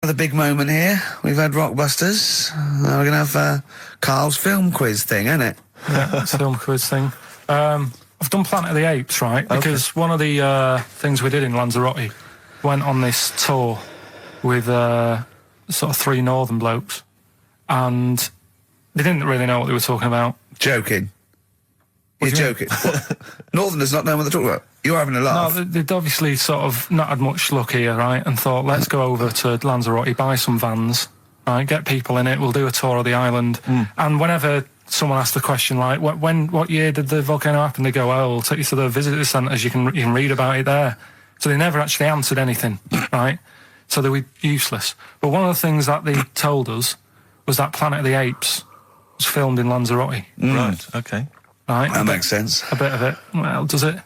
The big moment here. We've had Rockbusters. Now we're going to have Carl's film quiz thing, isn't it? Yeah, it's a film quiz thing. I've done Planet of the Apes, right? Because one of the things we did in Lanzarote, went on this tour with sort of 3 northern blokes, and they didn't really know what they were talking about. Joking. You're joking. Northerners not knowing what they're talking about. You're having a laugh. No, they'd obviously sort of not had much luck here, right? And thought, let's go over to Lanzarote, buy some vans, right? Get people in it. We'll do a tour of the island. And whenever someone asked the question, like, what year did the volcano happen? They go, oh, we'll take you to the visitor centres. You can read about it there. So they never actually answered anything, right? So they were useless. But one of the things that they told us was that Planet of the Apes was filmed in Lanzarote. Right, okay. Right? That makes sense. A bit of it. Well, does it?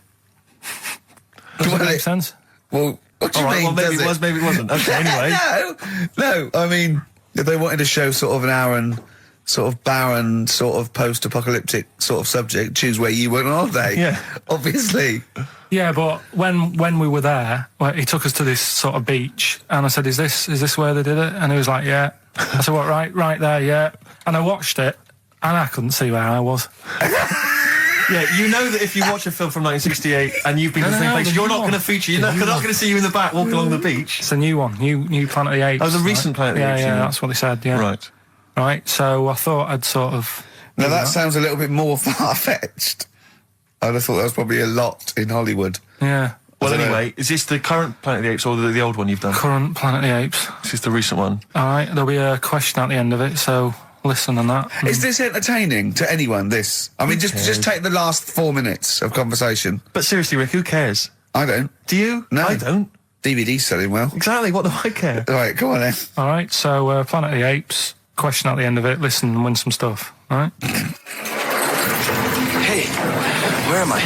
Does it make sense? Well, what do you mean? Well, maybe it was, maybe it wasn't. Okay, anyway. No, I mean, if they wanted to show sort of an barren, sort of post-apocalyptic sort of subject, choose where you went on holiday. Yeah. Obviously. Yeah, but when we were there, he took us to this sort of beach, and I said, is this where they did it? And he was like, yeah. I said, what, right there, yeah. And I watched it, and I couldn't see where I was. Yeah, you know that if you watch a film from 1968 and you've been to the same place, you're not going to feature. You're not going to see you in the back walking along the beach. It's a new one, new Planet of the Apes. Oh, the recent Planet of the Apes. Yeah, that's what they said. Yeah. Right. So I thought I'd sort of. Now that sounds a little bit more far-fetched. I'd have thought that was probably a lot in Hollywood. Yeah. Well, anyway, is this the current Planet of the Apes or the old one you've done? Current Planet of the Apes. This is the recent one. All right. There'll be a question at the end of it, so. Listen on that. Is this entertaining to anyone, this? I mean, just take the last 4 minutes of conversation. But seriously, Rick, who cares? I don't. Do you? No. I don't. DVD's selling well. Exactly, what do I care? All right, come on then. All right, so Planet of the Apes, question at the end of it, listen and win some stuff, all right? Hey, where am I?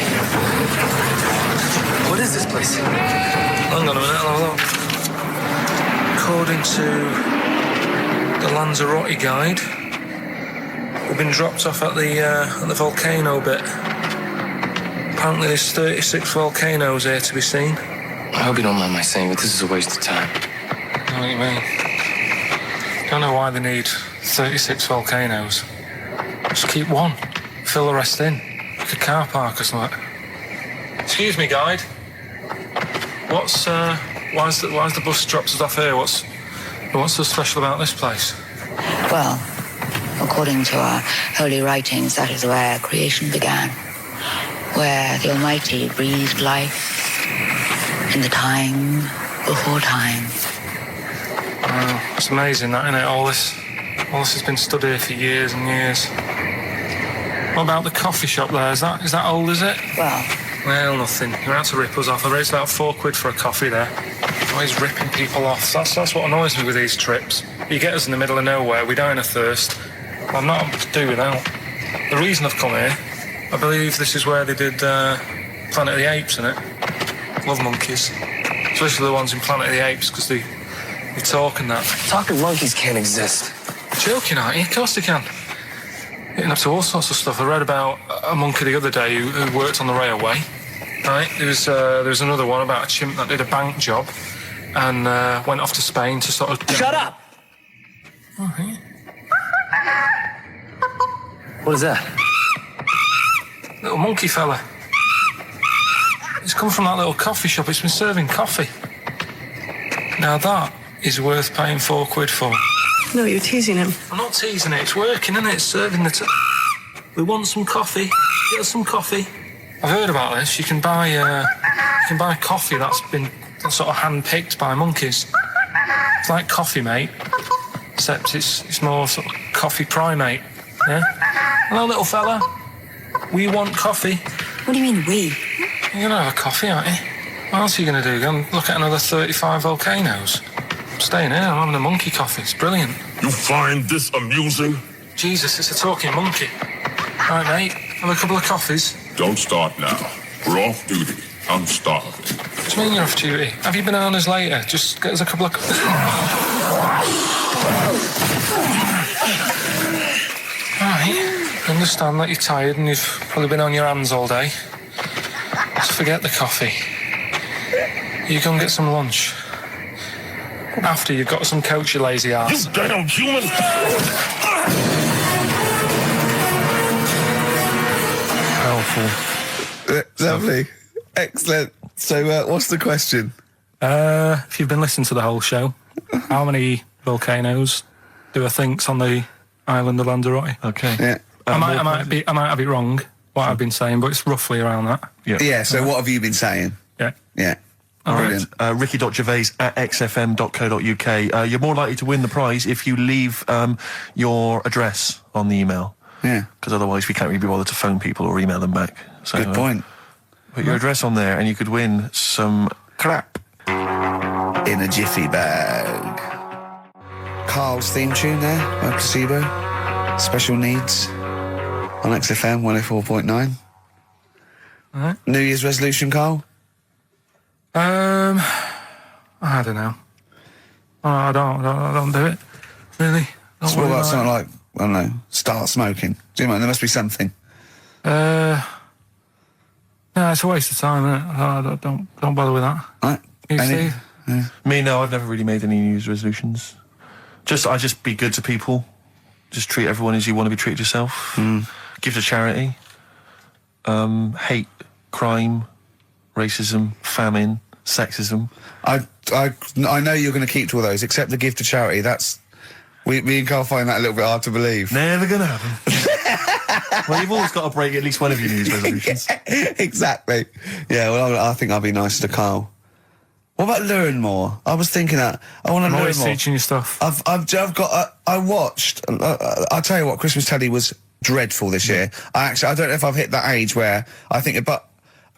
What is this place? Hang on a minute, I'll have a look. According to the Lanzarote guide, we've been dropped off at the volcano bit. Apparently there's 36 volcanoes here to be seen. I hope you don't mind my saying, but this is a waste of time. I know what you mean. Don't know why they need 36 volcanoes. Just keep one. Fill the rest in. Like a car park or something. Excuse me, guide. Why's the bus drops us off here? What's so special about this place? Well, according to our holy writings, that is where creation began, where the Almighty breathed life in the time before time. Wow, it's amazing, that, isn't it? All this has been stood here for years and years. What about the coffee shop there? Is that old, is it? Well, nothing. You're out to rip us off. I raised about £4 for a coffee there. Always ripping people off. That's what annoys me with these trips. You get us in the middle of nowhere, we die in a thirst. Well, I'm not able to do without. The reason I've come here, I believe this is where they did Planet of the Apes, innit? Love monkeys. Especially the ones in Planet of the Apes, because they talk and that. Talking monkeys can't exist. You're joking, aren't you? Of course they can. Getting up to all sorts of stuff. I read about a monkey the other day who worked on the railway. Right? There was another one about a chimp that did a bank job and went off to Spain to sort of... Shut up! Oh, hey. What is that? Little monkey fella. It's come from that little coffee shop. It's been serving coffee. Now that is worth paying £4 for. No, you're teasing him. I'm not teasing it. It's working, isn't it? It's serving the... We want some coffee. Get us some coffee. I've heard about this. You can buy coffee that's been sort of hand-picked by monkeys. It's like Coffee Mate, except it's more sort of coffee primate. Yeah? Hello, little fella. We want coffee. What do you mean, we? You're gonna have a coffee, aren't you? What else are you gonna do? Go and look at another 35 volcanoes? I'm staying here. I'm having a monkey coffee. It's brilliant. You find this amusing? Jesus, it's a talking monkey. All right, mate. Have a couple of coffees. Don't start now. We're off duty. I'm starving. What do you mean you're off duty? Have you been on us later? Just get us a couple of... Right, I understand that you're tired and you've probably been on your hands all day. Just forget the coffee. You go and get some lunch. after you've got some coach, you lazy ass. You damn human! Powerful. Lovely. Excellent. So, what's the question? If you've been listening to the whole show, how many volcanoes do I think's on the island of Lanzarote? Okay. Yeah. I might have it wrong, what I've been saying, but it's roughly around that. Yeah, so what have you been saying? Yeah. Yeah. All Brilliant. right. Ricky.gervais at xfm.co.uk. You're more likely to win the prize if you leave your address on the email. Yeah. Because otherwise we can't really be bothered to phone people or email them back. So, Good point. Put your address on there and you could win some crap. In a jiffy bag. Carl's theme tune there by Placebo. Special Needs on XFM 104.9. Alright. New Year's resolution, Carl? I don't know. I don't do it. Really. Don't So what worry about about something it. like, I don't know, start smoking? Do you know, there must be something. No, it's a waste of time, isn't it? Don't bother with that. Right? You, Any- Steve? Me, no, I've never really made any New Year's resolutions. I just be good to people. Just treat everyone as you want to be treated yourself. Give to charity. Hate, crime, racism, famine, sexism. I know you're going to keep to all those, except the gift to charity. That's... Me and Carl find that a little bit hard to believe. Never gonna happen. Well, you've always got to break at least one of your New Year's resolutions. Exactly. Yeah, well, I think I'll be nicer to Carl. What about learn more? I was thinking that. I want to I'm learn always more. teaching you stuff. I've got. I watched. I'll tell you what. Christmas telly was dreadful this year. I don't know if I've hit that age where I think, but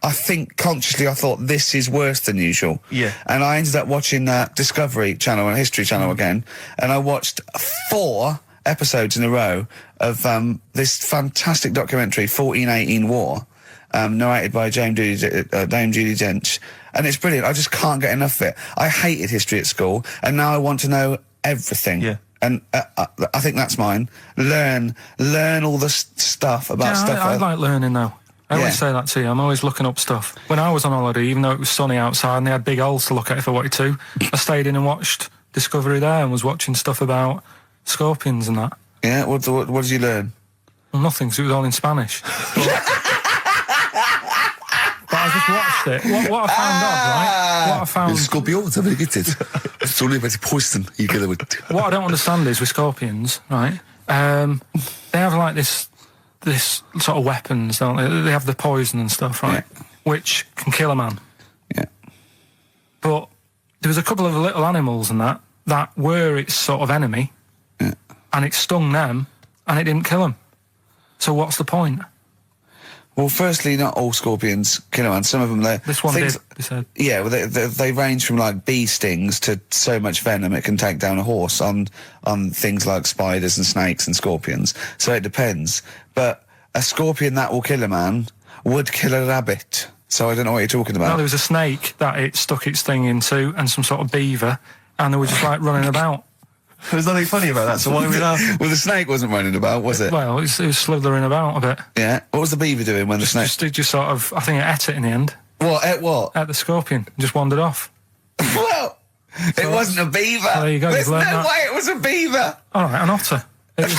I think consciously I thought this is worse than usual. Yeah. And I ended up watching Discovery Channel and History Channel again, and I watched 4 episodes in a row of this fantastic documentary, 1418 War, narrated by Dame Judi Dench. And it's brilliant. I just can't get enough of it. I hated history at school, and now I want to know everything. Yeah. And I think that's mine. Learn all the stuff about stuff. I like learning though. I Yeah. always say that to you. I'm always looking up stuff. When I was on holiday, even though it was sunny outside and they had big holes to look at if I wanted to, I stayed in and watched Discovery there and was watching stuff about scorpions and that. Yeah. What did you learn? Well, nothing, because it was all in Spanish. But I just watched it. What I found out, right? What I found... Scorpions, have you get it? It's only about poison. You get it with... What I don't understand is with scorpions, right? They have like this sort of weapons, don't they? They have the poison and stuff, right? Yeah. Which can kill a man. Yeah. But there was a couple of little animals and that were its sort of enemy, Yeah. and it stung them, and it didn't kill them. So what's the point? Well, firstly, not all scorpions kill a man. Some of them, This one did, they said. Yeah, well, they range from like bee stings to so much venom it can take down a horse on things like spiders and snakes and scorpions. So it depends. But a scorpion that will kill a man would kill a rabbit. So I don't know what you're talking about. No, there was a snake that it stuck its thing into, and some sort of beaver, and they were just like running about. There's nothing funny about that, so why are we laughing? Well, the snake wasn't running about, was it? Well, it was slithering about a bit. Yeah. What was the beaver doing when the snake... Just sort of, I think it ate it in the end. What? Ate what? Ate the scorpion. Just wandered off. Well, it wasn't a beaver. There you go, There's you've no learned that. way it was a beaver. All right, an otter. It was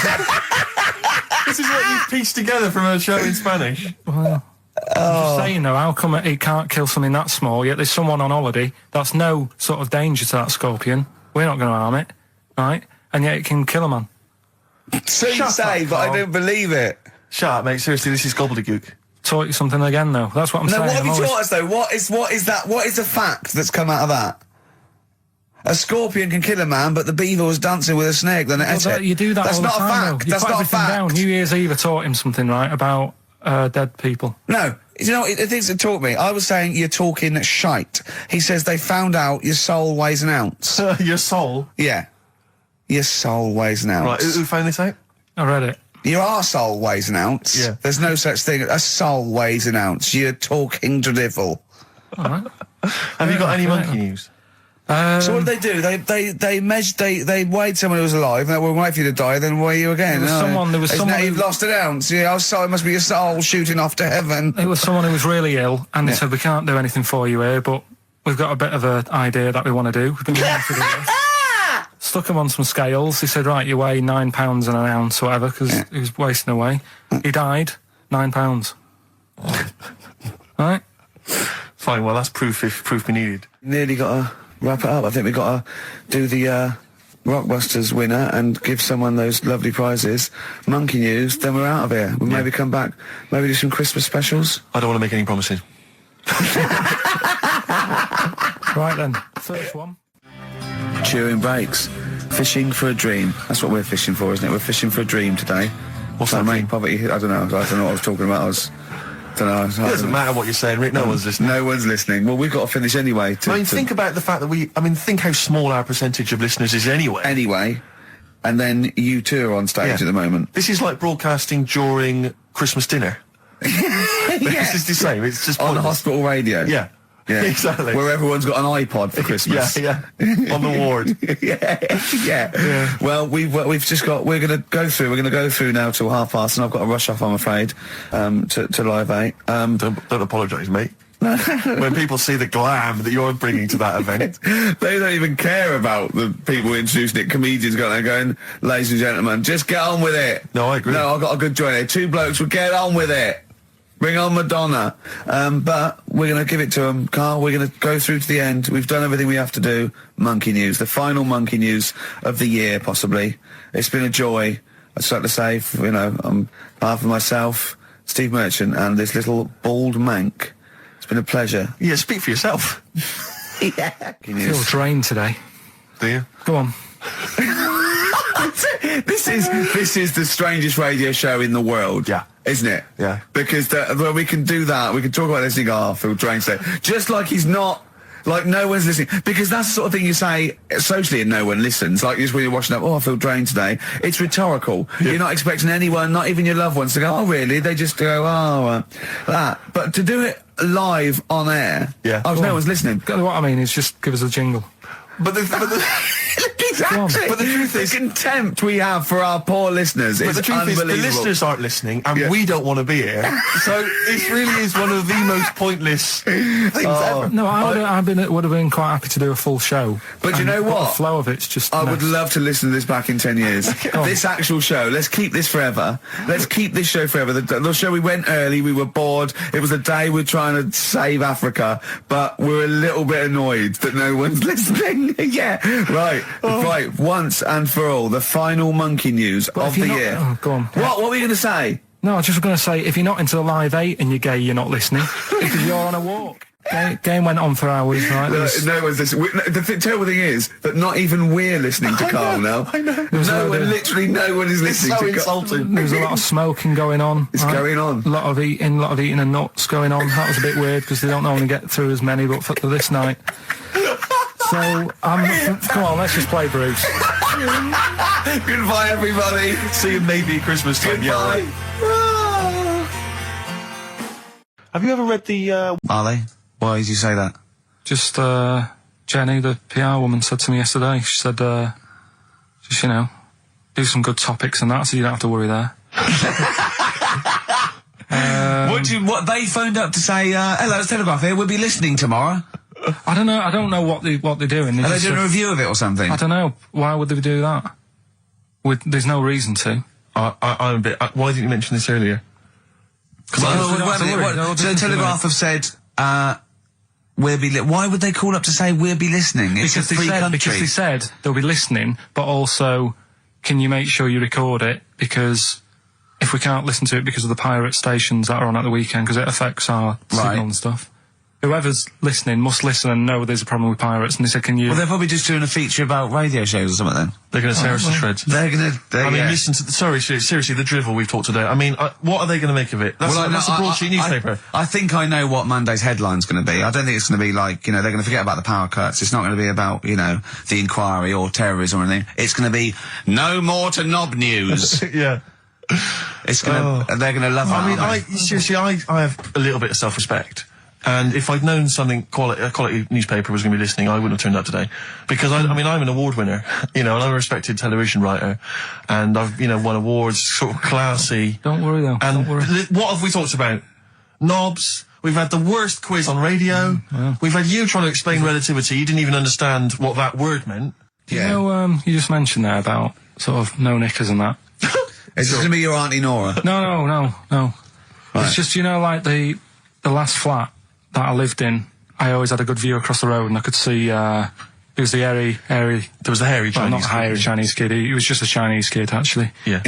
This is what you've pieced together from a show in Spanish. I'm just saying though, how come it can't kill something that small, yet there's someone on holiday that's no sort of danger to that scorpion. We're not going to harm it, right? And yet it can kill a man. So you Shut say, up, but I Carl. don't believe it. Shut up, mate. Seriously, this is gobbledygook. Taught you something again though. That's what I'm No, saying. what have I'm you always- taught us though? What is that? What is the fact that's come out of that? A scorpion can kill a man, but the beaver was dancing with a snake. Then it ate it. You do that That's all the not time, a fact. though. You That's put not a everything fact. down. New Year's Eve I taught him something, right, about dead people. No, you know, the things that taught me. I was saying you're talking shite. He says they found out your soul weighs an ounce. Your soul. Yeah, your soul weighs an ounce. Right, who found this out? I read it. Your arsehole weighs an ounce. Yeah. There's no such thing. A soul weighs an ounce. You're talking drivel. All right. Have you got any right. monkey news? So what did they do? They measured. They weighed someone who was alive. And they wouldn't wait for you to die. Then weigh you again. There was Isn't someone it, you've who- lost an ounce. Yeah, our soul must be your soul shooting off to heaven. It was someone who was really ill, and they Yeah. said, we can't do anything for you here, but we've got a bit of an idea that we want to do. We've been wanting to do this. stuck him on some scales. He said, right, you weigh 9 pounds and an ounce, or whatever, because he was wasting away. He died, 9 pounds. Right? Fine, well, that's proof we needed. Nearly got to wrap it up. I think we've got to do the Rockbusters winner and give someone those lovely prizes. Monkey News, then we're out of here. We'll maybe come back, maybe do some Christmas specials. I don't want to make any promises. Right then, first one. Chewing breaks. Fishing for a dream. That's what we're fishing for, isn't it? We're fishing for a dream today. What's that mean? Poverty. I don't know what I was talking about. It doesn't matter what you're saying, Rick. No one's listening. No one's listening. Well, we've got to finish anyway. Think about the fact that think how small our percentage of listeners is anyway. Anyway, and then you two are on stage at the moment. This is like broadcasting during Christmas dinner. This is the same. It's just on pointless. hospital radio. Yeah. Yeah, exactly. Where everyone's got an iPod for Christmas. Yeah. On the ward. yeah. Well, we're going to go through now till 5:30, and I've got to rush off, I'm afraid, to Live 8. Don't apologise, mate. When people see the glam that you're bringing to that event. They don't even care about the people introducing it. Comedians going, ladies and gentlemen, just get on with it. No, I agree. No, I've got a good joint here. 2 blokes will get on with it. Bring on Madonna. But we're going to give it to them, Carl. We're going to go through to the end. We've done everything we have to do. Monkey News. The final Monkey News of the year, possibly. It's been a joy. I'd just like to say, on behalf of myself, Steve Merchant, and this little bald mank, it's been a pleasure. Yeah, speak for yourself. Yeah. I feel drained today. Do you? Go on. This is the strangest radio show in the world. Yeah. Isn't it? Yeah. Because when we can do that, we can talk about this and go, Phil Drain today. Just like he's not, like no one's listening. Because that's the sort of thing you say socially and no one listens. Like just when you're watching up, I feel drained today. It's rhetorical. Yeah. You're not expecting anyone, not even your loved ones, to go, oh really? They just go, that. But to do it live on air, no one's listening. What I mean is just give us a jingle. But the exactly. But the truth is, the contempt we have for our poor listeners is unbelievable. The listeners aren't listening, and we don't want to be here. So it really is one of the most pointless things ever. No, would have been quite happy to do a full show. But you know what? The flow of it's just. I would love to listen to this back in 10 years. This actual show. Let's keep this forever. Let's keep this show forever. The show we went early. We were bored. It was a day we're trying to save Africa, but we're a little bit annoyed that no one's listening. Yeah, right. Right, once and for all, the final Monkey News of the year. Oh, go on. What were you going to say? No, I was just going to say, if you're not into the Live 8 and you're gay, you're not listening. Because you're on a walk. Game went on for hours, right? No one's listening. The terrible thing is that not even we're listening to Carl now. I know. Literally no one is listening to Carl. Insulting. There was a lot of smoking going on. It's going on. A lot of eating and nuts going on. That was a bit weird because they don't normally get through as many, but for this night. So, come on, let's just play Bruce. Goodbye, everybody. See you maybe at Christmas time. Goodbye. Have you ever read the... Marley, why did you say that? Just, Jenny, the PR woman, said to me yesterday, she said, just, do some good topics and that, so you don't have to worry there. What they phoned up to say, hello, it's Telegraph here, we'll be listening tomorrow. I don't know what they're doing. Are they doing a review of it or something? I don't know. Why would they do that? There's no reason to. I'm a bit... why didn't you mention this earlier? So Telegraph have said, why would they call up to say we'll be listening? It's a free country. Because they said they'll be listening, but also, can you make sure you record it? Because if we can't listen to it because of the pirate stations that are on at the weekend, because it affects our signal and stuff. Whoever's listening must listen and know there's a problem with pirates, and they said, can you... Well, they're probably just doing a feature about radio shows or something then. They're going to tear us to shreds. They're going to... listen to... seriously, the drivel we've talked today. I mean, what are they going to make of it? That's a broadsheet newspaper. I think I know what Monday's headline's going to be. I don't think it's going to be like, they're going to forget about the power cuts. It's not going to be about, the inquiry or terrorism or anything. It's going to be, no more to knob news. Yeah. It's going to... They're going to love that. I mean, seriously, I have a little bit of self-respect. And if I'd known a quality newspaper was going to be listening, I wouldn't have turned up today. Because, I'm an award winner, and I'm a respected television writer. And I've, won awards, sort of classy. Don't worry, though. And don't worry. What have we talked about? Knobs. We've had the worst quiz on radio. We've had you trying to explain relativity. You didn't even understand what that word meant. Yeah. You know, you just mentioned there about sort of no knickers and that. Is this going to be your Auntie Nora? No. Right. It's just, you know, like the last flat that I lived in, I always had a good view across the road and I could see, it was the hairy... There was the hairy well, Chinese not hairy Chinese kid. He was just a Chinese kid, actually. Yeah.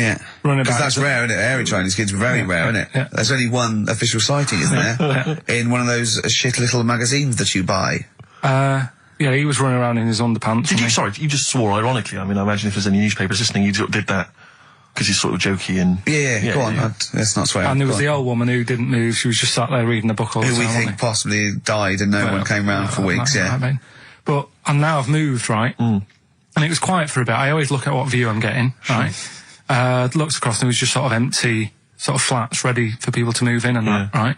Running about. Because that's rare, isn't it? Hairy Chinese kids are very rare, isn't it? Yeah. There's only one official sighting, isn't there? In one of those shit little magazines that you buy. Yeah, he was running around in his underpants. Sorry, you just swore ironically. I mean, I imagine if there's any newspapers listening, you did that because he's sort of jokey and... Yeah, go on. Yeah. Let's not swear. And there was the old woman who didn't move. She was just sat there reading the book all the time. Who we think wasn't possibly died and no one came round for weeks, I mean. But and now I've moved, right? And it was quiet for a bit. I always look at what view I'm getting, right? Looked across and it was just sort of empty, sort of flats ready for people to move in and that, right?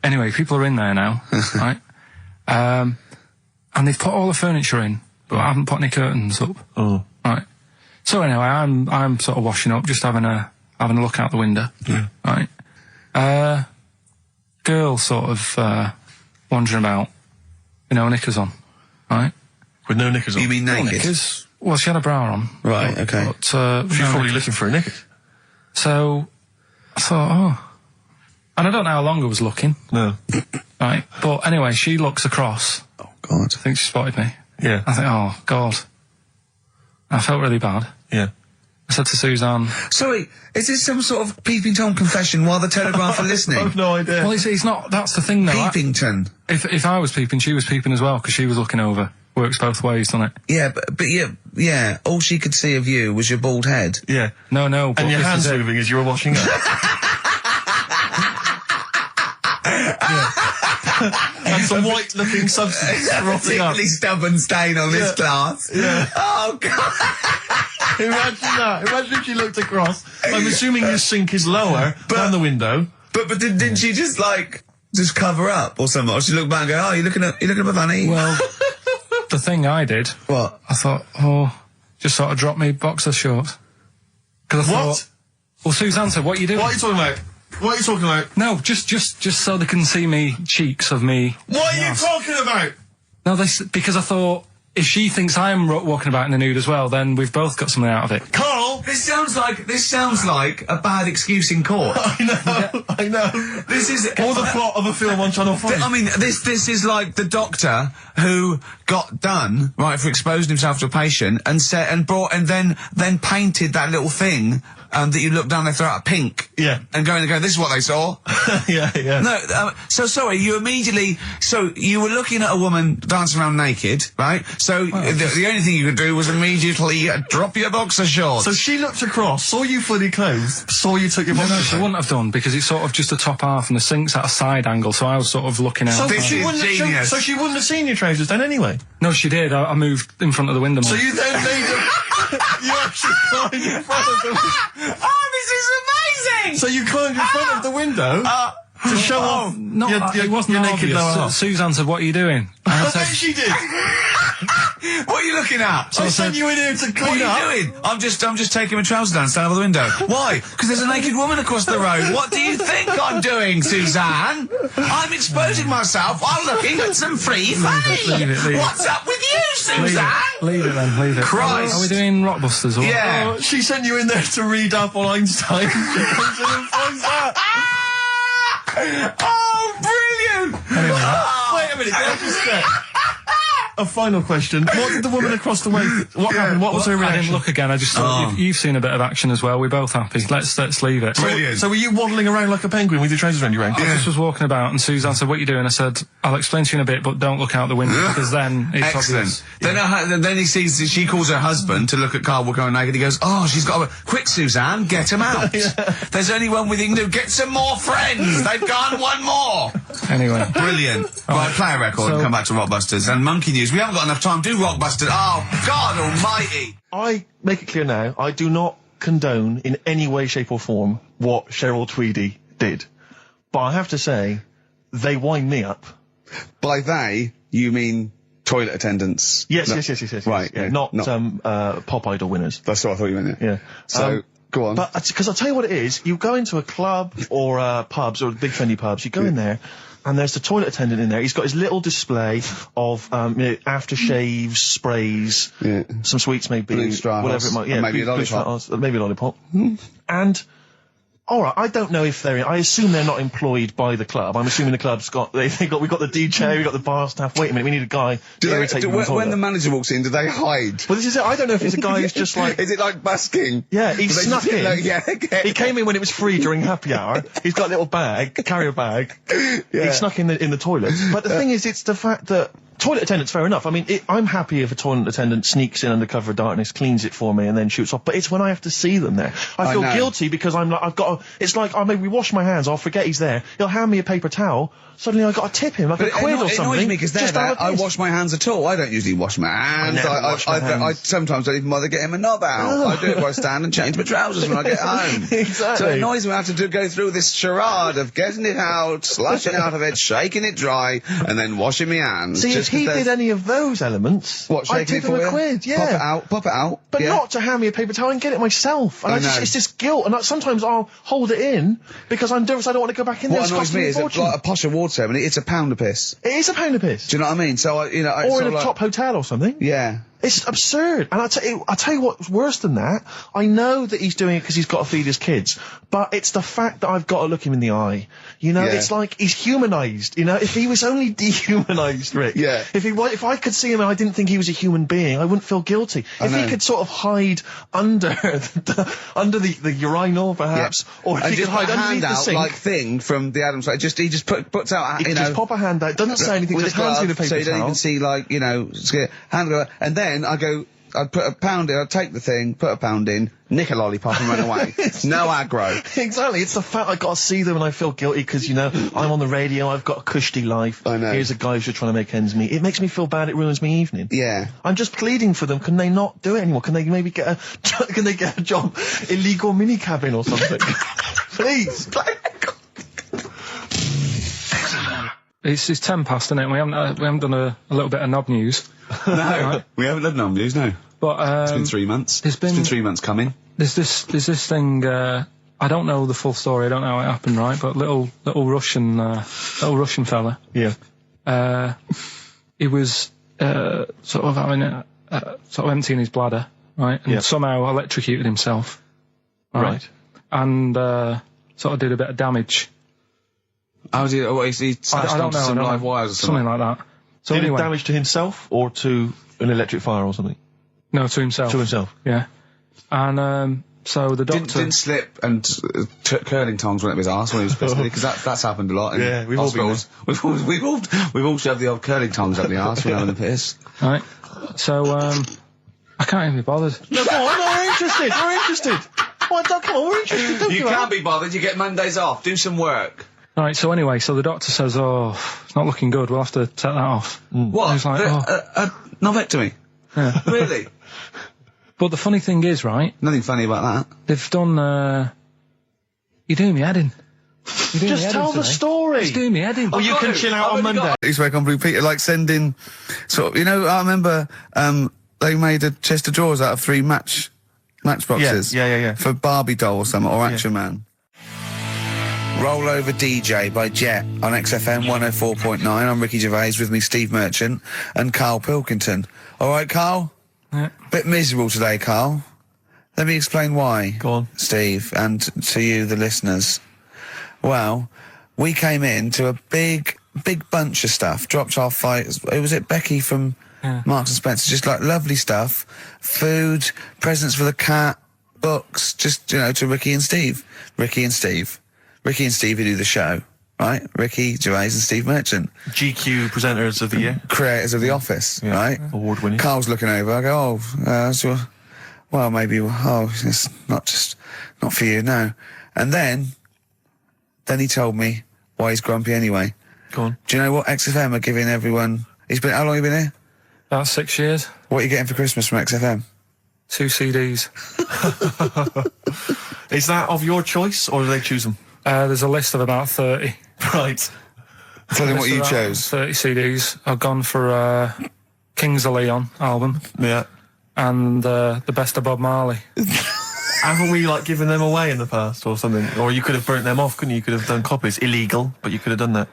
Anyway, people are in there now, right? And they've put all the furniture in, but I haven't put any curtains up. Oh. Right. So anyway, I'm sort of washing up, just having a look out the window. Yeah. Right. Girl sort of wandering about, you know, knickers on. Right. With no knickers on? You mean No naked? knickers. Well, she had a bra on. Right, okay. But, She's no probably knickers. looking for a knickers. So I thought, oh. And I don't know how long I was looking. No. Right. But anyway, she looks across. Oh, God. I think she spotted me. Yeah. I think, oh, God. I felt really bad. Yeah. I said to Suzanne... Sorry, is this some sort of Peeping Tom confession while the Telegraph are listening? I've no idea. Well, it's not... That's the thing, though. Peepington. If I was peeping, she was peeping as well, because she was looking over. Works both ways, doesn't it? Yeah, but yeah, all she could see of you was your bald head. Yeah. No. But And your this hands is it. moving as you were washing up. And some white-looking substance rotting up. Particularly stubborn stain on this glass. Yeah. Oh, God. Imagine that. Imagine if she looked across. I'm assuming your sink is lower than the window. But didn't she just, like, just cover up or something? Or she looked back and go, oh, you're looking at honey? Well, the thing I did... What? I thought, just sort of drop me boxer shorts. Because I thought... Well, Suzanne said, what are you doing? What are you talking about? What are you talking about? No, just so they can see me cheeks of me. What are you talking about? No, because I thought, if she thinks I'm walking about in the nude as well, then we've both got something out of it. Carl! This sounds like a bad excuse in court. I know. This is Or the plot of a film on Channel 5. I mean, this is like the doctor who got done, right, for exposing himself to a patient and then painted that little thing that you look down their throat pink. Yeah. And go, this is what they saw. Yeah. No, so sorry, you were looking at a woman dancing around naked, right? So the only thing you could do was immediately drop your boxer shorts. So she looked across, saw you fully clothed, saw you took your boxer No, she wouldn't have done, because it's sort of just the top half and the sink's at a side angle, so I was sort of looking out. So This she is wouldn't have genius. so she wouldn't have seen your trousers then anyway. No, she did. I moved in front of the window more. So you then made you actually climbed in front of the Oh, this is amazing! So you climbed in front of the window to show off No, your it wasn't your naked obvious. lower half. Suzanne said, what are you doing? And I I said, bet she did. What are you looking at? I sent you in here to What clean up. are you doing? I'm just taking my trousers down and standing over the window. Why? Because there's a naked woman across the road. What do you think I'm doing, Suzanne? I'm exposing myself while looking at some free fame. leave it. What's up with you, Suzanne? leave it then, leave it. Christ. Are we doing Rockbusters or what? Yeah. Oh, she sent you in there to read up on Einstein. She comes in and finds that. Oh, brilliant! Wait a minute, can I just check? A final question. What did the woman across the way... What happened? What was her I didn't reaction? look again. I just thought you've seen a bit of action as well. We're both happy. Let's leave it. Brilliant. So were you waddling around like a penguin with your trousers around your ankles? I just was walking about, and Suzanne said, "What are you doing?" I said, "I'll explain to you in a bit, but don't look out the window because then it's Excellent. obvious." Then he sees, she calls her husband to look at Carl walking around naked. He goes, oh, she's got a... Quick, Suzanne, get him out. There's only one we can do. Get some more friends. They've gone one more. Anyway, Brilliant. Right, play a record and come back to Rockbusters. And Monkey News. We haven't got enough time to do Rockbusters. Oh, God almighty. I make it clear now, I do not condone in any way, shape or form what Cheryl Tweedy did. But I have to say, they wind me up. By they, you mean toilet attendants? Yes, No. yes. Right, Yeah, yeah, not not- Pop Idol winners. That's what I thought you meant, Yeah. So, go on. But, because I'll tell you what it is, you go into a club or pubs or big trendy pubs, you go in there, and there's the toilet attendant in there. He's got his little display of aftershaves, sprays, some sweets maybe, Blue straw whatever it might. Yeah, maybe a lollipop. Maybe a lollipop. And. All right, I don't know if I assume they're not employed by the club. I'm assuming the club's got, we've got the DJ, we've got the bar staff. Wait a minute, we need a guy to irritate you. When the manager walks in, do they hide? Well, this is it. I don't know if it's a guy who's just like... Is it like busking? Yeah, he snuck in. Like, He came in when it was free during happy hour. He's got a little carrier bag. He snuck in the toilet. But the thing is, it's the fact that toilet attendants, fair enough. I mean, I'm happy if a toilet attendant sneaks in under cover of darkness, cleans it for me, and then shoots off. But it's when I have to see them there. I feel guilty because it's like, maybe wash my hands, I'll forget he's there. He'll hand me a paper towel. Suddenly I've got to tip him like a quid or something. It annoys me because I wash my hands at all. I don't usually wash my hands. I sometimes don't even bother getting my knob out. I do it while I stand and change my trousers when I get home. Exactly. So it annoys me I have to go through this charade of getting it out, slushing out of it, shaking it dry, and then washing my hands. See, if he did any of those elements, I'd tip him a quid, yeah. Pop it out. But not to hand me a paper towel and get it myself. And it's just guilt. And sometimes I'll hold it in because I'm nervous I don't want to go back in there. What annoys me is like a posh award ceremony, it's a pound a piss. It is a pound a piss. Do you know what I mean? So, or in a top hotel or something. Yeah. It's absurd. And I'll tell you what's worse than that. I know that he's doing it because he's got to feed his kids. But it's the fact that I've got to look him in the eye. You know, it's like he's humanised. You know, if he was only dehumanised, Rick. Yeah. If I could see him and I didn't think he was a human being, I wouldn't feel guilty. If he could sort of hide under the urinal, perhaps, or if he could hide underneath the sink. Like thing from the Adams Family. He just puts out, you know. Just pop a hand out. Doesn't say anything, just hands me the paper towel. So you don't even see, like, you know, hand go, and then I'd put a pound in, I'd take the thing, put a pound in, nick a lollipop and run away. No aggro. Exactly. It's the fact I got to see them and I feel guilty because, you know, I'm on the radio, I've got a cushy life. I know. Here's a guy who's just trying to make ends meet. It makes me feel bad, it ruins my evening. Yeah. I'm just pleading for them. Can they not do it anymore? Can they maybe get a job? Illegal mini cabin or something? Please. It's 10 past, isn't it? We haven't done a little bit of knob news. No, right? We haven't done knob news, no. But it's been 3 months. It's been 3 months coming. There's this thing. I don't know the full story. I don't know how it happened, right? But little Russian fella. Yeah. He was sort of having sort of emptying his bladder, right? And somehow electrocuted himself. Right. And sort of did a bit of damage. How did he smashed onto some live wires or something like that. So did anyway, it damage to himself or to an electric fire or something? No, to himself. To himself. Yeah. And so the doctor didn't slip and curling tongs went up his arse when he was pissed because that's happened a lot. Yeah, we've all been there. We've all shoved the old curling tongs up the arse when having a piss. Right. So I can't even be bothered. No, come on, we're interested. We're interested. Come on, we're interested. Don't you can't be bothered. You get Mondays off. Do some work. Right, so anyway, the doctor says, it's not looking good, we'll have to take that off. What? He's like, Novectomy? Yeah. Really? But the funny thing is, right? Nothing funny about that. They've done, you're doing me head in. Just tell the story. He's doing me head in. Or you can chill out on Monday. He's back on Blue Peter, like sending, sort of, you know, I remember, they made a chest of drawers out of 3 matchboxes. Yeah. For Barbie doll or something, or Action Man. Roll Over DJ by Jet on XFM 104.9. I'm Ricky Gervais, with me Steve Merchant and Karl Pilkington. All right, Karl? Yeah. Bit miserable today, Karl. Let me explain why. Go on. Steve, and to you, the listeners. Well, we came in to a big bunch of stuff. Dropped off was it Becky from Marks and Spencer? Just like lovely stuff. Food, presents for the cat, books, just, you know, to Ricky and Steve who do the show, right? Ricky Gervais and Steve Merchant. GQ presenters of the year. Creators of The Office, right? Award winning. Carl's looking over, I go, well, maybe, it's not for you, no. And then he told me why he's grumpy anyway. Go on. Do you know what XFM are giving everyone? How long have you been here? About 6 years. What are you getting for Christmas from XFM? 2 CDs. Is that of your choice, or do they choose them? There's a list of about 30. Right. Tell them what you chose. 30 CDs. I've gone for Kings of Leon album. Yeah. And the best of Bob Marley. Haven't we, given them away in the past or something? Or you could have burnt them off, couldn't you? You could have done copies. Illegal, but you could have done that.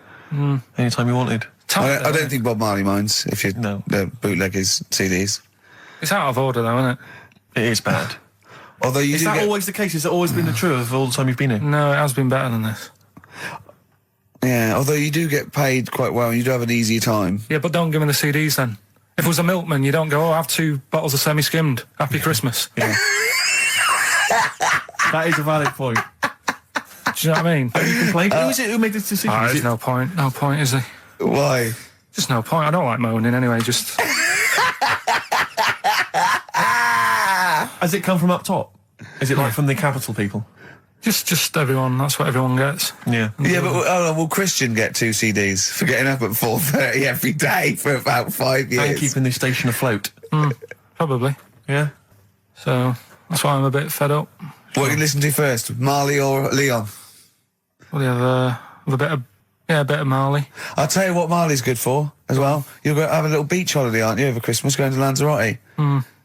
anytime you wanted. I don't think Bob Marley minds if you bootleg his CDs. It's out of order, though, isn't it? It is bad. Although you Is do that get, always the case? Has it always been the truth of all the time you've been here? No, it has been better than this. yeah, although you do get paid quite well and you do have an easier time. Yeah, but don't give me the CDs then. If it was a milkman, you don't go, I have 2 bottles of semi-skimmed. Happy Christmas. Yeah. That is a valid point. Do you know what I mean? Have you complained? Who is it who made this decision? There's no point. No point, is there? Why? Just no point. I don't like moaning anyway, just... Ah! Has it come from up top? Is it like from the capital people? Just everyone. That's what everyone gets. Yeah. Yeah, but will Christian get 2 CDs for getting up at 4:30 every day for about 5 years? And keeping this station afloat. Probably. Yeah. So that's why I'm a bit fed up. What you listen to first, Marley or Leon? Well, you have a bit of Marley. I'll tell you what Marley's good for as well. You'll go have a little beach holiday, aren't you, over Christmas, going to Lanzarote?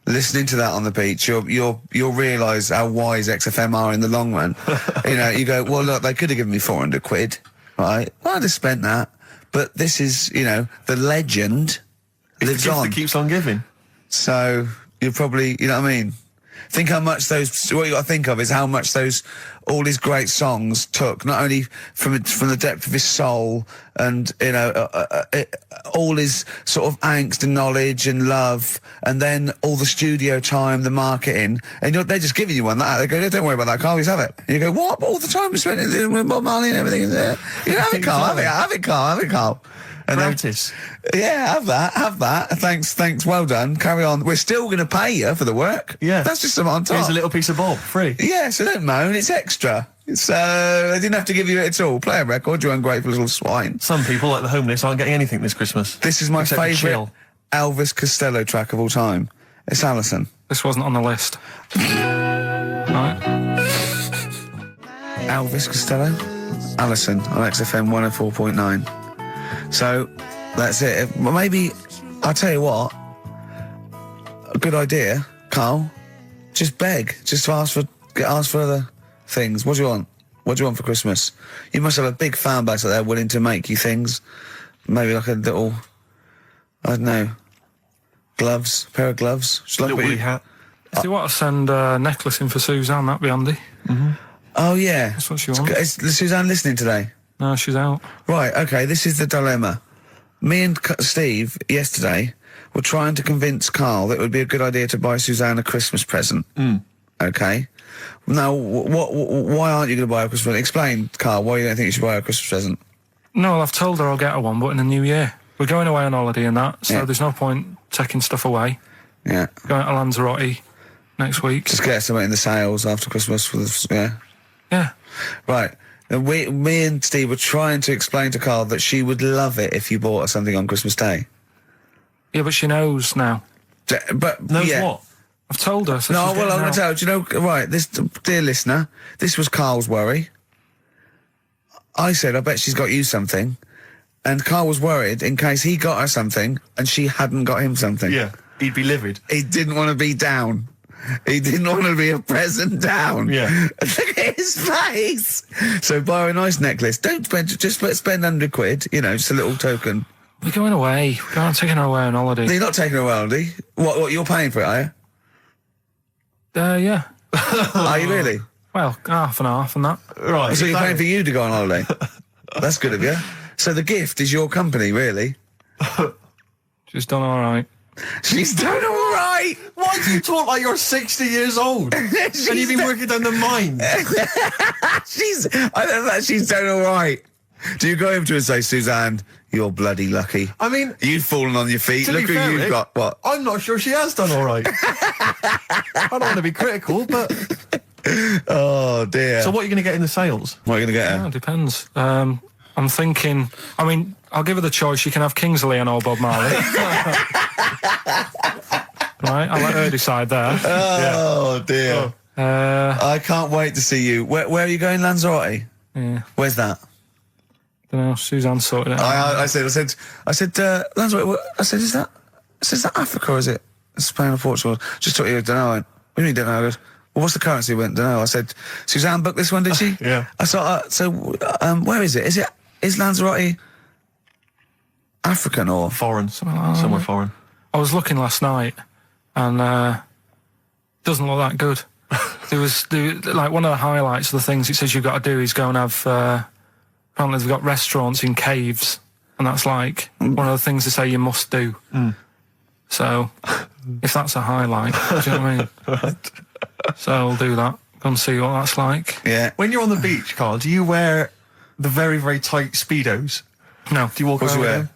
Listening to that on the beach, you'll realise how wise XFM are in the long run. You go, well, look, they could have given me 400 quid, right? Well, I'd have spent that. But this is, the legend lives The gift on. that keeps on giving. So you'll probably, you know what I mean? Think how much what you got to think of is how much all his great songs took, not only from the depth of his soul and, all his sort of angst and knowledge and love, and then all the studio time, the marketing, and they're just giving you one like that. They go, don't worry about that, Carl, he's have it. And you go, what? All the time we spent with Bob Marley and everything. You know, have it, Carl, have it, Carl. And Practice. Yeah, have that. Thanks, well done. Carry on. We're still going to pay you for the work. Yeah. That's just something on top. Here's a little piece of Bob, free. Yeah, so don't moan, it's extra. So, they didn't have to give you it at all. Play a record, you ungrateful little swine. Some people, like the homeless, aren't getting anything this Christmas. This is my Except for favourite chill. Elvis Costello track of all time. It's Alison. This wasn't on the list. Right. Elvis Costello, Alison on XFM 104.9. So, that's it. Well, maybe, I'll tell you what, a good idea, Carl, just beg, just ask for other things. What do you want? What do you want for Christmas? You must have a big fan base out there willing to make you things. Maybe like a little, I don't know, gloves, pair of gloves. Just like Little woolly hat. If you want to send a necklace in for Suzanne, that'd be handy. Oh, yeah. That's what she wants. Is Suzanne listening today? No, she's out. Right, okay, this is the dilemma. Me and Steve, yesterday, were trying to convince Carl that it would be a good idea to buy Suzanne a Christmas present. Okay? Now, why aren't you going to buy her a Christmas present? Explain, Carl, why you don't think you should buy her a Christmas present. No, well, I've told her I'll get her one, but in the new year. We're going away on holiday and that, so Yeah. there's no point taking stuff away. Yeah. Going to Lanzarote next week. Just get something in the sales after Christmas. Yeah. Right. And me and Steve were trying to explain to Carl that she would love it if you bought her something on Christmas Day. Yeah, but she knows now. But Knows yeah. what? I've told her. So No, she's well, I'm getting going out. to tell you, do you know, right, this, dear listener, this was Carl's worry. I said, I bet she's got you something. And Carl was worried in case he got her something and she hadn't got him something. Yeah. He'd be livid. He didn't want to be down. He didn't want to be a present down. Yeah. Look at his face. So buy her a nice necklace. Don't spend, just spend 100 quid, just a little token. We're going away. We're going taking her away on holiday. You're not taking her away, are you? What, you're paying for it, are you? Yeah. Are you really? Well, half and half and that. Right. So you're paying for you to go on holiday? That's good of you. So the gift is your company, really? She's done all right. She's done all right. Why do you talk like you're 60 years old? And you've been working down the mine. I don't know, she's done all right. Do you go over to her and say, Suzanne, you're bloody lucky. I mean, You've fallen on your feet. to Look be who fair, you've Rick, got. What? I'm not sure she has done all right. I don't want to be critical, but... Oh, dear. So what are you going to get in the sales? What are you going to get Yeah, her? it depends. I'm thinking... I'll give her the choice. She can have Kingsley and or Bob Marley. Right, I'll let her decide there. Oh, dear. I can't wait to see you. Where are you going, Lanzarote? Yeah. Where's that? Don't know. Suzanne sorted it out. I said, Lanzarote, is that Africa or is it Spain or Portugal? Just thought you don't know. I went, what do you mean don't know? I goes, well, what's the currency? He went, don't know. I said, Suzanne booked this one, did she? Yeah. I thought, where is it? Is Lanzarote African or Foreign. Somewhere foreign. I was looking last night, and doesn't look that good. There was like one of the highlights of the things it says you've got to do is go and have. Apparently, they've got restaurants in caves, and that's like one of the things they say you must do. So, if that's a highlight, do you know what I mean? Right. So I'll do that. Go and see what that's like. yeah. When you're on the beach, Carl, do you wear the very, very tight Speedos? No. Do you walk What's around you with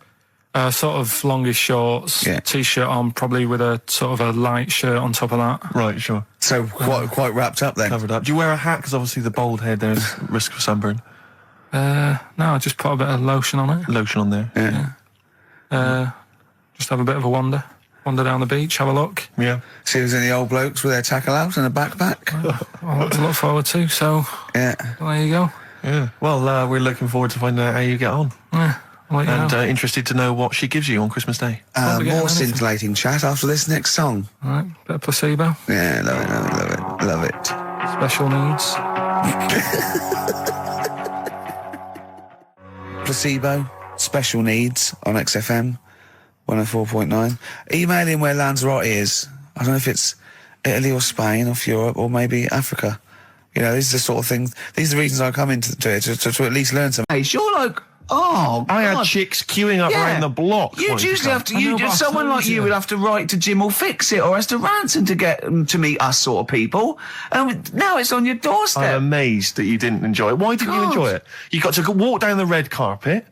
wear? them? Sort of longish shorts, Yeah. t-shirt on, probably with a sort of a light shirt on top of that. Right, sure. So quite wrapped up then. Covered up. Do you wear a hat? Because obviously the bald head, there's risk of sunburn. No, I just put a bit of lotion on it. Lotion on there. Just have a bit of a wander down the beach, have a look. Yeah. See if there's any old blokes with their tackle out and a backpack. I'll have to look forward to. So Yeah. there you go. Yeah. Well, we're looking forward to finding out how you get on. Yeah, I'll let you And know. Interested to know what she gives you on Christmas Day. Won't be getting More anything. scintillating chat after this next song. All right, bit of placebo, Yeah, love it. special needs. Placebo, special needs on XFM 104.9. Email in where Lanzarote is. I don't know if it's Italy or Spain or Europe or maybe Africa. You know, these are the sort of things, these are the reasons I come into it, to at least learn some. Hey, you're like, oh, I had God. chicks queuing up Yeah. around the block. You'd wanting to usually come. have to, I know, but I someone told like you you. would have to write to Jim or Fix It or Esther Ranson to get them to meet us sort of people. And now it's on your doorstep. I'm amazed that you didn't enjoy it. Why didn't you God. enjoy it? You got to walk down the red carpet.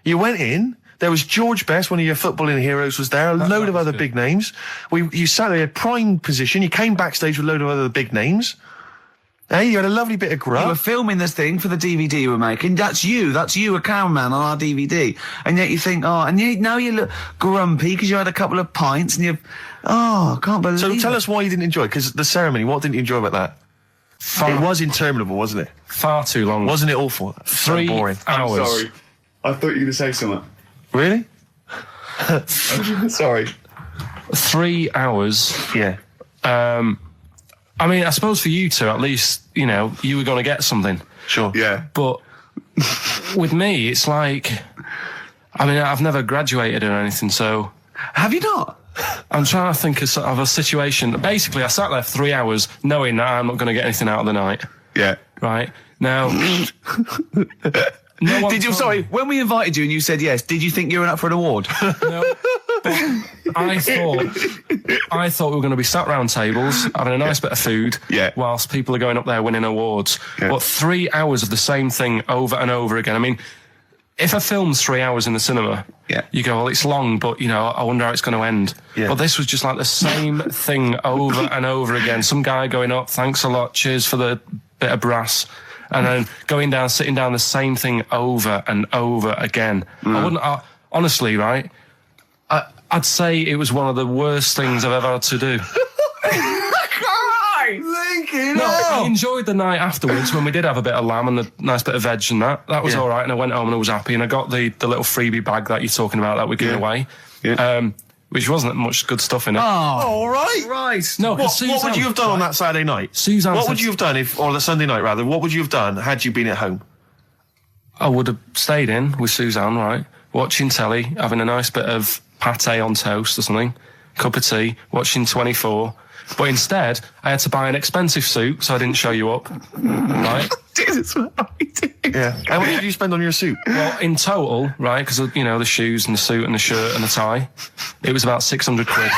You went in. There was George Best, one of your footballing heroes, was there. A load of other big names. You sat there in prime position. You came backstage with a load of other big names. Hey, you had a lovely bit of You were grub. filming this thing for the DVD you were making. That's you, a cameraman on our DVD. And yet you think, now you look grumpy because you had a couple of pints and I can't believe So it. tell us why you didn't enjoy it, because the ceremony, what didn't you enjoy about that? It was interminable, wasn't it? Far too long. Wasn't it awful? 3 So boring. hours. I thought you were going to say something. Really? Sorry. 3 hours. Yeah. I mean, I suppose for you two, at least, you know, you were going to get something. Sure. Yeah. But with me, it's like, I mean, I've never graduated or anything, so Have you not? I'm trying to think of sort of a situation. Basically, I sat there for 3 hours knowing that I'm not going to get anything out of the night. Yeah. Right? Now... no one Did you, told sorry, me. when we invited you and you said yes, did you think you were up for an award? No, but I thought we were going to be sat round tables having a nice bit of food, Yeah. whilst people are going up there winning awards. Yeah. But 3 hours of the same thing over and over again. I mean, if a film's 3 hours in the cinema, Yeah. you go, well, it's long, but you know, I wonder how it's going to end. Yeah. But this was just like the same thing over and over again. Some guy going up, thanks a lot, cheers for the bit of brass. And then going down, sitting down, the same thing over and over again. Honestly, right? I'd say it was one of the worst things I've ever had to do. No, I enjoyed the night afterwards when we did have a bit of lamb and a nice bit of veg and that. That was Yeah. all right, and I went home and I was happy, and I got the little freebie bag that you're talking about that we're giving away, which wasn't much good stuff in it. All right. Right. No, 'cause What would Suzanne- you have done on that Saturday night? Suzanne What said- would you have done or the Sunday night rather? What would you have done had you been at home? I would have stayed in with Suzanne, right, watching telly, having a nice bit of pate on toast or something, cup of tea, watching 24. But instead, I had to buy an expensive suit so I didn't show you up, right? Yeah. How much did you spend on your suit? Well, in total, right, because, you know, the shoes and the suit and the shirt and the tie, it was about 600 quid.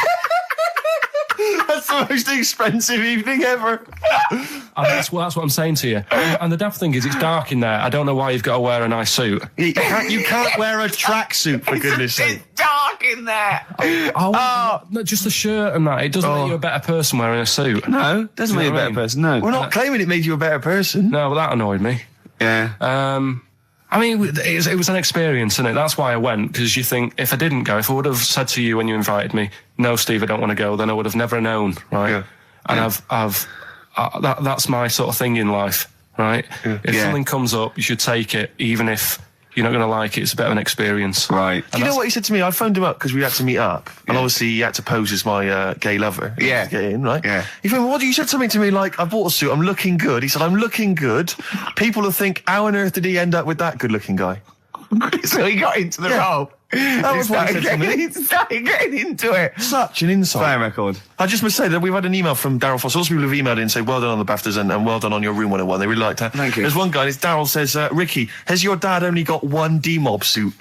That's the most expensive evening ever. And that's what I'm saying to you. And the daft thing is, it's dark in there. I don't know why you've got to wear a nice suit. You can't wear a tracksuit, for goodness sake. Dark in there. No, just the shirt and that. It doesn't make you a better person wearing a suit. No, doesn't Do make you you a know what better I mean? person, no. We're not claiming it made you a better person. No, but that annoyed me. Yeah. I mean, it was an experience, isn't it? That's why I went, because you think, if I didn't go, if I would have said to you when you invited me, no, Steve, I don't want to go, then I would have never known, right? Yeah. And that's my sort of thing in life, right? Yeah. If Yeah. something comes up, you should take it, even if you're not going to like it. It's a bit of an experience. Right. Do you know what he said to me? I phoned him up because we had to meet up, and obviously he had to pose as my gay lover. Yeah. To get in, right? Yeah. He phoned me, what? You said something to me like, I bought a suit, I'm looking good. He said, I'm looking good. People will think, how on earth did he end up with that good-looking guy? So he got into the role. That was what he said to me. He started getting into it. Such an insult. Play a record. I just must say that we've had an email from Daryl Foss. Lots of people have emailed in and say, well done on the BAFTAs and well done on your Room 101. They really liked that. Thank you. There's one guy, and it's Daryl says, Ricky, has your dad only got one D-Mob suit?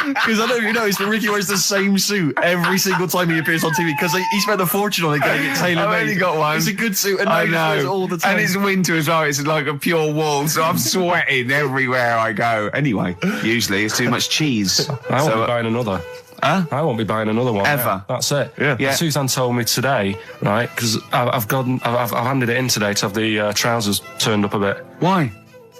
Because I don't know if you noticed, but Ricky wears the same suit every single time he appears on TV because he spent a fortune on it getting it tailor-made. I've only got one. It's a good suit, and I he wears it know. all the time. And it's winter as well. It's like a pure wool, so I'm sweating everywhere I go. Anyway, usually it's too much cheese. I won't be buying another. Huh? I won't be buying another one. Ever. That's it. Yeah. Suzanne told me today, right, because I've handed it in today to have the trousers turned up a bit. Why?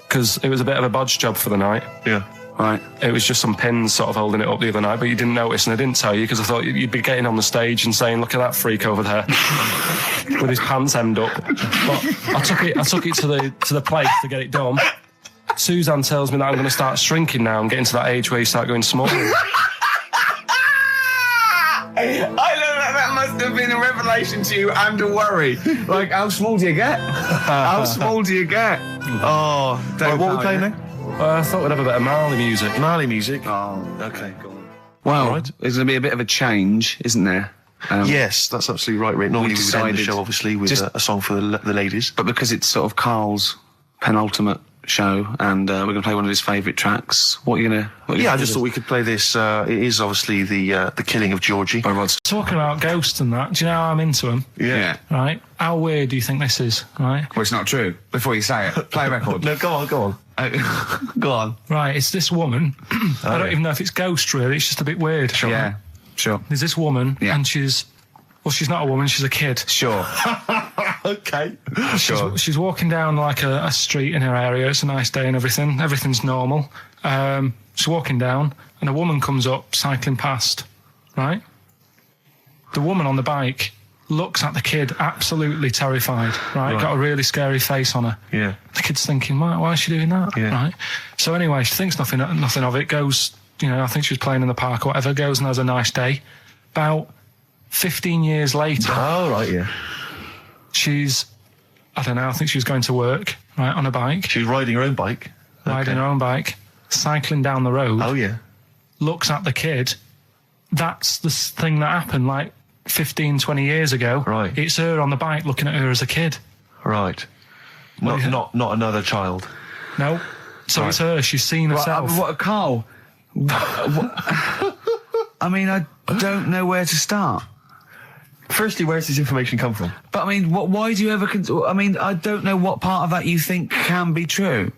Because it was a bit of a bodge job for the night. Yeah. Right. It was just some pins sort of holding it up the other night, but you didn't notice, and I didn't tell you because I thought you'd be getting on the stage and saying, "Look at that freak over there with his pants hemmed up." But I took it to the place to get it done. Suzanne tells me that I'm going to start shrinking now and getting to that age where you start going small. I know that must have been a revelation to you and a worry. Like, how small do you get? How small do you get? Oh, Right, what are we playing now? I thought we'd have a bit of Marley music. Marley music. Oh, Okay, go on. well, Right. there's going to be a bit of a change, isn't there? Yes, that's absolutely right, Rick. Normally we would end the decided show, obviously, with just- a song for the ladies. But because it's sort of Carl's penultimate show, and we're going to play one of his favourite tracks, what are you going to... Yeah, I just thought we could play this. It is obviously the killing of Georgie. By Rod Talking about ghosts and that, do you know how I'm into them? Yeah. Right? How weird do you think this is? Right? Well, it's not true. Before you say it, play a record. No, go on. Go on. Right, it's this woman. I don't even know if it's ghost, really. It's just a bit weird. Yeah, sure. There's this woman, Yeah. and she's not a woman, she's a kid. Sure. Okay. Sure. She's walking down like a street in her area. It's a nice day and everything. Everything's normal. She's walking down, and a woman comes up, cycling past, right? The woman on the bike looks at the kid, absolutely terrified, right? Got a really scary face on her. Yeah. The kid's thinking, why is she doing that? Yeah. Right? So anyway, she thinks nothing of it, goes, I think she was playing in the park or whatever, goes and has a nice day. About 15 years later, Oh, right, yeah. she's, I don't know, I think she was going to work, right, on a bike, She was riding her own bike. riding her own bike, cycling down the road, Oh, yeah. looks at the kid. That's the thing that happened like 15, 20 years ago. Right. It's her on the bike looking at her as a kid. Right. What do you- Not another child. No. So Right. it's her. She's seen herself. What, Carl? I mean, I don't know where to start. Firstly, where's this information come from? But I mean, why do you ever... I mean, I don't know what part of that you think can be true.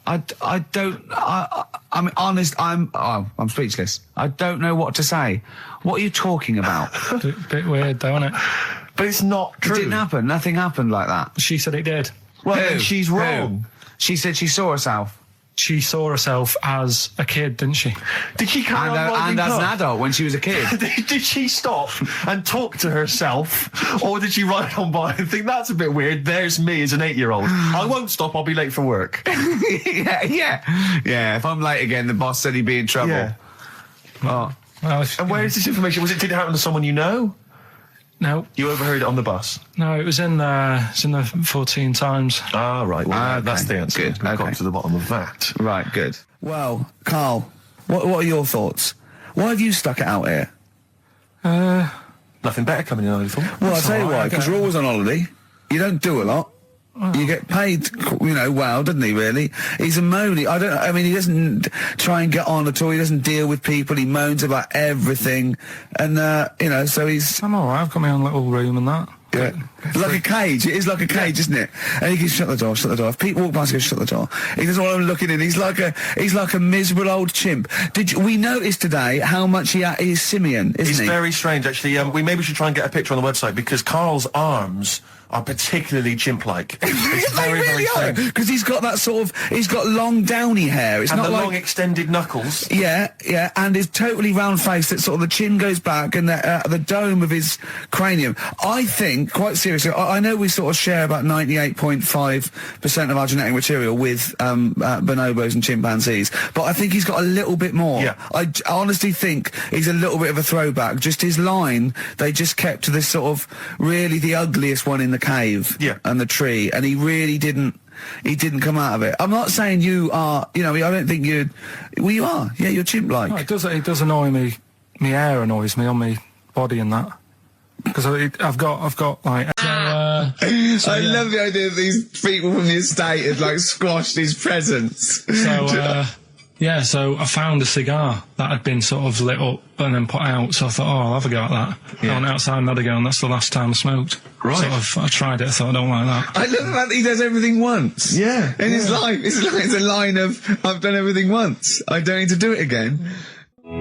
I don't... I mean, honest, I'm speechless. I don't know what to say. What are you talking about? Bit weird, though, isn't it? But it's not It true. didn't happen. Nothing happened like that. She said it did. Well, Who? then she's Who? wrong. She said she saw herself. She saw herself as a kid, didn't she? Did she carry on riding And as an past? adult when she was a kid. Did she stop and talk to herself, or did she ride on by and think that's a bit weird? There's me as an 8-year-old. I won't stop. I'll be late for work. Yeah. If I'm late again, the boss said he'd be in trouble. Yeah. Oh. Well, And where is this information? Did it happen to someone you know? No, You overheard it on the bus. no, it was in the 14 Times. Ah, right. Well, Okay. that's the answer. Good. We've Okay. got to the bottom of that. Right, good. Well, Carl, what are your thoughts? Why have you stuck it out here? Nothing better coming in, I thought. Well, I'll tell you all why, right, because okay. you're always on holiday. You don't do a lot. You get paid, well, doesn't he, really? He's a moany. He doesn't try and get on at all. He doesn't deal with people. He moans about everything. And, so he's... I'm all right. I've got my own little room and that. Yeah. Like a cage. It is like a cage, isn't it? And he goes, shut the door. If people walk past, he goes, shut the door. He doesn't want them looking in. He's like a miserable old chimp. We noticed today how much he's simian, isn't It's he? very strange, actually. We maybe should try and get a picture on the website because Carl's arms are particularly chimp-like. It's They very, very really are, strange. because he's got that he's got long downy hair. It's And not the like... long extended knuckles. Yeah, and his totally round face that sort of the chin goes back and the dome of his cranium. I think, quite seriously, I know we sort of share about 98.5% of our genetic material with bonobos and chimpanzees, but I think he's got a little bit more. Yeah. I honestly think he's a little bit of a throwback. Just his line, they just kept to this sort of really the ugliest one in the cave Yeah. and the tree, and he really didn't... he didn't come out of it. I'm not saying you are, you know, I don't think you'd, well, you are. Yeah, you're chimp-like. No, it does annoy me. My hair annoys me on my body and that. Because I've got like... I love the idea that these people from the estate had, like, squashed his presence. So I found a cigar that had been sort of lit up and then put out, so I thought, I'll have a go at that. I went outside and had a go, and that's the last time I smoked. Right. I tried it, I thought, I don't like that. I love the fact that he does everything once. Yeah. In his life. It's a line of, I've done everything once. I don't need to do it again.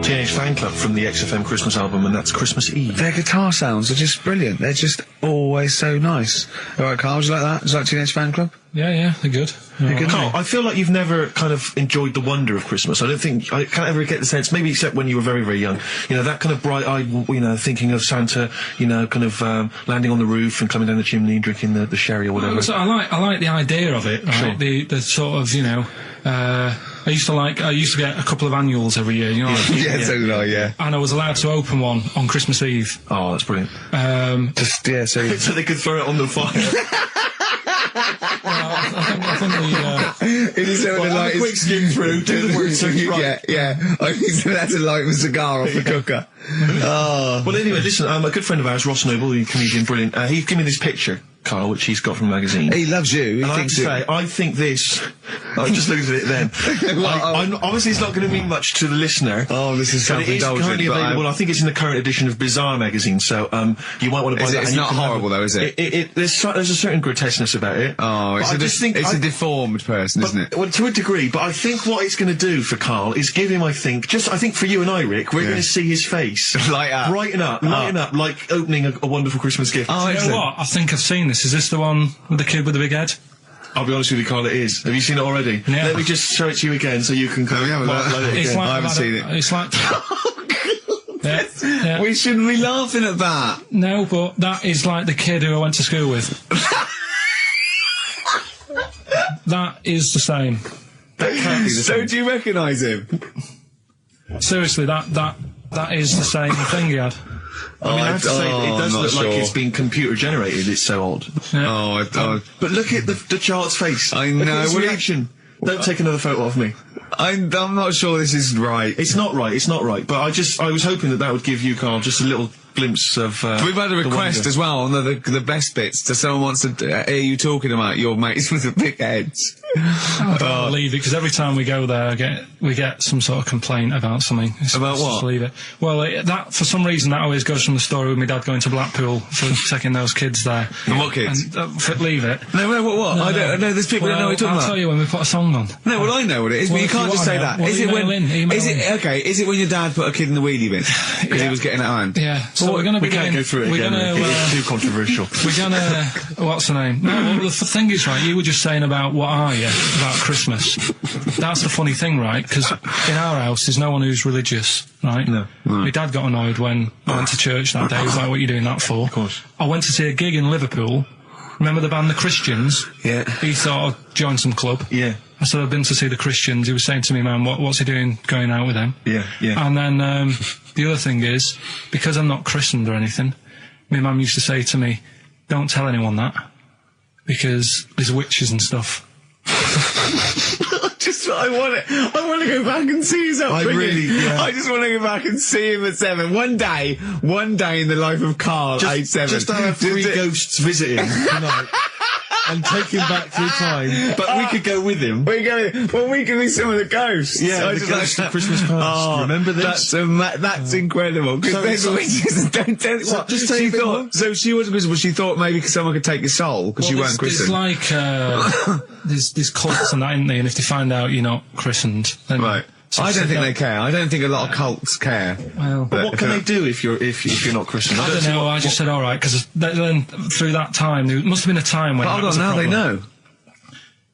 Teenage Fan Club from the XFM Christmas album, and that's Christmas Eve. Their guitar sounds are just brilliant. They're just always so nice. All right, Carl, do you like that? Do you like Teenage Fan Club? Yeah, they're good. Carl, I feel like you've never kind of enjoyed the wonder of Christmas. I can't ever get the sense, maybe except when you were very, very young, you know, that kind of bright-eyed, you know, thinking of Santa, you know, kind of landing on the roof and coming down the chimney and drinking the sherry or whatever. So I like the idea of it, right? Sure. The sort of, you know, I used to get a couple of annuals every year, you know. Yeah, so do I, yeah. And I was allowed to open one on Christmas Eve. Oh, that's brilliant. So they could throw it on the fire. I think it is so Have a quick skim through, do the work so right. Yeah. I think that's a light of a cigar off the cooker. Oh. Well, anyway, listen, a good friend of ours, Ross Noble, the comedian, brilliant, he gave me this picture, Carl, which he's got from a magazine. He loves you. He and thinks I think this... I just looked at it then. Obviously, it's not going to mean much to the listener. Oh, this is but it is self-indulgent. currently available. I think it's in the current edition of Bizarre magazine, so you might want to buy that. It's not horrible, though, is it? There's a certain grotesqueness about it. Oh, it's a deformed person, isn't it? Well, to a degree, but I think what it's going to do for Carl is give him, I think for you and I, Rick, we're going to see his face. Light up. Brighten up, like opening a wonderful Christmas gift. Oh, you know what? I think I've seen this. Is this the one with the kid with the big head? I'll be honest with you, Carl, it is. Have you seen it already? Yeah. Let me just show it to you again so you can it again. Like I haven't seen it. It's like... yeah. We shouldn't be laughing at that. No, but that is like the kid who I went to school with. That is the same. That can't be the So same. do you recognise him? Seriously, that is the same thing he had. I mean, I have to say, it does not look like sure. it's been computer generated. It's so odd. Yeah. But look at the child's face. I Look know. at his reaction. Don't take another photo of me. I'm not sure this is right. It's not right. It's not right. But I was hoping that would give you, Carl, just a little glimpse of. We've had a request as well on the best bits. So someone wants to hear you talking about your mates with the big heads. I can't believe it, because every time we go there, we get some sort of complaint about something. About what? Just leave it. Well, that for some reason that always goes from the story with my dad going to Blackpool for taking those kids there. And what kids? And, leave it. No, what? No, I don't know. There's people that know what you're talking I'll about. tell you when we put a song on. No, well, I know what it is, Well, but you if can't you just say wanna that. know, Is it when? email Is it in. okay? Is it when your dad put a kid in the wheelie bin because he was getting out of hand? Yeah. So we're going to we can't go through it again. It's too controversial. We're going to... What's the name? No, well, the thing is, right, you were just saying about what are you, about Christmas. That's the funny thing, right? Because in our house, there's no one who's religious, right? No. My dad got annoyed when I went to church that day. He was like, what are you doing that for? Of course. I went to see a gig in Liverpool. Remember the band The Christians? Yeah. He thought I'd join some club. Yeah. I said, I've been to see The Christians. He was saying to me, man, what's he doing going out with them? Yeah. And then the other thing is, because I'm not christened or anything, my mum used to say to me, don't tell anyone that, because there's witches and stuff. I want to go back and see his upbringing. Yeah. I just want to go back and see him at 7. One day in the life of Carl, age 7. Just to have 3 ghosts visiting tonight. And take him back through time. But we could go with him. We can be some of the ghosts. Yeah, the ghosts of Christmas past. Remember this? That's incredible. Because there's witches. Don't tell what. Just tell you thought. So she wasn't Christian, but she thought maybe someone could take your soul because you weren't Christian. It's like there's cults and that, isn't they? And if they find out you're not christened, then Right. I don't think they care. I don't think a lot of cults care. Well, what can they do if you're not Christian? I don't know. I just said all right, because then through that time there must have been a time when. But hold on, now they know.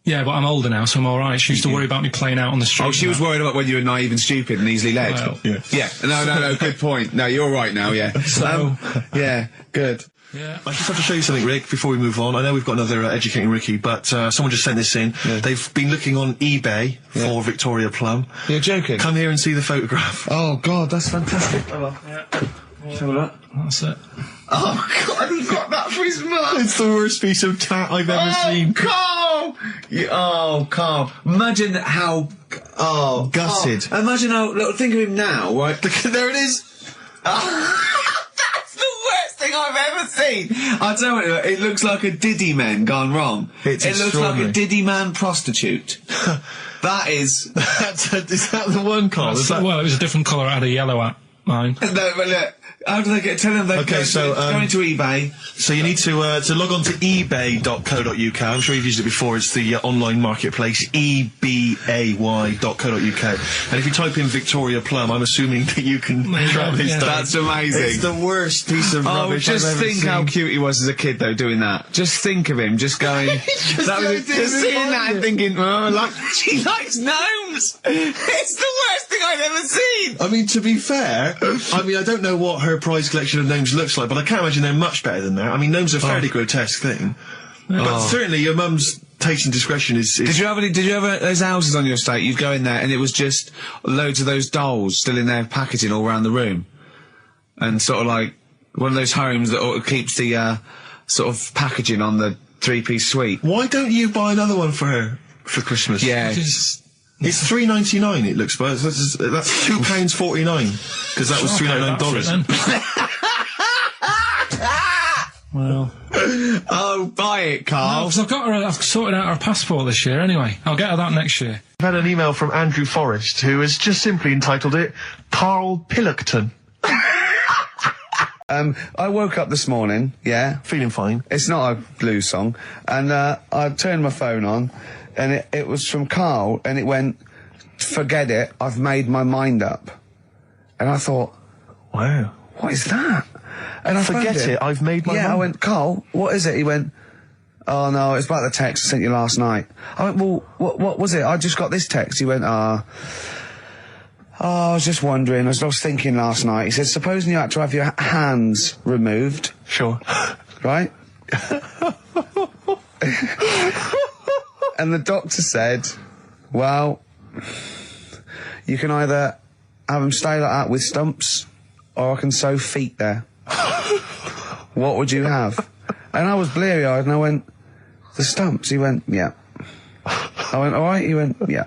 Yeah, but I'm older now, so I'm all right. She used to worry about me playing out on the street. Oh, she was worried about when you were naive and stupid and easily led. Well, yeah. No. Good point. No, you're right now. Yeah. So yeah. Good. yeah. I just have to show you something, Rick, before we move on. I know we've got another Educating Ricky, but someone just sent this in. Yeah. They've been looking on eBay for Victoria Plum. You're joking? Come here and see the photograph. Oh, God, that's fantastic. Show that. That's it. Oh, God, he got that for his mum. It's the worst piece of tat I've ever seen. Carl! Oh, Carl. Imagine how... Oh, Gutted. Carl, imagine how... Look, think of him now, right? There it is. That's the worst thing I've ever seen. I tell you, it looks like a Diddy man gone wrong. It's it looks like a extraordinary. Diddy man prostitute. That is... Is that the one, Carl? Is that... Well, it was a different colour. I had a yellow at mine. No, but look, how do they get... Tell them they Okay, go into eBay. So you need to log on to ebay.co.uk. I'm sure you've used it before. It's the online marketplace, ebay.co.uk. And if you type in Victoria Plum, I'm assuming that you can track this down. That's amazing. It's the worst piece of rubbish just I've ever think seen. how cute he was as a kid, though, doing that. Just think of him, just going... just seeing that and thinking, oh, she likes gnomes! It's the worst thing I've ever seen! I mean, to be fair, I don't know what her prize collection of gnomes looks like, but I can't imagine they're much better than that. I mean, gnomes are a fairly grotesque thing. But certainly your mum's taste and discretion is... Did you ever, those houses on your estate, you'd go in there and it was just loads of those dolls still in their packaging all around the room? And sort of like, one of those homes that keeps the, sort of packaging on the three-piece suite. Why don't you buy another one for her for Christmas? Yeah. It's $3.99. It looks, but that's £2.49 because that was $3.99. Well, Oh, buy it, Carl. because I've sorted out her passport this year anyway. I'll get her that next year. I've had an email from Andrew Forrest who has just simply entitled it Karl Pilkington. I woke up this morning, yeah. Feeling fine. It's not a blues song. And I turned my phone on, and it was from Carl, and it went, "Forget it, I've made my mind up." And I thought, Wow. what is that? And I Forget phoned him. it, I've made my Yeah, I mind. went, "Carl, what is it?" He went, "Oh no, it's about the text I sent you last night." I went, "Well, what was it? I just got this text." He went, I was just wondering, I was thinking last night. He said, supposing you had to have your hands removed, Sure. right? And the doctor said, well, you can either have them stay like that with stumps, or I can sew feet there. What would you have? And I was bleary-eyed, and I went, the stumps? He went, yeah. I went, all right? He went, yeah.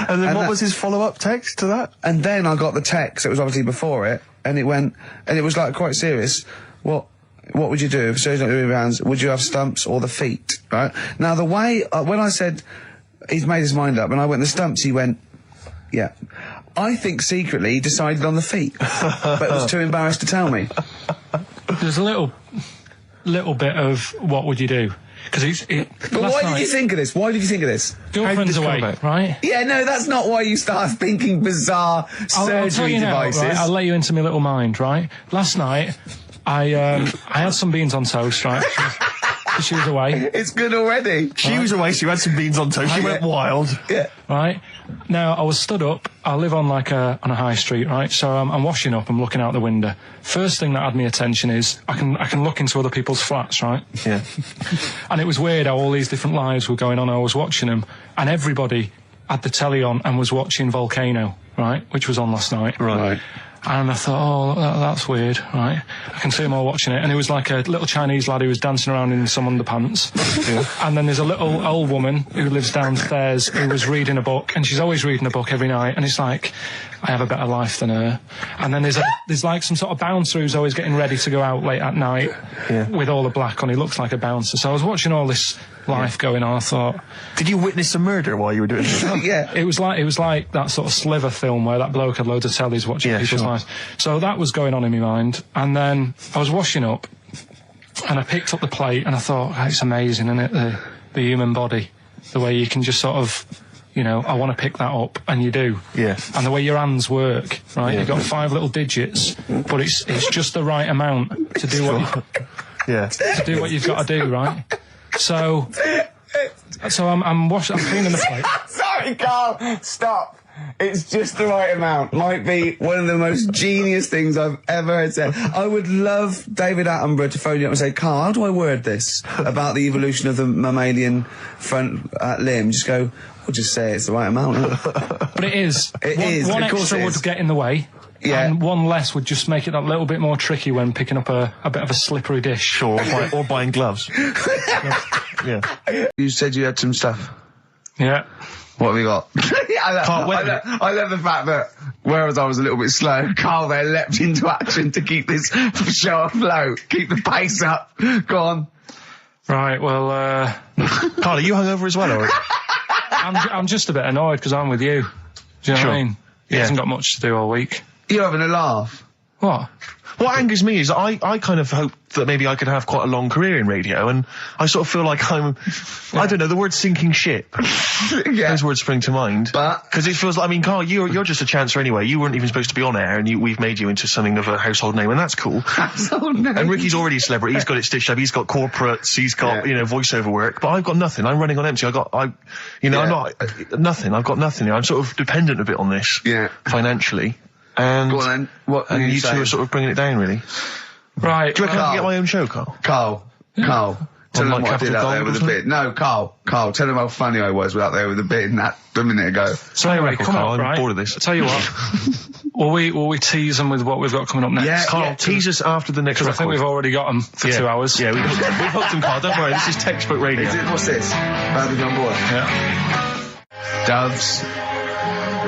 And then what that- was his follow-up text to that? And then I got the text, it was obviously before it, and it went, and it was like quite serious. What would you do if surgery not doing your hands? Would you have stumps or the feet, right? Now the way, when I said he's made his mind up, and I went the stumps, he went, yeah. I think secretly he decided on the feet, but was too embarrassed to tell me. There's a little bit of what would you do? Because But why did you think of this? Why did you think of this? Girlfriend's How did this come away, about? right? Yeah, no, that's not why you start thinking bizarre I'll tell surgery you now, devices. right? I'll let you into my little mind, right? Last night, I had some beans on toast, right? She was away, It's good already. She was away, she had some beans on toast, she went wild. Yeah. right? Now, I was stood up. I live on on a high street, right? So I'm washing up. I'm looking out the window. First thing that had my attention is I can look into other people's flats, right? Yeah. And it was weird how all these different lives were going on. I was watching them, and everybody had the telly on and was watching Volcano, right? Which was on last night. Right. And I thought, oh, that's weird, right? I can see them all watching it. And it was like a little Chinese lad who was dancing around in some underpants. Yeah. And then there's a little old woman who lives downstairs who was reading a book, and she's always reading a book every night. And it's like, I have a better life than her. And then there's like some sort of bouncer who's always getting ready to go out late at night with all the black on. He looks like a bouncer. So I was watching all this life going on. I thought, Did you witness a murder while you were doing this? Yeah. it was like that sort of Sliver film where that bloke had loads of tellies watching people's lives. So that was going on in my mind. And then I was washing up, and I picked up the plate, and I thought, oh, it's amazing, isn't it? The human body, the way you can just sort of, I want to pick that up, and you do. Yeah. And the way your hands work, right? You've got 5 little digits, but it's just the right amount to do what you've got to do, right? So I'm cleaning the plate. Sorry, Carl. Stop. It's just the right amount. Might be one of the most genius things I've ever heard said. I would love David Attenborough to phone you up and say, Carl, how do I word this about the evolution of the mammalian front limb? Just go, we'll just say it's the right amount. But it is. One Of course extra it would is. get in the way. Yeah. And one less would just make it that little bit more tricky when picking up a bit of a slippery dish. Sure, or buying gloves. Yeah. You said you had some stuff. Yeah. What have we got? I love the fact that, whereas I was a little bit slow, Carl there leapt into action to keep this show afloat, keep the pace up. Go on. Right, well, Carl, are you hungover as well, or? I'm just a bit annoyed because I'm with you. Do you know what I mean? He hasn't got much to do all week. You're having a laugh. What? What angers me is I kind of hope that maybe I could have quite a long career in radio, and I sort of feel like I'm, I don't know, the word sinking ship. Those words spring to mind. But because it feels like, I mean, Carl, you're just a chancer anyway. You weren't even supposed to be on air, and we've made you into something of a household name, and that's cool. Household name. And Ricky's already a celebrity. He's got it stitched up. He's got corporates. He's got voiceover work. But I've got nothing. I'm running on empty. I'm not nothing. I've got nothing. I'm sort of dependent a bit on this. Financially. And, go on then. What and you two are sort of bringing it down, really. Right. Do you reckon I can get my own show, Carl? Carl. Tell them what I did out there with a bit. No, Carl, tell them how funny I was out there with a bit in that a minute ago. So anyway, come on, I'm right? bored of this. I'll tell you what. will we tease them with what we've got coming up next? Yeah, Carl, tease us after the next Because record. I think we've already got them for 2 hours. Yeah, we've hooked them, Carl. Don't worry, this is textbook radio. What's this? Baby on board. Yeah. Doves.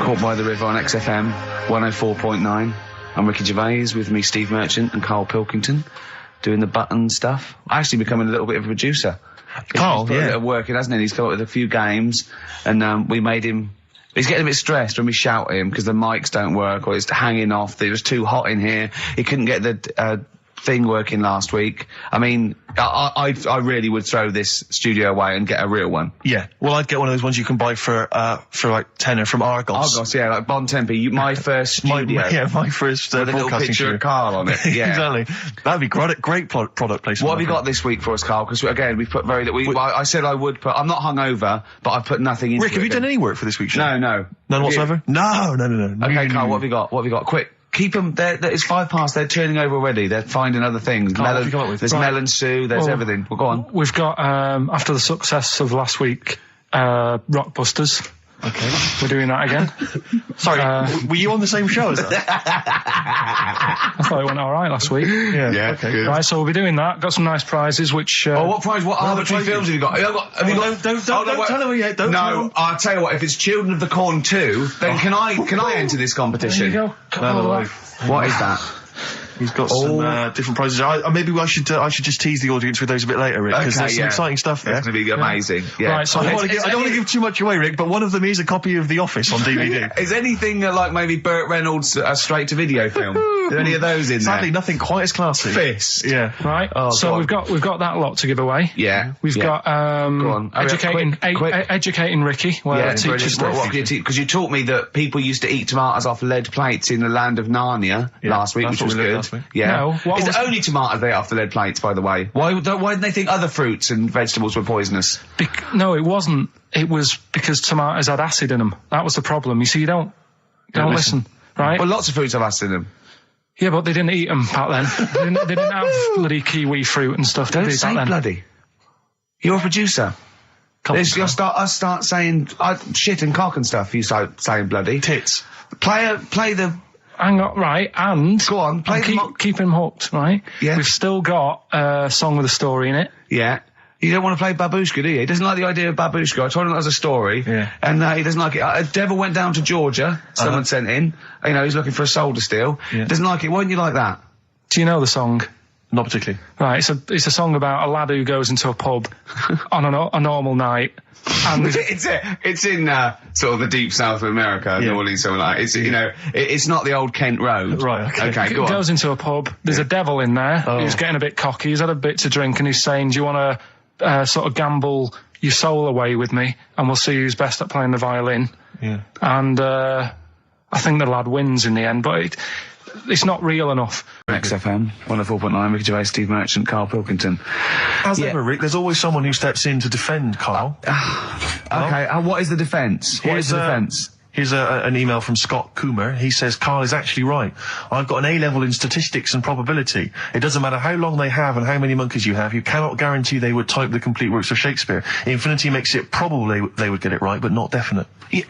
Caught by the River on XFM 104.9. I'm Ricky Gervais, with me Steve Merchant and Karl Pilkington, doing the button stuff. Actually becoming a little bit of a producer. Carl, he's put a bit of work in, hasn't he? He's come up with a few games, and we made him. He's getting a bit stressed when we shout at him because the mics don't work or it's hanging off. It was too hot in here. He couldn't get the thing working last week. I mean, I really would throw this studio away and get a real one. Yeah. Well, I'd get one of those ones you can buy for like tenner from Argos. Argos, yeah, like Bon Tempe. My first studio. my first with a little broadcasting picture studio. of Carl on it. Yeah. Exactly. That'd be great product placement. What have you got this week for us, Carl? Because again, we've put very little. I said I would put. I'm not hungover, but I've put nothing into Rick, have you done any work for this week's show? No. None whatsoever? No. Okay, Carl, what have you got? What have you got? Quick. Keep them. It's 5 past. They're turning over already. They're finding other things. Carl, what have you got with? There's melon stew. There's everything. Well, go on. We've got after the success of last week, Rockbusters. Okay. We're doing that again. Sorry, were you on the same show as us? I thought it went all right last week. Yeah. Okay. Good. Right, so we'll be doing that. Got some nice prizes, which... what prize? What arbitrary films have you got? Have you got? Don't tell them yet. Don't tell them. I'll tell you what. If it's Children of the Corn 2, then can I enter this competition? There you go. What is that? He's got some different prizes. Maybe I should just tease the audience with those a bit later, Rick, because there's some exciting stuff there. It's going to be amazing. Yeah. Right, so I don't want to give too much away, Rick, but one of them is a copy of The Office on DVD. Is anything like maybe Burt Reynolds' straight-to-video film? Are there any of those in there? Sadly, nothing quite as classy. Fist. Yeah. Right. So we've got that lot to give away. Yeah. We've got Go on. educating Ricky. Where teachers because you taught me that people used to eat tomatoes off lead plates in the land of Narnia last week, which was good. Yeah. No, it's only tomatoes they ate off the lead plates, by the way. Why didn't they think other fruits and vegetables were poisonous? No, it wasn't. It was because tomatoes had acid in them. That was the problem. You see, you don't listen, right? Well, lots of fruits have acid in them. Yeah, but they didn't eat them back then. they didn't have bloody kiwi fruit and stuff. Don't did say back then. bloody. You're a producer. You'll start saying shit and cock and stuff. You start saying bloody. Tits. Play the. Hang on, right, and... Go on, keep him hooked, right? Yeah. We've still got a song with a story in it. Yeah. You don't want to play Babushka, do you? He doesn't like the idea of Babushka. I told him that was a story. Yeah. And he doesn't like it. A devil went down to Georgia. Someone sent in. He's looking for a soul to steal. Yeah. Doesn't like it. Why don't you like that? Do you know the song? Not particularly. Right, it's a song about a lad who goes into a pub on a normal night. And it's in sort of the deep south of America, New Orleans, something like that. It's not the old Kent Road. Right, okay. Go on. He goes into a pub, there's a devil in there who's getting a bit cocky, he's had a bit to drink, and he's saying, do you want to sort of gamble your soul away with me, and we'll see who's best at playing the violin. Yeah. And I think the lad wins in the end, but it's not real enough. XFM 104.9, Ricky Gervais, Steve Merchant, Karl Pilkington. As ever, Rick, there's always someone who steps in to defend Karl. Okay, what is the defence? Here's an email from Scott Coomer. He says, Karl is actually right. I've got an A-level in statistics and probability. It doesn't matter how long they have and how many monkeys you have. You cannot guarantee they would type the complete works of Shakespeare. Infinity makes it probable they would get it right, but not definite. Yeah.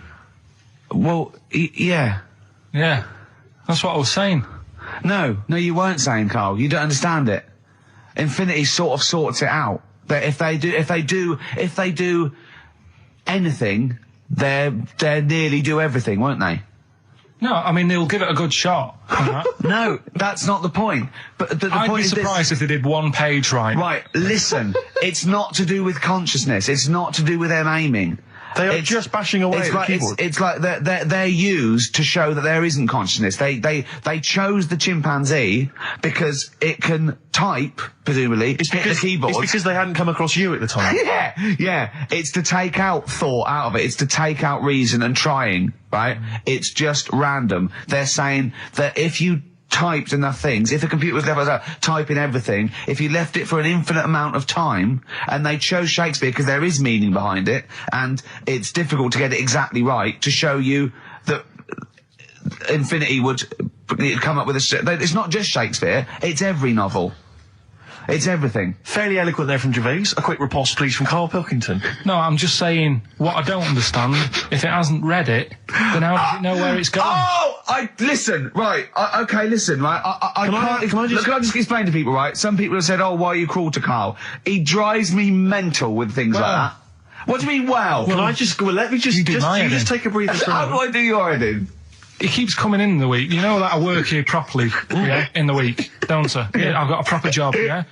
Well, yeah. Yeah. That's what I was saying. No, you weren't saying, Karl. You don't understand it. Infinity sort of sorts it out. That if they do anything, they're nearly do everything, won't they? No, I mean, they'll give it a good shot. No, that's not the point. But the I'd point be is surprised if they did one page right. Right, listen, it's not to do with consciousness. It's not to do with them aiming. They are just bashing away at the keyboard. It's like they're used to show that there isn't consciousness. They chose the chimpanzee because it can type, presumably, hit the keyboard. It's because they hadn't come across you at the time. Yeah. It's to take out thought out of it. It's to take out reason and trying, right? It's just random. They're saying that if you typed enough things, if the computer was left typing everything, if you left it for an infinite amount of time, and they chose Shakespeare because there is meaning behind it, and it's difficult to get it exactly right, to show you that infinity would come up with it's not just Shakespeare, it's every novel. It's everything. Fairly eloquent there from Gervais. A quick riposte, please, from Karl Pilkington. No, I'm just saying, what I don't understand, if it hasn't read it, then how does it know where it's going? Listen, right, listen, right, Can I just explain to people, right? Some people have said, why are you cruel to Karl? He drives me mental with things like that. What do you mean, well? Let me just take a breather for a How do I do your editing? It keeps coming in the week. You know that I work here properly, in the week, don't I? Yeah, I've got a proper job, yeah?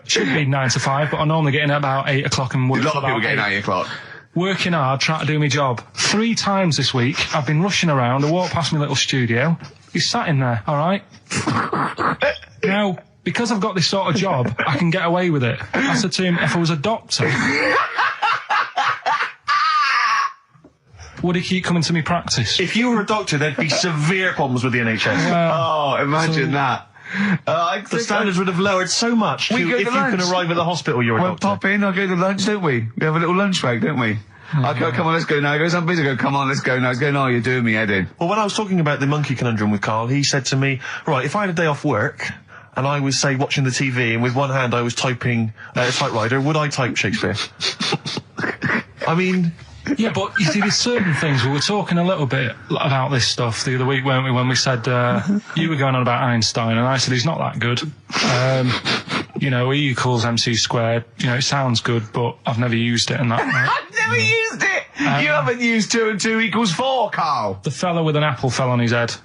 Should be 9 to 5, but I normally get in at about 8 o'clock and work. A lot of people getting 8 o'clock. Working hard, trying to do my job. 3 times this week, I've been rushing around. I walked past my little studio. He's sat in there, all right? Now, because I've got this sort of job, I can get away with it. I said to him, if I was a doctor, would he keep coming to me practice? If you were a doctor, there'd be severe problems with the NHS. Imagine that. The standards would have lowered so much if you can arrive at the hospital, you're a doctor. Pop in, I'll go to lunch, don't we? We have a little lunch break, don't we? I go, come on, let's go now. He goes, I'm busy. I go, come on, let's go now. He's going, you're doing me head in. Well, when I was talking about the monkey conundrum with Karl, he said to me, right, if I had a day off work, and I was, say, watching the TV, and with one hand I was typing a typewriter, would I type Shakespeare? I mean... Yeah, but you see, there's certain things. We were talking a little bit about this stuff the other week, weren't we, when we said, you were going on about Einstein, and I said he's not that good. E equals MC squared. It sounds good, but I've never used it and that. I've never used it! You haven't used 2 and 2 equals 4, Karl! The fella with an apple fell on his head.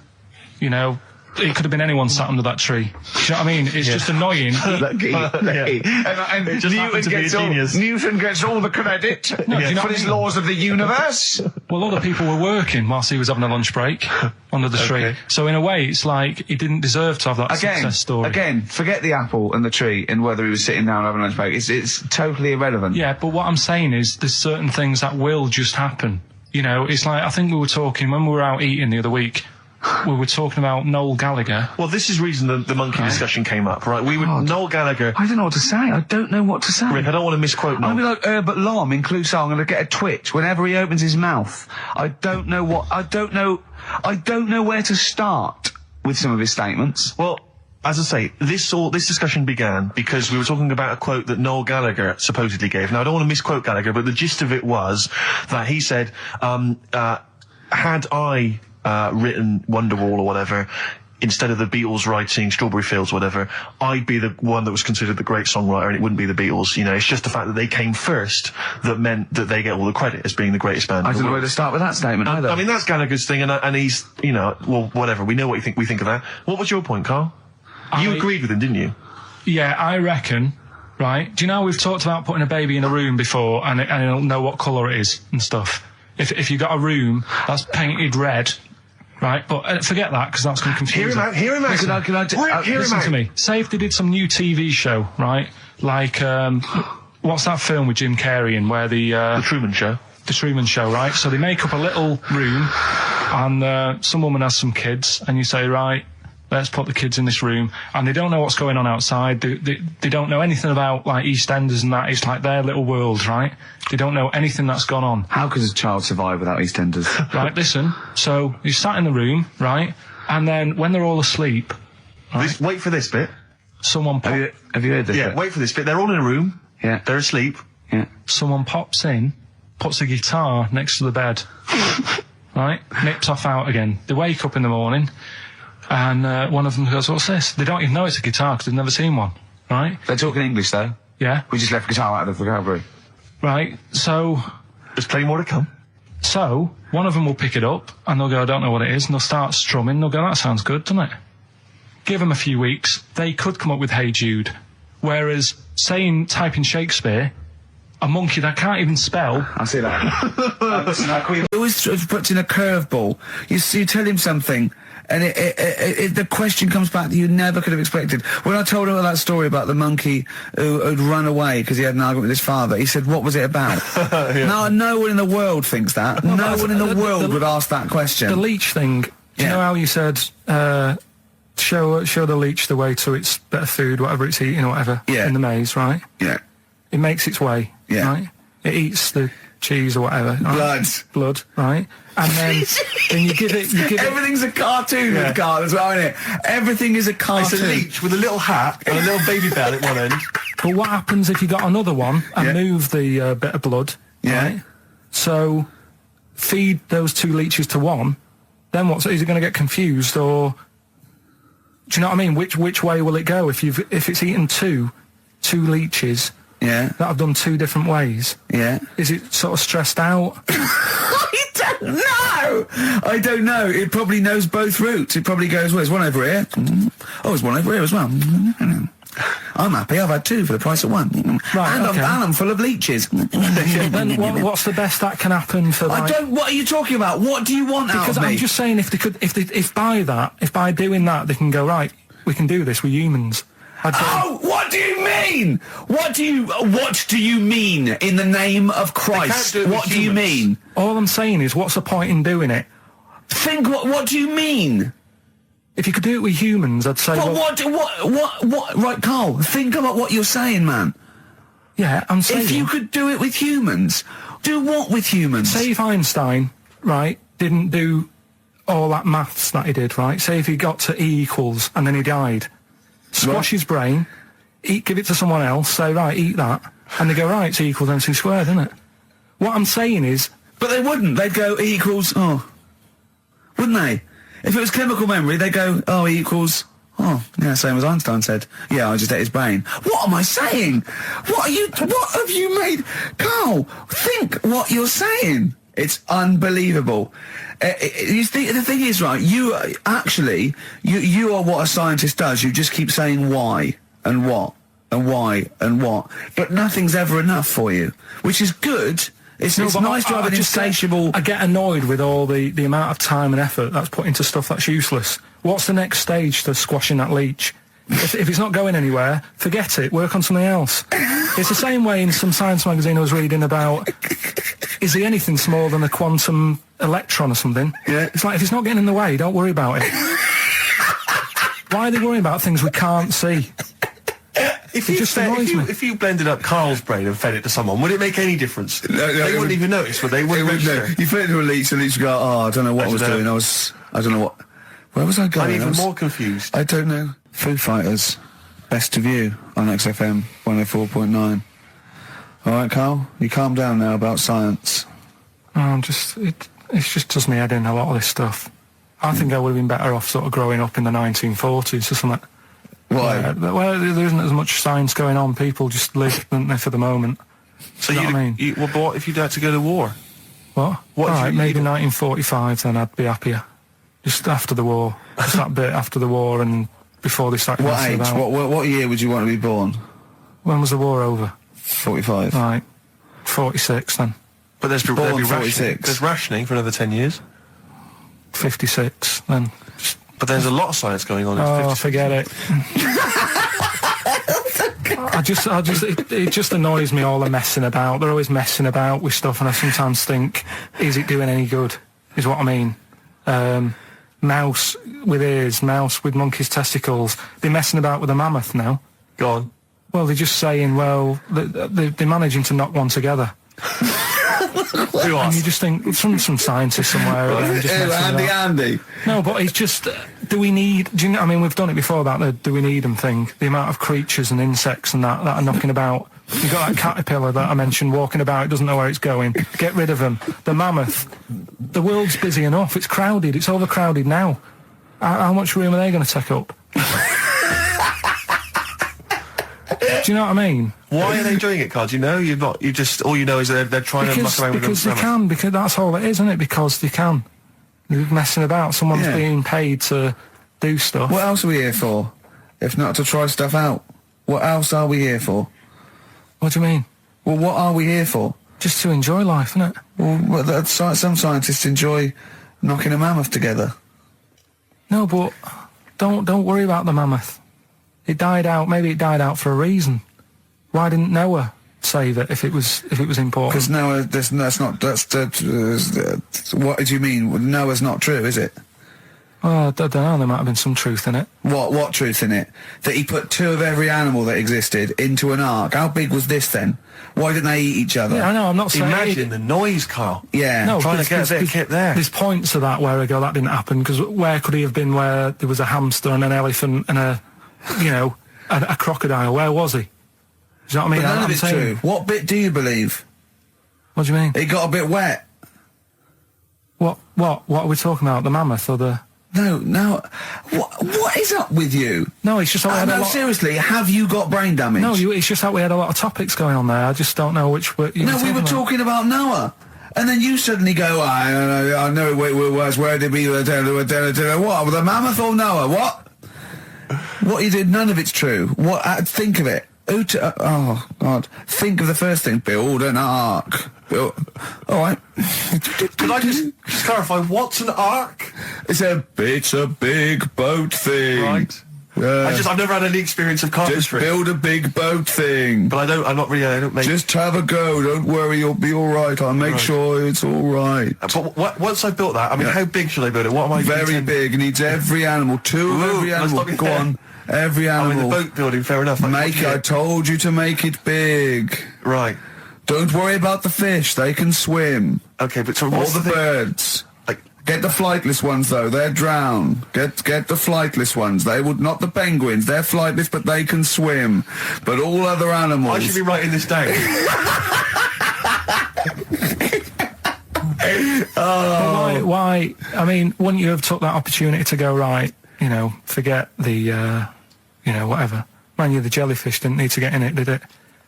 It could have been anyone sat under that tree. Do you know what I mean? It's just annoying. Lucky. And Newton gets all the credit for his laws of the universe. Well, other people were working whilst he was having a lunch break under the tree. So in a way, it's like he didn't deserve to have that success story. Again, forget the apple and the tree and whether he was sitting down having a lunch break. It's totally irrelevant. Yeah, but what I'm saying is there's certain things that will just happen. It's like, I think we were talking, when we were out eating the other week, we were talking about Noel Gallagher. Well, this is the reason the monkey discussion came up, right? Noel Gallagher... I don't know what to say. I don't know what to say. Rick, I don't want to misquote Noel. I'll be like Herbert Lom in Clouseau. I'm going to get a twitch whenever he opens his mouth. I don't know where to start with some of his statements. Well, as I say, this discussion began because we were talking about a quote that Noel Gallagher supposedly gave. Now, I don't want to misquote Gallagher, but the gist of it was that he said, had I... written Wonderwall or whatever, instead of the Beatles writing Strawberry Fields or whatever, I'd be the one that was considered the great songwriter and it wouldn't be the Beatles. It's just the fact that they came first that meant that they get all the credit as being the greatest band. I don't know where to start with that statement either. I mean, that's Gallagher's thing and he's, well, whatever. We know what we think of that. What was your point, Karl? You agreed with him, didn't you? Yeah, I reckon, right? Do you know we've talked about putting a baby in a room before and it'll know what colour it is and stuff? If you got a room that's painted red, right, but forget that because that's going to confuse Hear him out. Listen to me. Say if they did some new TV show, right? Like, what's that film with Jim Carrey in where the Truman Show? The Truman Show, right? So they make up a little room and some woman has some kids and you say, right, let's put the kids in this room, and they don't know what's going on outside. They don't know anything about, like, EastEnders and that. It's like their little world, right? They don't know anything that's gone on. How could a child survive without EastEnders? Right, listen. So, you sat in the room, right? And then, when they're all asleep... Right, wait for this bit. Someone... Have you heard this bit? Wait for this bit. They're all in a room. Yeah. They're asleep. Yeah. Someone pops in, puts a guitar next to the bed. Right? Nips off out again. They wake up in the morning... And one of them goes, what's this? They don't even know it's a guitar because they've never seen one, right? They're talking English, though. Yeah. We just left guitar out of the vocabulary. Right, so There's plenty more to come. So, one of them will pick it up, and they'll go, I don't know what it is, and they'll start strumming, they'll go, that sounds good, doesn't it? Give them a few weeks, they could come up with Hey Jude. Whereas, type in Shakespeare, a monkey that can't even spell... I see that. He always puts in a curveball. You tell him something, and the question comes back that you never could have expected. When I told him that story about the monkey who'd run away because he had an argument with his father, he said, what was it about? Now, no one in the world thinks that. No one in the world would ask that question. The leech thing, do you know how you said, show the leech the way to its better food, whatever it's eating or whatever, in the maze, right? Yeah. It makes its way, right? It eats the cheese or whatever. Right? Blood, right? And then you give it... Everything's a cartoon with Carl as well, isn't it? Everything is a cartoon. It's a leech with a little hat and a little baby bell at one end. But what happens if you got another one and move the bit of blood, right? So, feed those two leeches to one, then is it going to get confused, or... Do you know what I mean? Which way will it go if it's eaten two leeches... that have done two different ways. Is it sort of stressed out? I don't know. It probably knows both routes. It probably goes, well, there's one over here. Oh, there's one over here as well. I'm happy. I've had two for the price of one. Right, and I'm full of leeches. Then what's the best that can happen for? What are you talking about? What do you want out of me? Because I'm just saying, if by doing that, they can go, right, we can do this with humans. What do you mean? What do you mean in the name of Christ? What do you mean? All I'm saying is, what's the point in doing it? What do you mean? If you could do it with humans, I'd say... What? Right, Carl, think about what you're saying, man. Yeah, I'm saying... If you could do it with humans, do what with humans? Say if Einstein, right, didn't do all that maths that he did, right? Say if he got to E equals and then he died. Squash his brain, give it to someone else, say, right, eat that. And they go, right, it's E equals MC squared, isn't it? What I'm saying is... But they wouldn't. They'd go, E equals... Oh. Wouldn't they? If it was chemical memory, they'd go, oh, E equals... Oh, yeah, same as Einstein said. Yeah, I just ate his brain. What am I saying? What have you made? Carl, think what you're saying. It's unbelievable. The thing is, right, you are what a scientist does. You just keep saying why and what and why and what. But nothing's ever enough for you, which is good. It's nice to have an insatiable... I get annoyed with all the amount of time and effort that's put into stuff that's useless. What's the next stage to squashing that leech? If it's not going anywhere, forget it. Work on something else. It's the same way in some science magazine I was reading about... Is there anything smaller than a quantum electron or something? Yeah. It's like, if it's not getting in the way, don't worry about it. Why are they worrying about things we can't see? If you blended up Carl's brain and fed it to someone, would it make any difference? No, they wouldn't even notice, would they? You fed it to a leech, and the leech would go, oh, I don't know what I was doing. I don't know what... Where was I going? I'm even more confused. I don't know. Foo Fighters, Best of You on XFM 104.9. All right, Carl, you calm down now about science. It just does me head in, a lot of this stuff. I think I would have been better off sort of growing up in the 1940s or something. Why? Well, there isn't as much science going on. People just live, don't they, for the moment. So you know what I mean? But what if you'd had to go to war? What? All right, maybe 1945, then I'd be happier. Just after the war. Just that bit after the war and before they started messing about. What year would you want to be born? When was the war over? 45. Right. 46 then. But there's born 46. There's rationing for another 10 years. 56 then. But there's a lot of science going on. Oh, forget it. It just annoys me, all the messing about. They're always messing about with stuff, and I sometimes think, is it doing any good? Is what I mean. Mouse with ears, mouse with monkey's testicles. They're messing about with a mammoth now. Go on. Well, they're just saying, well, they're managing to knock one together. Who and you just think, some scientist somewhere. Andy. No, but it's just, do you know, I mean, we've done it before about the do we need them thing. The amount of creatures and insects and that are knocking about. You've got that caterpillar that I mentioned walking about, it doesn't know where it's going. Get rid of them. The mammoth. The world's busy enough. It's crowded. It's overcrowded now. How much room are they going to take up? Do you know what I mean? Why are they doing it, Carl? Do you know? All you know is they're trying to muck around with them. Because they can, because that's all it is, isn't it? Because they can. They're messing about. Someone's being paid to do stuff. What else are we here for? If not to try stuff out. What else are we here for? What do you mean? Well, what are we here for? Just to enjoy life, isn't it? Well, some scientists enjoy knocking a mammoth together. No, but don't worry about the mammoth. It died out. Maybe it died out for a reason. Why didn't Noah save it if it was important? Because Noah, what do you mean? Noah's not true, is it? Well, I don't know. There might have been some truth in it. What truth in it? That he put 2 of every animal that existed into an ark. How big was this then? Why didn't they eat each other? Yeah, I know. I'm not saying. Imagine the noise, Carl. Yeah. No, trying to get a bit of kit there. There's points to that where I go, that didn't happen, because where could he have been where there was a hamster and an elephant and a crocodile? Where was he? Do you know what I mean? But none of it's true. What bit do you believe? What do you mean? It got a bit wet. What are we talking about? The mammoth or the... No. What is up with you? No, it's just that we had a lot... seriously, have you got brain damage? No, it's just that we had a lot of topics going on there. I just don't know which... We were talking about Noah. And then you suddenly go, I know where did we... What? The mammoth or Noah? What? What you did, none of it's true. What? Think of it. Oh, God. Think of the first thing. Build an ark. All right. Could I just clarify, what's an ark? It's a big boat thing. Right. I've never had any experience of carpentry. Just build a big boat thing. But I don't make... Just have a go. Don't worry, you'll be all right. I'll make sure it's all right. But once I've built that, I mean, how big should I build it? What am I... Very big. It needs every animal. 2 of every animal. Go on. Every animal. The boat building, fair enough. I told you to make it big. Right. Don't worry about the fish. They can swim. Okay, but so all the birds. Get the flightless ones though. They're drowned. Get the flightless ones. They would not the penguins. They're flightless, but they can swim. But all other animals. I should be writing this down. Why? I mean, wouldn't you have took that opportunity to go, right? You know, forget the, whatever. Man, the jellyfish didn't need to get in it, did it?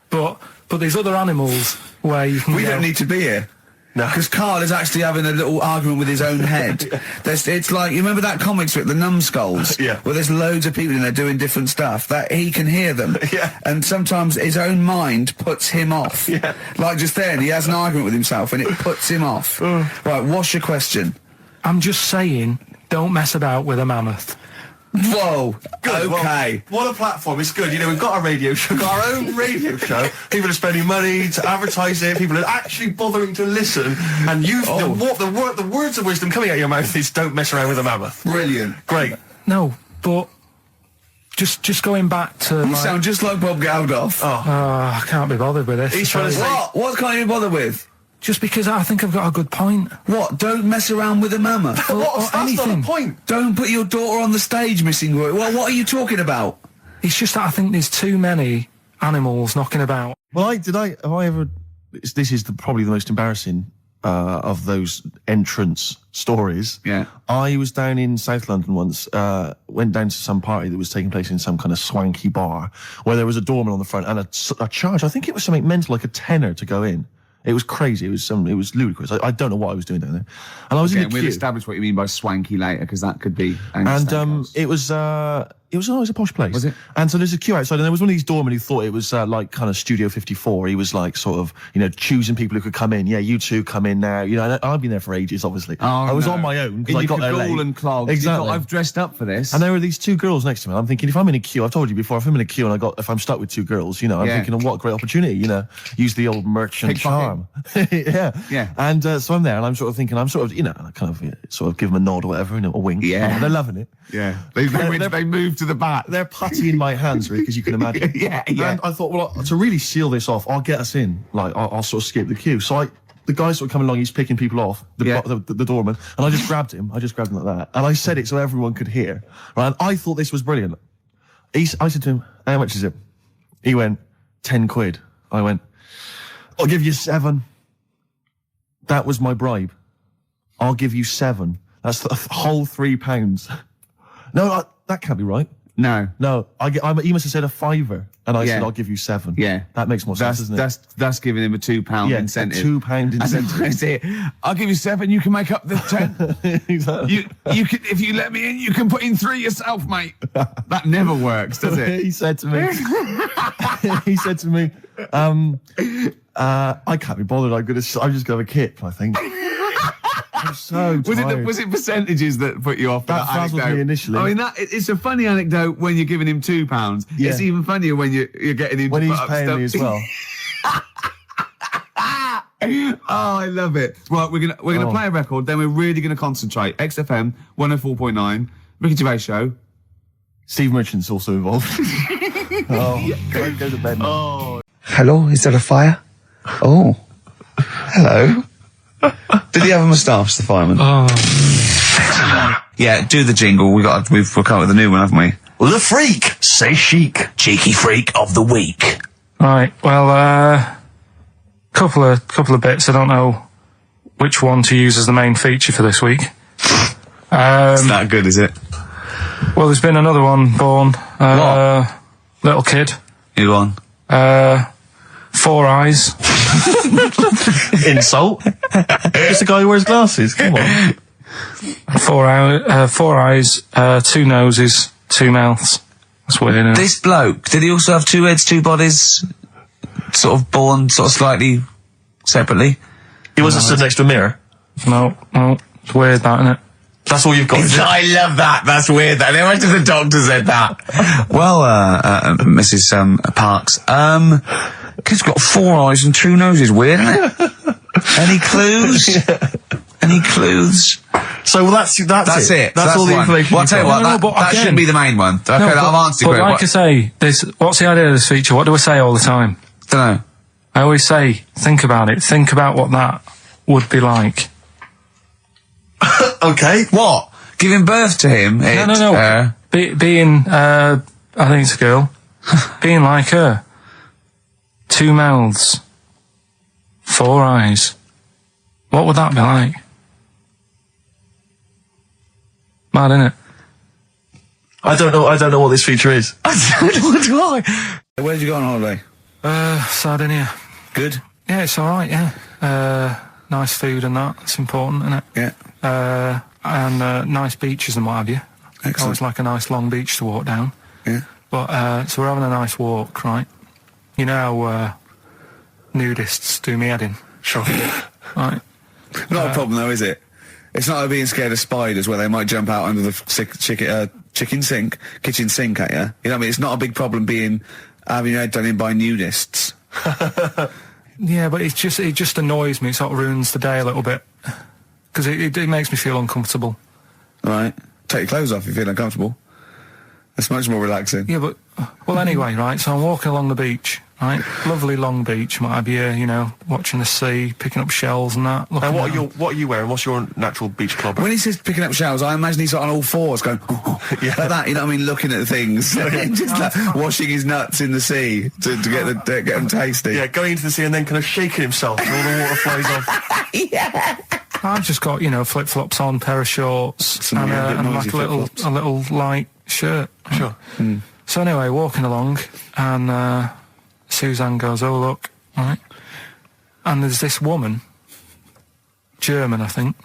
But there's other animals where you can. We don't need to be here. No, because Karl is actually having a little argument with his own head. It's like, you remember that comic strip, The Numbskulls? Yeah. Where there's loads of people in there doing different stuff, that he can hear them. Yeah. And sometimes his own mind puts him off. Yeah. Like just then, he has an argument with himself and it puts him off. Right, what's your question? I'm just saying, don't mess about with a mammoth. Whoa. Good. Okay. Well, what a platform. It's good. You know, we've got a radio show, got our own radio show. People are spending money to advertise it. People are actually bothering to listen. And the words of wisdom coming out of your mouth is don't mess around with a mammoth. Brilliant. Great. No, but just going back to... You sound just like Bob Geldof. I can't be bothered with this. He's trying to say... What can't you be bothered with? Just because I think I've got a good point. What? Don't mess around with a mammoth? That's not the point. Don't put your daughter on the stage, Missing Roy. Well, what are you talking about? It's just that I think there's too many animals knocking about. Well, this is probably the most embarrassing of those entrance stories. Yeah. I was down in South London once, went down to some party that was taking place in some kind of swanky bar, where there was a doorman on the front and a charge. I think it was something mental, like a tenner to go in. It was crazy. It was ludicrous. I don't know what I was doing down there. And I was in the queue. We'll establish what you mean by swanky later, because that could be... And it was a posh place. Was it? And so there's a queue outside, and there was one of these doormen who thought it was like kind of Studio 54. He was like sort of, choosing people who could come in. Yeah, you two come in now. And I've been there for ages, obviously. I was on my own because I got there late. And clogs. Exactly. I've dressed up for this. And there were these 2 girls next to me. I'm thinking, if I'm in a queue, I've told you before, if I'm in a queue and if I'm stuck with 2 girls, I'm thinking, what a great opportunity, use the old merchant charm. Yeah. And so I'm there, and I'm sort of thinking, sort of give them a nod or whatever, a wink. Yeah. And they're loving it. Yeah. They move to the back. They're putty in my hands, really, because you can imagine. Yeah. And I thought, well, to really seal this off, I'll get us in. Like, I'll sort of skip the queue. So the guy sort of coming along, he's picking people off, the doorman, and I just grabbed him. I just grabbed him like that. And I said it so everyone could hear. Right? And I thought this was brilliant. I said to him, how much is it? He went, 10 quid. I went, I'll give you 7. That was my bribe. I'll give you 7. That's the whole £3. No, that can't be right. No. No, he must have said a £5, and I Yeah. said I'll give you 7. Yeah. That makes more sense, doesn't it? That's giving him a £2 Yeah, incentive. a £2 incentive. That's it. I'll give you 7. You can make up the 10. Exactly. You can, if you let me in, you can put in 3 yourself, mate. That never works, does it? He said to me, I can't be bothered. I'm just gonna have a kip, I think. I'm so tired. Was it percentages that put you off? That frazzled me initially. I mean, it's a funny anecdote when you're giving him £2. Yeah. It's even funnier when you're getting him when to he's put up paying stuff. me as well. Oh, I love it. Well, we're gonna play a record, then we're really gonna concentrate. XFM 104.9, Ricky Gervais show. Steve Merchant's also involved. Go to bed now. Oh. Hello, is there a fire? Oh, hello. Did he have a moustache, the fireman? Yeah, do the jingle. We've come up with a new one, haven't we? The freak, say chic, cheeky freak of the week. Right, well, couple of bits. I don't know which one to use as the main feature for this week. It's not good, is it? Well, there's been another one born. What? Little kid. You go on. 4 eyes. Insult. Just a guy who wears glasses. Come on. 4 eyes, 2 noses, 2 mouths. That's weird, isn't it? This bloke, did he also have 2 heads, 2 bodies, sort of born sort of slightly separately? He wasn't stood next to a mirror. No, it's weird, that, isn't it? That's all you've got. I love that. That's weird. How much of the doctor said that? Well, Mrs. Parks, kid's got 4 eyes and 2 noses. Weird, isn't it? Any clues? Any clues? So that's it. That's all the one. information. Well, I'll tell you what, No, but that again- shouldn't be the main one. Okay, No, I've answered but it. like I say, what's the idea of this feature? What do I say all the time? Don't know. I always say, think about it. Think about what that would be like. Okay. What? Giving birth to him? No. Being, I think it's a girl. Being like her. 2 mouths. 4 eyes. What would that be like? Mad, innit? I don't know what this feature is. Where did you go on holiday? Sardinia. Good? Yeah, it's alright, yeah. Nice food and that. It's important, isn't it? Yeah. And nice beaches and what have you. Excellent. Always like a nice long beach to walk down. Yeah. But, so we're having a nice walk, right? You know how, nudists do me head in. Sure. Right? Not a problem though, is it? It's not like being scared of spiders where they might jump out under the kitchen sink at you. You know what I mean? It's not a big problem having your head done in by nudists. Yeah, but it just annoys me. It sort of ruins the day a little bit. Because it makes me feel uncomfortable. Right. Take your clothes off if you feel uncomfortable. That's much more relaxing. Yeah, but... Well, anyway, right, so I'm walking along the beach, right? Lovely long beach, might be here, you know, watching the sea, picking up shells and that. And what are you wearing? What's your natural beach club? When he says picking up shells, I imagine he's on all fours going, like that, you know what I mean, looking at things. Just like washing his nuts in the sea to get them tasty. Yeah, going into the sea and then kind of shaking himself and all the water flies off. Yeah. I've just got, you know, flip-flops on, pair of shorts, Some and noisy like a little light shirt. Sure. Mm. So anyway, walking along, and Suzanne goes, "Oh, look," right? And there's this woman, German, I think,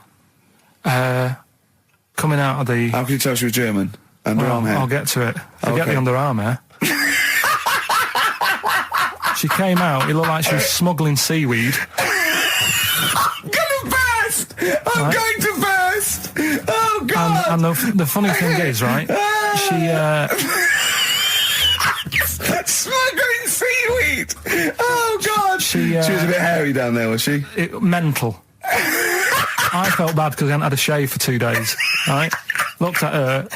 coming out of the... How can you tell she was German? Underarm hair? I'll get to it. Forget Okay. the underarm hair. She came out, it looked like she was smuggling seaweed. I'm gonna burst! I'm going to burst! Oh, God! And the funny thing is, right, she... Smuggling seaweed! Oh, God! She was a bit hairy down there, was she? mental. I felt bad because I hadn't had a shave for 2 days, right? Looked at her,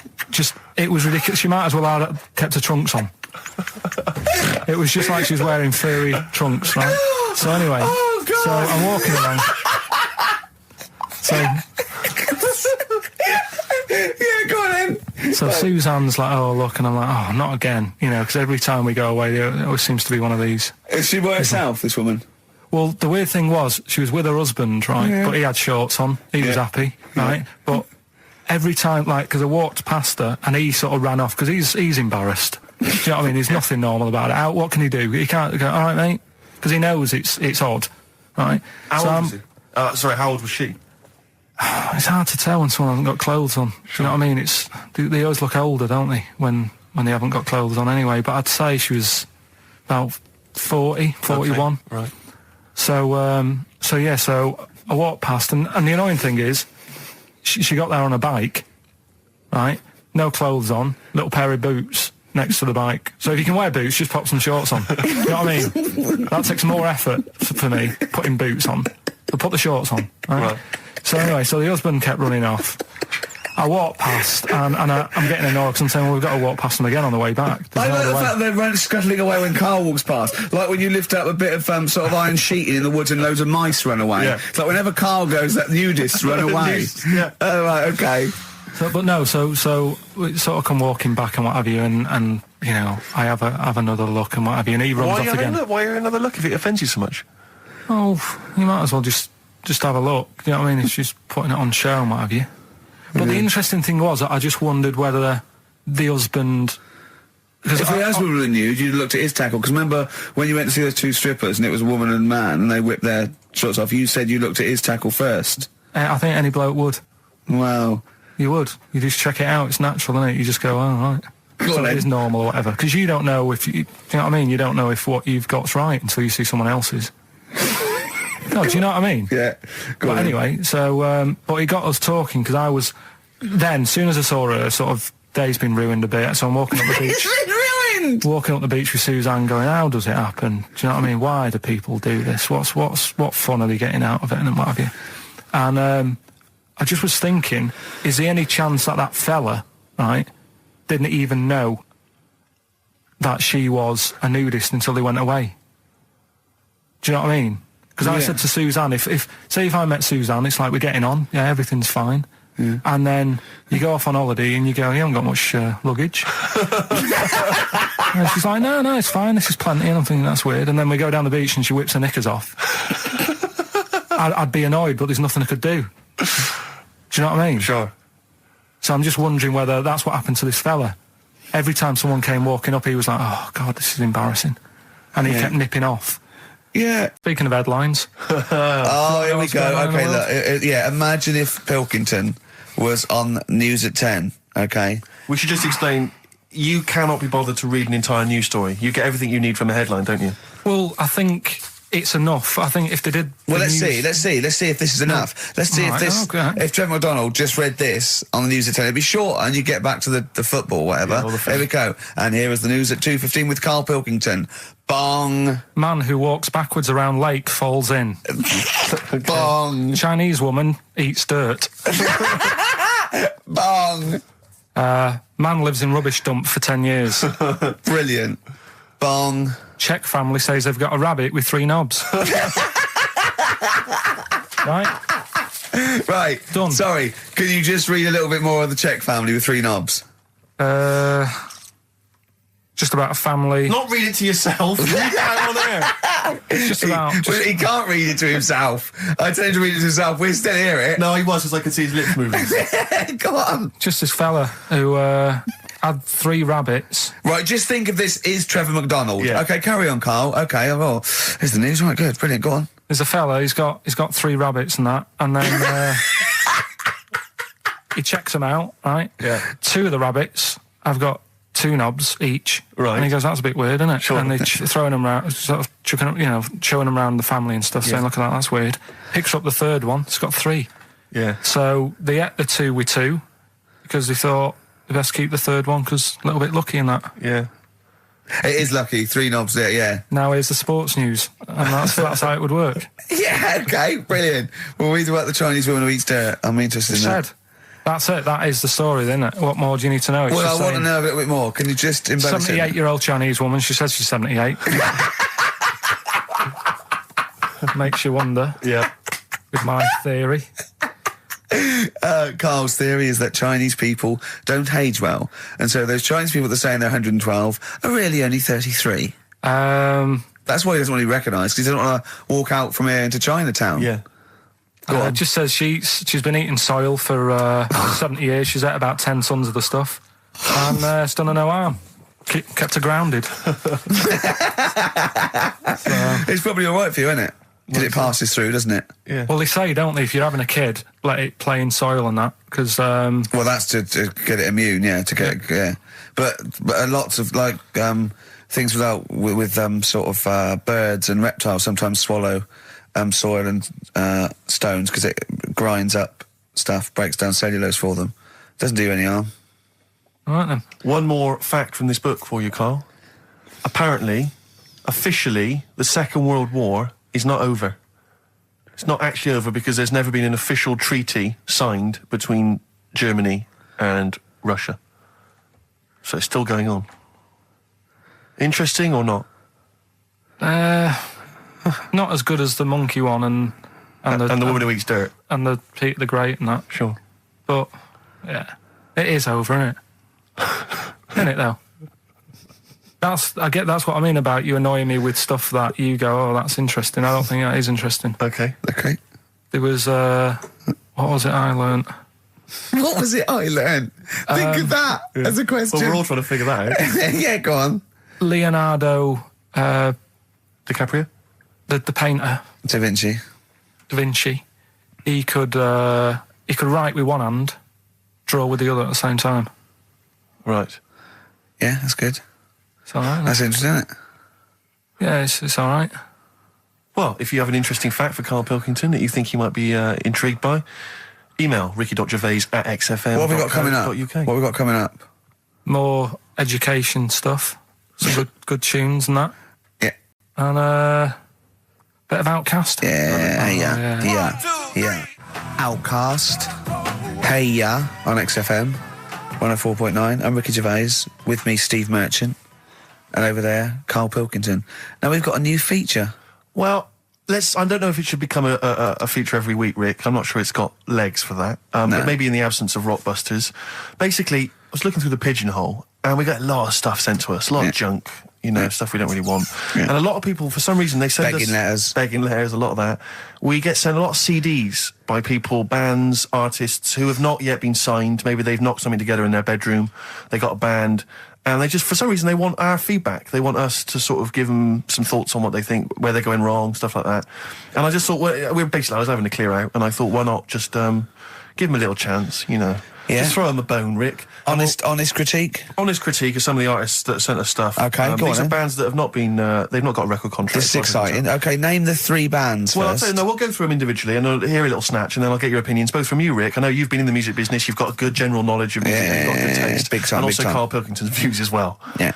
it was ridiculous. She might as well have kept her trunks on. It was just like she was wearing furry trunks, right? So anyway, so I'm walking along. So... Yeah, go on then. So Suzanne's like, "Oh, look," and I'm like, "Oh, not again," you know, because every time we go away, there always seems to be one of these. Is she by herself, this woman? Well, the weird thing was, she was with her husband, right, Yeah. but he had shorts on, he was Yeah. happy, right, but every time, like, because I walked past her and he sort of ran off because he's embarrassed. Do you know what I mean? There's nothing normal about it. What can he do? He can't go, all right, mate, because he knows it's odd, right? How old was he? Sorry, how old was she? It's hard to tell when someone hasn't got clothes on. Do you know what I mean? They always look older, don't they, when they haven't got clothes on anyway. But I'd say she was about 40, 41. Okay, right. So I walked past, and the annoying thing is, she got there on a bike, right? No clothes on, little pair of boots next to the bike. So if you can wear boots, just pop some shorts on. You know what I mean? That takes more effort for me, putting boots on. So put the shorts on, right? So anyway, so the husband kept running off. I walked past, and I'm getting annoyed because I'm saying, well, we've got to walk past them again on the way back. I like the fact that they're scuttling away when Carl walks past. Like when you lift up a bit of sort of iron sheeting in the woods and loads of mice run away. Yeah. It's like whenever Carl goes, that nudists run away. Yeah. Oh, right, okay. So we sort of come walking back and what have you, and you know, I have another look and what have you, and he runs off again. Why are you another look if it offends you so much? Oh, you might as well just have a look. You know what I mean? It's just putting it on show and what have you. But the interesting thing was, I just wondered whether the husband... If the husband were nude, you'd looked at his tackle. Because remember, when you went to see those two strippers and it was a woman and a man and they whipped their shorts off, you said you looked at his tackle first. I think any bloke would. Wow. You would. You just check it out. It's natural, isn't it? You just go, oh, right. So it is normal or whatever. Because you don't know if... do you know what I mean? You don't know if what you've got's right until you see someone else's. No, do you know what I mean? Yeah. But anyway, so, but he got us talking, because I was, then, as soon as I saw her, sort of, day's been ruined a bit, so I'm walking up the beach. It's been ruined! Walking up the beach with Suzanne going, how does it happen? Do you know what I mean? Why do people do this? What fun are they getting out of it, and what have you? And, I just was thinking, is there any chance that fella, right, didn't even know that she was a nudist until they went away? Do you know what I mean? Because I said to Suzanne, if I met Suzanne, it's like we're getting on, yeah, everything's fine. Yeah. And then you go off on holiday and you go, you haven't got much luggage. And she's like, no, it's fine, this is plenty. And I'm thinking, that's weird. And then we go down the beach and she whips her knickers off. I'd be annoyed, but there's nothing I could do. Do you know what I mean? Sure. So I'm just wondering whether that's what happened to this fella. Every time someone came walking up, he was like, oh, God, this is embarrassing. And he kept nipping off. Yeah. Speaking of headlines. Oh, here we go. Okay, look. Yeah, imagine if Pilkington was on News at 10, okay? We should just explain, you cannot be bothered to read an entire news story. You get everything you need from a headline, don't you? Well, I think it's enough. I think if they did... Well, let's see if this is enough. Let's see if Trevor McDonald just read this on the News at 10, it'd be shorter and you get back to the football, whatever. Yeah, here we go. And here is the news at 2:15 with Karl Pilkington. Bong. Man who walks backwards around lake falls in. Bong. Chinese woman eats dirt. Bong. Man lives in rubbish dump for 10 years. Brilliant. Bong. Czech family says they've got a rabbit with 3 knobs. Right? Right. Done. Sorry, can you just read a little bit more of the Czech family with 3 knobs? Just about a family... Not read it to yourself. Read it out on there. It's just about... He can't read it to himself. I tell him to read it to himself. We still hear it. No, he was, because I could see his lips moving. Go on. Just this fella who had 3 rabbits. Right, just think of this is Trevor McDonald. Yeah. Okay, carry on, Carl. Okay, well, here's the news. Right, good, brilliant. Go on. There's a fella, he's got 3 rabbits and that, and then he checks them out, right? Yeah. 2 of the rabbits have got 2 knobs each. Right. And he goes, that's a bit weird, isn't it? Sure. And they're throwing them around, sort of chucking them, you know, showing them around the family and stuff, saying, look at that, that's weird. Picks up the 3rd one, it's got 3. Yeah. So they ate the 2 with 2, because they thought they best keep the 3rd one, because a little bit lucky in that. Yeah. It is lucky, 3 knobs there, yeah. Now here's the sports news, and that's how it would work. Yeah, okay, brilliant. Well, read about the Chinese woman who eats dirt. I'm interested in that. That's it. That is the story, isn't it? What more do you need to know? It's well, I want to know a little bit more. Can you just embellish it? 78-year-old Chinese woman. She says she's 78. Makes you wonder. Yeah. With my theory. Carl's theory is that Chinese people don't age well. And so those Chinese people that are saying they're 112 are really only 33. That's why he doesn't want to be recognised, because he doesn't want to walk out from here into Chinatown. Yeah. Go on. It just says she's been eating soil for 70 years. She's ate about 10 tons of the stuff. And it's done her no harm. Kept her grounded. It's probably all right for you, isn't it? Because it passes through, doesn't it? Yeah. Well, they say, don't they, if you're having a kid, let it play in soil and that, because... Well, that's to get it immune, to get yeah. But lots of like things with sort of birds and reptiles sometimes swallow soil and stones because it grinds up stuff, breaks down cellulose for them. Doesn't do you any harm. All right, then. One more fact from this book for you, Carl. Apparently, officially, the Second World War is not over. It's not actually over because there's never been an official treaty signed between Germany and Russia. So it's still going on. Interesting or not? Not as good as the monkey one and the woman who eats dirt. and the Pete the Great and that. Sure. But yeah, it is over, isn't it? Isn't it though? That's what I mean about you annoying me with stuff that you go, oh, that's interesting. I don't think that is interesting. Okay. There was what was it I learnt? What was it I learned? Think of that as a question. Well, we're all trying to figure that out. Yeah, go on. Leonardo DiCaprio? the painter, Da Vinci. he could write with one hand, draw with the other at the same time. Right. Yeah, that's good. It's all right. That's interesting, isn't it? Yeah, it's all right. Well, if you have an interesting fact for Karl Pilkington that you think he might be intrigued by, email ricky.gervais@xfm.co.uk. What have we got coming up? What have we got coming up? More education stuff, some good tunes and that, Yeah. and a bit of Outcast. Yeah. Outcast. Hey Ya on XFM 104.9. I'm Ricky Gervais. With me, Steve Merchant. And over there, Karl Pilkington. Now we've got a new feature. Well, I don't know if it should become a feature every week, Rick. I'm not sure it's got legs for that. No. But maybe in the absence of Rockbusters. Basically, I was looking through the pigeonhole, and we got a lot of stuff sent to us, a lot of junk, stuff we don't really want. Yeah. And a lot of people, for some reason, they send begging letters, a lot of that. We get sent a lot of CDs by people, bands, artists who have not yet been signed. Maybe they've knocked something together in their bedroom. They got a band. And they just, for some reason, they want our feedback. They want us to sort of give them some thoughts on what they think, where they're going wrong, stuff like that. And I just thought, I was having to clear out, and I thought, why not just give them a little chance, Yeah. Just throw them a bone, Rick. Honest critique? Honest critique of some of the artists that sent us stuff. Okay, go on These are then. bands that have not been, they've not got a record contract. This is exciting. Okay, name the 3 bands Well, I'll first. tell you, no, we'll go through them individually, and I'll hear a little snatch, and then I'll get your opinions, both from you, Rick. I know you've been in the music business, you've got a good general knowledge of music, and you've got good taste. Big time, and big also time. Karl Pilkington's views as well. Yeah.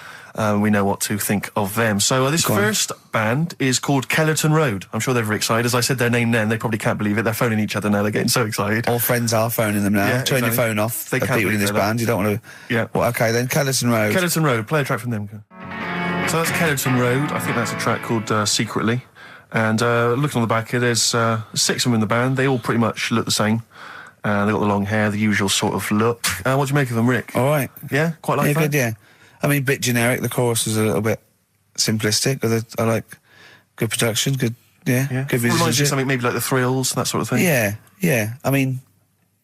We know what to think of them. So this first band is called Kellerton Road. I'm sure they're very excited. As I said their name then, they probably can't believe it. They're phoning each other now. They're getting so excited. All friends are phoning them now. Yeah, Turn your exactly. phone off. They Of can't people in believe this they're band. You don't want to... Yeah. Well, okay, then Kellerton Road. Kellerton Road. Play a track from them. So that's Kellerton Road. I think that's a track called Secretly. And looking on the back here, there's 6 of them in the band. They all pretty much look the same. They've got the long hair, the usual sort of look. What do you make of them, Rick? All right. Yeah? Quite like that? Good, yeah. I mean, bit generic. The chorus is a little bit simplistic. But I like good production, good Yeah. musicianship. Reminds you of something maybe like the Thrills, that sort of thing? Yeah. I mean,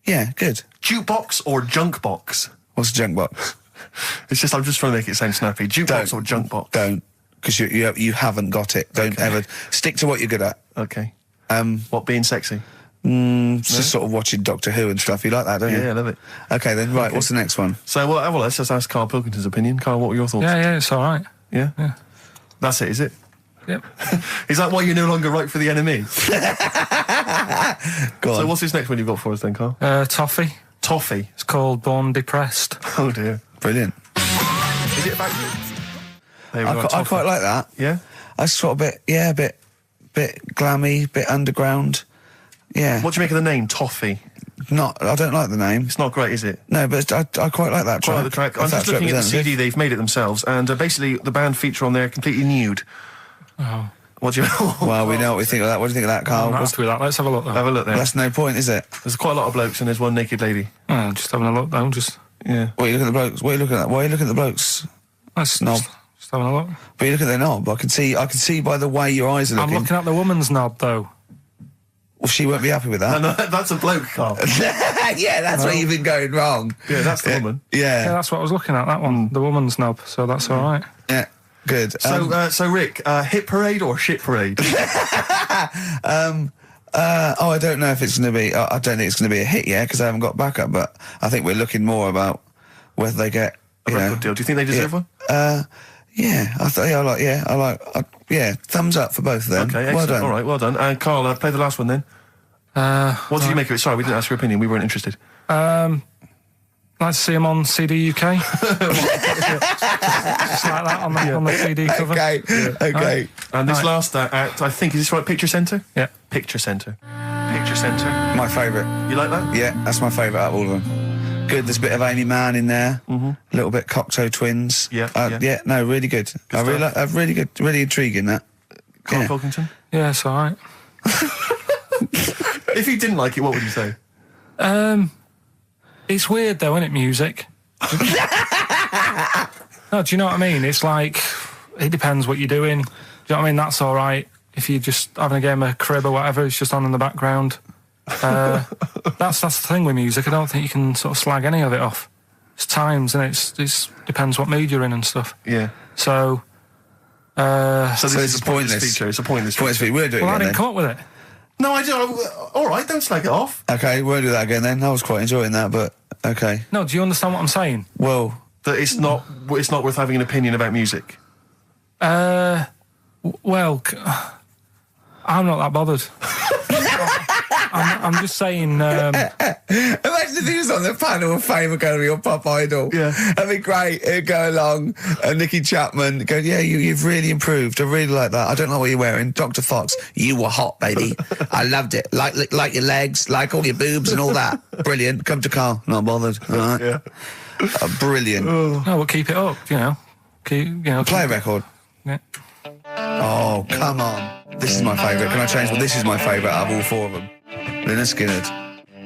yeah, good. Jukebox or junk box? What's a junk box? It's just, I'm just trying to make it sound snappy. Jukebox or junk box? Don't, because you haven't got it. Don't ever stick to what you're good at. Okay. What, being sexy? Just sort of watching Doctor Who and stuff. You like that, don't you? Yeah, I love it. Okay, then right. What's the next one? So, well, let's just ask Karl Pilkington's opinion. Karl, what were your thoughts? Yeah, it's all right. Yeah? Yeah. That's it, is it? Yep. Is that why you're no longer right for the enemy? Go on. So what's this next one you've got for us then, Karl? Toffee. Toffee. It's called Born Depressed. Oh dear. Brilliant. Is it about you? There we go, I Toffee. quite like that. Yeah? I sort of bit glammy, bit underground. Yeah. What do you make of the name, Toffee? I don't like the name. It's not great, is it? No, but I quite like that track. Quite like the track. I'm If just that's looking at the representative. CD, they've made it themselves, and basically the band feature on there completely nude. Oh. What do you... Well, we know what we think of that. What do you think of that, Carl? I'm not happy with that. Let's have a look, though. Have a look there. That's no point, is it? There's quite a lot of blokes and there's one naked lady. Oh, just having a look, though. Just... Yeah. What are you looking at the blokes? What are you looking at? Why are you looking at the blokes? That's Knob. Just having a look. But you look at their knob. I can see by the way your eyes are I'm looking. looking at the woman's knob, though. Well, she won't be happy with that. No, that's a bloke, Carl. Yeah, that's where you've been going wrong. Yeah, that's the woman. Yeah, Yeah, that's what I was looking at, that one. The woman's knob, so that's all right. yeah, good. So Rick, hit parade or shit parade? I don't know if it's going to be. I don't think it's going to be a hit yet because I haven't got backup. But I think we're looking more about whether they get A you know, record deal. Do you think they deserve one? Yeah, thumbs up for both of them. Okay, excellent. Well done. All right, well done. And Carl, play the last one then. What did you make of it? Sorry, we didn't ask your opinion. We weren't interested. Like to see him on CD UK. Just like that on the CD cover. Okay, okay. And this last act, I think, is this right? Picture Centre? Yeah. Picture Centre. Picture Centre. My favourite. You like that? Yeah, that's my favourite out of all of them. Good. There's a bit of Amy Mann in there. A little bit Cocteau Twins. Yeah, yeah. No, really good. I really stuff. like. Really good. Really intriguing that. Karl Yeah. Pilkington? Yeah, it's all right. If you didn't like it, what would you say? It's weird though, isn't it, music? No, do you know what I mean? It's like, it depends what you're doing. Do you know what I mean? That's all right. If you're just having a game of crib or whatever, it's just on in the background. That's the thing with music. I don't think you can sort of slag any of it off. It's times, and it's depends what mood you're in and stuff. Yeah. So So this it's is a pointless pointless. feature. It's a pointless Points feature. for you. We'll do it well, I again didn't come up with it. No, I do. All right, don't slag it off. then. Okay, we'll do that again then. I was quite enjoying that, but okay. No, do you understand what I'm saying? Well, That it's not worth having an opinion about music. Well, I'm not that bothered. I'm just saying. imagine if he was on the panel of fame and going to be your pop idol. Yeah. That'd be great. It'd go along, and Nicky Chapman go, yeah, you've really improved. I really like that. I don't know what you're wearing. Dr. Fox, you were hot, baby. I loved it. Like your legs, like all your boobs and all that. Brilliant. Come to Carl. Not bothered. All right. Yeah. Brilliant. No, we'll keep it up. You know, Play a record. Yeah. Oh, come on. This is my favourite. Can I change? Well, this is my favourite out of all four of them. Lynyrd Skynyrd.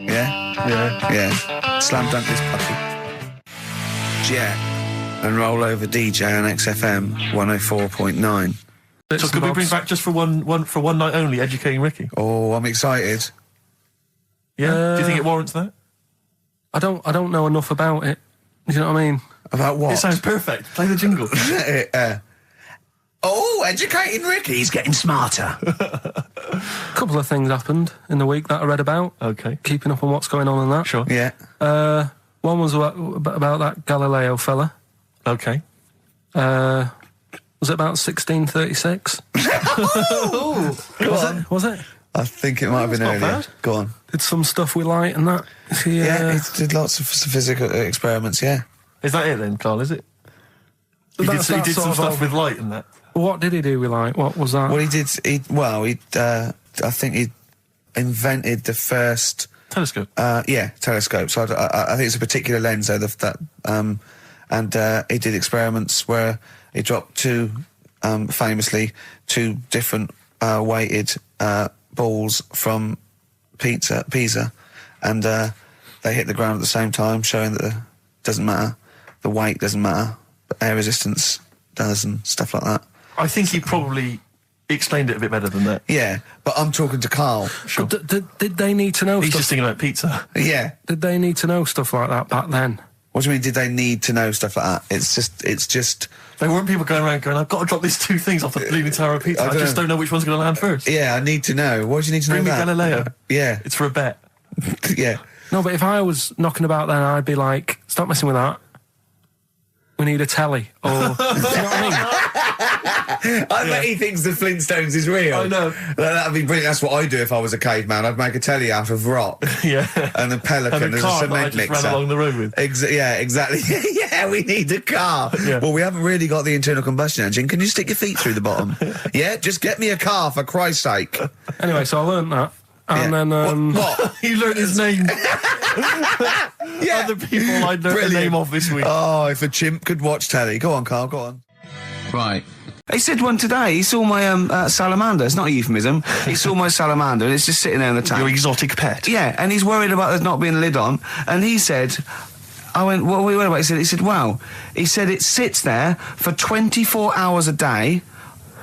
Yeah? Yeah. Yeah. Slam dunk this puppy. Jet and roll over DJ on XFM 104.9. So could we bring back just for one night only, Educating Ricky? Oh, I'm excited. Yeah. Do you think it warrants that? I don't know enough about it. Do you know what I mean? About what? It sounds perfect. Play the jingle. Educating Ricky. He's getting smarter. A couple of things happened in the week that I read about. Okay. Keeping up on what's going on in that. Sure. Yeah. One was about that Galileo fella. Okay. Was it about 1636? Was it? I think it might have been That's not earlier. bad. Go on. Did some stuff with light and that. Yeah, he did lots of physical experiments, yeah. Is that it then, Carl? Is it? He did That's that some sort of stuff with light and that. What did he do with light? What was that? Well, I think he invented the first... Telescope. Telescope. So I think it's a particular lens, though, and he did experiments where he dropped famously two different weighted balls from Pisa, and they hit the ground at the same time, showing that it doesn't matter, the weight doesn't matter, but air resistance does, and stuff like that. I think he probably explained it a bit better than that. Yeah, but I'm talking to Carl. Sure. Did they need to know He's stuff? just thinking about pizza. Yeah. Did they need to know stuff like that back then? What do you mean, did they need to know stuff like that? It's just... There weren't people going around going, I've got to drop these two things off the Leaning Tower of Pizza. I just don't know which one's going to land first. Yeah, I need to know. What do you need to Bring me know about? Galileo. Yeah. It's for a bet. Yeah. No, but if I was knocking about then, I'd be like, stop messing with that. We need a telly. Or, do you know what I mean? I bet he thinks the Flintstones is real. I know. That'd be brilliant. That's what I'd do if I was a caveman. I'd make a telly out of rock. Yeah. And a pelican And a as car a that I cement just mixer. ran along the road with. Yeah, exactly. Yeah, we need a car. Yeah. Well, we haven't really got the internal combustion engine. Can you stick your feet through the bottom? Yeah, just get me a car, for Christ's sake. Anyway, so I learnt that. And Yeah. then... What? He learnt his name. Yeah. Other people I learnt the Brilliant. name of this week. Oh, if a chimp could watch telly. Go on, Carl, go on. Right. He said one today. He saw my salamander. It's not a euphemism. He saw my salamander, and it's just sitting there in the tank. Your exotic pet. Yeah, and he's worried about there not being a lid on. And he said, I went, what are we worried about? He said, wow. He said it sits there for 24 hours a day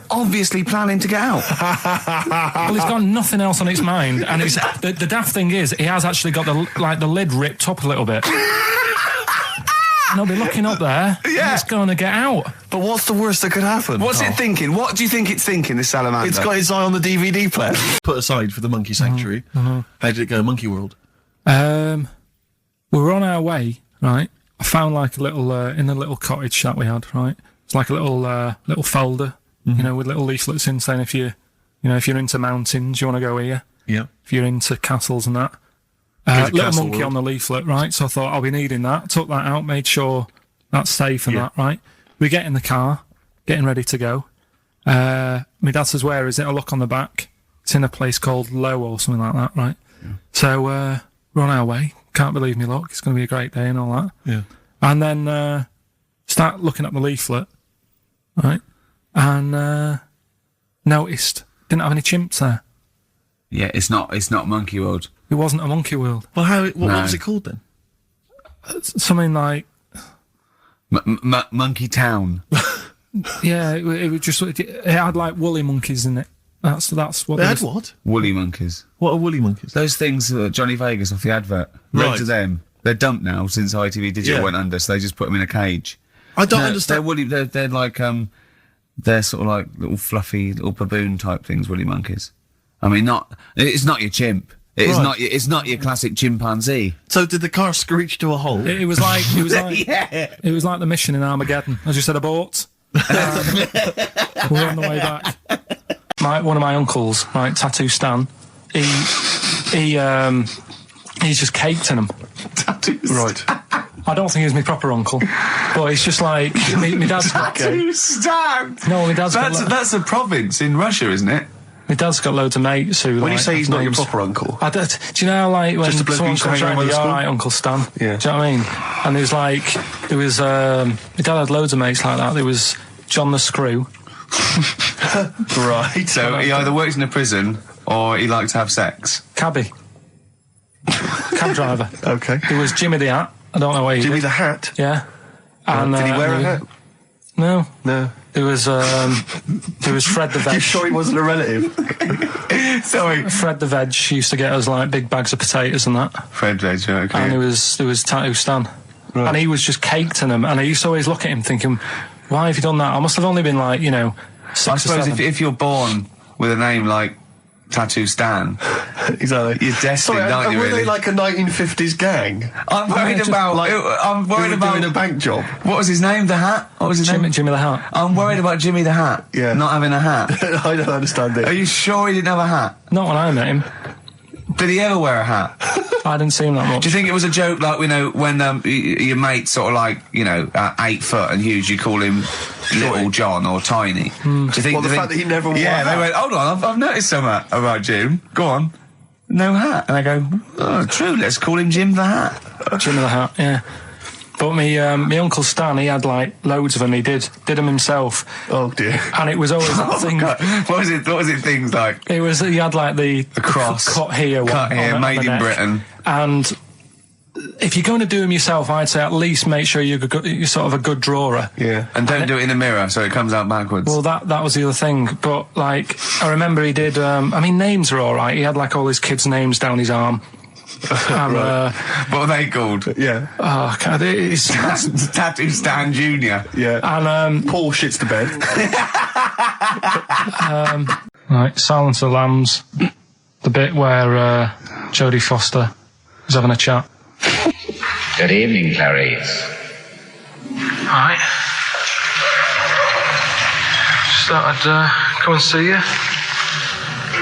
obviously planning to get out. Well, it's got nothing else on its mind, and it's the daft thing is, he has actually got the lid ripped up a little bit. And I'll be looking up there, and it's going to get out. But what's the worst that could happen? What's it thinking? What do you think it's thinking, this salamander? It's got its eye on the DVD player. Put aside for the monkey sanctuary. How did it go, Monkey World? We were on our way, right? I found like a little in the little cottage that we had, right? It's like a little folder, you know, with little leaflets in saying if you're into mountains, you want to go here. Yeah. If you're into castles and that. Little Castle monkey World. on the leaflet, right? So I thought I'll be needing that. Took that out, made sure that's safe and that, right? We get in the car, getting ready to go. My dad says, "Where is it?" I look on the back. It's in a place called Low or something like that, right? Yeah. So we're on our way. Can't believe me luck. It's going to be a great day and all that. Yeah. And then start looking at the leaflet, right? And noticed didn't have any chimps there. Yeah, it's not Monkey World. It wasn't a monkey world. Well, what was it called then? Something like Monkey Town. yeah, it was just it had like woolly monkeys in it. That's what They had what? Woolly monkeys. What are woolly monkeys? Those things, Johnny Vegas off the advert. Right. Loads of them. They're dumped now since ITV Digital went under, so they just put them in a cage. I don't understand. They're woolly. They're like they're sort of like little fluffy little baboon type things. Woolly monkeys. I mean, it's not your chimp. It's not your classic chimpanzee. So did the car screech to a halt? It was like it was like the mission in Armageddon. I just said abort. We're on the way back. One of my uncles, like Tattoo Stan, he's just caked in them. Tattoo right. I don't think he's my proper uncle, but it's just like my dad's got Tattoo Stan. No, my dad's that's a province in Russia, isn't it? My dad's got loads of mates who. When like, you say he's not your names. proper uncle, Do you know, like when Just a bloke someone who used to comes hang around around, with the all school? right, Uncle Stan. Yeah. Do you know what I mean? And there was my dad had loads of mates like that. There was John the Screw. right? So he either works in a prison or he likes to have sex. Cabbie. Cab driver. Okay. There was Jimmy the Hat. I don't know where he Jimmy did. the Hat. Yeah. And, Did he wear a hat? No. No. There was Fred the Veg. You sure he wasn't a relative? Sorry. Fred the Veg used to get us like big bags of potatoes and that. Fred Veg, okay. And there was Tattoo Stan. Right. And he was just caked in them. And I used to always look at him thinking, why have you done that? I must have only been like, 6 I or suppose 7. if you're born with a name like Tattoo Stan, Exactly. you're destined, aren't you? Were Really? they like a 1950s gang? I'm worried about. I'm worried Who were about doing a bank job. What was his name? The Hat. What was his name? Jimmy the Hat. I'm worried about Jimmy the Hat. Yeah. Not having a hat. I don't understand it. Are you sure he didn't have a hat? Not when I met him. Did he ever wear a hat? I didn't see him that much. Do you think it was a joke, like, when your mate's sort of like, 8 foot and huge, you call him Little John or Tiny? Do you think? Well, the fact that he never wore a Yeah, they hat. went, hold on, I've noticed something about Jim. Go on. No hat. And I go, oh, true, let's call him Jim the Hat. Jimmy the Hat, yeah. But my Uncle Stan, he had like loads of them. He did them himself. Oh dear. And it was always that thing. God. What was it things like? He had like the cross. cut here, Cut one here, on made the in neck. Britain. And if you're going to do them yourself, I'd say at least make sure you're sort of a good drawer. Yeah. And don't do it in a mirror so it comes out backwards. Well, that was the other thing. But like, I remember he did. Names are all right. He had like all his kids' names down his arm. And, what are they called? Yeah. oh, God, it's Tattoo Stan Jr. Yeah. and Paul shits the bed. right, Silence of the Lambs, the bit where Jodie Foster was having a chat. Good evening, Clarice. Right. Just thought I'd come and see you.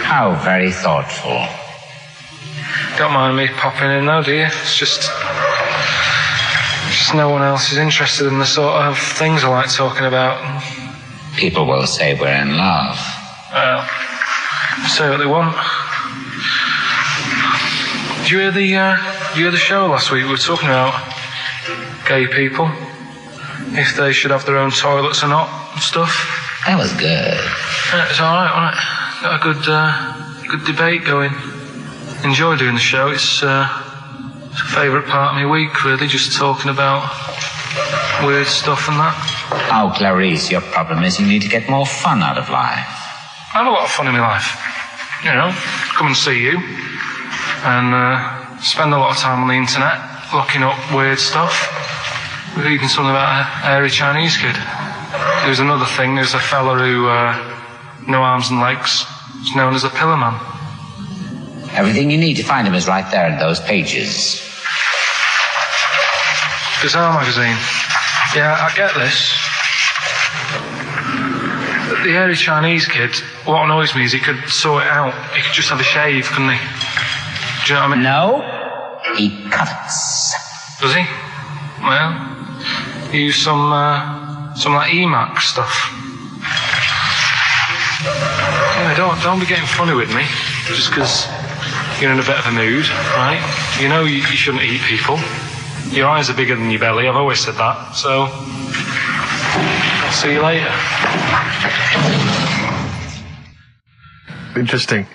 How very thoughtful. Don't mind me popping in though, do you? It's just no one else is interested in the sort of things I like talking about. People will say we're in love. Well, say what they want. Did you hear the show last week? We were talking about gay people, if they should have their own toilets or not and stuff. That was good. Yeah, it's all right, wasn't it? Got a good debate going. Enjoy doing the show. It's a favourite part of my week, really, just talking about weird stuff and that. Oh, Clarice, your problem is you need to get more fun out of life. I have a lot of fun in my life. You know, come and see you, and spend a lot of time on the internet, looking up weird stuff. We're reading something about a hairy Chinese kid. There's another thing, there's a fella who, no arms and legs, is known as a pillar man. Everything you need to find him is right there in those pages. Bizarre magazine. Yeah, I get this. The hairy Chinese kid, what annoys me is he could sort it out. He could just have a shave, couldn't he? Do you know what I mean? No, he cuts. Does he? Well, use some like EMAC stuff. Yeah, don't be getting funny with me, just because you're in a bit of a mood, right? You know you shouldn't eat people. Your eyes are bigger than your belly, I've always said that, so I'll see you later. Interesting.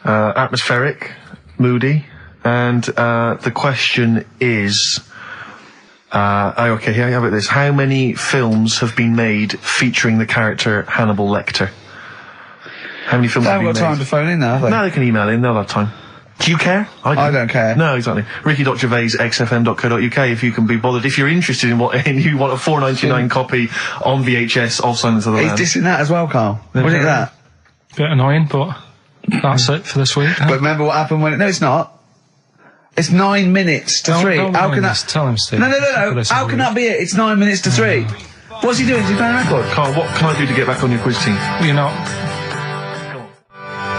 Atmospheric, moody, and the question is... okay, here, how about this? How many films have been made featuring the character Hannibal Lecter? How many films have been made? They haven't got time to phone in now, have they? No, they can email in, they'll have time. Do you care? I don't care. No, exactly. Ricky.Gervais, xfm.co.uk, if you can be bothered. If you're interested in what, and you want a $4.99 copy on VHS of Silence of the Lambs. He's dissing that as well, Carl. What do you think of that? Bit annoying, but that's it for this week. Huh? But remember what happened when... No, it's not. It's 9 minutes to 3. How can that... Tell him, Steve. No. How can that be it? It's 9 minutes to 3. What's he doing? Is he playing a record? Carl, what can I do to get back on your quiz team? You're not.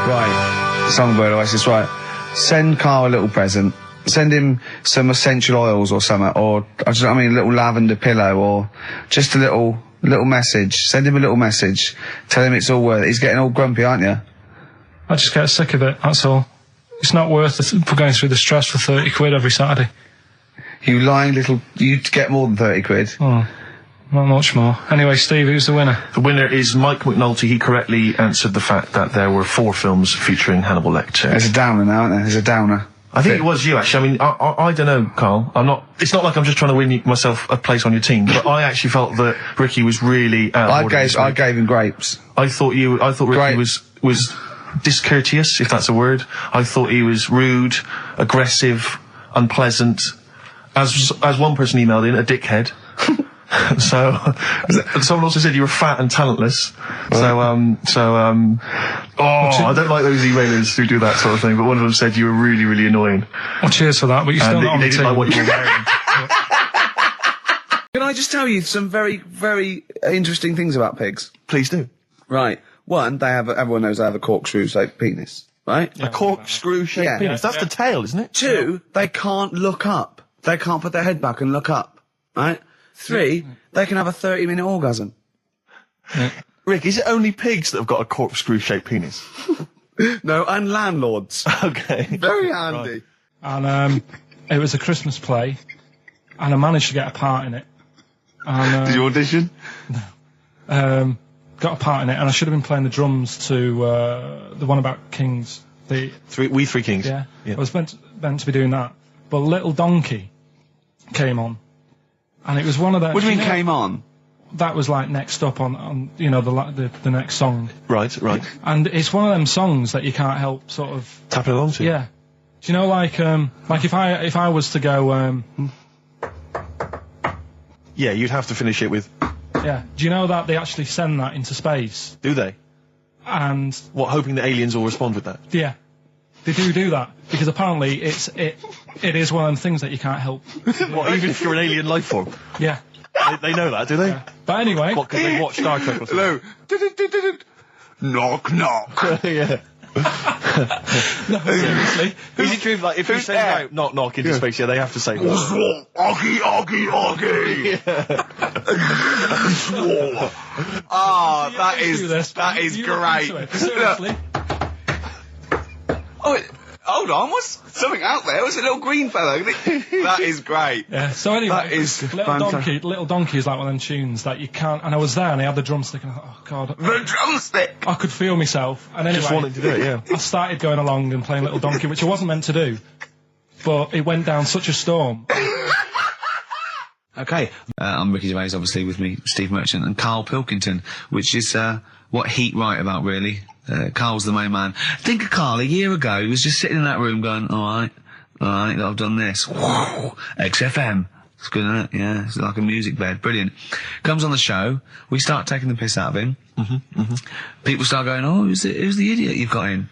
Right. Songbird Oasis, right. Send Carl a little present. Send him some essential oils or something, or, a little lavender pillow, or just a little message. Send him a little message. Tell him it's all worth it. He's getting all grumpy, aren't you? I just get sick of it, that's all. It's not worth it for going through the stress for 30 quid every Saturday. You lying little... You'd get more than 30 quid. Oh, not much more. Anyway, Steve, who's the winner? The winner is Mike McNulty. He correctly answered the fact that there were 4 films featuring Hannibal Lecter. There's a downer now, isn't there? There's a downer. I think it was you, actually. I mean, I don't know, Carl. It's not like I'm just trying to win myself a place on your team, but I actually felt that Ricky was really out of order. I gave him grapes. I thought Ricky was discourteous, if that's a word. I thought he was rude, aggressive, unpleasant. As one person emailed in, a dickhead. So, someone also said you were fat and talentless. I don't like those emailers who do that sort of thing, but one of them said you were really, really annoying. Well, cheers for that, but you're still not on the team. They didn't like what you were wearing. Can I just tell you some very, very interesting things about pigs? Please do. Right. One, everyone knows they have a corkscrew-shaped penis, right? A corkscrew-shaped penis. That's the tail, isn't it? 2, they can't look up. They can't put their head back and look up, right? 3, they can have a 30-minute orgasm. Rick, is it only pigs that have got a corkscrew-shaped penis? No, and landlords. Okay. Very handy. Right. And it was a Christmas play, and I managed to get a part in it. And, did you audition? No. Got a part in it, and I should have been playing the drums to the one about Kings. We Three Kings. Yeah. I was meant to be doing that, but Little Donkey came on, and it was one of those... What do you mean came on? That was like next up on the next song. Right. And it's one of them songs that you can't help sort of tapping along to. Yeah. Do you know, like if I was to go yeah, you'd have to finish it with... Yeah. Do you know that they actually send that into space? Do they? And... What, hoping the aliens will respond with that? Yeah. They do that. Because apparently it is one of them things that you can't help. What, even if you're an alien life form? Yeah. They know that, do they? Yeah. But anyway... What, because they watch Star Trek or something? Hello. Knock, knock. Yeah. No, seriously. Is it true, like, if you send out knock, knock into space, they have to say... Augie, Augie. Ah, that is great. Seriously. Oh, hold on, what's something out there? Was a little green fellow? That is great. Yeah, so anyway, that is Little Donkey is like one of them tunes that you can't... And I was there, and I had the drumstick, and I thought, oh, God. The drumstick! I could feel myself. And anyway... Just wanted to do it, yeah. I started going along and playing Little Donkey, which I wasn't meant to do. But it went down such a storm. Okay. I'm Ricky Gervais, obviously, with me, Steve Merchant, and Karl Pilkington, which is what Heat write about, really. Karl's the main man. Think of Karl a year ago. He was just sitting in that room going, all right, I've done this. Whoa, XFM. It's good, isn't it? Yeah, it's like a music bed. Brilliant. Comes on the show. We start taking the piss out of him. People start going, oh, who's the idiot you've got in?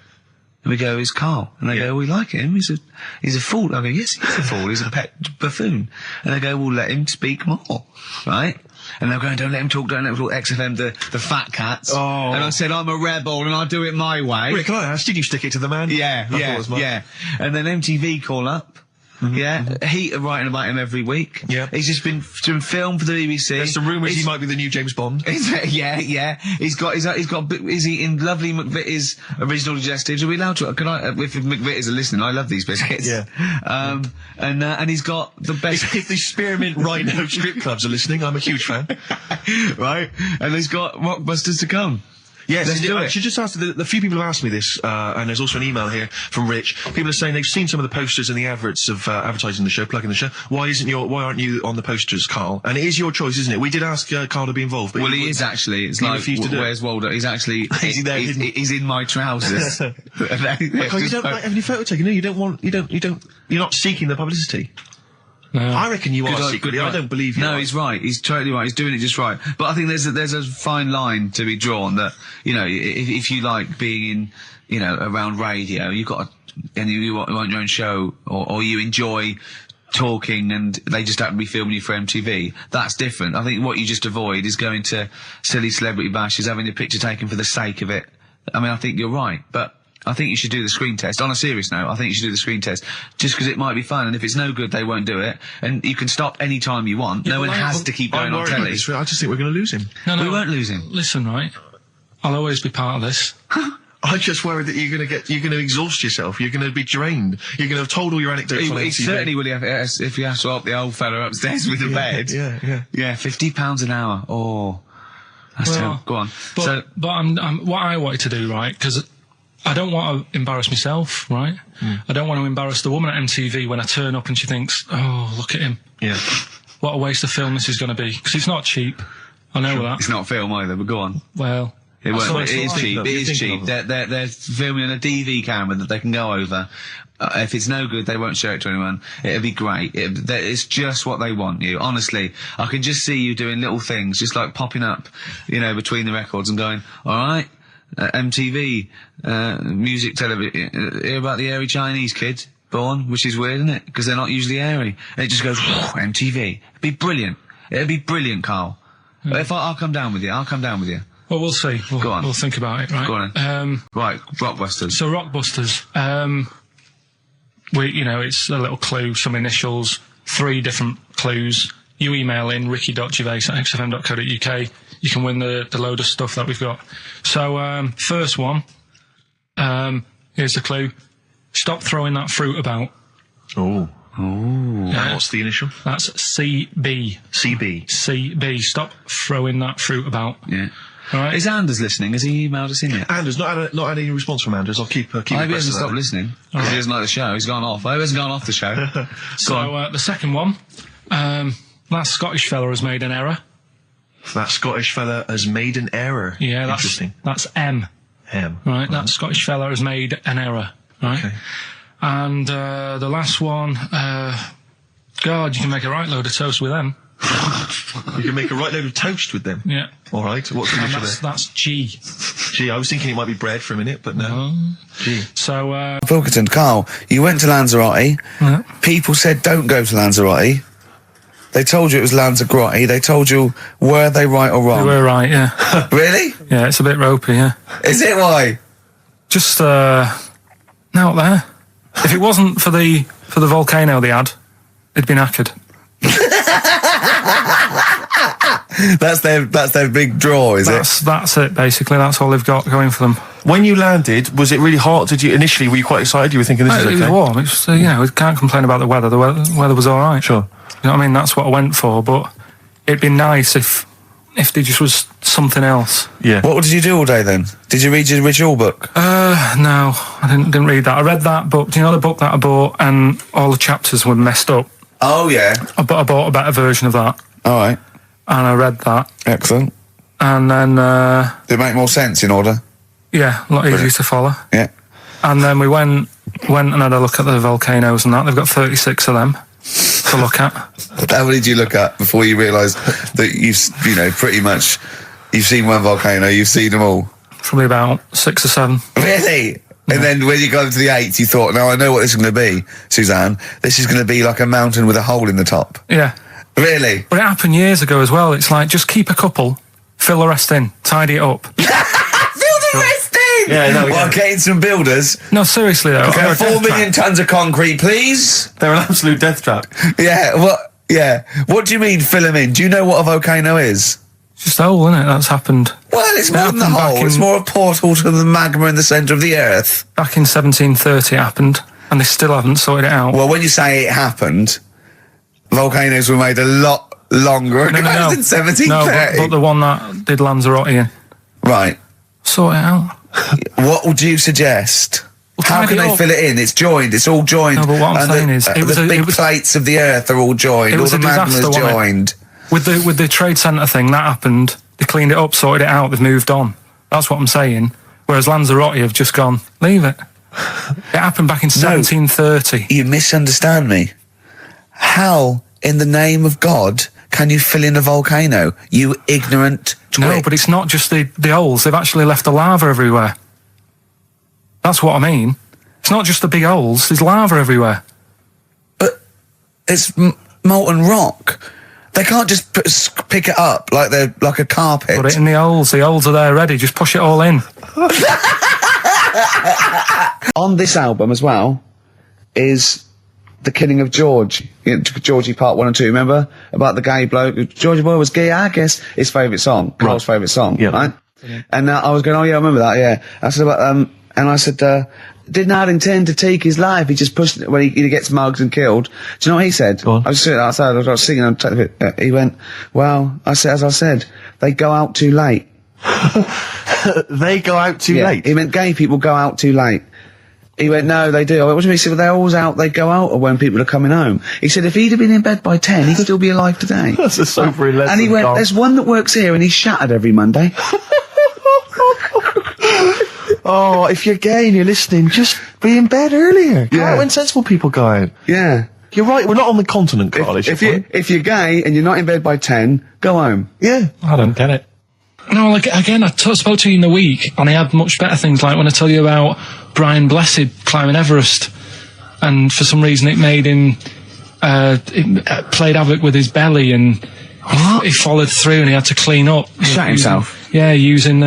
And we go, it's Karl. And they go, we like him. He's a fool. I go, yes, he's a fool. He's a pet buffoon. And they go, well, let him speak more. Right? And they're going, don't let him talk, XFM, the fat cats. Oh. And I said, I'm a rebel and I'll do it my way. Rick, can I ask, did you stick it to the man? Yeah. And then MTV call up. Yeah, Heat are writing about him every week. Yeah. He's just been filmed for the BBC. There's some rumours he might be the new James Bond. Yeah. He's eating lovely McVitie's original digestives. Are we allowed to? Can I? If McVitie's are listening, I love these biscuits. Yeah. And he's got the best. If the Spearmint Rhino strip clubs are listening, I'm a huge fan. Right, and he's got Rockbusters to come. Yes, Let's do I it. should just ask, the few people have asked me this, and there's also an email here from Rich. People are saying they've seen some of the posters and the adverts of advertising the show, plugging the show. Why aren't you on the posters, Karl? And it is your choice, isn't it? We did ask Karl to be involved. But well, he is actually. It's like, where's Waldo? He's actually. Is he there? He's in my trousers. Karl, you don't like having your photo taken. No, you're not seeking the publicity. No. I reckon you are secretly. I don't believe you. No, he's right. He's totally right. He's doing it just right. But I think there's a fine line to be drawn that, you know, if you like being in, you know, around radio, you've got and you want your own show, or you enjoy talking and they just happen to be filming you for MTV, that's different. I think what you just avoid is going to silly celebrity bashes, having your picture taken for the sake of it. I mean, I think you're right, but I think you should do the screen test. On a serious note, I think you should do the screen test. Just because it might be fun, and if it's no good, they won't do it. And you can stop any time you want. Yeah, no one has to keep going on telly. I just think we're going to lose him. No, we won't lose him. Listen, right? I'll always be part of this. I'm just worried that you're going to exhaust yourself. You're going to be drained. You're going to have told all your anecdotes on MTV. Certainly will have, if you have to help the old fella upstairs with the bed. Yeah, £50 an hour. Oh, that's terrible. Go on. But what I wanted to do, right? Because I don't want to embarrass myself, right? I don't want to embarrass the woman at MTV when I turn up and she thinks, oh, look at him. Yeah. What a waste of film this is going to be. Because it's not cheap. I know that. It's not film either, but go on. Well, it is cheap. It is cheap. They're filming a DV camera that they can go over. If it's no good, they won't show it to anyone. It'll be great. It's just what they want you. Honestly, I can just see you doing little things, just like popping up, you know, between the records and going, all right. MTV, music television, hear about the airy Chinese kid born, which is weird, isn't it? Because they're not usually airy. And it just goes, MTV. It'd be brilliant. It'd be brilliant, Karl. If I'll come down with you. Well, we'll see. Go on. We'll think about it, right? Go on. Right, Rockbusters. So Rockbusters, it's a little clue, some initials, 3 different clues. You email in ricky.gervais@xfm.co.uk. You can win the load of stuff that we've got. So, first one, here's the clue. Stop throwing that fruit about. Oh. What's the initial? That's CB. CB. Stop throwing that fruit about. Yeah. All right. Is Anders listening? Has he emailed us in yet? Anders, not had any response from Anders. I'll keep I hope he hasn't stopped listening. Because he doesn't like the show. He's gone off. I hope he hasn't gone off the show. So, the second one, that Scottish fella has made an error. That Scottish fella has made an error. Yeah, interesting. That's M. Right, that Scottish fella has made an error. Right. Okay. And the last one, God, you can make a right load of toast with them. You can make a right load of toast with them? Yeah. All right, what's the initial there? That's G. G, I was thinking it might be bread for a minute, but no. G. So, Pilkington, Karl, you went to Lanzarote. Yeah. People said don't go to Lanzarote. They told you it was Lanzarote. They told you, were they right or wrong? They were right, yeah. Really? Yeah, it's a bit ropey, yeah. Is it? Why? Just, out there. If it wasn't for the volcano they had, it'd been knackered. That's their big draw, is it? That's it, basically. That's all they've got going for them. When you landed, was it really hot? Initially, were you quite excited? You were thinking this is okay? It was warm. It was, we can't complain about the weather. The weather was all right. Sure. You know what I mean? That's what I went for, but it'd be nice if there just was something else. Yeah. What did you do all day then? Did you read your ritual book? No, I didn't read that. I read that book. Do you know the book that I bought and all the chapters were messed up? Oh, yeah. I bought a better version of that, All right. and I read that, Excellent. and then, Did it make more sense in order? yeah, a lot easier to follow. Yeah. And then we went and had a look at the volcanoes and that. They've got 36 of them to look at. How many did you look at before you realised that pretty much, you've seen one volcano, you've seen them all? Probably about 6 or 7. Really? Yeah. And then when you got to the 8th, you thought, now I know what this is going to be, Suzanne. This is going to be like a mountain with a hole in the top. Yeah. Really? But it happened years ago as well. It's like, just keep a couple, fill the rest in, tidy it up. Fill the rest in! Yeah, no, Well, getting some builders. No, seriously though. Okay, Or a 4 death million trap. tons of concrete, please. They're an absolute death trap. Yeah, what? Yeah. What do you mean fill them in? Do you know what a volcano is? It's just a hole, isn't it? That's happened. Well, it's more than the happened back hole. It's in- more a portal to the magma in the centre of the earth. Back in 1730 it happened, and they still haven't sorted it out. Well, when you say it happened, volcanoes were made a lot longer ago than 1730. No, but the one that did Lanzarote in. Right. Sort it out. What would you suggest? Well, How tidy can they up. fill it in? It's joined. It's all joined. No, but what I'm And saying is, it was the a- big it was- plates of the earth are all joined. It All was the a disaster, magma's wasn't it? joined. With the trade centre thing, that happened. They cleaned it up, sorted it out, they've moved on. That's what I'm saying. Whereas Lanzarote have just gone, leave it. It happened back in 1730. You misunderstand me. How, in the name of God, can you fill in a volcano? You ignorant twit. No, but it's not just the holes. They've actually left the lava everywhere. That's what I mean. It's not just the big holes. There's lava everywhere. But it's molten rock. They can't just pick it up like they're like a carpet. Put it in the holes. The holes are there ready. Just push it all in. On this album as well is The Killing of George. Georgie Part 1 and 2, remember? About the gay bloke. Georgie Boy was gay, I guess. His favourite song. Carl's favourite song, right? And I was going, oh yeah, I remember that, yeah. I said about, and I said, did not intend to take his life. He just pushed it when he gets mugged and killed. Do you know what he said? Go on. I was sitting outside, I was singing, he went, well, as I said, they go out too late. They go out too Yeah, late. he meant gay people go out too late. He went, no, they do. I went, what do you mean? He said, well, they're always out, they go out when people are coming home. He said, if he'd have been in bed by 10, he'd still be alive today. That's a sobering lesson. And he went, Carl. there's one that works here and he's shattered every Monday. Oh, if you're gay and you're listening, just be in bed earlier. Go Yeah. out when sensible people go out. Yeah. You're right, we're not on the continent, Carl. If you're gay and you're not in bed by 10, go home. Yeah. I don't get it. No, like, again, I spoke to you in the week, and I had much better things, like when I tell you about Brian Blessed climbing Everest, and for some reason it made him, it played havoc with his belly, and he followed through, and he had to clean up. Shut himself? Yeah, using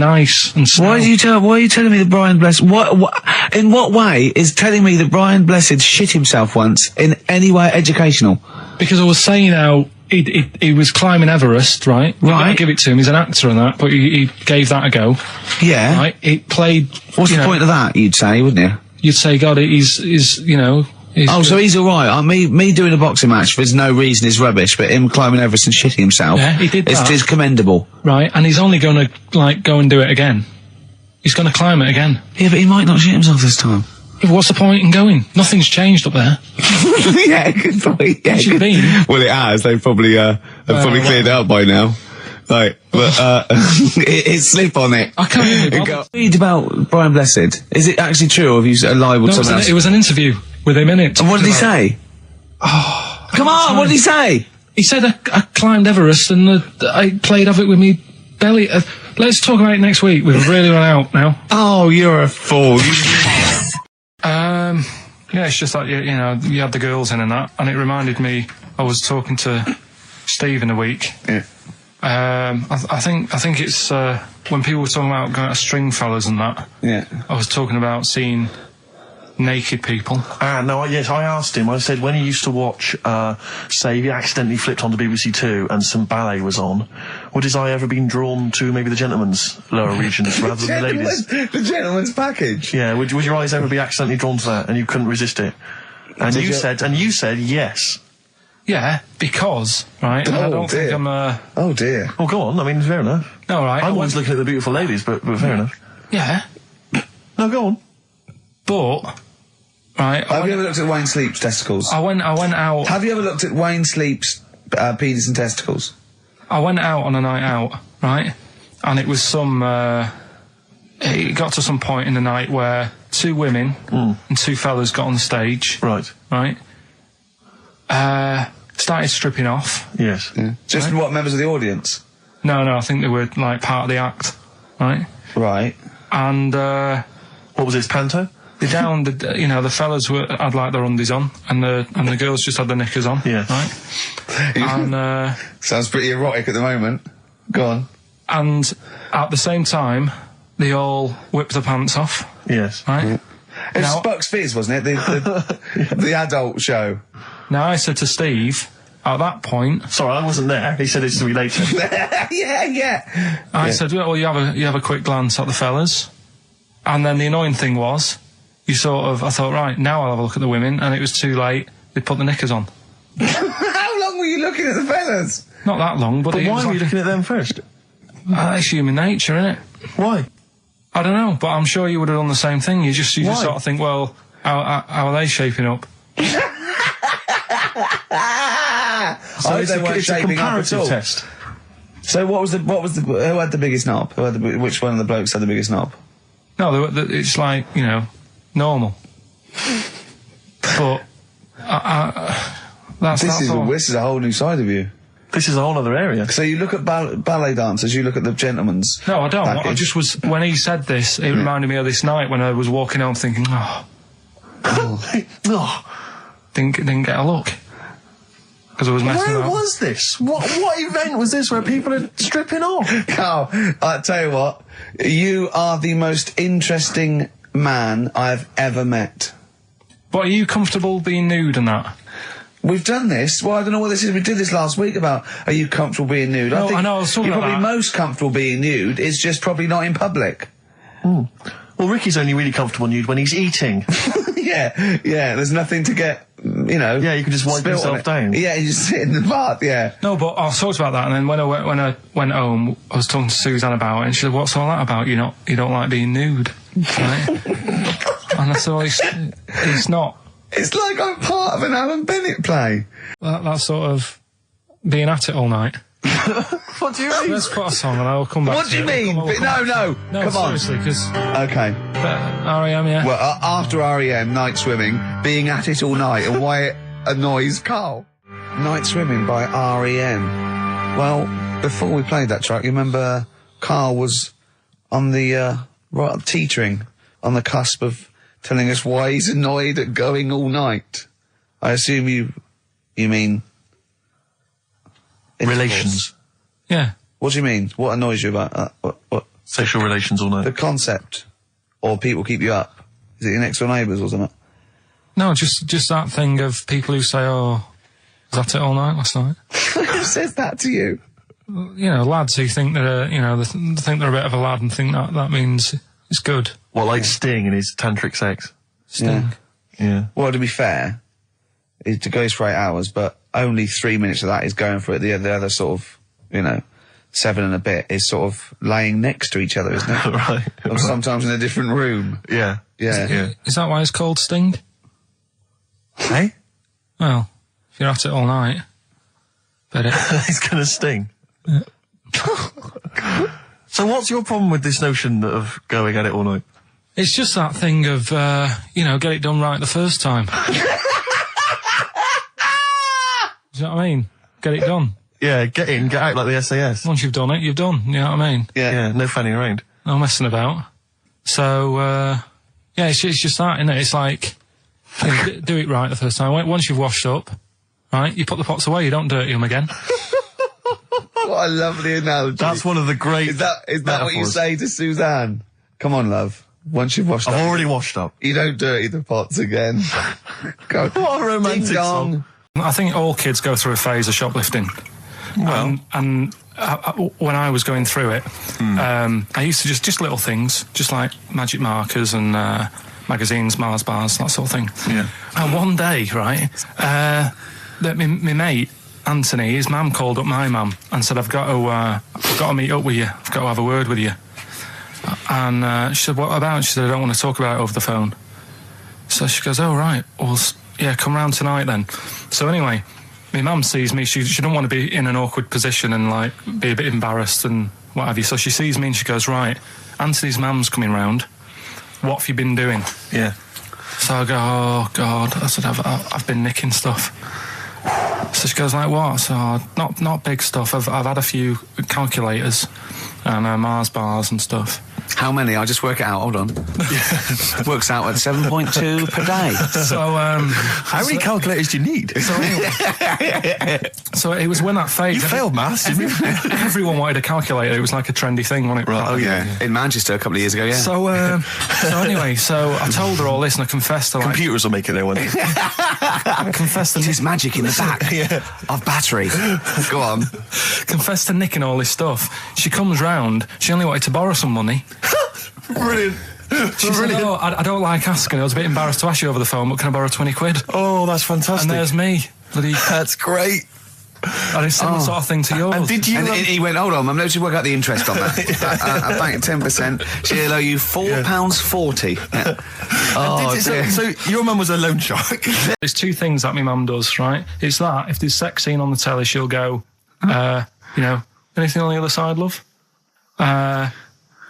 ice and snow. Why are you telling me that Brian Blessed, in what way is telling me that Brian Blessed shit himself once in any way educational? Because I was saying how he was climbing Everest, right? Right. I give it to him, he's an actor and that, but he gave that a go. Yeah. Right? It played... What's the point of that, you'd say, wouldn't you? You'd say, God, he's you know... Oh, so he's alright. Me doing a boxing match for no reason is rubbish, but him climbing Everest and shitting himself Yeah, he did that. is commendable. Right, and he's only going to, like, go and do it again. He's going to climb it again. Yeah, but he might not shit himself this time. Yeah, what's the point in going? Nothing's changed up there. Yeah, good point. Yeah, Where's you been? Well, it has. They've probably cleared it up by now. Like, but it's slip on it. I can't even bother. Read about Brian Blessed. Is it actually true, or have you lied with No, someone else? it was an interview with him in it. And what did he say? Oh, come on! What did he say? He said, I climbed Everest and I played havoc with me belly. Let's talk about it next week. We've really run out now. Oh, you're a fool. Yeah, it's just like, you know, you had the girls in and that, and it reminded me, I was talking to Steve in a week. Yeah. I think it's, when people were talking about going to Stringfellas and that, Yeah. I was talking about seeing naked people. Yes, I asked him, I said, when he used to watch, say, he accidentally flipped onto BBC Two and some ballet was on, would his eye ever been drawn to maybe the gentleman's lower regions rather than the ladies? The gentleman's package. Yeah, would your eyes ever be accidentally drawn to that and you couldn't resist it? And you said yes. Yeah, because, right, and I don't think I'm, Oh dear. Well, go on, I mean, fair enough. no, right. I'm always looking at the beautiful ladies, but fair enough. Yeah, No, go on. but right? Have you ever looked at Wayne Sleep's testicles? I went out. Have you ever looked at Wayne Sleep's penis and testicles? I went out on a night out, right? And it was it got to some point in the night where 2 women and 2 fellas got on stage. Right. Right? Started stripping off. Yes. Yeah. Just what, members of the audience? No, I think they were, like, part of the act, right? Right. And, what was this, panto? the fellas had, like, their undies on, and the girls just had their knickers on. Yeah. Right? And, sounds pretty erotic at the moment. Go on. And at the same time, they all whipped their pants off. Yes. Right? It was Bucks Fizz, wasn't it? The adult show. Now, I said to Steve, at that point... Sorry, I wasn't there. He said it's to be later. yeah. I said, well, you have a quick glance at the fellas. And then the annoying thing was, I thought, right, now I'll have a look at the women, and it was too late. They put the knickers on. How long were you looking at the fellas? Not that long, but why were you looking at them first? It's human nature, isn't it? Why? I don't know, but I'm sure you would have done the same thing. You just sort of think, well, how are they shaping up? So they weren't shaping up at all. Test. So who had the biggest knob? Which one of the blokes had the biggest knob? No, it's like, normal. But This is a whole new side of you. This is a whole other area. So you look at ballet dancers, you look at the gentleman's. No, I don't. package. I just was, when he said this, it reminded me of this night when I was walking home thinking, didn't get a look. Because I was messing Where up. was this? What event was this where people are stripping off? Carl, I tell you what, you are the most interesting man I've ever met. But are you comfortable being nude and that? We've done this. Well, I don't know what this is. We did this last week about, are you comfortable being nude? No, I know, I was talking you're about probably that. most comfortable being nude. It's just probably not in public. Well, Ricky's only really comfortable nude when he's eating. Yeah, there's nothing to get, Yeah, you can just wipe spilt on yourself it. down. Yeah, you just sit in the bath, yeah. No, but I talked about that, and then when I went home, I was talking to Suzanne about it, and she said, "What's all that about? You don't like being nude, right?" And I said, well, it's not. It's like I'm part of an Alan Bennett play. That's sort of being at it all night. What do you mean? Let's put a song, and I'll come back. What do you mean? No, come on. Seriously, because Okay. R.E.M. Yeah. Well, after R.E.M., Night Swimming, being at it all night, and why it annoys Carl. Night Swimming by R.E.M. Well, before we played that track, you remember Carl was on the, teetering, on the cusp of telling us why he's annoyed at going all night. I assume you mean... Relations. Yeah. What do you mean? What annoys you about that? What? Sexual relations all night. The concept? Or people keep you up? Is it your next door neighbours or something? No, just that thing of people who say, "Oh, was that it all night last night?" Who says that to you? Lads who think they're, they think they're a bit of a lad and think that means it's good. What, like Sting in his tantric sex? Sting. Yeah. Well, to be fair, it goes for 8 hours, but only 3 minutes of that is going for it. The other sort of, 7 and a bit is sort of laying next to each other, isn't it? Right. Or sometimes in a different room. Yeah. Yeah. Is that why it's called Sting? Hey? Well, if you're at it all night, bet it. He's gonna sting. So what's your problem with this notion of going at it all night? It's just that thing of, get it done right the first time. Do you know what I mean? Get it done. Yeah, get in, get out like the SAS. Once you've done it, you've done. You know what I mean? Yeah, no fanning around. No messing about. So, it's just that, isn't it? It's like, do it right the first time. Once you've washed up, right, you put the pots away, you don't dirty them again. What a lovely analogy. That's one of the great Is that what you metaphors. say to Suzanne? Come on, love. Once you've washed up. I've already washed up. You don't dirty the pots again. Go. What a romantic Ding dong. song. I think all kids go through a phase of shoplifting. Well. And when I was going through it, I used to just little things, just like magic markers and magazines, Mars bars, that sort of thing. Yeah. And one day, right, that my mate, Anthony, his mum called up my mum and said, I've got to meet up with you. I've got to have a word with you. And she said, what about? She said, I don't want to talk about it over the phone. So she goes, oh, right, well, yeah, come round tonight then. So anyway, my mum sees me, she doesn't want to be in an awkward position and, like, be a bit embarrassed and what have you. So she sees me and she goes, right, Anthony's mum's coming round. What have you been doing? Yeah. So I go, oh, God. I said, I've been nicking stuff. So she goes, like, what? So, not big stuff. I've had a few calculators and Mars bars and stuff. How many? I'll just work it out. Hold on. Works out at 7.2 per day. So, how many calculators do you need? So, anyway, so it was when that phase. You failed maths, didn't you? Everyone wanted a calculator. It was like a trendy thing, wasn't it? Right. Oh, yeah. In Manchester a couple of years ago, yeah. So anyway, so I told her all this and I confessed to, like... Computers will make it there one day. I confessed to... There's magic in the back of battery. Go on. Confessed to nicking all this stuff. She comes round. She only wanted to borrow some money. Brilliant. She said, oh, I don't like asking. I was a bit embarrassed to ask you over the phone, but can I borrow 20 quid? Oh, that's fantastic. And there's me. That's great. And it's similar sort of thing to yours. And did you... And he went, hold on, I'm going to work out the interest on that. I bank 10%. She'll owe you £4.40. Yeah. Oh, so your mum was a loan shark. There's two things that my mum does, right? It's that, if there's sex scene on the telly, she'll go, anything on the other side, love?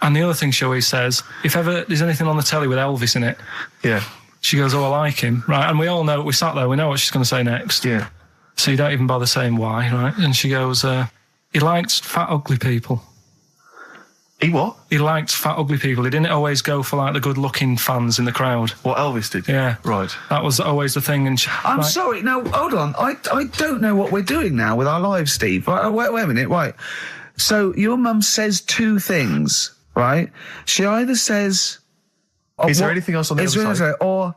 And the other thing she always says, if ever there's anything on the telly with Elvis in it, she goes, oh, I like him, right? And we all know, we sat there, we know what she's going to say next. Yeah. So you don't even bother saying why, right? And she goes, he likes fat, ugly people. He what? He liked fat, ugly people. He didn't always go for, like, the good-looking fans in the crowd. What Elvis did? Yeah. Right. That was always the thing. And I'm sorry, no, hold on. I don't know what we're doing now with our lives, Steve. Wait a minute, right. So your mum says two things, right? She either says... Is there anything else on the other side? Or,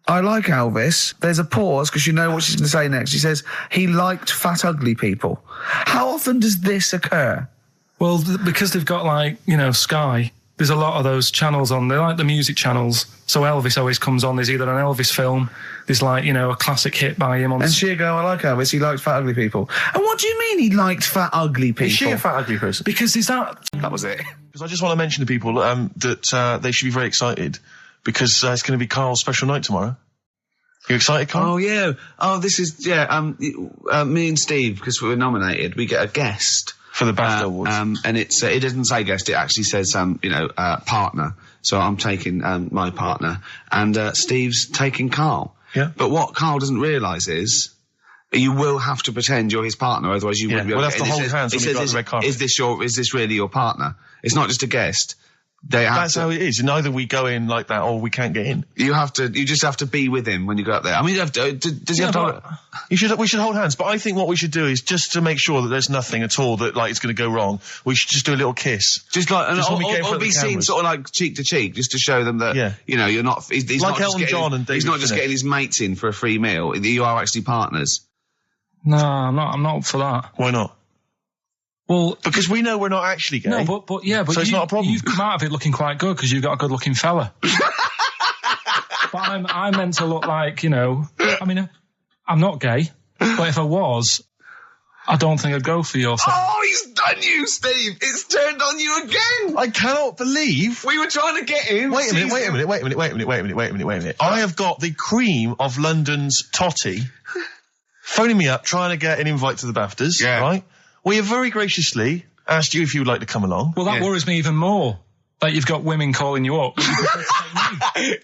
I like Elvis. There's a pause because you know what she's going to say next. She says, he liked fat, ugly people. How often does this occur? Well, because they've got, like, Sky, there's a lot of those channels on. They're like the music channels. So Elvis always comes on. There's either an Elvis film, there's, like, a classic hit by him on... And she'll go, I like Elvis, he liked fat, ugly people. And what do you mean he liked fat, ugly people? Is she a fat, ugly person? Because is that... That was it. Because I just want to mention to people that they should be very excited because it's going to be Karl's special night tomorrow. You excited, Karl? Oh, yeah. Oh, this is, me and Steve, because we were nominated, we get a guest... For the BAFTA Awards. And it doesn't say guest, it actually says, partner. So I'm taking my partner. And Steve's taking Karl. Yeah. But what Karl doesn't realise is... You will have to pretend you're his partner, otherwise you wouldn't be able to... We'll have to hold hands when we go on the red carpet. Is this really your partner? It's not just a guest. That's how it is. And either we go in like that or we can't get in. You just have to be with him when you go up there. I mean, does he have to... We should hold hands, but I think what we should do is just to make sure that there's nothing at all that, like, it's going to go wrong, we should just do a little kiss. Just like, or be seen sort of like cheek to cheek, just to show them that, you're not... He's like not Elton John and David He's not just Finnick. getting his mates in for a free meal. You are actually partners. No, I'm not up for that. Why not? Well, because we know we're not actually gay. No, but so it's not a problem. You've come out of it looking quite good because you've got a good-looking fella. But I'm meant to look like, I mean, I'm not gay, but if I was, I don't think I'd go for your thing. Oh, he's done you, Steve. It's turned on you again. I cannot believe we were trying to get him. Wait a minute. I have got the cream of London's totty phoning me up, trying to get an invite to the BAFTAs, right? We have very graciously asked you if you would like to come along. Well, that worries me even more, that you've got women calling you up.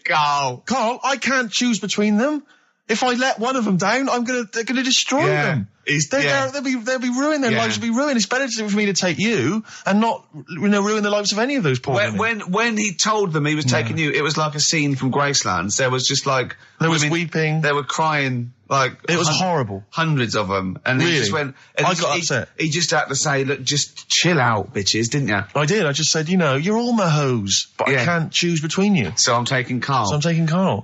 Carl, I can't choose between them. If I let one of them down, they're gonna destroy them. They'll be ruined. Their lives will be ruined. It's better for me to take you and not, ruin the lives of any of those poor women. When he told them he was taking you, it was like a scene from Graceland. There was just like there was weeping. They were crying. Like it was horrible. Hundreds of them, and really? He just went. I got upset. He just had to say, "Look, just chill out, bitches," didn't you? I did. I just said, you're all my hoes, but I can't choose between you. So I'm taking Karl.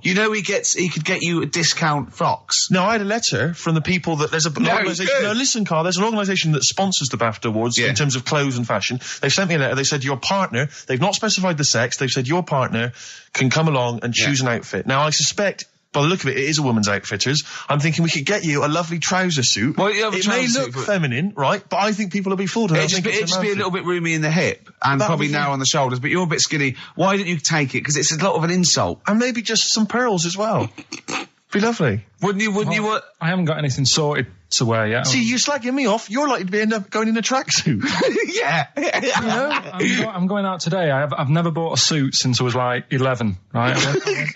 You know, he could get you a discount frocks. No, I had a letter from the people that there's an organisation. No, listen, Karl. There's an organisation that sponsors the BAFTA Awards in terms of clothes and fashion. They sent me a letter. They said your partner. They've not specified the sex. They've said your partner can come along and choose an outfit. Now I suspect by the look of it, it is a woman's outfitters. I'm thinking we could get you a lovely trouser suit. Well, yeah, it may look feminine, right? But I think people will be fooled. It'd just be a little bit roomy in the hip and probably narrow on the shoulders, but you're a bit skinny. Why didn't you take it? Because it's a lot of an insult. And maybe just some pearls as well. Be lovely. Wouldn't you? I haven't got anything sorted to wear yet. See, you're slagging me off. You're likely to end up going in a tracksuit. Yeah. You know, I'm going out today. I've never bought a suit since I was like 11, right?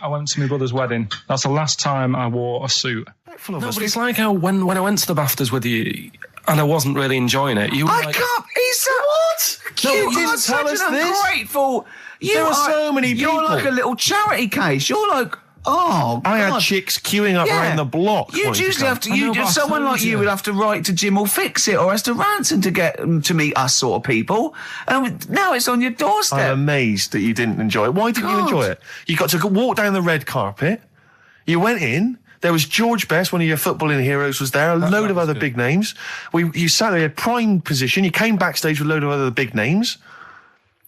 I went to my brother's wedding. That's the last time I wore a suit. No, but it's like how when I went to the BAFTAs with you and I wasn't really enjoying it, you were like... What? No, You you are didn't tell such us an this. ungrateful... There are so many people. You're like a little charity case. You're like... Oh, I God. had chicks queuing up around the block. You'd usually have to. Someone like you would have to write to Jim or Fix It or Esther Ranson to get them to meet us sort of people. And now it's on your doorstep. I'm amazed that you didn't enjoy it. Why didn't you enjoy it? You got to walk down the red carpet. You went in. There was George Best, one of your footballing heroes, was there. A load of other big names. You sat there in prime position. You came backstage with a load of other big names.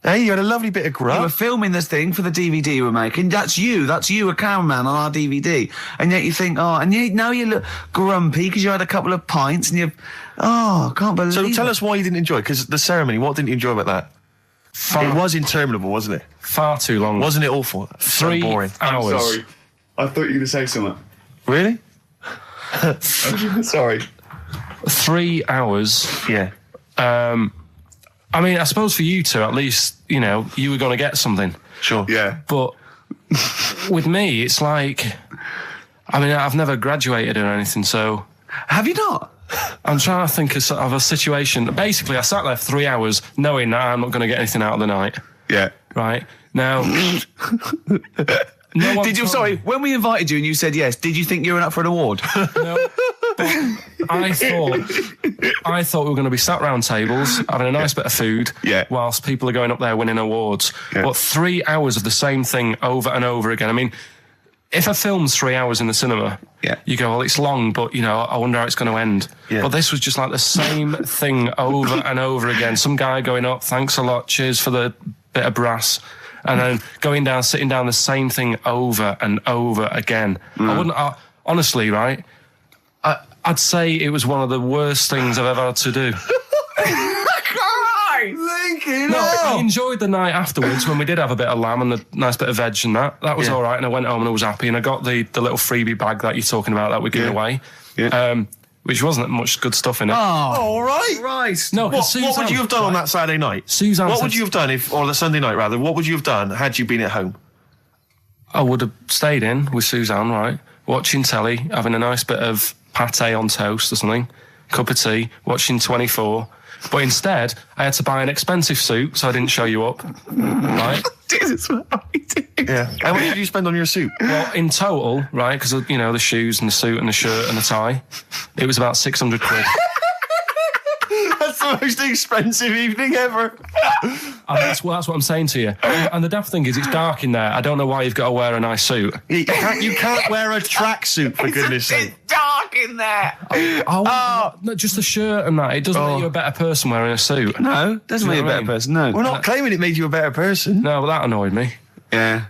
Hey, you had a lovely bit of grub. You were filming this thing for the DVD you were making. That's you, a cameraman on our DVD. And yet you think, now you look grumpy because you had a couple of pints and I can't believe it. So tell us why you didn't enjoy it, because the ceremony, what didn't you enjoy about that? It was interminable, wasn't it? Far too long. Wasn't it awful? 3 boring. hours. I'm sorry. I thought you were going to say something. Really? Sorry. 3 hours. Yeah. I mean, I suppose for you two, at least, you know, you were going to get something. Sure. Yeah. But with me, it's like, I mean, I've never graduated or anything, so... Have you not? I'm trying to think of a situation. Basically, I sat there for 3 hours knowing that I'm not going to get anything out of the night. Yeah. Right? Now... Sorry, when we invited you and you said yes, did you think you were up for an award? No. I thought we were going to be sat round tables having a nice bit of food whilst people are going up there winning awards. But 3 hours of the same thing over and over again. I mean, if a film's 3 hours in the cinema, you go, well, it's long, but, you know, I wonder how it's going to end. But this was just like the same thing over and over again. Some guy going up, thanks a lot, cheers for the bit of brass. And then going down, sitting down, the same thing over and over again. Honestly, right, I'd say it was one of the worst things I've ever had to do. I enjoyed the night afterwards when we did have a bit of lamb and a nice bit of veg and that. That was all right, and I went home and I was happy, and I got the little freebie bag that you're talking about that we're giving away. Which wasn't much good stuff in it. Oh, all right. Right. No, what would you have done on that Saturday night? Suzanne what would you have done or the Sunday night rather? What would you have done had you been at home? I would have stayed in with Suzanne, right, watching telly, having a nice bit of pate on toast or something, cup of tea, watching 24. But instead, I had to buy an expensive suit so I didn't show you up. Right? Yeah. How much did you spend on your suit? Well, in total, right, because, you know, the shoes and the suit and the shirt and the tie, it was about 600 quid. That's the most expensive evening ever. And that's what I'm saying to you. And the daft thing is, it's dark in there. I don't know why you've got to wear a nice suit. You can't wear a tracksuit, for goodness sake. It's dark in there. No, just the shirt and that. It doesn't make you a better person wearing a suit. No, doesn't make you a better person, no. We're not claiming it made you a better person. No, but that annoyed me. Yeah.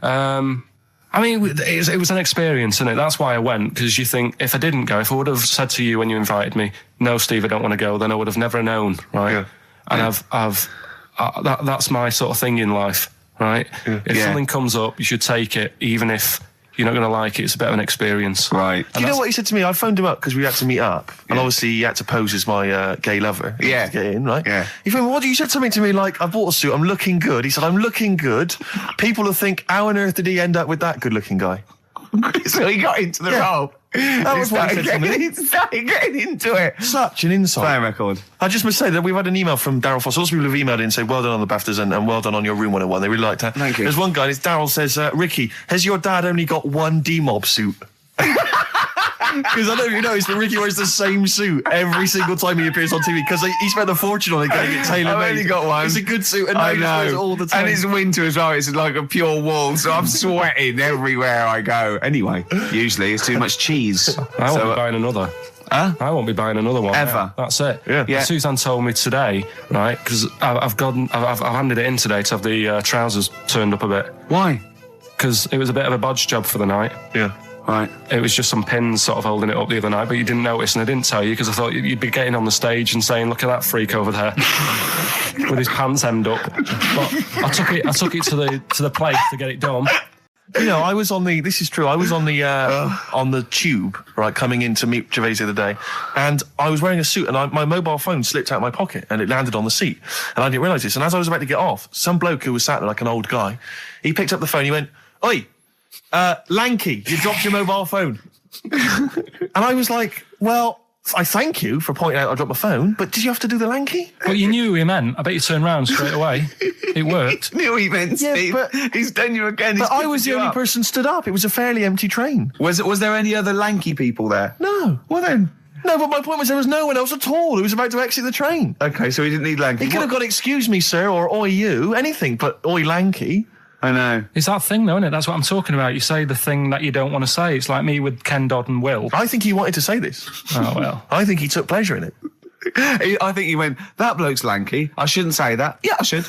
I mean, it was an experience, isn't it? That's why I went, because you think, if I didn't go, if I would have said to you when you invited me, no, Steve, I don't want to go, then I would have never known, right? Yeah. And that's my sort of thing in life, right? Yeah. If something comes up, you should take it, even if you're not going to like it. It's a bit of an experience. Right. Do you know what he said to me? I phoned him up because we had to meet up. And obviously he had to pose as my gay lover. Yeah. To get in, right? Yeah. He phoned me, you said something to me like, I bought a suit, I'm looking good. He said, I'm looking good. People will think, how on earth did he end up with that good-looking guy? So he got into the role. That was what he said to me. He started getting into it. Such an insight. Play a record. I just must say that we've had an email from Daryl Foss. Lots of people have emailed in and said, well done on the BAFTAs and well done on your Room 101. They really liked that. Thank you. There's one guy, it's Daryl, says, Ricky, has your dad only got one D-Mob suit? Because I don't know if you noticed, but Ricky wears the same suit every single time he appears on TV because he spent a fortune on it getting it tailor-made. I've only got one. It's a good suit and I know it all the time. And it's winter as well. It's like a pure wool, so I'm sweating everywhere I go. Anyway, usually it's too much cheese. I won't be buying another. Huh? I won't be buying another one. Ever. That's it. Yeah. Suzanne told me today, right, because I've handed it in today to have the trousers turned up a bit. Why? Because it was a bit of a bodge job for the night. Yeah. Right. It was just some pins sort of holding it up the other night, but you didn't notice, and I didn't tell you because I thought you'd be getting on the stage and saying, "Look at that freak over there with his pants hemmed up." But I took it to the place to get it done. You know, I was on the. This is true. I was on the tube, right, coming in to meet Gervais the other day, and I was wearing a suit, and my mobile phone slipped out of my pocket, and it landed on the seat, and I didn't realise this. And as I was about to get off, some bloke who was sat there like an old guy, he picked up the phone. He went, "Oi, lanky, you dropped your mobile phone." And I was like, "Well, I thank you for pointing out I dropped my phone, but did you have to do the lanky?" But you knew who he meant. I bet you turned round straight away. It worked. Knew what he meant, Steve. but He's done you again. But I was the only person stood up. It was a fairly empty train. Was there any other lanky people there? No. Well then. No, but my point was there was no one else at all who was about to exit the train. Okay, so he didn't need lanky. He could have got "excuse me, sir," or "oi you," anything, but "oi lanky." I know. It's that thing, though, isn't it? That's what I'm talking about. You say the thing that you don't want to say. It's like me with Ken Dodd and Will. I think he wanted to say this. Oh, well. I think he took pleasure in it. I think he went, "That bloke's lanky. I shouldn't say that." Yeah, I should.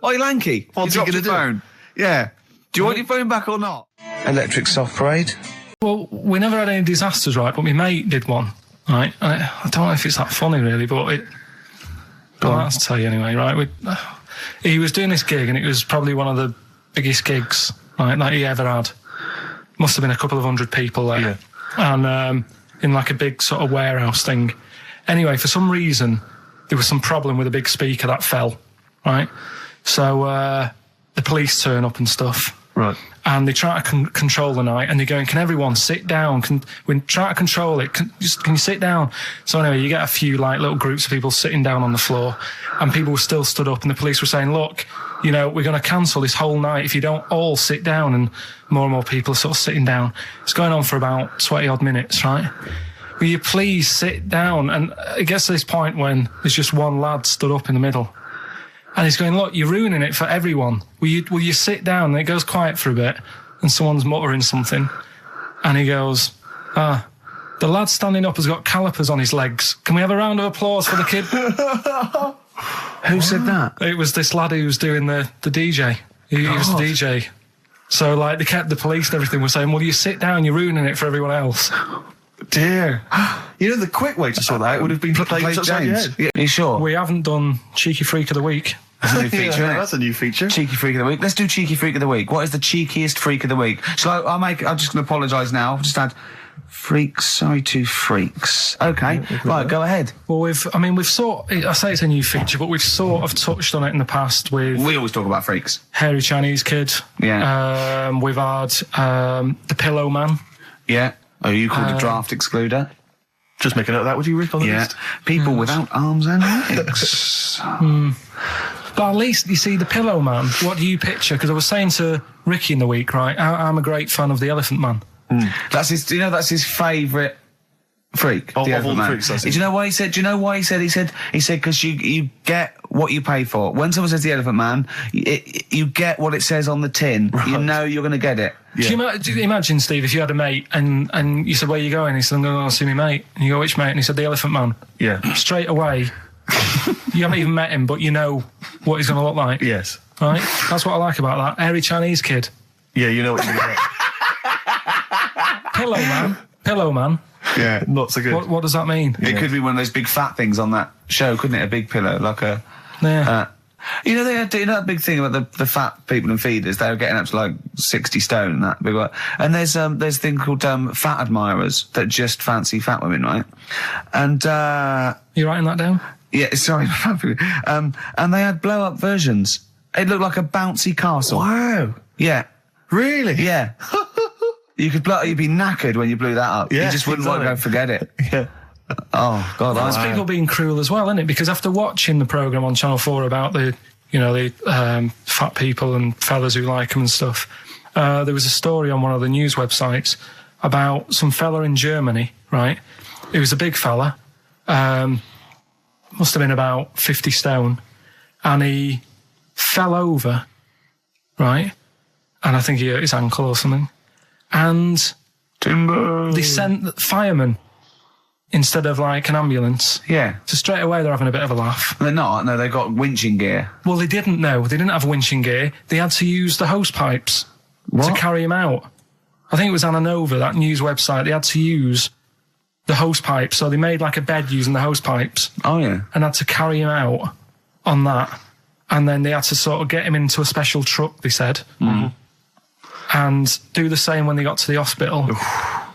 Oi, lanky. What's he You dropped gonna your do? phone. Yeah. Do you want your phone back or not? Electric soft parade. Well, we never had any disasters, right? But my mate did one, right? And I don't know if it's that funny, really, but I'll have to tell you anyway, right? He was doing this gig, and it was probably one of the biggest gigs, right, that he ever had. Must have been a couple of hundred people there. Yeah. And in like a big sort of warehouse thing. Anyway, for some reason, there was some problem with a big speaker that fell, right? So the police turn up and stuff. Right. And they try to control the night, and they're going, "Can everyone sit down? We try to control it. Can you sit down?" So anyway, you get a few like little groups of people sitting down on the floor, and people were still stood up, and the police were saying, "Look, you know, we're going to cancel this whole night if you don't all sit down." And more and more people are sort of sitting down. It's going on for about 20 odd minutes, right? "Will you please sit down?" And it gets to this point when there's just one lad stood up in the middle. And he's going, "Look, you're ruining it for everyone. Will you sit down?" And it goes quiet for a bit, and someone's muttering something. And he goes, "The lad standing up has got calipers on his legs. Can we have a round of applause for the kid?" Who said that? It was this lad who was doing the DJ. He was the DJ. So, like, the police and everything were saying, "Well, you sit down, you're ruining it for everyone else." Dear. You know, the quick way to sort that out would have been to play upside your head. Yeah. Are you sure? We haven't done Cheeky Freak of the Week. That's a new feature, isn't it? That's a new feature. Cheeky Freak of the Week. Let's do Cheeky Freak of the Week. What is the cheekiest freak of the week? I'm just going to apologise now. I've just had freaks, sorry to freaks. Okay, right, go ahead. Well, I say it's a new feature, but we've sort of touched on it in the past with... We always talk about freaks. Hairy Chinese Kid. Yeah. We've had the Pillow Man. Yeah. Oh, you called a draft excluder? Just make a note of that, would you, Rick, on the list? People without arms and legs. Hmm. But at least, you see, the Pillow Man, what do you picture? Because I was saying to Ricky in the week, right, I'm a great fan of the Elephant Man. Mm. That's his favourite freak. Of the all the man. freaks, that's it. Do you know why he said? Do you know why he said? He said because you get what you pay for. When someone says the Elephant Man, you get what it says on the tin. Right. You know you're going to get it. Yeah. Do you imagine, Steve, if you had a mate and you said, "Where are you going?" He said, "I'm going to see my mate." And you go, "Which mate?" And he said, "The Elephant Man." Yeah. Straight away, you haven't even met him, but you know what he's going to look like. Yes. Right? That's what I like about that. Hairy Chinese Kid. Yeah, you know what you get. Pillow Man. Yeah. Not so good. What does that mean? It could be one of those big fat things on that show, couldn't it? A big pillow, like a... Yeah. You know, they had that big thing about the fat people and feeders. They were getting up to like 60 stone and that big one. And there's a thing called fat admirers that just fancy fat women, right? And you writing that down? Yeah, sorry. And they had blow up versions. It looked like a bouncy castle. Wow. Yeah. Really? Yeah. You'd be knackered when you blew that up. Yeah, You just wouldn't want to go forget it. Yeah. Oh, God. That's people being cruel as well, isn't it? Because after watching the programme on Channel 4 about the fat people and fellas who like them and stuff, there was a story on one of the news websites about some fella in Germany, right? He was a big fella, must have been about 50 stone, and he fell over, right? And I think he hurt his ankle or something. And they sent firemen instead of like an ambulance. Yeah. So straight away they're having a bit of a laugh. They're not. No, they've got winching gear. Well, they didn't know. They didn't have winching gear. They had to use the hose pipes to carry him out. I think it was Ananova, that news website, they had to use the hose pipes. So they made like a bed using the hose pipes. Oh, yeah. And had to carry him out on that. And then they had to sort of get him into a special truck, they said. Mm-hmm. And do the same when they got to the hospital. I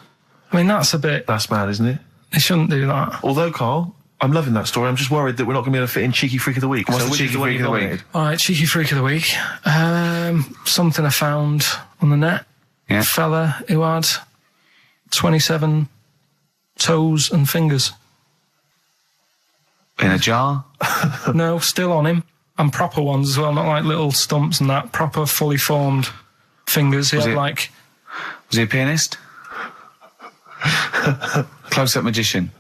mean, that's a bit... That's mad, isn't it? They shouldn't do that. Although, Carl, I'm loving that story. I'm just worried that we're not going to be able to fit in Cheeky Freak of the Week. What's the which Cheeky is one Freak you of the nominated? Week? All right, Cheeky Freak of the Week. Something I found on the net. Yeah. A fella who had 27 toes and fingers. In a jar? No, still on him. And proper ones as well, not like little stumps and that. Proper, fully formed fingers. He Was had it- like... Was he a pianist? Close-up magician?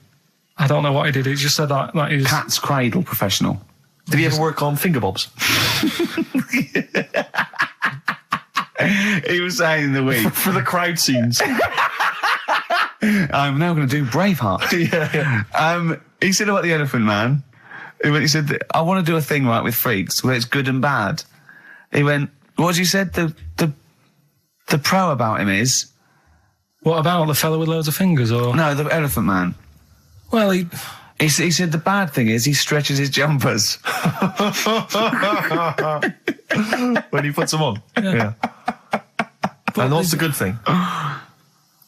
I don't know what he did. He just said that he was... Cat's cradle professional? Did he ever work on finger bobs? He was saying in the week. For the crowd scenes. I'm now going to do Braveheart. Yeah. He said about the Elephant Man. He said, I want to do a thing, right, with freaks, where it's good and bad. He went, what did you said? The pro about him is... What about the fella with loads of fingers, or...? No, the Elephant Man. Well, He said the bad thing is he stretches his jumpers. When he puts them on. Yeah. And what's the good thing?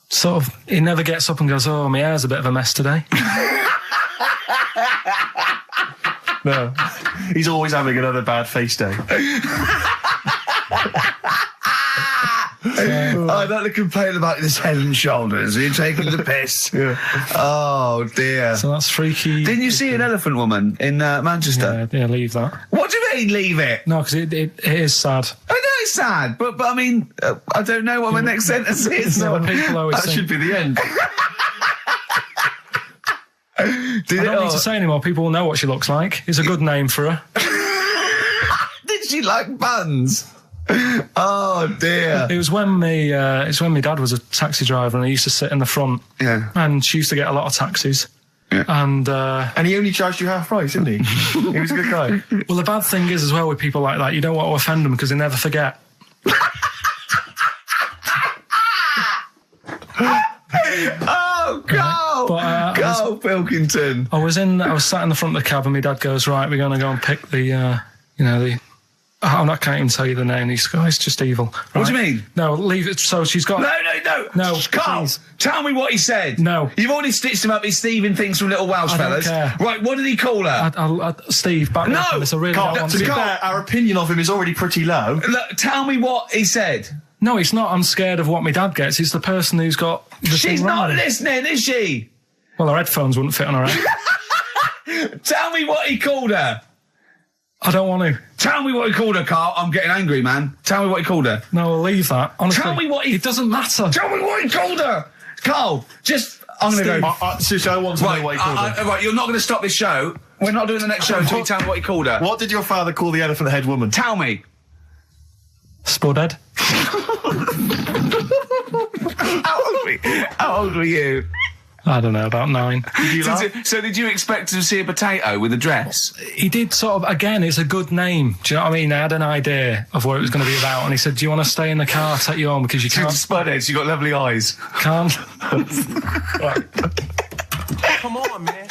Sort of, he never gets up and goes, oh, my hair's a bit of a mess today. No. He's always having another bad face day. I don't to complain about this head and shoulders. You're taking the piss. Yeah. Oh, dear. So that's freaky. Didn't you see an elephant woman in Manchester? Yeah, leave that. What do you mean, leave it? No, because it is sad. I know it's sad, but I mean, I don't know what my next sentence is. No, people always That think, should be the end. I don't need to say anymore. People will know what she looks like. It's a good name for her. Did she like buns? Oh dear. It was when my dad was a taxi driver and he used to sit in the front. Yeah. And she used to get a lot of taxis. Yeah. And he only charged you half price, didn't he? He was a good guy. Well, the bad thing is as well with people like that, you don't want to offend them because they never forget. Oh, go! But, Karl Pilkington. I was sat in the front of the cab and my dad goes, right, we're going to go and pick the I can't even tell you the name. He goes, oh, it's just evil. Right? What do you mean? No, leave it. So she's got... No, Karl, please. tell me what he said. No. You've already stitched him up. He's Stephen things from Little Welsh I don't Fellas. care. Right, what did he call her? Steve, back No! up on this. I really Carl, don't want to be to... fair, our opinion of him is already pretty low. Look, tell me what he said. No, it's not. I'm scared of what my dad gets. It's the person who's got the She's thing not wrong. listening, is she? Well, her headphones wouldn't fit on her head. Tell me what he called her. I don't want to. Tell me what he called her, Karl. I'm getting angry, man. Tell me what he called her. No, I'll leave that. Honestly, Tell me what he... It doesn't matter. Tell me what he called her. Karl, just... I'm going to go... Seriously, I want to know what he called her. Right, you're not going to stop this show. We're not doing the next show until you tell me what he called her. What did your father call the elephant head woman? Tell me. Spudhead. How old were you? I don't know, about 9. Did you laugh? So did you expect to see a potato with a dress? He did sort of, again, it's a good name. Do you know what I mean? I had an idea of what it was going to be about, and he said, do you want to stay in the car, take you home, because you can't... Spudheads, you got lovely eyes. Can't. Come on, man.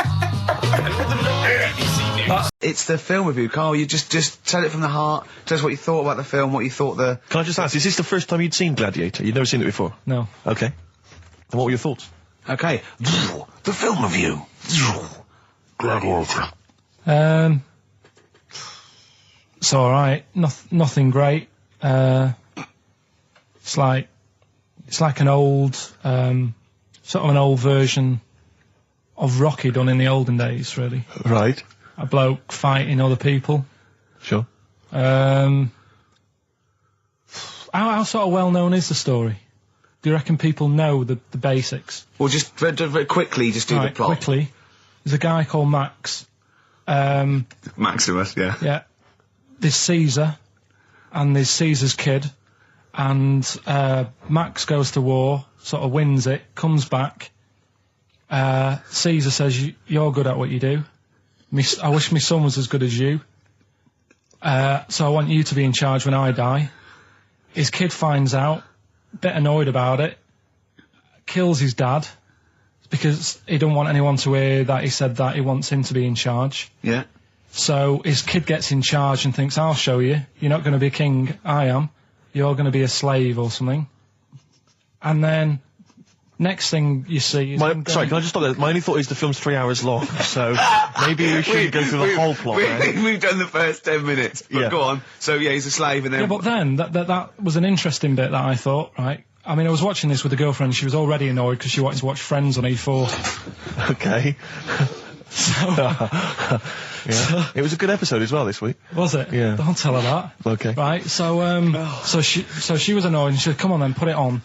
It's the film review, Karl. You just tell it from the heart. Tell us what you thought about the film, what you thought the... Can I just ask, is this the first time you'd seen Gladiator? You'd never seen it before? No. Okay. And what were your thoughts? Okay. The film review. Gladiator. It's alright. Nothing great. It's like an old, sort of an old version of Rocky done in the olden days, really. Right. A bloke fighting other people. Sure. How sort of well known is the story? Do you reckon people know the basics? Well, just very quickly, just do the plot. Quickly. There's a guy called Max. Maximus, yeah. Yeah. There's Caesar, and there's Caesar's kid, and Max goes to war, sort of wins it, comes back. Caesar says, you're good at what you do. I wish my son was as good as you. So I want you to be in charge when I die. His kid finds out, a bit annoyed about it, kills his dad because he don't want anyone to hear that he said that he wants him to be in charge. Yeah. So his kid gets in charge and thinks, I'll show you. You're not going to be king. I am. You're going to be a slave or something. And then next thing you see is... Sorry, can I just stop there? My only thought is the film's 3 hours long, so maybe we should go through the whole plot. We've done the first 10 minutes, but go on. So, yeah, he's a slave and then... Yeah, but then, that was an interesting bit that I thought, right? I mean, I was watching this with a girlfriend. She was already annoyed because she wanted to watch Friends on E4. Okay. So, it was a good episode as well this week. Was it? Yeah. Don't tell her that. Okay. Right. So she was annoyed and she said, "Come on then, put it on."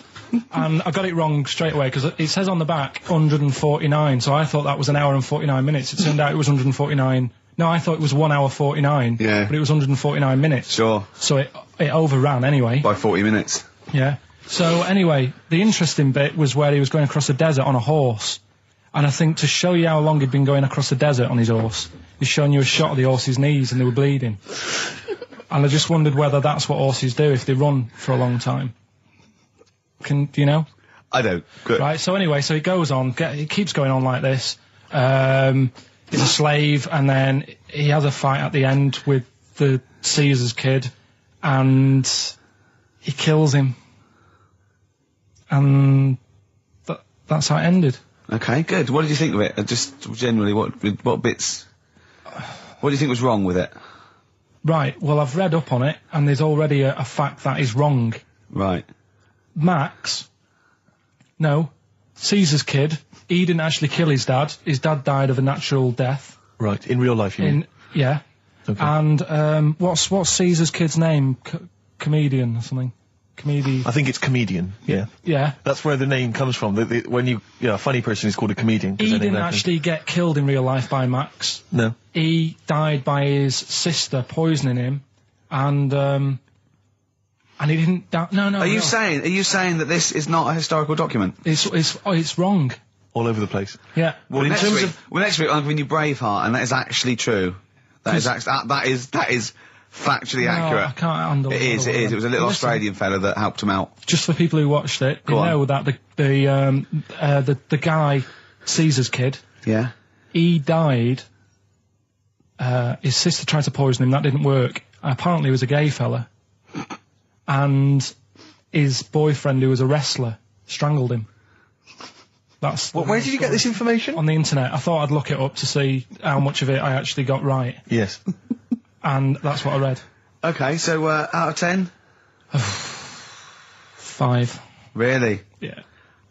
And I got it wrong straight away because it says on the back 149. So I thought that was an hour and 49 minutes. It turned out it was 149. No, I thought it was 1 hour 49. Yeah. But it was 149 minutes. Sure. So it overran anyway. By 40 minutes. Yeah. So anyway, the interesting bit was where he was going across the desert on a horse. And I think to show you how long he'd been going across the desert on his horse, he's showing you a shot of the horse's knees and they were bleeding. And I just wondered whether that's what horses do if they run for a long time. Do you know? I don't. Good. Right, so anyway, so he goes on, he keeps going on like this. He's a slave, and then he has a fight at the end with the Caesar's kid, and he kills him. And that's how it ended. Okay, good. What did you think of it? Just generally, what bits... What do you think was wrong with it? Right, well, I've read up on it, and there's already a fact that is wrong. Right. Caesar's kid, he didn't actually kill his dad. His dad died of a natural death. Right, in real life, you mean? Yeah. Okay. And, what's Caesar's kid's name? Comedian or something? I think it's comedian, yeah. Yeah. That's where the name comes from. A funny person is called a comedian. He didn't actually get killed in real life by Max. No. He died by his sister poisoning him, and he didn't die. No. Are you saying that this is not a historical document? It's wrong. All over the place. Yeah. Well, next week I'm giving you Braveheart, and that is actually true. That is factually accurate. I can't handle it. It is. It was a little Australian fella that helped him out. Just for people who watched it, you know that the guy, Caesar's kid. Yeah. He died. His sister tried to poison him. That didn't work. Apparently, he was a gay fella, and his boyfriend, who was a wrestler, strangled him. Where did you get this information? On the internet. I thought I'd look it up to see how much of it I actually got right. Yes. And that's what I read. Okay, so out of 10? 5. Really? Yeah.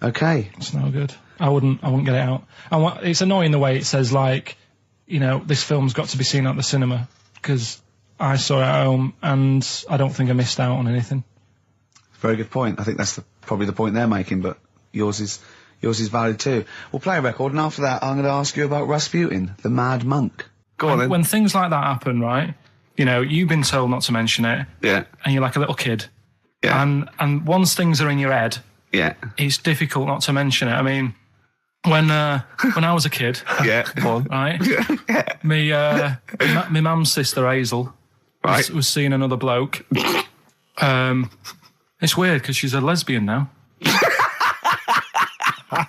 Okay. It's no good. I wouldn't get it out. It's annoying the way it says, like, you know, this film's got to be seen at the cinema, because I saw it at home and I don't think I missed out on anything. Very good point. I think that's probably the point they're making, but yours is valid too. We'll play a record, and after that I'm going to ask you about Rasputin, the Mad Monk. Go on then. When things like that happen, right, you know, you've been told not to mention it. Yeah. And you're like a little kid. Yeah. And once things are in your head, yeah, it's difficult not to mention it. I mean, when I was a kid, yeah, right, my mum's sister Hazel, right, was seeing another bloke. It's weird because she's a lesbian now.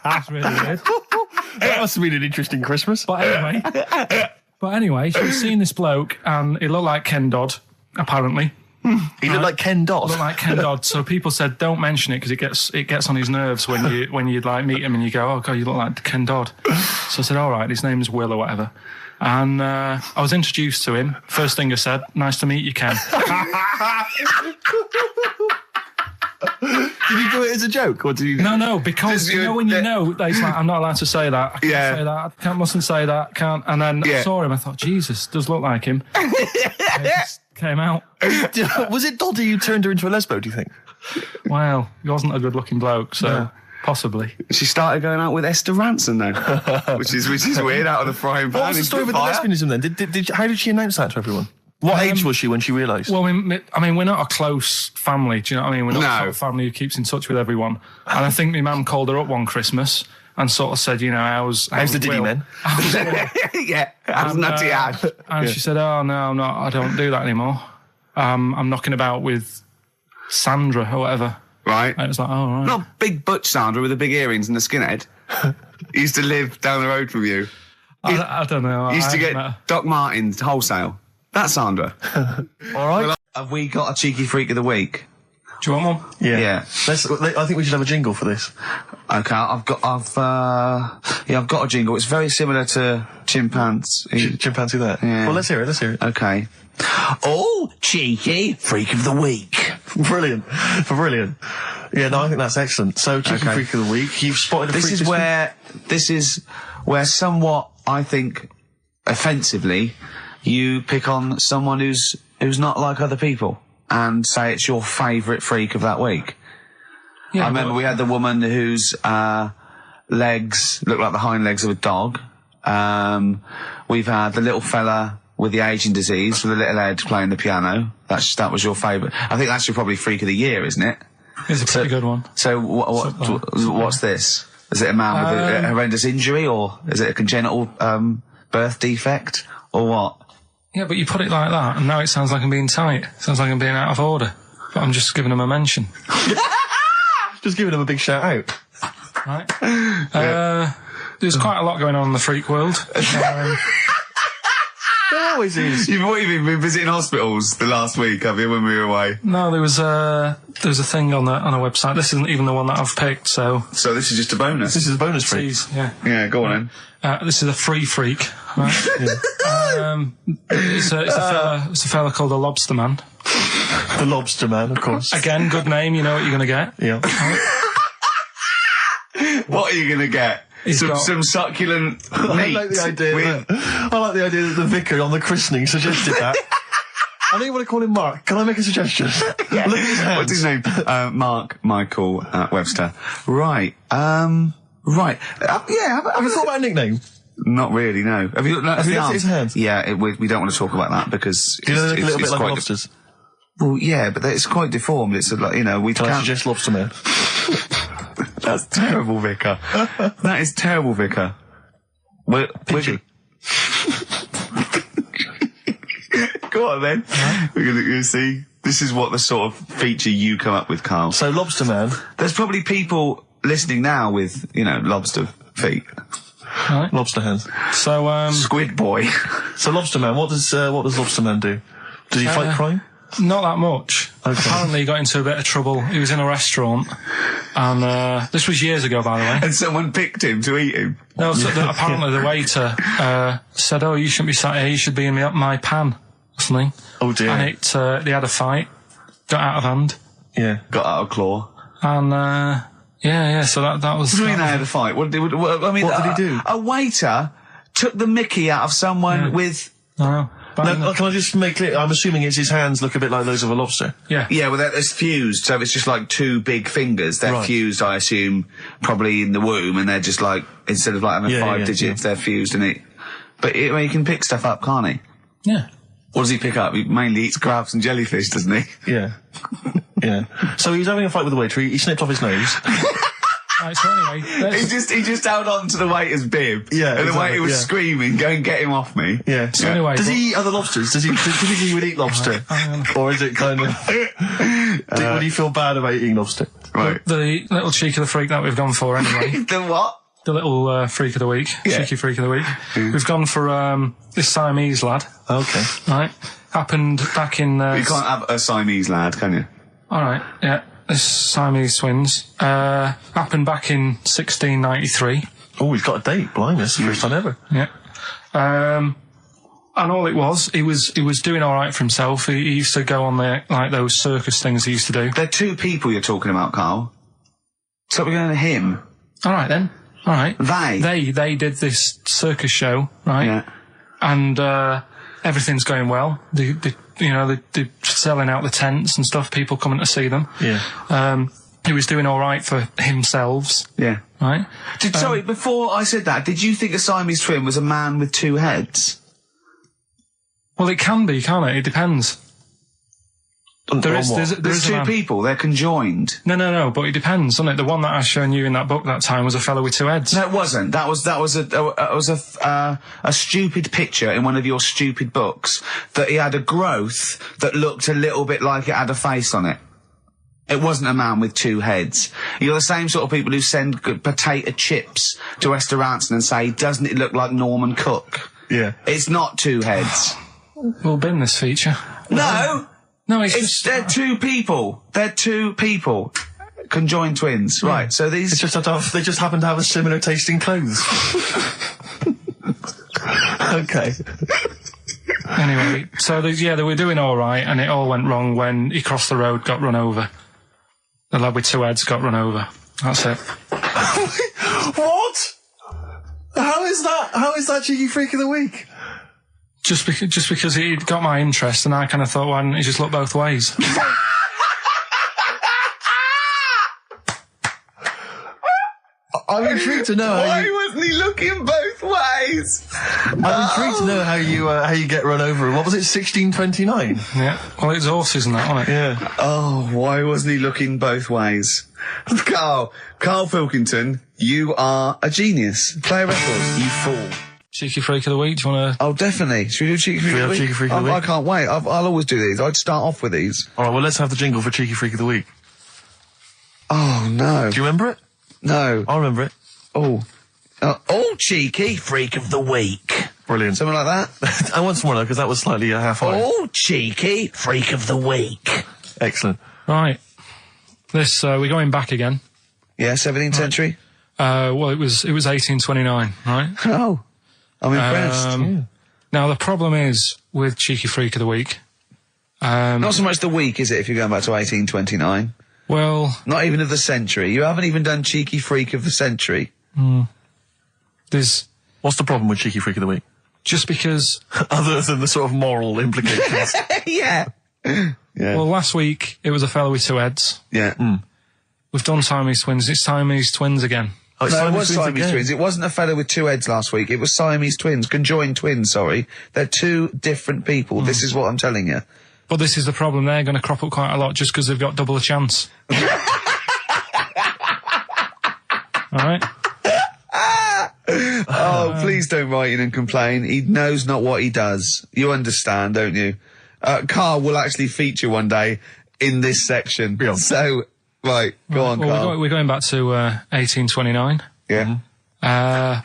That's really weird. That must have been an interesting Christmas. But anyway, she was seeing this bloke, and he looked like Ken Dodd, apparently. He looked like Ken Dodd. Looked like Ken Dodd. So people said, don't mention it because it gets on his nerves when you like meet him and you go, oh god, you look like Ken Dodd. So I said, all right, his name's Will or whatever. And I was introduced to him. First thing I said, nice to meet you, Ken. Did you do it as a joke, or did you? No, because you know when you know that he's like, I'm not allowed to say that. I can't say that. I mustn't say that. Can't. And then I saw him. I thought, Jesus, does look like him. It just came out. Was it Doddy who turned her into a lesbo? Do you think? Well, he wasn't a good-looking bloke, so possibly. She started going out with Esther Ranson though, which is weird, out of the frying pan. What was the story with the lesbianism then? How did she announce that to everyone? What age was she when she realised? Well, I mean, we're not a close family. Do you know what I mean? We're not a sort of family who keeps in touch with everyone. And I think my mum called her up one Christmas and sort of said, you know, how's the Diddy men? Yeah, how's Nutty Ash? And she said, oh, no, I don't do that anymore. I'm knocking about with Sandra or whatever. right? I was like, oh, right. Not big butch Sandra with the big earrings and the skinhead. He used to live down the road from you. I don't know. He used to I get haven't met her. Doc Martens wholesale. That's Sandra. All right. Have we got a cheeky freak of the week? Do you want one? Yeah. I think we should have a jingle for this. Okay, I've got a jingle. It's very similar to chimpanzee. Chimpanzee that. Yeah. Well, let's hear it. Okay. Oh, cheeky freak of the week. Brilliant. Yeah, no, I think that's excellent. So, cheeky freak of the week. You've spotted a freak. This is where somewhat, I think, offensively, you pick on someone who's not like other people and say it's your favourite freak of that week. Yeah, I remember we had the woman whose legs look like the hind legs of a dog. We've had the little fella with the aging disease with a little head playing the piano. That was your favourite. I think that's your probably freak of the year, isn't it? It's a pretty good one. So what's this? Is it a man with a horrendous injury, or is it a congenital birth defect, or what? Yeah, but you put it like that, and now it sounds like I'm being tight. It sounds like I'm being out of order. But I'm just giving him a mention. Just giving him a big shout out. Right. There's quite a lot going on in the freak world. There always is. You've been visiting hospitals the last week, have you, when we were away? No, there was a thing on a website. This isn't even the one that I've picked, so this is just a bonus. This is a bonus freak. Yeah. Yeah, go on then. This is a free freak. Right? It's a fella called the Lobster Man. The Lobster Man, of course. Again, good name. You know what you're going to get. Yeah. What are you going to get? Some succulent meat. I like the idea that the vicar on the christening suggested that. I know you want to call him Mark. Can I make a suggestion? Yeah. Look at his hands. What's his name? Mark Michael Webster. Right. Right. Have you thought about a nickname? Not really, no. Have you looked at his hands? Yeah, we don't want to talk about that because Do you know they look a little bit like lobsters? Well, yeah, but it's quite deformed. It's like, we Can I suggest Lobster Man? That's terrible, Vicar. That is terrible, Vicar. Pinchy. Go on then. We're going to see. This is what the sort of feature you come up with, Carl. So Lobster Man. There's probably people listening now with, lobster feet. Right. Lobster hands. So Squid Boy. So Lobster Man, what does Lobster Man do? Does he fight crime? Not that much. Okay. Apparently he got into a bit of trouble. He was in a restaurant, and this was years ago, by the way. And someone picked him to eat him. No, so apparently the waiter said, "Oh, you shouldn't be sat here. You should be in my pan," or something. Oh dear. And they had a fight, got out of hand. Yeah. Got out of claw. And yeah. So that was. What do you mean they had a fight? What did he do? A waiter took the mickey out of someone with. No. No, can I just make clear? I'm assuming his hands look a bit like those of a lobster. Yeah. Yeah, well, it's fused, so it's just like two big fingers. They're fused, I assume, probably in the womb, and they're just like, instead of like having 5 digits, they're fused in it. But he can pick stuff up, can't he? Yeah. What does he pick up? He mainly eats crabs and jellyfish, doesn't he? Yeah. Yeah. So he was having a fight with the waiter. He snipped off his nose. Right, so anyway, he just held on to the waiter's bib. Yeah, and the waiter was screaming, "Go and get him off me." Yeah. So anyway, does he eat other lobsters? Does he think he would eat lobster, or is it kind of? Would he feel bad about eating lobster? Right. The little cheek of the freak that we've gone for anyway. The what? The little freak of the week, cheeky freak of the week. We've gone for this Siamese lad. Okay. Right. Happened back in. You can't have a Siamese lad, can you? All right. Yeah. This Siamese twins happened back in 1693. Oh, he's got a date. Blimey, that's the first time ever. Yeah. And all it was, he was doing all right for himself. He used to go on those circus things he used to do. They're two people you're talking about, Carl. So we're going to him. All right then. All right. They did this circus show, right? Yeah. And everything's going well. They're selling out the tents and stuff, people coming to see them. Yeah. He was doing all right for himself. Yeah. Right? Sorry, before I said that, did you think a Siamese twin was a man with 2 heads? Well, it can be, can't it? It depends. There's 2 people, they're conjoined. No, but it depends, doesn't it? The one that I shown you in that book that time was a fellow with 2 heads. No, it wasn't. That was a stupid picture in one of your stupid books that he had a growth that looked a little bit like it had a face on it. It wasn't a man with two heads. You're the same sort of people who send potato chips to restaurants and say, doesn't it look like Norman Cook? Yeah. It's not two heads. We'll bin this feature. No! No, They're two people. They're two people. Conjoined twins. Yeah. Right, so these... They just happen to have a similar taste in clothes. Okay. Anyway, so they were doing all right, and it all went wrong when he crossed the road, got run over. The lad with two heads got run over. That's it. What? How is that Cheeky Freak of the Week? Just because he got my interest, and I kind of thought, why didn't he just look both ways? I'm intrigued to know Why wasn't he looking both ways? I'm intrigued to know how you get run over. What was it, 1629? Yeah. Well, it's horses and that, wasn't it? Yeah. Oh, why wasn't he looking both ways? Karl Pilkington, you are a genius. Play a record, you fool. Cheeky Freak of the Week, do you want to... Oh, definitely. Should we do Cheeky Freak of the Week? Cheeky Freak of the Week? I can't wait. I'll always do these. I'd start off with these. All right, well, let's have the jingle for Cheeky Freak of the Week. Oh, no. Do you remember it? No. I remember it. Oh, Cheeky Freak of the Week. Brilliant. Something like that? I want some more, though, because that was slightly half-high. Oh, Cheeky Freak of the Week. Excellent. Right. This, we're going back again. Yeah, 17th century? Well, it was 1829, right? Oh, I'm impressed. Now, the problem is with Cheeky Freak of the Week... Not so much the week, is it, if you're going back to 1829? Well... Not even of the century. You haven't even done Cheeky Freak of the century. There's... What's the problem with Cheeky Freak of the Week? Just because... Other than the sort of moral implications. Yeah. Well, last week, it was a fellow with two heads. Yeah. We've done Siamese twins. It's Siamese twins again. Oh, No, it was Siamese again. twins. It wasn't a fellow with two heads last week. It was Siamese twins. Conjoined twins, sorry. They're two different people. This is what I'm telling you. But this is the problem. They're going to crop up quite a lot just because they've got double a chance. All right? Oh, please don't write in and complain. He knows not what he does. You understand, don't you? Karl will actually feature one day in this section. Yeah. So, right, go on, Karl. We're going back to 1829. Yeah.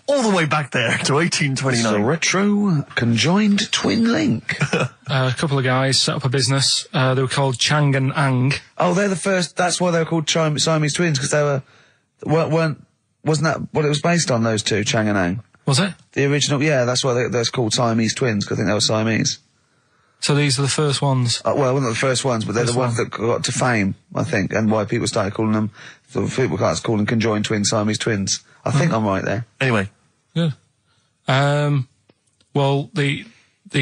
All the way back there to 1829. It's a retro conjoined twin link. A couple of guys set up a business. They were called Chang and Ang. Oh, they're the first. That's why they were called Siamese twins, because they wasn't that what it was based on? Those two, Chang and Ang. Was it? The original, yeah. That's why they're called Siamese twins, because I think they were Siamese. So these are the first ones. Well, not the first ones, but they're the ones that got to fame, I think, and why people started calling them. People started calling them conjoined twins, Siamese twins. I think I'm right there. Anyway. Good. Well, the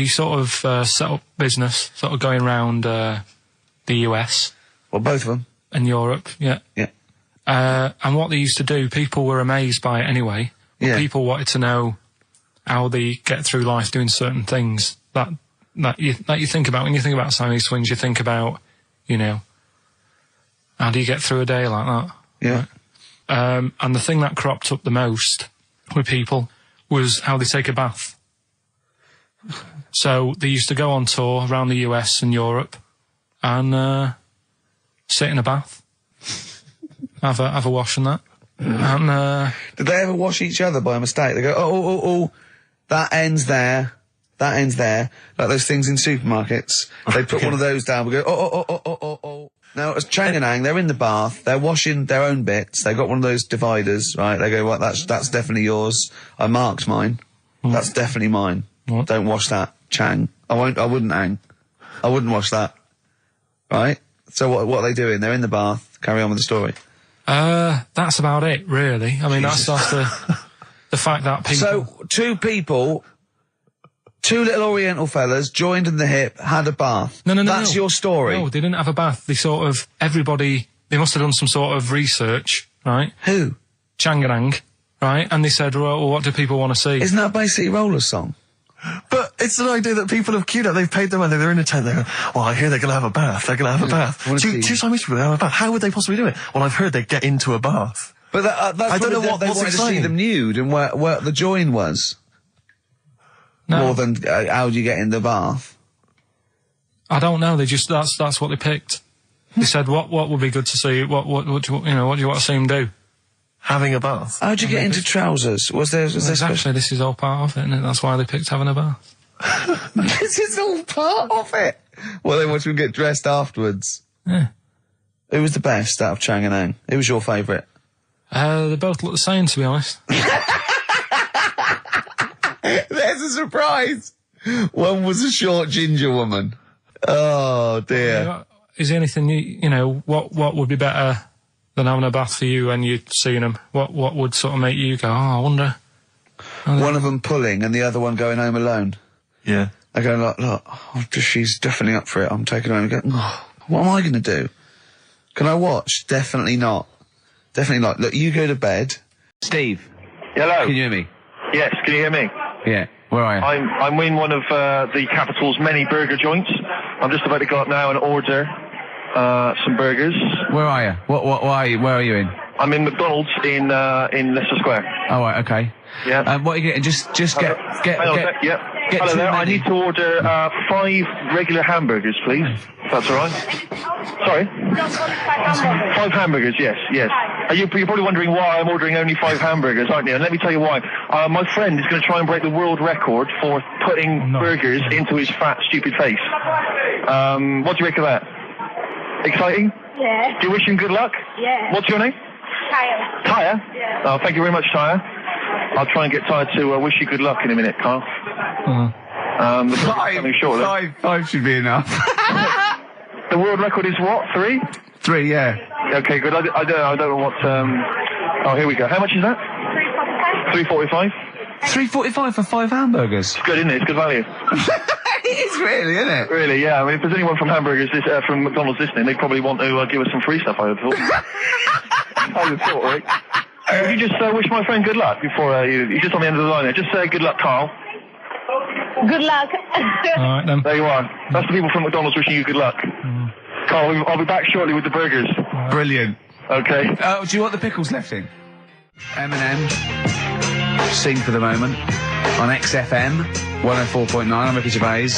sort of set up business, sort of going around the US. Well, both of them. And Europe, yeah. Yeah. And what they used to do, people were amazed by it anyway. But Yeah. people wanted to know how they get through life doing certain things that you think about. When you think about Siamese twins, you think about, how do you get through a day like that? Yeah. And the thing that cropped up the most with people was how they take a bath. So they used to go on tour around the US and Europe and sit in a bath, have a wash and that. And did they ever wash each other by mistake? They go, oh, that ends there. That ends there. Like those things in supermarkets. They put one of those down. We go, oh. Now, as Chang and Ang, they're in the bath. They're washing their own bits. They got one of those dividers, right? They go, well, that's definitely yours. I marked mine. That's definitely mine. What? Don't wash that, Chang. I wouldn't, Ang. I wouldn't wash that. Right? So what are they doing? They're in the bath. Carry on with the story. that's about it, really. I mean, that's the fact that people... So, two little Oriental fellas joined in the hip, had a bath. No. That's your story. No, they didn't have a bath. They they must have done some sort of research, right? Who? Changarang, right? And they said, well, what do people want to see? Isn't that basically Roller's song? But it's an idea that people have queued up. They've paid their money. They're in a tent. They go, well, I hear they're going to have a bath. They're going to have a bath. Two Siamese people have a bath. How would they possibly do it? Well, I've heard they get into a bath. But that's I don't know what they what's wanted to see exciting. them nude and where the join was. No. More than how do you get in the bath? I don't know. That's what they picked. They said, what would be good to see? What do you want to see him do? Having a bath. How'd you get into trousers? Was there Exactly, this is all part of it, isn't it? That's why they picked having a bath. This is all part of it. Well, they want you to get dressed afterwards. Yeah. Who was the best out of Chang and Eng? Who was your favourite? They both look the same, to be honest. There's a surprise. One was a short ginger woman. Oh dear. Is there anything what would be better than having a bath for you when you'd seen them? What would sort of make you go, I wonder? One of them pulling and the other one going home alone. Yeah. I go, look, she's definitely up for it. I'm taking her home and go, what am I going to do? Can I watch? Definitely not. Definitely not. Look, you go to bed. Steve. Hello. Can you hear me? Yes, can you hear me? Yeah. Where are you? I'm in one of the capital's many burger joints. I'm just about to go up now and order some burgers. Where are you? What are you? Where are you in? I'm in McDonald's in Leicester Square. Oh, right, okay. Yeah. What are you getting? Just get. Yeah. Get Hello too there. many. I need to order 5 regular hamburgers, please. If that's all right. Sorry. 5 hamburgers. Yes. You're probably wondering why I'm ordering only 5 hamburgers, aren't you? And let me tell you why. My friend is going to try and break the world record for putting burgers into his fat, stupid face. What do you make of that? Exciting? Yeah. Do you wish him good luck? Yeah. What's your name? Tyre. Tyre? Yeah. Oh, thank you very much, Tyre. I'll try and get Tyre to wish you good luck in a minute, Carl. The coming shortly. 5 should be enough. The world record is what? 3? 3, yeah. Okay, good. I don't know what. Oh, here we go. How much is that? $3.45. $3.45 for 5 hamburgers. It's good, isn't it? It's good value. It is really, isn't it? Really, yeah. I mean, if there's anyone from from McDonald's listening, they probably want to give us some free stuff, I would have thought. I would have thought, right? Would you just wish my friend good luck before you're just on the end of the line there. Just say good luck, Carl. Good luck. All right, then. There you are. That's the people from McDonald's wishing you good luck. Carl, I'll be back shortly with the burgers. Brilliant. Okay. Do you want the pickles left in? Eminem. Sing for the moment. On XFM 104.9, I'm Ricky Gervais.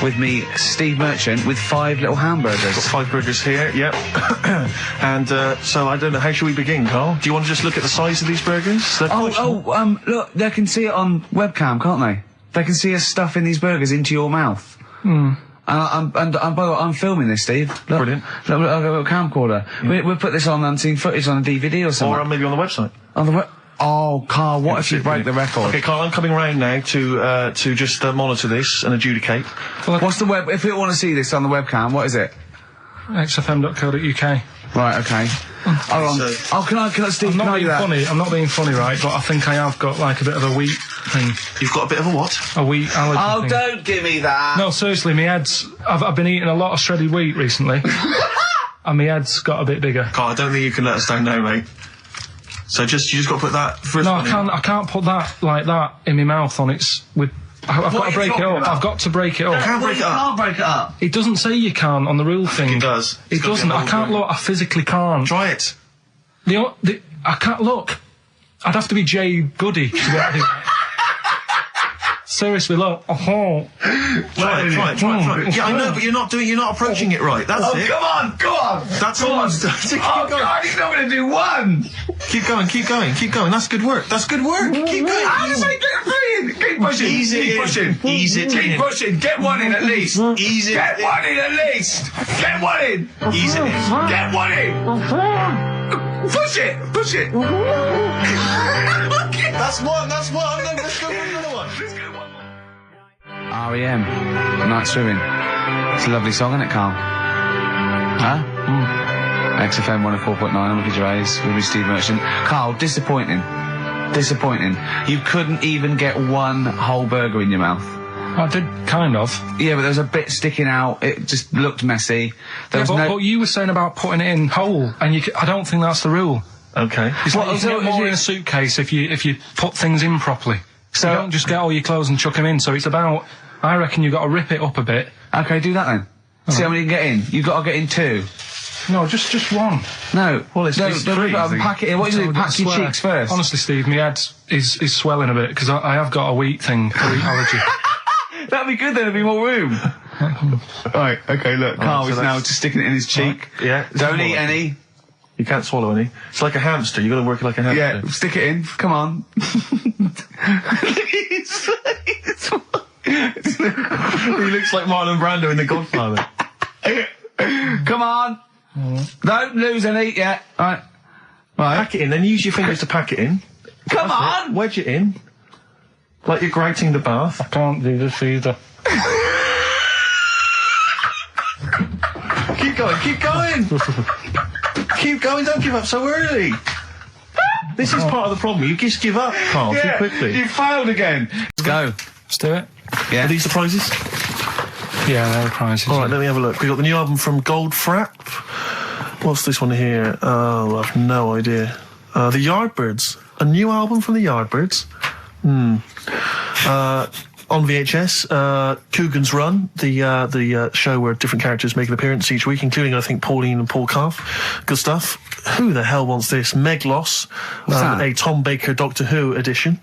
With me, Steve Merchant, with 5 little hamburgers. Got 5 burgers here, yep. And so I don't know, how should we begin, Carl? Do you want to just look at the size of these burgers? Look, they can see it on webcam, can't they? They can see us stuffing these burgers into your mouth. And by the way, I'm filming this, Steve. Look, brilliant. Look, I've got a camcorder. We'll put this on unseen footage on a DVD or something. Or maybe on the website. On the Oh, Carl, what if you break the record? Okay, Carl, I'm coming round now to just monitor this and adjudicate. What's the web? If people want to see this on the webcam, what is it? xfm.co.uk. Right, okay. Hold on. Can I, Steve, I'm not can I being do that? funny. I'm not being funny, right? But I think I have got like a bit of a wheat thing. You've got a bit of a what? A wheat allergy thing. Don't give me that. No, seriously, my head's... I've been eating a lot of shredded wheat recently. And my head's got a bit bigger. Carl, I don't think you can let us down now, mate. So you just got to put that... I can't put that like that in my mouth on its... I've got to break it up. I've got to break it up. You can't break it up. It doesn't say you can't on the rule thing. It does. It doesn't. I can't look. I physically can't. Try it. I can't look. I'd have to be Jay Goody to be able to do that. Seriously, look. Try it. Yeah, I know, but you're not approaching it right. That's it. Come on. That's all. Keep going. God, he's not going to do one. Keep going. That's good work. Keep going. How do I get 3 in? Keep pushing. Ease it in. Keep pushing. Get 1 in at least. Ease it. Get 1 in at least. Get 1 in. Ease it in. Get 1 in. Push it. That's one. Let's go for another one. R.E.M. Night Swimming. It's a lovely song, isn't it, Carl? Huh? XFM 104.9, I'm Ricky Gervais, with me, Steve Merchant. Carl, disappointing. You couldn't even get 1 whole burger in your mouth. I did, kind of. Yeah, but there was a bit sticking out. It just looked messy. But you were saying about putting it in whole, and I don't think that's the rule. Okay. It's like you can get more in a suitcase if you put things in properly. So you don't just get all your clothes and chuck them in. So it's about... I reckon you've got to rip it up a bit. Okay, do that then. See how many you can get in. You've got to get in 2. No, just 1. No. Well, it's three. Pack it in. What do you do? Pack your cheeks first. Honestly, Steve, my head is swelling a bit because I have got a wheat allergy. That'd be good then, there'd be more room. Right, okay, look, Carl is now just sticking it in his cheek. Right. Yeah. Don't eat any. You can't swallow any. It's like a hamster. You got to work it like a hamster. Yeah, stick it in. Come on. He looks like Marlon Brando in The Godfather. Come on. Don't lose any yet. Right. Pack it in, then use your fingers to pack it in. Come on! Wedge it in. Like you're grating the bath. I can't do this either. Keep going, keep going! Keep going, don't give up so early. This is part of the problem. You just give up, Carl, too quickly. You failed again. Let's go. Let's do it. Yeah. Are these the prizes? Yeah, they're the prizes. Alright, let me have a look. We got the new album from Goldfrapp. What's this one here? Oh, I've no idea. The Yardbirds. A new album from the Yardbirds. On VHS, Coogan's Run, the show where different characters make an appearance each week, including, I think, Pauline and Paul Calf. Good stuff. Who the hell wants this? Meglos, a Tom Baker Doctor Who edition.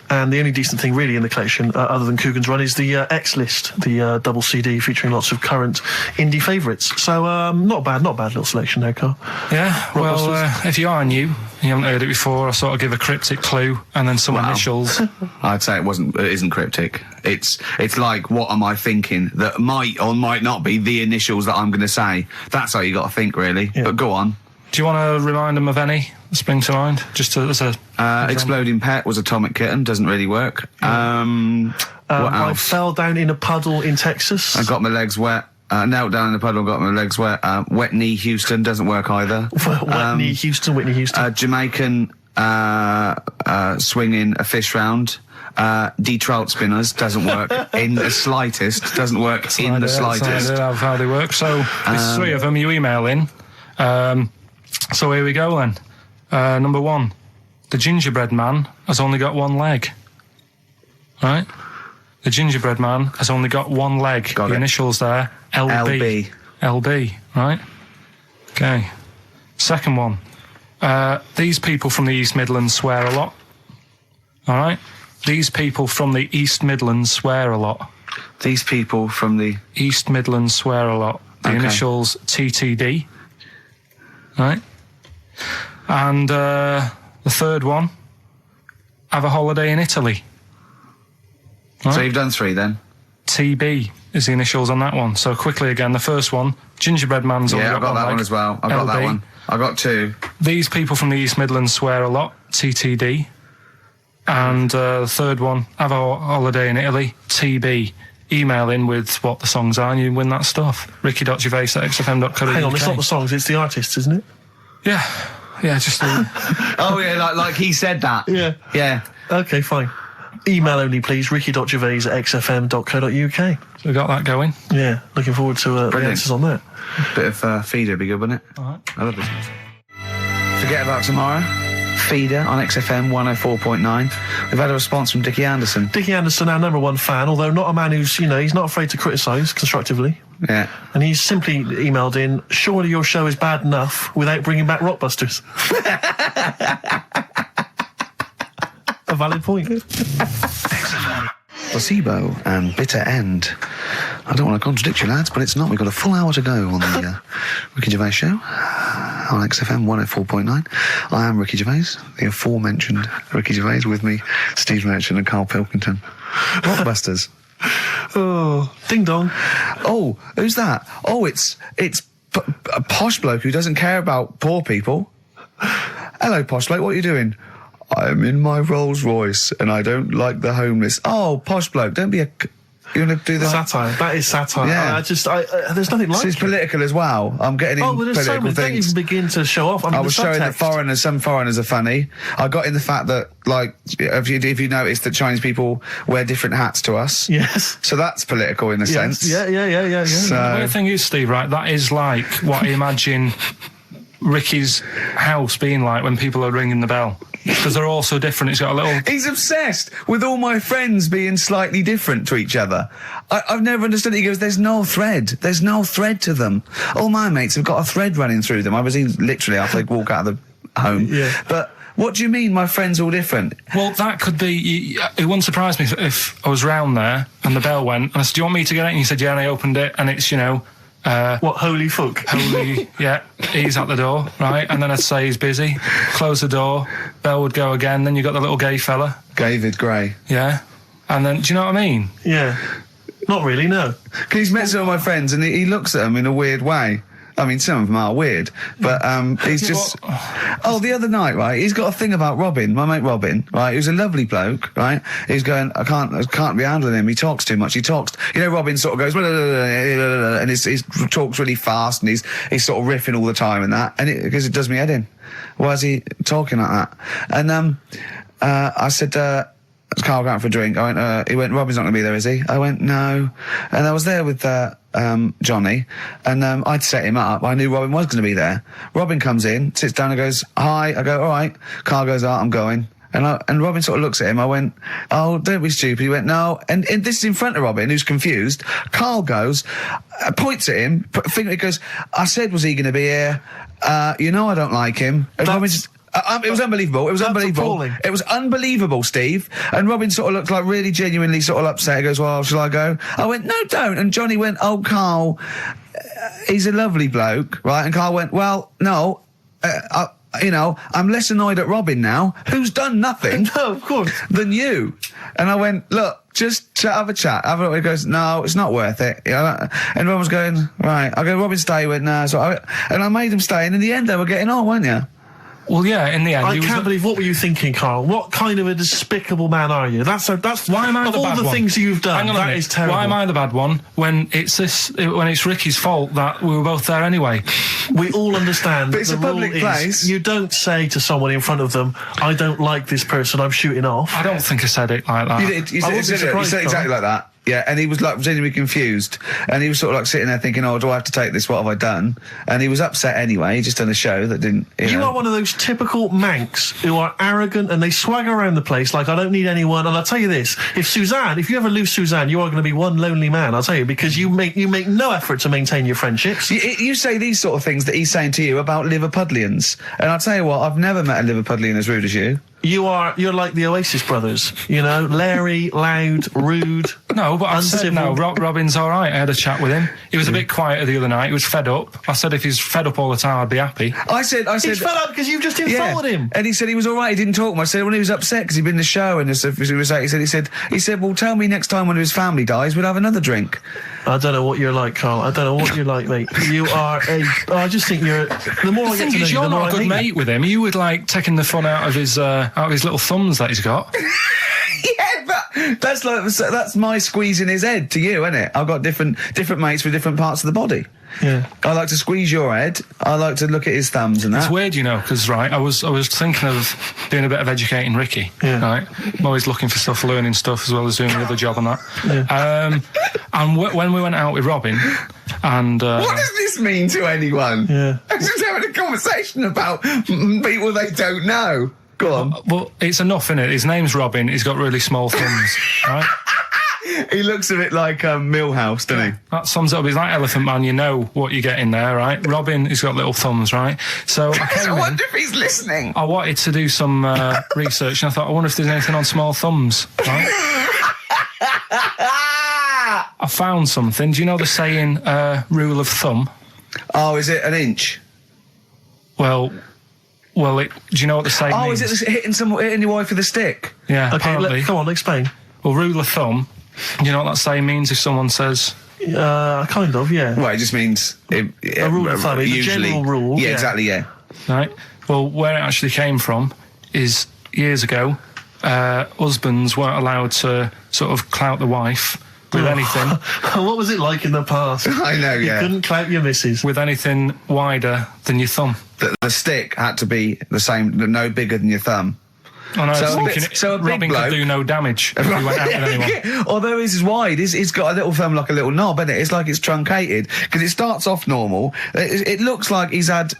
And the only decent thing really in the collection, other than Coogan's Run, is the X-List, the double CD featuring lots of current indie favourites. So, not a bad little selection there, Carl. Yeah, well, if you are new, you haven't heard it before, I sort of give a cryptic clue and then some initials. I'd say it isn't cryptic. It's like, what am I thinking that might or might not be the initials that I'm going to say. That's how you got to think, really. Yeah. But go on. Do you want to remind them of any that spring to mind? Just as a... Exploding Pet was Atomic Kitten, doesn't really work. What else? I fell down in a puddle in Texas. I got my legs wet. Knelt down in the puddle, got my legs wet. Wet Knee Houston doesn't work either. Whitney Houston. Jamaican swinging a fish round. D-trout spinners doesn't work in the slightest. Doesn't work in the slightest. That's how they work. So there's three of them. You email in. So here we go then. Number one, the gingerbread man has only got one leg. Right? The gingerbread man has only got one leg. Got the it. Initials there, LB. LB, right? Okay. Second one, these people from the East Midlands swear a lot. All right? These people from the East Midlands swear a lot. These people from the East Midlands swear a lot. The initials TTD. Right? And the third one, have a holiday in Italy. Right? So you've done three then? TB is the initials on that one. So quickly again, the first one, gingerbread man's only got one leg. Yeah, I've got that one as well. I've got that one. I got two. These people from the East Midlands swear a lot, TTD. And the third one, have a holiday in Italy, TB. Email in with what the songs are and you win that stuff. ricky.gervais@xfm.co.uk. Hang on, it's not the songs, it's the artists, isn't it? Yeah. Yeah, just the... Oh, yeah, like he said that. Yeah. Yeah. Okay, fine. Email only, please, ricky.gervais@xfm.co.uk. So we got that going. Yeah, looking forward to the answers on that. Bit of feeder would be good, wouldn't it? All right. I love this music. Forget About Tomorrow. Feeder on XFM 104.9. We've had a response from Dickie Anderson. Dickie Anderson, our number one fan, although not a man who's, he's not afraid to criticise constructively. Yeah. And he's simply emailed in, surely your show is bad enough without bringing back Rockbusters. A valid point. Placebo and Bitter End. I don't want to contradict you, lads, but it's not. We've got a full hour to go on the Ricky Gervais show on XFM 104.9. I am Ricky Gervais, the aforementioned Ricky Gervais, with me, Steve Merchant and Karl Pilkington. Rockbusters. Oh, ding dong. Oh, who's that? Oh, it's a posh bloke who doesn't care about poor people. Hello, posh bloke, what are you doing? I'm in my Rolls Royce and I don't like the homeless. Oh, posh bloke, don't be a... You want to do that? Satire. That is satire. Yeah. There's nothing like it. It's political as well. I'm getting in there's political so many. Don't things. even begin to show off. I was showing that some foreigners are funny. I got in the fact that, like, if you notice that Chinese people wear different hats to us. Yes. So that's political in a sense. Yeah. So, the weird thing is, Steve, right, that is like what I imagine Ricky's house being like when people are ringing the bell. Because they're all so different. It's got a little... He's obsessed with all my friends being slightly different to each other. I've never understood it. He goes, there's no thread. There's no thread to them. All my mates have got a thread running through them. I was literally after they walk out of the home. Yeah. But What do you mean my friends all different? Well, that could be... It wouldn't surprise me if I was round there and the bell went and I said, do you want me to get it? And you said, yeah, and I opened it and it's, what, holy fuck? Holy, yeah, he's at the door, right? And then I'd say he's busy, close the door, bell would go again, then you got the little gay fella. David Gray. Yeah. And then, do you know what I mean? Yeah. Not really, no. Because he's met some of my friends and he looks at them in a weird way. I mean, some of them are weird, but he's just... Oh, the other night, right, he's got a thing about Robin, my mate Robin, right, who's a lovely bloke, right? He's going, I can't be handling him, he talks too much, he talks... Robin sort of goes... And he talks really fast and he's sort of riffing all the time and that, and because it does me head in. Why is he talking like that? And I said... Carl going for a drink. I went, he went, Robin's not going to be there, is he? I went, no. And I was there with Johnny, and I'd set him up. I knew Robin was going to be there. Robin comes in, sits down and goes, hi. I go, all right. Carl goes, I'm going. And Robin sort of looks at him. I went, oh, don't be stupid. He went, no. And this is in front of Robin, who's confused. Carl goes, points at him, he goes, I said, was he going to be here? I don't like him. And Robin just... it was unbelievable. It was unbelievable. Appalling. It was unbelievable, Steve. And Robin sort of looked like really genuinely sort of upset. He goes, well, shall I go? I went, no, don't. And Johnny went, oh, Carl, he's a lovely bloke, right? And Carl went, well, no, I'm less annoyed at Robin now, who's done nothing. No, of course. Than you. And I went, look, just have a chat. He goes, no, it's not worth it. And Robin was going, right. I go, Robin, stay. He went, no. And I made him stay. And in the end, they were getting on, weren't you? Well, yeah, in the end... I can't believe... What were you thinking, Carl? What kind of a despicable man are you? That's why am I the bad one? Of all the things you've done, that is terrible. Why am I the bad one when it's Ricky's fault that we were both there anyway? We all understand. But it's a public place. You don't say to someone in front of them, I don't like this person, I'm shooting off. I don't think I said it like that. You said exactly like that. Yeah, and he was like genuinely confused, and he was sort of like sitting there thinking, "Oh, do I have to take this? What have I done?" And he was upset anyway. He just done a show that didn't. You are one of those typical Mancs who are arrogant and they swagger around the place like I don't need anyone. And I'll tell you this: if you ever lose Suzanne, you are going to be one lonely man. I'll tell you, because you make no effort to maintain your friendships. You say these sort of things that he's saying to you about Liverpudlians, and I'll tell you what: I've never met a Liverpudlian as rude as you. You're like the Oasis brothers, Larry, loud, rude. No, but I said no. Robin's all right. I had a chat with him. He was a bit quieter the other night. He was fed up. I said if he's fed up all the time, I'd be happy. I said he's fed up because you've just insulted him. And he said he was all right. He didn't talk much. I said when he was upset because he'd been in the show and he said, well, tell me next time one of his family dies, we'll have another drink. I don't know what you're like, Carl. I don't know what you're like, mate. You are I just think you're. The more I get to know you, you're not a good mate with him. You would like taking the fun out of his little thumbs that he's got. Yeah, but that's my squeezing his head to you, isn't it? I've got different mates with different parts of the body. Yeah. I like to squeeze your head. I like to look at his thumbs and that. It's weird, because I was thinking of doing a bit of educating Ricky. Yeah. Right. I'm always looking for stuff, learning stuff as well as doing the other job and that. Yeah. And when we went out with Robin, and what does this mean to anyone? Yeah. I'm just having a conversation about people they don't know. Go on. Well, it's enough, innit? His name's Robin. He's got really small thumbs, right? He looks a bit like Millhouse, doesn't he? That sums it up. He's like Elephant Man. You know what you get in there, right? Robin, he's got little thumbs, right? So I wonder if he's listening. I wanted to do some research, and I thought, I wonder if there's anything on small thumbs, right? I found something. Do you know the saying, rule of thumb? Oh, is it an inch? Well, do you know what the saying means? Oh, is it hitting your wife with a stick? Yeah, okay, apparently. Come on, explain. Well, rule of thumb, do you know what that saying means if someone says... kind of, yeah. Well, it just means... a rule of thumb, usually, a general rule. Yeah, exactly, yeah. Right. Well, where it actually came from is years ago, husbands weren't allowed to sort of clout the wife with anything. What was it like in the past? I know, yeah. You couldn't clout your missus. With anything wider than your thumb. The stick had to be the same, no bigger than your thumb. Oh, no, so a big Robin bloke could do no damage if he went out with anyone. Yeah. Although his is wide, he's got a little thumb like a little knob, isn't it? It's like it's truncated, because it starts off normal. It looks like he's had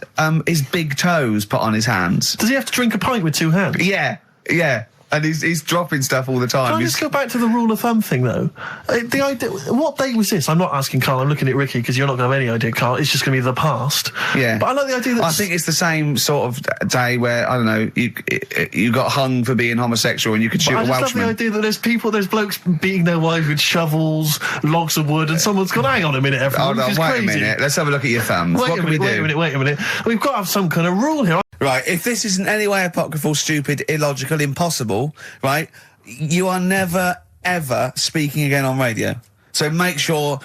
his big toes put on his hands. Does he have to drink a pint with two hands? Yeah, yeah. And he's dropping stuff all the time. Can I just go back to the rule of thumb thing, though? The idea, what day was this? I'm not asking Carl, I'm looking at Ricky, because you're not going to have any idea, Carl. It's just going to be the past. Yeah. But I like the idea that... I think it's the same sort of day where, I don't know, you got hung for being homosexual and you could shoot a Welshman. I just love the idea that there's blokes beating their wives with shovels, logs of wood, and someone's gone, hang on a minute, everyone, Hold on, wait crazy. a minute. Let's have a look at your thumbs. What can we do? Wait a minute. We've got to have some kind of rule here. Right, if this isn't any way apocryphal, stupid, illogical, impossible, right, you are never, ever speaking again on radio. So make sure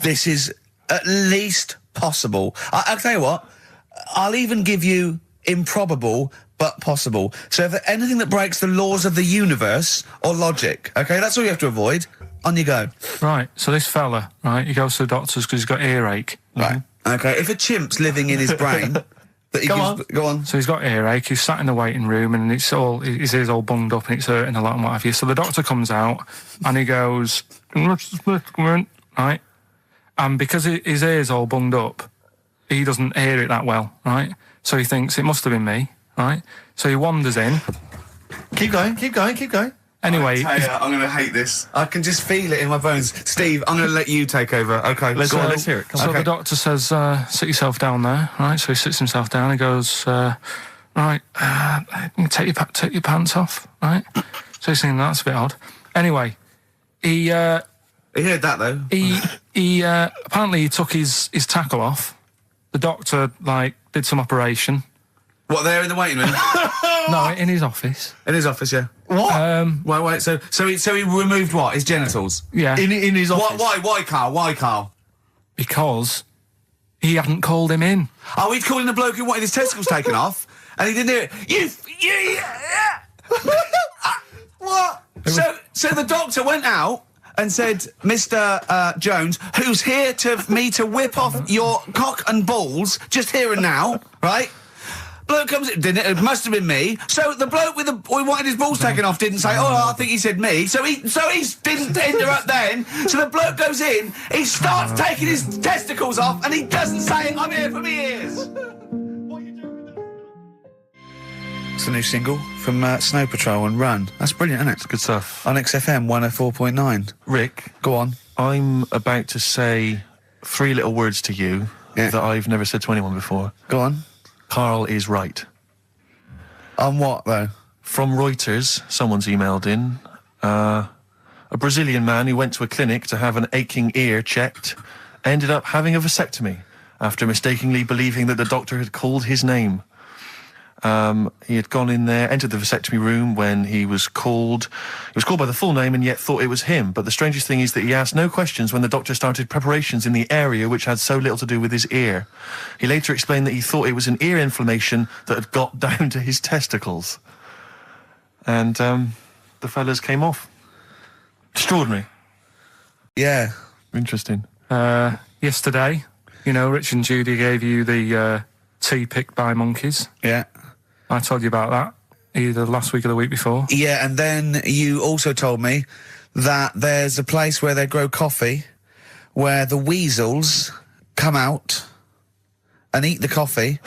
this is at least possible. I'll tell you what, I'll even give you improbable but possible. So if anything that breaks the laws of the universe or logic, okay, that's all you have to avoid. On you go. Right, so this fella, right, he goes to the doctor's because he's got earache. Right, okay, if a chimp's living in his brain... Go on. So he's got earache, he's sat in the waiting room and his ear's all bunged up and it's hurting a lot and what have you. So the doctor comes out and he goes, right? And because his ear's all bunged up, he doesn't hear it that well, right? So he thinks it must have been me, right? So he wanders in. Keep going. Anyway, I'm going to hate this. I can just feel it in my bones. Steve, I'm going to let you take over. Okay, let's hear it. So the doctor says, sit yourself down there, right? So he sits himself down. He goes, right, take your pants off, right? So he's thinking that's a bit odd. Anyway, he heard that though. He apparently he took his tackle off. The doctor did some operation. What, there in the waiting room? No, in his office. In his office, yeah. What? Wait. So he removed what? His genitals? Yeah. In his office. Why, Carl? Why, Carl? Because he hadn't called him in. Oh, he'd called in the bloke who wanted his testicles taken off, and he didn't hear it. What? So the doctor went out and said, Mr. Jones, who's here to whip off your cock and balls, just here and now, right? Bloke comes in, it must have been me. So the bloke who wanted his balls taken off didn't say, I think he said me. So he didn't interrupt then. So the bloke goes in, he starts taking his testicles off, and he doesn't say, I'm here for me ears. It's a new single from Snow Patrol and Run. That's brilliant, isn't it? It's good stuff. On XFM 104.9. Rick. Go on. I'm about to say 3 little words to you that I've never said to anyone before. Go on. Carl is right. On what, though? From Reuters, someone's emailed in. A Brazilian man who went to a clinic to have an aching ear checked ended up having a vasectomy after mistakenly believing that the doctor had called his name. He had gone in there, entered the vasectomy room when he was called. He was called by the full name and yet thought it was him. But the strangest thing is that he asked no questions when the doctor started preparations in the area which had so little to do with his ear. He later explained that he thought it was an ear inflammation that had got down to his testicles. And the fellas came off. Extraordinary. Yeah. Interesting. Yesterday, Rich and Judy gave you the tea picked by monkeys. Yeah. I told you about that either last week or the week before. Yeah, and then you also told me that there's a place where they grow coffee where the weasels come out and eat the coffee,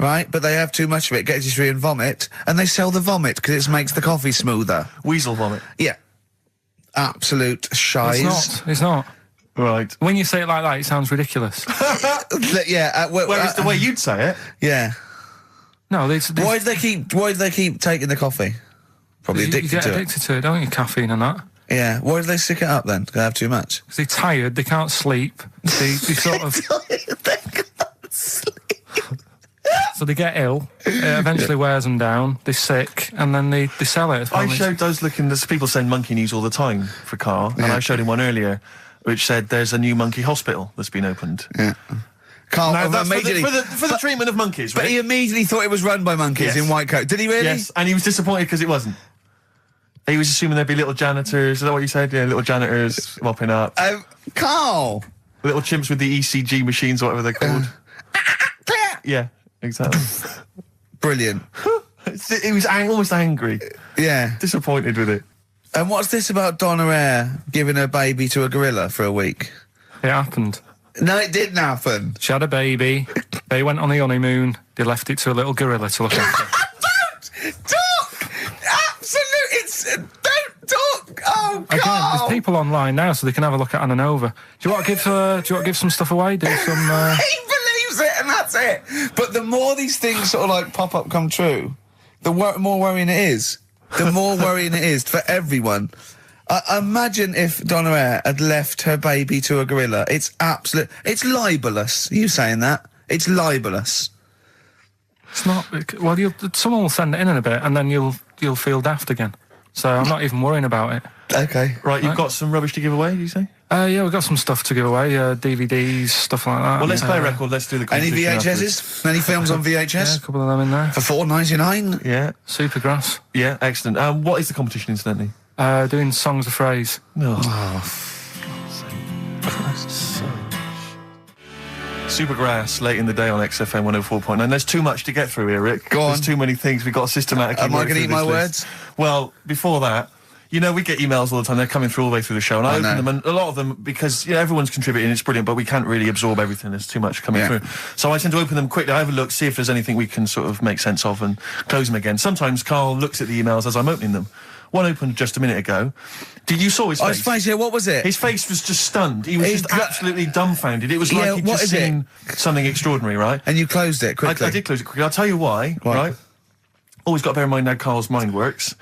right? But they have too much of it, get dysentery and vomit, and they sell the vomit because it makes the coffee smoother. Weasel vomit? Yeah. Absolute shies. It's not. Right. When you say it like that, it sounds ridiculous. Yeah. Whereas the way you'd say it... Yeah. No, why do they keep taking the coffee? Probably addicted you get to addicted to it, don't you? Caffeine and that. Yeah. Why do they stick it up then? Do they have too much? Because they're tired, they can't sleep. They sort of... They can't sleep. So they get ill, it eventually wears them down, they're sick, and then they sell it. I showed those there's people send monkey news all the time for Carl, and I showed him one earlier which said there's a new monkey hospital that's been opened. Yeah. Carl, now, that's immediately for the treatment of monkeys, right? But he immediately thought it was run by monkeys in white coat. Did he really? Yes, and he was disappointed because it wasn't. He was assuming there'd be little janitors. Is that what you said? Yeah, little janitors mopping up. Carl! Little chimps with the ECG machines, or whatever they're called. Yeah, exactly. Brilliant. He was almost angry. Yeah. Disappointed with it. And what's this about Donna Eyre giving her baby to a gorilla for a week? It happened. No, it didn't happen. She had a baby. They went on the honeymoon. They left it to a little gorilla to look after. Don't! Absolute. It's don't talk. Oh God. Again, there's people online now, so they can have a look at Anna Nova. Do you want to give some stuff away? Do some. He believes it, and that's it. But the more these things sort of like pop up, come true, the more worrying it is. The more worrying it is for everyone. Imagine if Donna Air had left her baby to a gorilla. It's absolute. It's libelous. You saying that? It's libelous. It's not. Well, someone will send it in a bit, and then you'll feel daft again. So I'm not even worrying about it. Okay. Right, you've got some rubbish to give away, do you say? Yeah, we've got some stuff to give away, DVDs, stuff like that. Well, let's play a record, let's do the Any competition VHSs? afterwards. Any films on VHS? Yeah, a couple of them in there. For $4.99? Yeah. Supergrass. Yeah, excellent. What is the competition, incidentally? Doing songs of phrase. No. Supergrass, late in the day on XFM 104.9. There's too much to get through here, Rick. Go on. There's too many things. We've got to systematically Am I work going to through eat my this words? list. Well, before that, you know, we get emails all the time. They're coming through all the way through the show, and I open them, and a lot of them, because everyone's contributing, it's brilliant, but we can't really absorb everything. There's too much coming through. So I tend to open them quickly. I have a look, see if there's anything we can sort of make sense of, and close them again. Sometimes Carl looks at the emails as I'm opening them. One opened just a minute ago. You saw his face? Oh, his face, yeah, what was it? His face was just stunned. He was just absolutely dumbfounded. It was like he'd just seen something extraordinary, right? And you closed it quickly? I did close it quickly. I'll tell you why, right? Always got to bear in mind how Carl's mind works.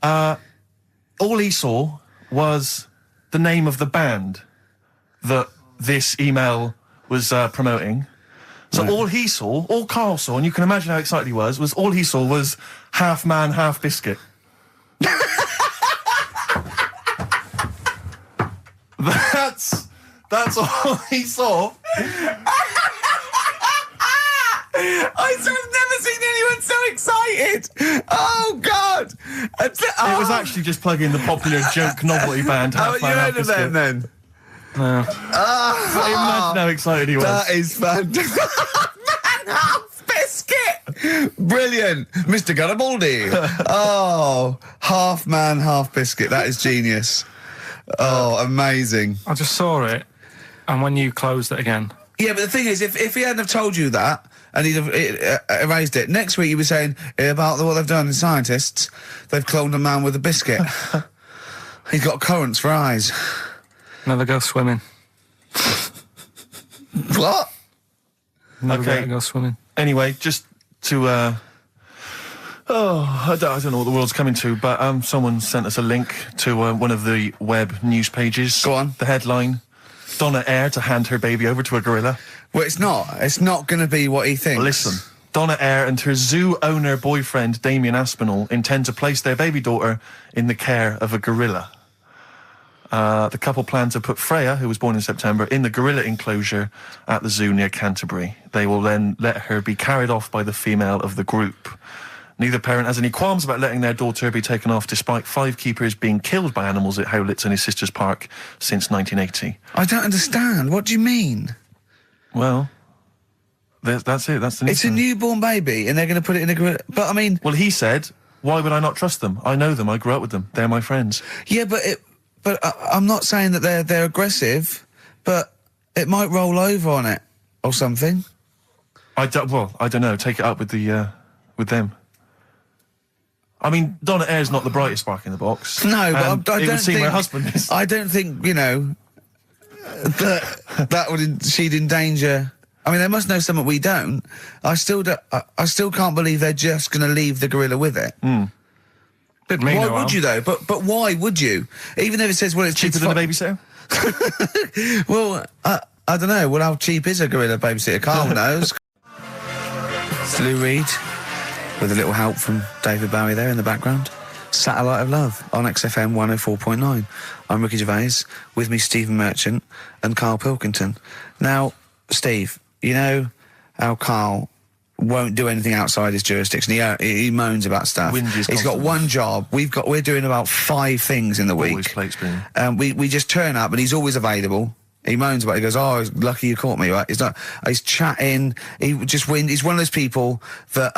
All he saw was the name of the band that this email was promoting. So all he saw, all Carl saw, and you can imagine how excited he was all he saw was Half Man, Half Biscuit. That's all he saw. I've never seen anyone so excited. Oh God! It was actually just plugging the popular joke novelty band. Have you heard of them then? No. Imagine how excited he was. That is fantastic. Man, half biscuit. Brilliant, Mr. Garibaldi. Oh, half man, half biscuit. That is genius. Oh, amazing. I just saw it, and when you closed it again. Yeah, but the thing is, if he hadn't have told you that, and he'd have erased it, next week you'd be saying about what they've done in scientists, they've cloned a man with a biscuit. He's got currants for eyes. Never go swimming. What? Never go swimming. Anyway, just to, I don't know what the world's coming to, but someone sent us a link to one of the web news pages. Go on. The headline, Donna Air to hand her baby over to a gorilla. Well, it's not. It's not going to be what he thinks. Listen, Donna Air and her zoo owner boyfriend, Damien Aspinall, intend to place their baby daughter in the care of a gorilla. The couple plan to put Freya, who was born in September, in the gorilla enclosure at the zoo near Canterbury. They will then let her be carried off by the female of the group. Neither parent has any qualms about letting their daughter be taken off, despite 5 keepers being killed by animals at Howlett's and his sister's park since 1980. I don't understand. What do you mean? Well, that's it. That's the news. It's a newborn baby, and they're going to put it in a gorilla. But I mean, well, he said, "Why would I not trust them? I know them. I grew up with them. They're my friends." Yeah, but I'm not saying that they're aggressive, but it might roll over on it or something. I don't know. Take it up with with them. I mean, Donna Air's not the brightest spark in the box. No, but I don't think my husband is. I don't think she'd endanger. I mean, they must know something we don't. I still can't believe they're just going to leave the gorilla with it. Why would you though? But why would you? Even if it says, well, it's cheaper than a babysitter. Well, I don't know. Well, how cheap is a gorilla babysitter? Carl knows. It's Lou Reed with a little help from David Bowie there in the background. Satellite of Love on XFM 104.9. I'm Ricky Gervais, with me Stephen Merchant and Karl Pilkington. Now, Steve, you know how Karl won't do anything outside his jurisdiction. He moans about stuff. He's got one job. We're doing about 5 things in the week. Always plate spinning. We just turn up and he's always available. He moans about it. He goes, "Oh, lucky you caught me," right? He's chatting. He just He's one of those people that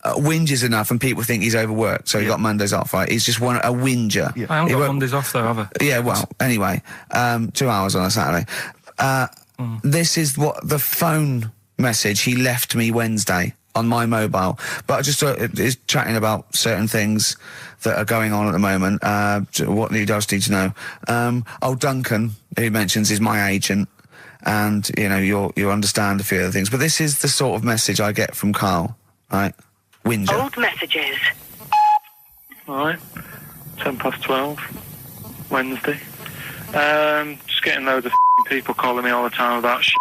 whinges enough and people think he's overworked, so he got Mondays off, right? He's just a whinger. I haven't got Mondays off though, have I? Yeah, well, anyway, 2 hours on a Saturday. This is what the phone message he left me Wednesday. on my mobile. But I just is chatting about certain things that are going on at the moment. What he does need to know. Duncan, who he mentions, is my agent. And, you know, you'll understand a few other things. But this is the sort of message I get from Karl, right? Whinger. Old messages. Alright, 12:10, Wednesday. Just getting loads of people calling me all the time about shit.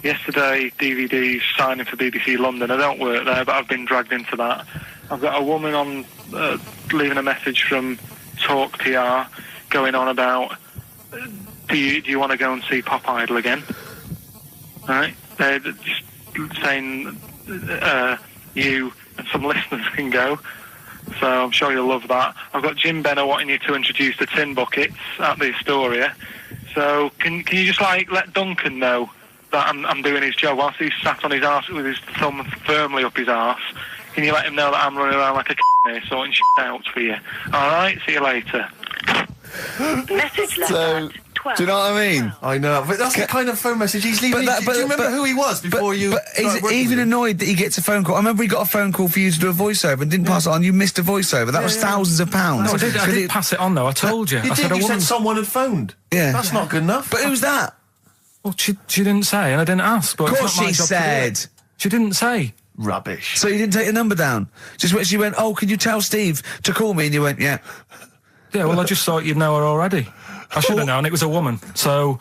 Yesterday, DVD's signing for BBC London. I don't work there, but I've been dragged into that. I've got a woman on leaving a message from Talk TR going on about, do you want to go and see Pop Idol again? Right? They're just saying you and some listeners can go. So I'm sure you'll love that. I've got Jim Benner wanting you to introduce the tin buckets at the Astoria. So can you just let Duncan know that I'm doing his job whilst he's sat on his arse with his thumb firmly up his arse? Can you let him know that I'm running around like a here sorting shit out for you? Alright, see you later. Message left So, do you know what I mean? I know, but that's the kind of phone message he's leaving. Do you remember who he was before you? But he's even annoyed that he gets a phone call. I remember he got a phone call for you to do a voiceover and didn't pass it on. You missed a voiceover. That was thousands of pounds. No, I did pass it on though. I told you. You said someone had phoned. Yeah, that's not good enough. But who's that? Well, she didn't say, and I didn't ask. But of course it's not my she job said. to do it. She didn't say. Rubbish. So you didn't take the number down? She went, oh, can you tell Steve to call me? And you went, yeah. Yeah, well, I just thought you'd know her already. I should have known. It was a woman, so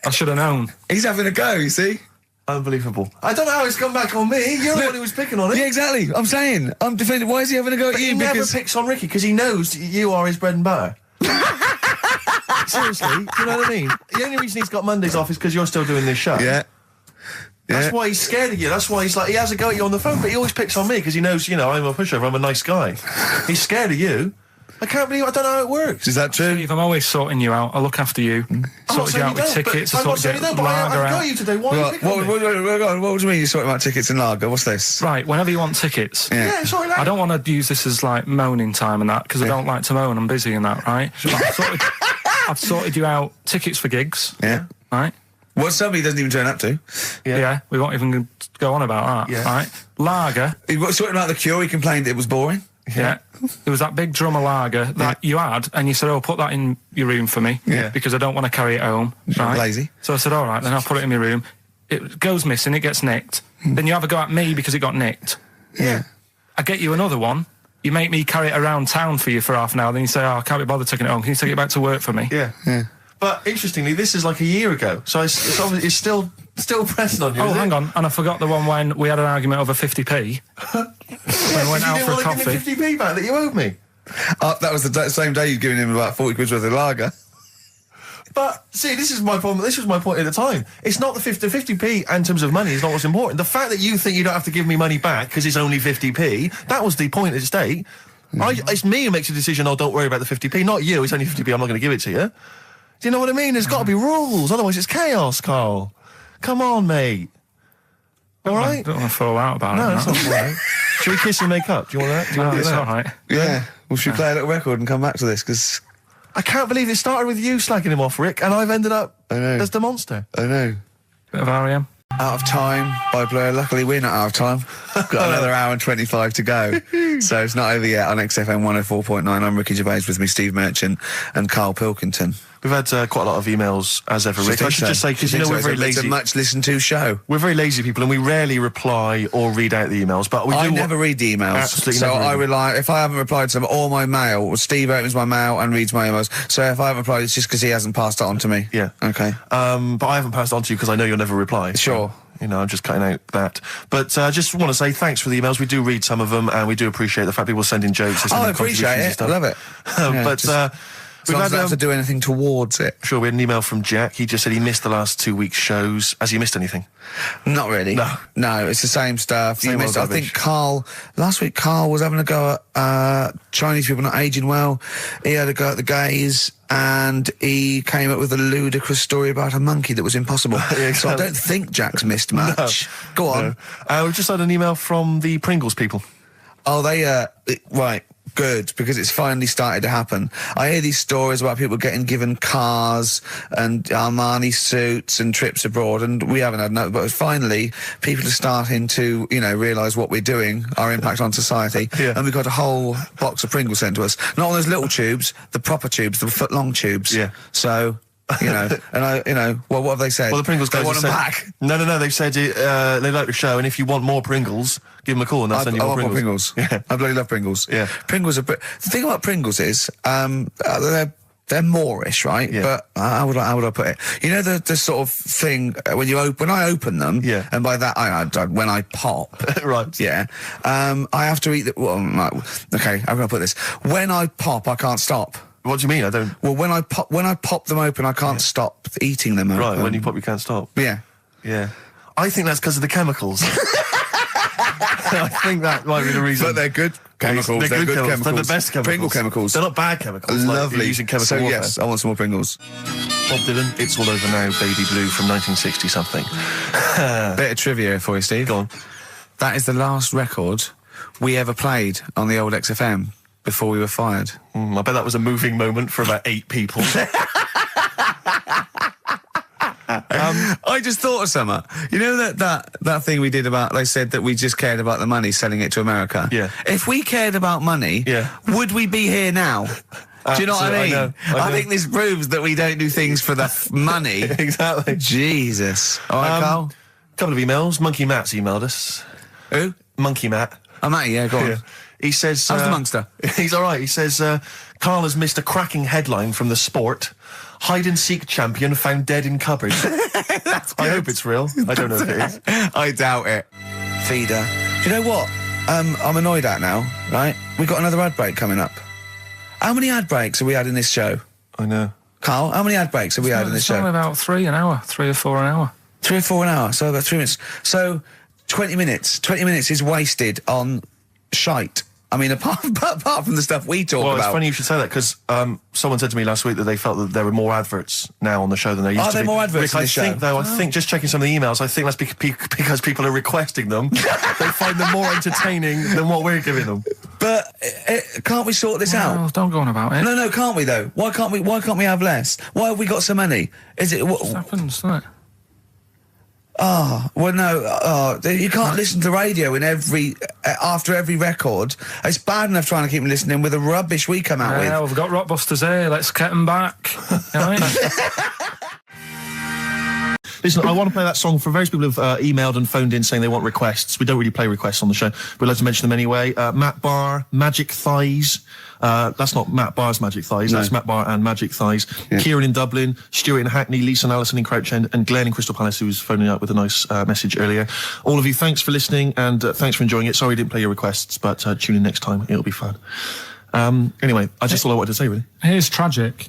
I should have known. He's having a go, you see? Unbelievable. I don't know how it's come back on me. You're the one who was picking on it. Yeah, exactly. I'm saying. I'm defending. Why is he having a go at you? He never picks on Ricky because he knows you are his bread and butter. Seriously, do you know what I mean? The only reason he's got Mondays off is because you're still doing this show. Yeah. That's why he's scared of you. That's why he's he has a go at you on the phone, but he always picks on me because he knows, I'm a pushover, I'm a nice guy. He's scared of you. I can't believe I don't know how it works. Is that true? Steve, I'm always sorting you out. I look after you. Sorted you out with tickets. I sorted you out with lager out. I got you today. Why are you picking on me? What do you mean you're sorting out tickets and lager? What's this? Right, whenever you want tickets. Yeah, sorry, I don't want to use this as moaning time and that because I don't like to moan. I'm busy and that, right? I've sorted you out tickets for gigs. Yeah. Right? What somebody doesn't even turn up to. Yeah, we won't even go on about that, right? Lager. He was sorting out the Cure, he complained it was boring. Yeah. There was that big drum of lager that you had, and you said, oh, put that in your room for me, because I don't want to carry it home, right? Lazy. So I said, all right, then I'll put it in my room. It goes missing, it gets nicked. Then you have a go at me because it got nicked. Yeah. I get you another one. You make me carry it around town for you for half an hour, then you say, oh, I can't be bothered taking it home. Can you take it back to work for me? Yeah. But interestingly, this is a year ago, so it's obviously still pressing on you. Oh, hang on, and I forgot the one when we had an argument over 50p. When I went out for a coffee. You didn't want to give me 50p back that you owed me. That was the same day you'd given him about 40 quid worth of lager. But, see, this is my problem. This was my point at the time. It's not the 50p in terms of money is not what's important. The fact that you think you don't have to give me money back because it's only 50p, that was the point at stake. It's me who makes the decision, don't worry about the 50p, not you. It's only 50p, I'm not going to give it to you. Do you know what I mean? There's got to be rules, otherwise it's chaos, Karl. Come on, mate. All right? I don't want to fall out about it. No, that's not all right. Should we kiss and make up? Do you want that? Do you want to do it's that? all right. Yeah. Well, should we play a little record and come back to this? Because I can't believe it started with you slagging him off, Rick, and I've ended up as the monster. I know. Bit of R.E.M. Out of Time by Blur. Luckily, we're not out of time. Got another hour and 25 to go. So it's not over yet on XFM 104.9. I'm Ricky Gervais, with me Steve Merchant and Karl Pilkington. We've had quite a lot of emails, as ever, Rick. I should just say, because we're very lazy. It's a much listened to show. We're very lazy people, and we rarely reply or read out the emails, but we do. I never read the emails. Absolutely so never I rely, if I haven't replied to them, or my mail, Steve opens my mail and reads my emails. So if I haven't replied, it's just because he hasn't passed it on to me. Yeah. Okay. But I haven't passed it on to you because I know you'll never reply. Sure. So, I'm just cutting out that. But I just want to say thanks for the emails. We do read some of them, and we do appreciate the fact people send in jokes. I appreciate it. I love it. We've had to do anything towards it. Sure, we had an email from Jack. He just said he missed the last 2 weeks' shows. Has he missed anything? Not really. No, it's the same stuff. Same old I think last week Karl was having a go at Chinese people not aging well. He had a go at the gays, and he came up with a ludicrous story about a monkey that was impossible. Yeah, exactly. So I don't think Jack's missed much. No. Go on. We've just had an email from the Pringles people. Oh, they, right. good because it's finally started to happen. I hear these stories about people getting given cars and Armani suits and trips abroad, and we haven't had no, but finally people are starting to, you know, realise what we're doing, our impact on society, and we've got a whole box of Pringles sent to us. Not on those little tubes, the proper tubes, the foot-long tubes. Yeah. So... you know, and what have they said? Well, the Pringles guys they want them said, back. No, they've said they like the show, and if you want more Pringles, give them a call and they'll send you more Pringles. Yeah. I bloody love Pringles. Yeah. Pringles are... The thing about Pringles is, they're Moorish, right? Yeah. But how would I put it? You know the sort of thing when I open them, and by that when I pop, right? Yeah, I have to eat the. Well, okay, I'm gonna put this. When I pop, I can't stop. What do you mean? I don't. Well, when I pop them open, I can't stop eating them. Open. Right, when you pop, you can't stop. Yeah, yeah. I think that's because of the chemicals. I think that might be the reason. But they're good chemicals. They're good chemicals. They're the best chemicals. Pringle chemicals. They're not bad chemicals. Lovely. Like using chemical warfare. Yes, I want some more Pringles. Bob Dylan, It's All Over Now, Baby Blue from 1960 something. Bit of trivia for you, Steve. Go on. That is the last record we ever played on the old XFM before we were fired. I bet that was a moving moment for about 8 people. I just thought of something. You know that thing we did about, they said that we just cared about the money, selling it to America? Yeah. If we cared about money, would we be here now? Do you know what I mean? I know. I think this proves that we don't do things for the money. Exactly. Jesus. All right, Carl? Couple of emails. Monkey Matt's emailed us. Who? Monkey Matt. Oh, Matty, yeah, go on. Yeah. He says... How's the Monster? He's all right. He says, Carl has missed a cracking headline from The Sport. Hide-and-seek champion found dead in cupboard. I hope it's real. I don't know if it is. I doubt it. Feeder. Do you know what I'm annoyed at now, right? We've got another ad break coming up. How many ad breaks have we had in this show? I know. Carl, how many ad breaks have we had in this show? It's about 3 an hour, 3 or 4 an hour. 3 or 4 an hour, so about 3 minutes. So 20 minutes. 20 minutes is wasted on shite. I mean, apart from the stuff we talk about. Well, it's funny you should say that, because someone said to me last week that they felt that there were more adverts now on the show than there used to be. Are there more adverts in the show? I think, just checking some of the emails, I think that's because people are requesting them. They find them more entertaining than what we're giving them. But can't we sort this out? Don't go on about it. No, can't we though? Why can't we have less? Why have we got so many? Is it what happens, doesn't it? Oh, well, no, you can't listen to the radio after every record. It's bad enough trying to keep listening with the rubbish we come out with. Yeah, we've got Rockbusters here, let's get them back. You know what I mean? Listen, I want to play that song for various people who've emailed and phoned in saying they want requests. We don't really play requests on the show. We'd like to mention them anyway. Matt Barr, Magic Thighs. That's not Matt Barr's Magic Thighs. No. That's Matt Barr and Magic Thighs. Yeah. Kieran in Dublin, Stuart in Hackney, Lisa and Alison in Crouch End, and Glenn in Crystal Palace, who was phoning up with a nice message earlier. All of you, thanks for listening and thanks for enjoying it. Sorry we didn't play your requests, but tune in next time. It'll be fun. Anyway, I just all I wanted to say, really. Here's tragic.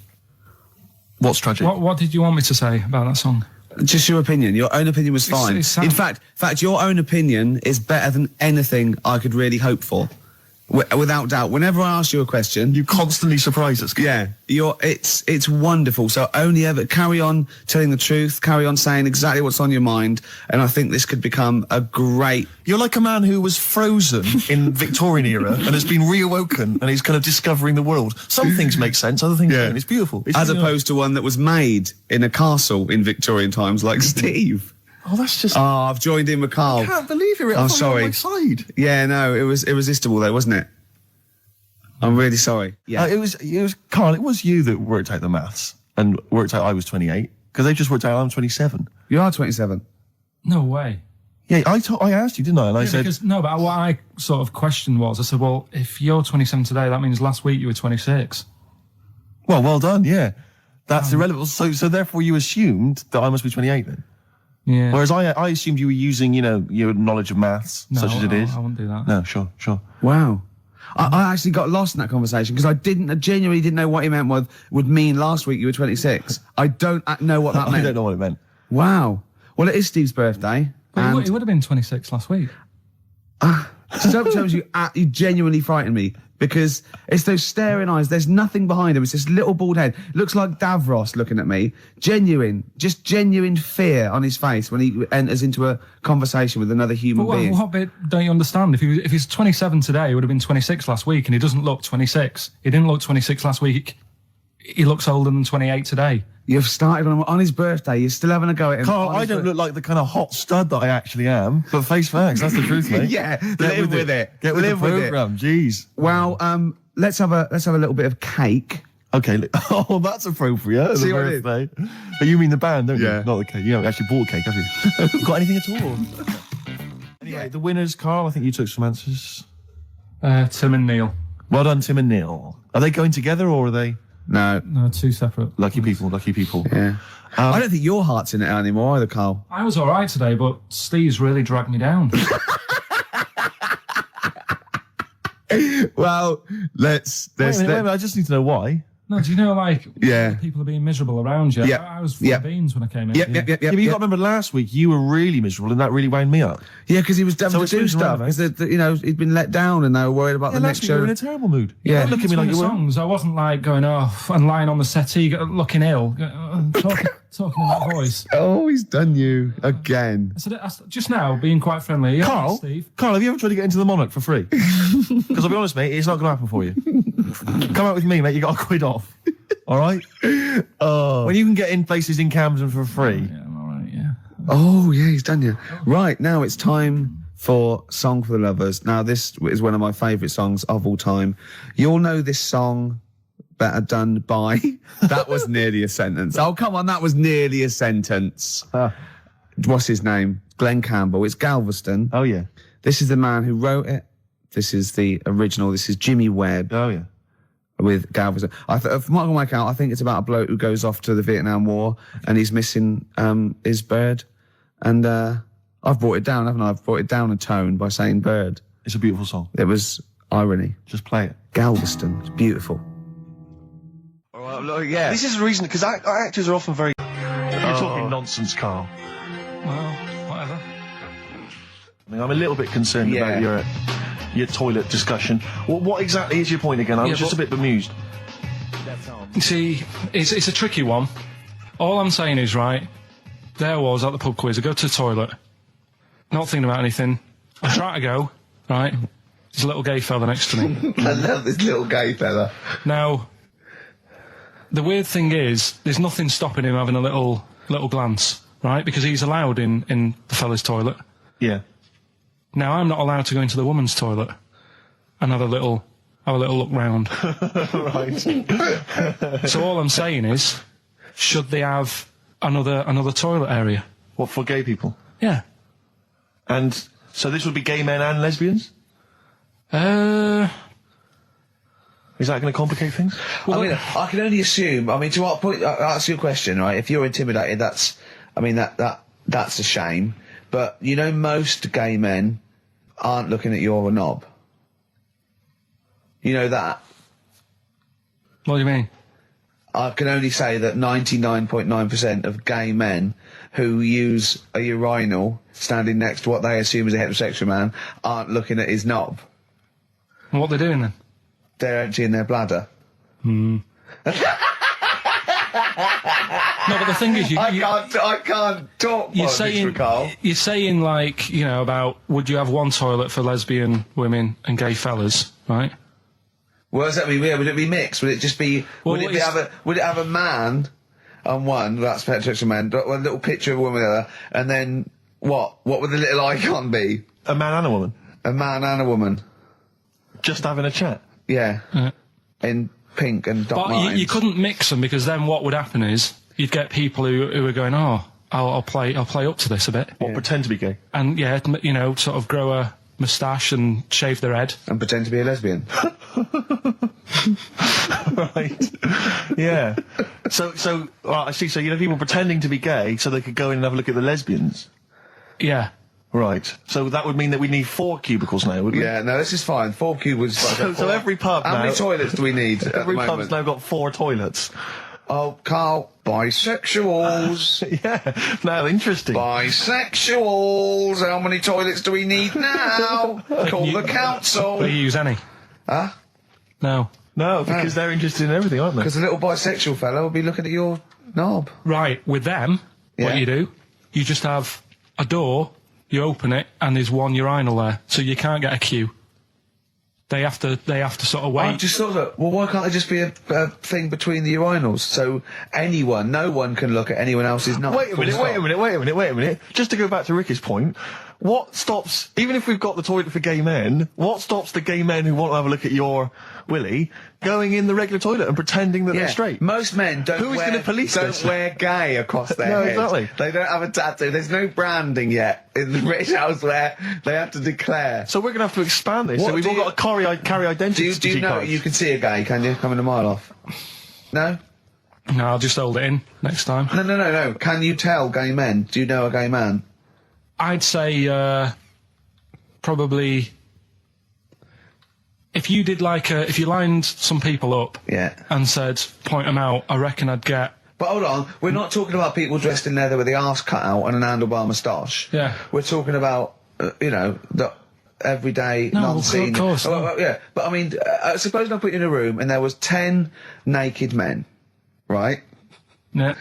What's tragic? What did you want me to say about that song? Just your opinion. Your own opinion was fine. In fact, your own opinion is better than anything I could really hope for. Without doubt. Whenever I ask you a question, you constantly surprise us. Yeah, it's wonderful. So only ever carry on telling the truth, carry on saying exactly what's on your mind, and I think this could become a great... You're like a man who was frozen in Victorian era and has been reawoken, and he's kind of discovering the world. Some things make sense, other things don't. It's beautiful. As opposed to one that was made in a castle in Victorian times, like Steve. Oh, that's just... Oh, I've joined in with Carl. I can't believe it. I'm sorry. On my side. Yeah, no, it was irresistible though, wasn't it? I'm really sorry. Yeah. It was Carl, it was you that worked out the maths and worked out I was 28, because they just worked out I'm 27. You are 27. No way. Yeah, I asked you, didn't I? And I said... But what I sort of questioned was, I said, well, if you're 27 today, that means last week you were 26. Well done, yeah. That's irrelevant. So therefore you assumed that I must be 28 then? Yeah. Whereas I assumed you were using, your knowledge of maths, such as it is. I wouldn't do that. No, sure. Wow. I actually got lost in that conversation because I genuinely didn't know what he meant would mean last week you were 26. I don't know what that meant. I don't know what it meant. Wow. Well, it is Steve's birthday. But he would have been 26 last week. So don't tell me you genuinely frightened me. Because it's those staring eyes. There's nothing behind him. It's this little bald head. Looks like Davros looking at me. Genuine fear on his face when he enters into a conversation with another human being. What bit don't you understand? If he's 27 today, he would have been 26 last week, and he doesn't look 26. He didn't look 26 last week. He looks older than 28 today. You've started on his birthday. You're still having a go at him. Carl, I don't look like the kind of hot stud that I actually am, but face facts, that's the truth, mate. Yeah, live with it. Get with the programme, jeez. Well, let's have a little bit of cake. Okay. Oh, that's appropriate. See The what it birthday. But you mean the band, don't Yeah. you? Not the cake. You haven't actually bought a cake, have you? Got anything at all? Anyway, the winners, Carl. I think you took some answers. Tim and Neil. Well done, Tim and Neil. Are they going together or are they? No, two separate. Lucky people. Lucky people. Yeah. I don't think your heart's in it anymore either, Carl. I was all right today, but Steve's really dragged me down. Well, let's. Wait a minute, I just need to know why. No, do you know, like, Yeah. people are being miserable around you? Yep. I was full Yep. of beans when I came in. Yep. Yeah, but you got to remember last week you were really miserable and that really wound me up. Yeah, because he was having So to it's do moving stuff. around, Because he'd been let down and they were worried about the last next week you show. were in a terrible mood. Yeah. Look at me like you were. songs. I wasn't like going off and lying on the settee, looking ill, talking in that voice. Oh, he's done you again. I said, just now, being quite friendly. Yeah, Carl, Steve. Carl, have you ever tried to get into the Monarch for free? Because I'll be honest, mate, it's not going to happen for you. Come out with me, mate. You got a quid off. All right. When you can get in places in Camden for free. Yeah, I'm all right. Yeah. Oh, yeah, he's done you. Right, now it's time for Song for the Lovers. Now, this is one of my favourite songs of all time. You'll know this song better done by... That was nearly a sentence. Oh, come on, that was nearly a sentence. What's his name? Glenn Campbell. It's Galveston. Oh, yeah. This is the man who wrote it. This is the original. This is Jimmy Webb. Oh, yeah. With Galveston. From what I can work out, I think it's about a bloke who goes off to the Vietnam War and he's missing his bird. And I've brought it down, haven't I? I've brought it down a tone by saying bird. It's a beautiful song. It was irony. Just play it. Galveston. It's beautiful. All right, look, yeah. This is the reason, because actors are often very... You're talking nonsense, Carl. Well, whatever. I mean, I'm a little bit concerned about your toilet discussion. What exactly is your point again? I was just a bit bemused. You see, it's a tricky one. All I'm saying is, right, there I was at the pub quiz. I go to the toilet, not thinking about anything. I try to go, right, there's a little gay fella next to me. I love this little gay fella. Now, the weird thing is, there's nothing stopping him having a little glance, right, because he's allowed in the fella's toilet. Yeah. Now, I'm not allowed to go into the woman's toilet and have a little look round. Right. So all I'm saying is, should they have another toilet area? What, for gay people? Yeah. And so this would be gay men and lesbians? Is that going to complicate things? Well, I mean, I can only assume. I mean, to what point? I'll ask you a question, right? If you're intimidated, that's a shame. But you know, most gay men aren't looking at your knob. You know that. What do you mean? I can only say that 99.9% of gay men who use a urinal standing next to what they assume is a heterosexual man aren't looking at his knob. And what they're doing then? They're emptying their bladder. No, but the thing is, I can't talk. You're saying like, you know, about would you have one toilet for lesbian women and gay fellas, right? Well, does that mean? Yeah, would it be mixed? Would it just be? Well, would it have a man on one? That's heterosexual man. One little picture of a woman on the other, and then what? What would the little icon be? A man and a woman. A man and a woman. Just having a chat. Yeah. In pink and Doc But Martens. you couldn't mix them because then what would happen is you'd get people who are going, oh, I'll play up to this a bit. What, pretend to be gay? And yeah, you know, sort of grow a moustache and shave their head. And pretend to be a lesbian. Right. Yeah. So I see. So you know, people pretending to be gay so they could go in and have a look at the lesbians. Yeah. Right. So that would mean that we need 4 cubicles now, would we? Yeah. No, this is fine. 4 cubicles. So every pub How now. many toilets do we need? Every pub's now got 4 toilets. Oh, Carl, bisexuals. Yeah. Now, interesting. Bisexuals. How many toilets do we need now? Call the council. Do you use any? Huh? No. No, because they're interested in everything, aren't they? Because a little bisexual fella will be looking at your knob. Right, with them, what you do, you just have a door, you open it, and there's one urinal there, so you can't get a queue. They have to sort of wait. I just thought that, well, why can't there just be a thing between the urinals, so no one can look at anyone else's knob? Wait a minute. Just to go back to Ricky's point, what stops, even if we've got the toilet for gay men, what stops the gay men who want to have a look at your willy going in the regular toilet and pretending that they're straight? Most men don't wear gay across their No, head. exactly. They don't have a tattoo. There's no branding yet in the British house where they have to declare. So we're going to have to expand this. So we've all got to carry identity. Do you know you can see a gay, can you, coming a mile off? No? No, I'll just hold it in next time. No. Can you tell gay men? Do you know a gay man? I'd say, probably, if you did if you lined some people up and said, point them out, I reckon I'd get... But hold on, we're not talking about people dressed in leather with the arse cut out and an handlebar moustache. Yeah. We're talking about, the everyday, non-seen... of course. Yeah, but I mean, suppose I put you in a room and there was 10 naked men, right? Yeah.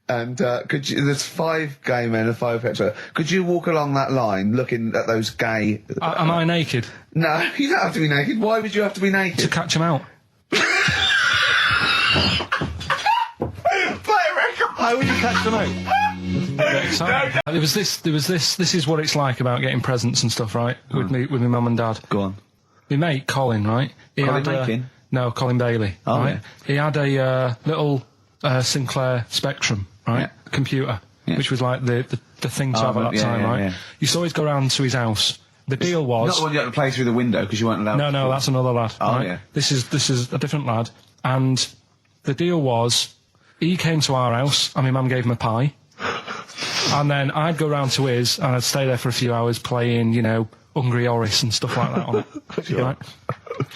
And there's 5 gay men and 5 hetero. Could you walk along that line looking at those gay... Am I naked? No, you don't have to be naked. Why would you have to be naked? To catch them out. How would you catch them out? There was this is what it's like about getting presents and stuff, right? With my mum and dad. Go on. My mate, Colin, right? Colin Makin? No, Colin Bailey. Oh, right? yeah. He had a little Sinclair Spectrum, right? Computer, which was like the thing to have at that time, right? You used to always go round to his house. The deal was... Not the one you had to play through the window because you weren't allowed to. No, that's another lad. Oh, right? yeah. This is a different lad. And the deal was, he came to our house, and my mum gave him a pie. And then I'd go round to his, and I'd stay there for a few hours playing, Hungry Horace and stuff like that on it. Right?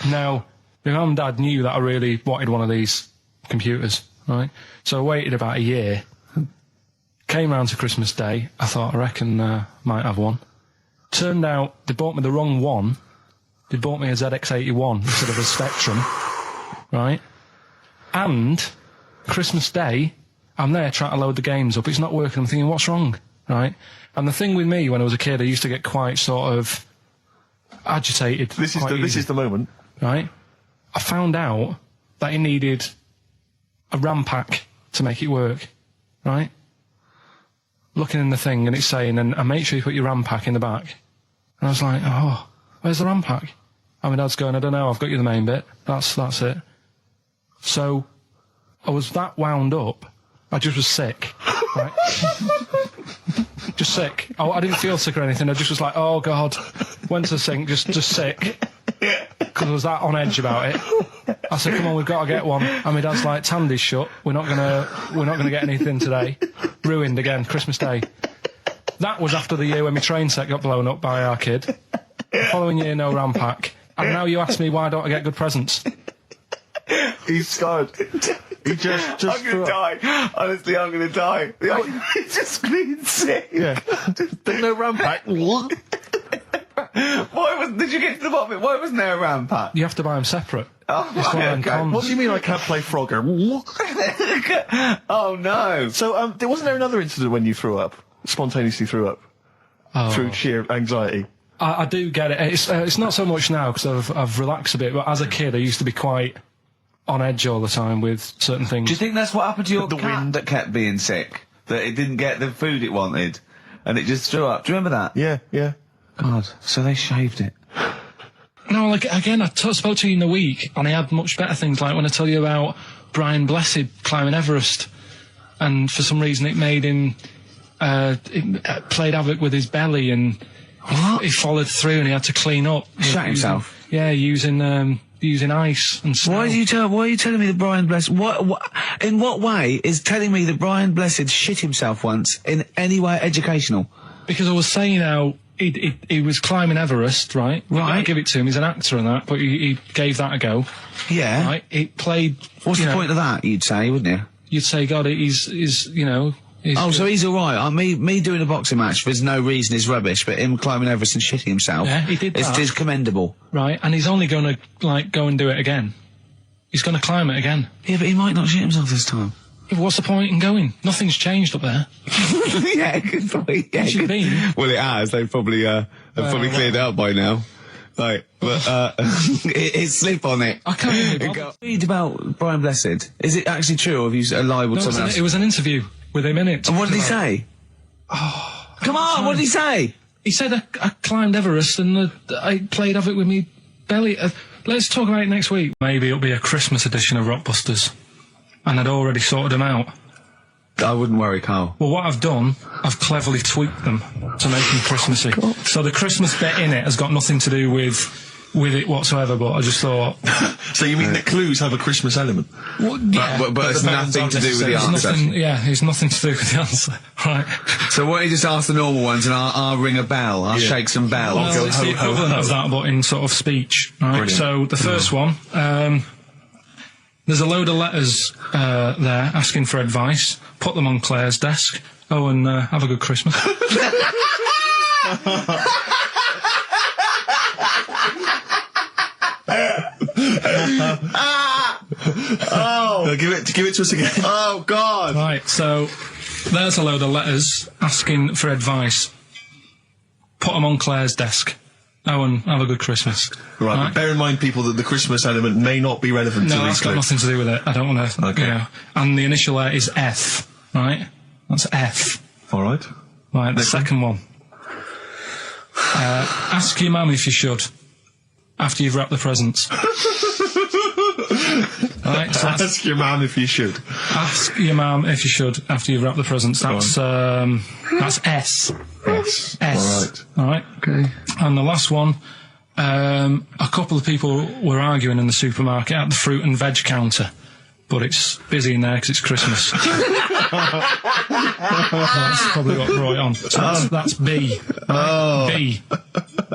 Now, my mum and dad knew that I really wanted one of these computers, right? So I waited about a year. Came round to Christmas Day. I thought, I reckon might have one. Turned out they bought me the wrong one. They bought me a ZX81 instead of a Spectrum, right? And Christmas Day, I'm there trying to load the games up. It's not working. I'm thinking, what's wrong, right? And the thing with me when I was a kid, I used to get quite sort of agitated. This is the moment, right? I found out that it needed a RAM pack to make it work, right? Looking in the thing and it's saying, and make sure you put your RAM pack in the back. And I was like, oh, where's the RAM pack? And my dad's going, I don't know, I've got you the main bit. That's it. So, I was that wound up, I just was sick, right? Just sick. I didn't feel sick or anything, I just was like, oh God. Went to the sink, just sick. Because I was that on edge about it. I said, come on, we've got to get one. And my dad's like, Tandy's shut, we're not gonna get anything today. Ruined again, Christmas Day. That was after the year when my train set got blown up by our kid. The following year, no RAM pack. And now you ask me why don't I get good presents? He's scarred. He just I'm gonna die. Honestly, I'm gonna die. He's just being sick. Yeah. There's no RAM pack. Did you get to the bottom of it? Why wasn't there a RAM pack? You have to buy them separate. Oh, okay. What do you mean I can't play Frogger? Oh no. So, wasn't there another incident when you threw up? Spontaneously threw up? Through sheer anxiety? I do get it. It's not so much now because I've relaxed a bit, but as a kid I used to be quite on edge all the time with certain things. Do you think that's what happened to your cat that kept being sick? That it didn't get the food it wanted and it just threw up? Do you remember that? Yeah. God, so they shaved it. No, again, I spoke to you in the week, and I had much better things, like when I tell you about Brian Blessed climbing Everest, and for some reason it made him, it played havoc with his belly, and he followed through, and he had to clean up. Shut himself? Yeah, using ice and snow. Why are you telling me that Brian Blessed... in what way is telling me that Brian Blessed shit himself once in any way educational? Because I was saying how... He was climbing Everest, right? I give it to him, he's an actor and that, but he gave that a go. Yeah. Right? It played... What's the point of that, you'd say, wouldn't you? You'd say, God, he's so he's alright. Me doing a boxing match for no reason is rubbish, but him climbing Everest and shitting himself... Yeah, he did that. Is commendable. Right, and he's only gonna, go and do it again. He's going to climb it again. Yeah, but he might not shoot himself this time. Yeah, but what's the point in going? Nothing's changed up there. Yeah, good point. Yeah, Where's it been? Well, it has. They've probably cleared it up by now. Like, but it's slip on it. I can't even read about Brian Blessed. Is it actually true, or have you libelled someone else? It was an interview with him in it. And what did he say? Oh, come on! What did he say? He said I climbed Everest and I played Havoc with me belly. Let's talk about it next week. Maybe it'll be a Christmas edition of Rockbusters. And I'd already sorted them out. I wouldn't worry, Carl. Well, what I've done, I've cleverly tweaked them to make them Christmassy. So the Christmas bit in it has got nothing to do with it whatsoever, but I just thought... So you mean the clues have a Christmas element? Well, yeah. But it's nothing to do with the answer. It's nothing to do with the answer. Right. So why don't you just ask the normal ones and I'll ring a bell. I'll shake some bells. Well, it's the equivalent of that, but in sort of speech. Right. Brilliant. So the first one... there's a load of letters there asking for advice. Put them on Claire's desk. Oh, and have a good Christmas. Give it to us again. Oh, God. Right, so there's a load of letters asking for advice. Put them on Claire's desk. Oh, and have a good Christmas. Right, but bear in mind, people, that the Christmas element may not be relevant to these. No, that's got nothing to do with it. I don't want to... Okay. And the initial letter is F, right? That's F. All right. Right, the second one. Ask your mum if you should, after you've wrapped the presents. Right, so ask your mum if you should. Ask your mum if you should, after you've wrapped the presents. That's S. S. S. All right. Okay. And the last one, a couple of people were arguing in the supermarket at the fruit and veg counter, but it's busy in there because it's Christmas. That's probably what brought it on. So that's B. Right? B.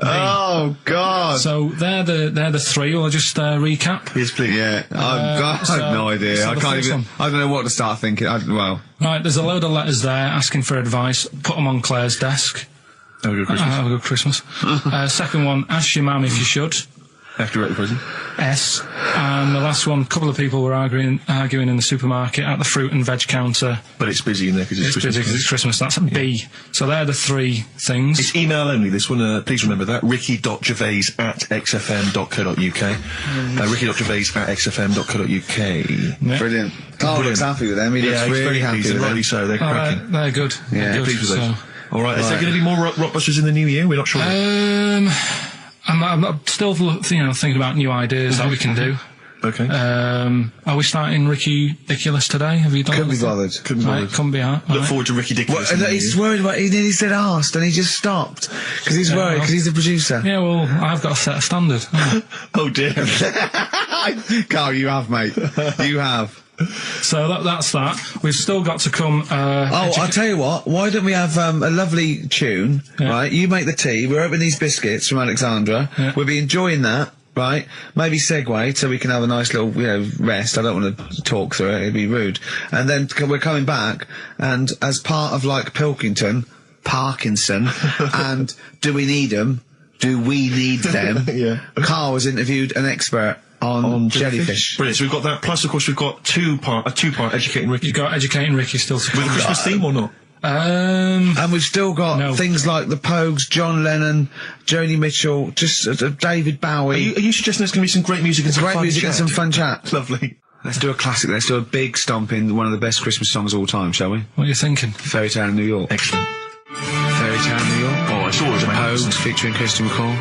Oh, God. So they're the three. I'll just recap. Yes, please. Yeah. I have no idea. I can't even... I don't know what to start thinking. Right, there's a load of letters there asking for advice. Put them on Claire's desk. Have a good Christmas. Have a good Christmas. Second one, ask your mum if you should. After at the prison. S. And the last one, a couple of people were arguing in the supermarket at the fruit and veg counter. But it's busy in there because it's Christmas. Busy because it's Christmas. That's a B. So they're the three things. It's email only, this one. Please remember that. ricky.gervais@xfm.co.uk. ricky.gervais@xfm.co.uk. Yeah. Brilliant. Carl looks happy with them. He looks really happy with them. Rightly so. They're cracking. They're good. Yeah. They're good, pleased with those. All right. Is there going to be more Rockbusters in the new year? We're not sure. I'm still, thinking about new ideas that we can do. Okay. Are we starting Ridiculous today? Have you done? Couldn't be bothered. Couldn't be hard. Look forward to Ridiculous. He's worried about. He nearly said asked, and he just stopped because he's worried because he's the producer. Yeah, well, I've got to set a standard. Oh dear. Carl, you have, mate. You have. So that's that. We've still got to come... I'll tell you what, why don't we have a lovely tune, right? You make the tea, we're opening these biscuits from Alexandra, we'll be enjoying that, right? Maybe segue so we can have a nice little, rest. I don't want to talk through it, it'd be rude. And then we're coming back, and as part of, like, Pilkington, Parkinson, and Do We Need Them? Do We Need Them? Carl has interviewed an expert on jellyfish. Brilliant. So we've got that. Plus, of course, we've got a two-part Educating Ricky. You've got Educating Ricky still to come. With a Christmas theme or not? And we've still got things like the Pogues, John Lennon, Joni Mitchell, just David Bowie. Are you suggesting there's going to be some great music and some fun chat? And some fun chat. Lovely. Let's do a classic. Let's do a big stomp in one of the best Christmas songs of all time, shall we? What are you thinking? Fairy Tale in New York. Excellent. Fairy Tale in New York. Oh, it's always amazing. Pogues featuring Kirsty McCall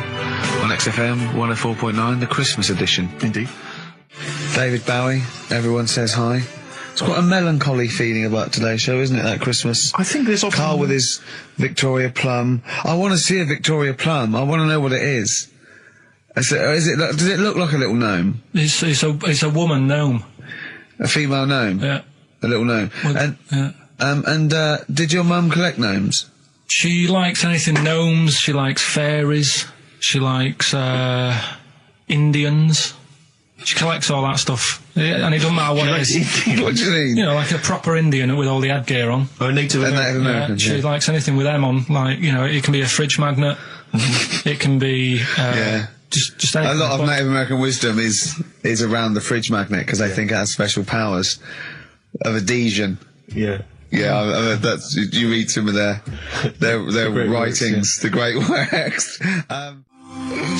on XFM 104.9, the Christmas edition. Indeed. David Bowie, everyone says hi. It's quite a melancholy feeling about today's show, isn't it, that Christmas? I think there's often... Carl with his Victoria Plum. I want to see a Victoria Plum. I want to know what it is. Does it look like a little gnome? It's a woman gnome. A female gnome? Yeah. A little gnome. Well, and did your mum collect gnomes? She likes anything gnomes, she likes fairies, she likes, Indians. She collects all that stuff. Yeah, and it doesn't matter what it is. What do you mean? Like a proper Indian with all the headgear on. Oh, Native American. She likes anything with them on. Like, it can be a fridge magnet. It can be, Just a lot of Native American wisdom is around the fridge magnet because they think it has special powers of adhesion. Yeah. Yeah, that's, you read some of their writings, the great works.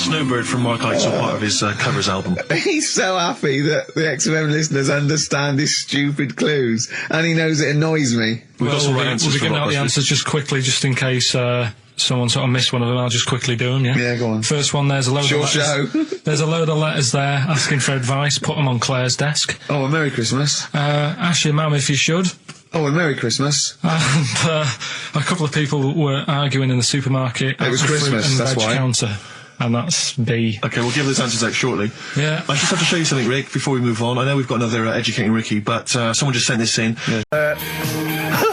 Snowbird from Mark Heights are part of his covers album. He's so happy that the XFM listeners understand his stupid clues, and he knows it annoys me. We'll be giving out the answers just quickly, just in case someone sort of missed one of them. I'll just quickly do them, yeah? Yeah, go on. First one, there's a load of letters. There's a load of letters there asking for advice. Put them on Claire's desk. Oh, a Merry Christmas. Ask your mum if you should. Oh, a Merry Christmas. And a couple of people were arguing in the supermarket. It was Christmas, and that's veg why. Counter. And that's B. Okay, we'll give those answers out shortly. Yeah. I just have to show you something, Rick, before we move on. I know we've got another Educating Ricky, but someone just sent this in.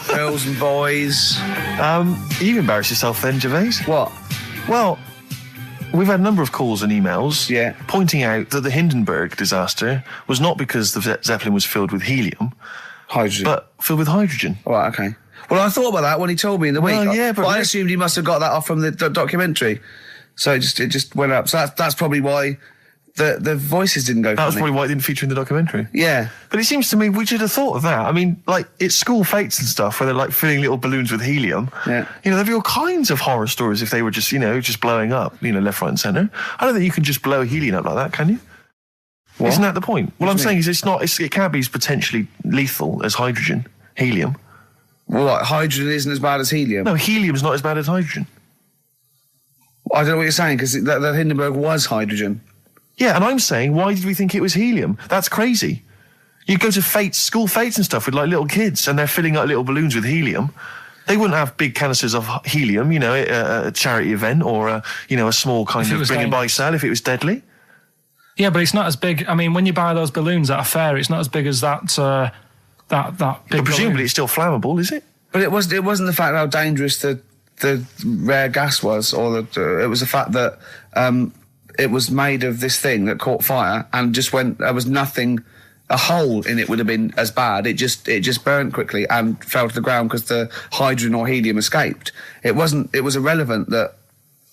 Girls and boys. You embarrassed yourself then, Gervais. What? Well, we've had a number of calls and emails pointing out that the Hindenburg disaster was not because the Zeppelin was filled with helium. Hydrogen. But filled with hydrogen. Right, okay. Well, I thought about that when he told me in the week. Well, yeah, but I assumed he must have got that off from the documentary. So it just went up. So that's probably why the voices didn't go. That was probably why it didn't feature in the documentary. Yeah. But it seems to me we should have thought of that. I mean, like, it's school fates and stuff where they're like filling little balloons with helium. Yeah. You know, there'd be all kinds of horror stories if they were just, just blowing up, left, right and centre. I don't think you can just blow helium up like that, can you? What? Isn't that the point? What I'm saying is it can't be as potentially lethal as hydrogen, helium. Well, what, hydrogen isn't as bad as helium? No, helium's not as bad as hydrogen. I don't know what you're saying, because the Hindenburg was hydrogen. Yeah, and I'm saying, why did we think it was helium? That's crazy. You go to school fates and stuff with like little kids, and they're filling up little balloons with helium. They wouldn't have big canisters of helium, at a charity event or a small kind of bring and buy sale if it was deadly. Yeah, but it's not as big. I mean, when you buy those balloons at a fair, it's not as big as that big. But presumably balloon. It's still flammable, is it? But it wasn't the fact how dangerous the rare gas was, or it was the fact that it was made of this thing that caught fire and just went. There was nothing. A hole in it would have been as bad. It just burnt quickly and fell to the ground because the hydrogen or helium escaped. It wasn't. It was irrelevant that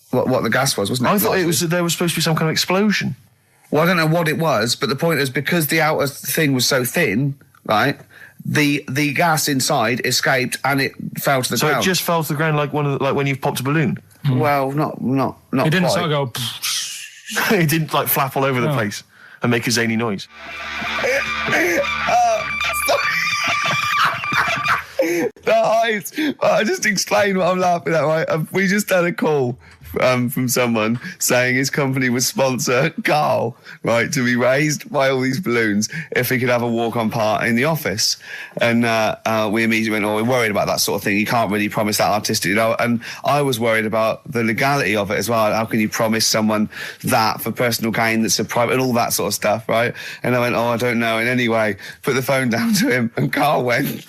what the gas was, wasn't it? I thought it was there was supposed to be some kind of explosion. Well, I don't know what it was, but the point is because the outer thing was so thin, right? The gas inside escaped and it fell to the ground. So it just fell to the ground like when you've popped a balloon. Well, not. It didn't quite. sort of go. It didn't like flap all over the place and make a zany noise. The height. I just explain what I'm laughing at, right? We just had a call from someone saying his company would sponsor Karl, right, to be raised by all these balloons if he could have a walk-on part in the office. And we immediately went, we're worried about that sort of thing. You can't really promise that artistic, And I was worried about the legality of it as well. How can you promise someone that for personal gain that's a private and all that sort of stuff, right? And I went, I don't know. And anyway, put the phone down to him and Karl went...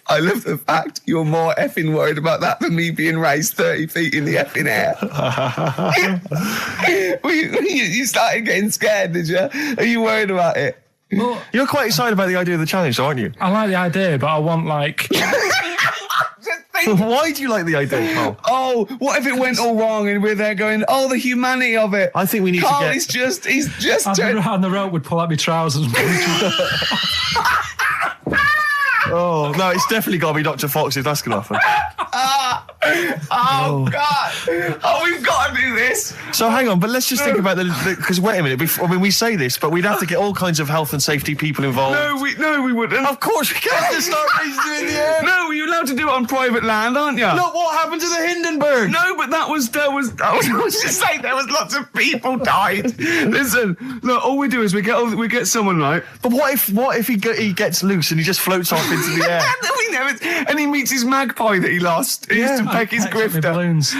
I love the fact you're more effing worried about that than me being raised 30 feet in the effing air. You started getting scared, did you? Are you worried about it? Well, you're quite excited about the idea of the challenge, aren't you? I like the idea, but I want Why do you like the idea, Karl? Oh, what if it went all wrong and we're there going, the humanity of it. I think we need Karl to get... he's just on the rope would pull out my trousers and Oh, no, it's definitely got to be Dr. Fox if that's going to happen. God. We've got to do this. So hang on, but let's just think about because wait a minute, we say this, but we'd have to get all kinds of health and safety people involved. No, we wouldn't. Of course we can't just start raising you in the air. No, you're allowed to do it on private land, aren't you? Look what happened to the Hindenburg. No, but I was just saying there was lots of people died. Listen, look, all we do is we get someone, right? But what if he gets loose and he just floats off into the air? And he meets his magpie that he lost. He used to peck his grifter. Balloons.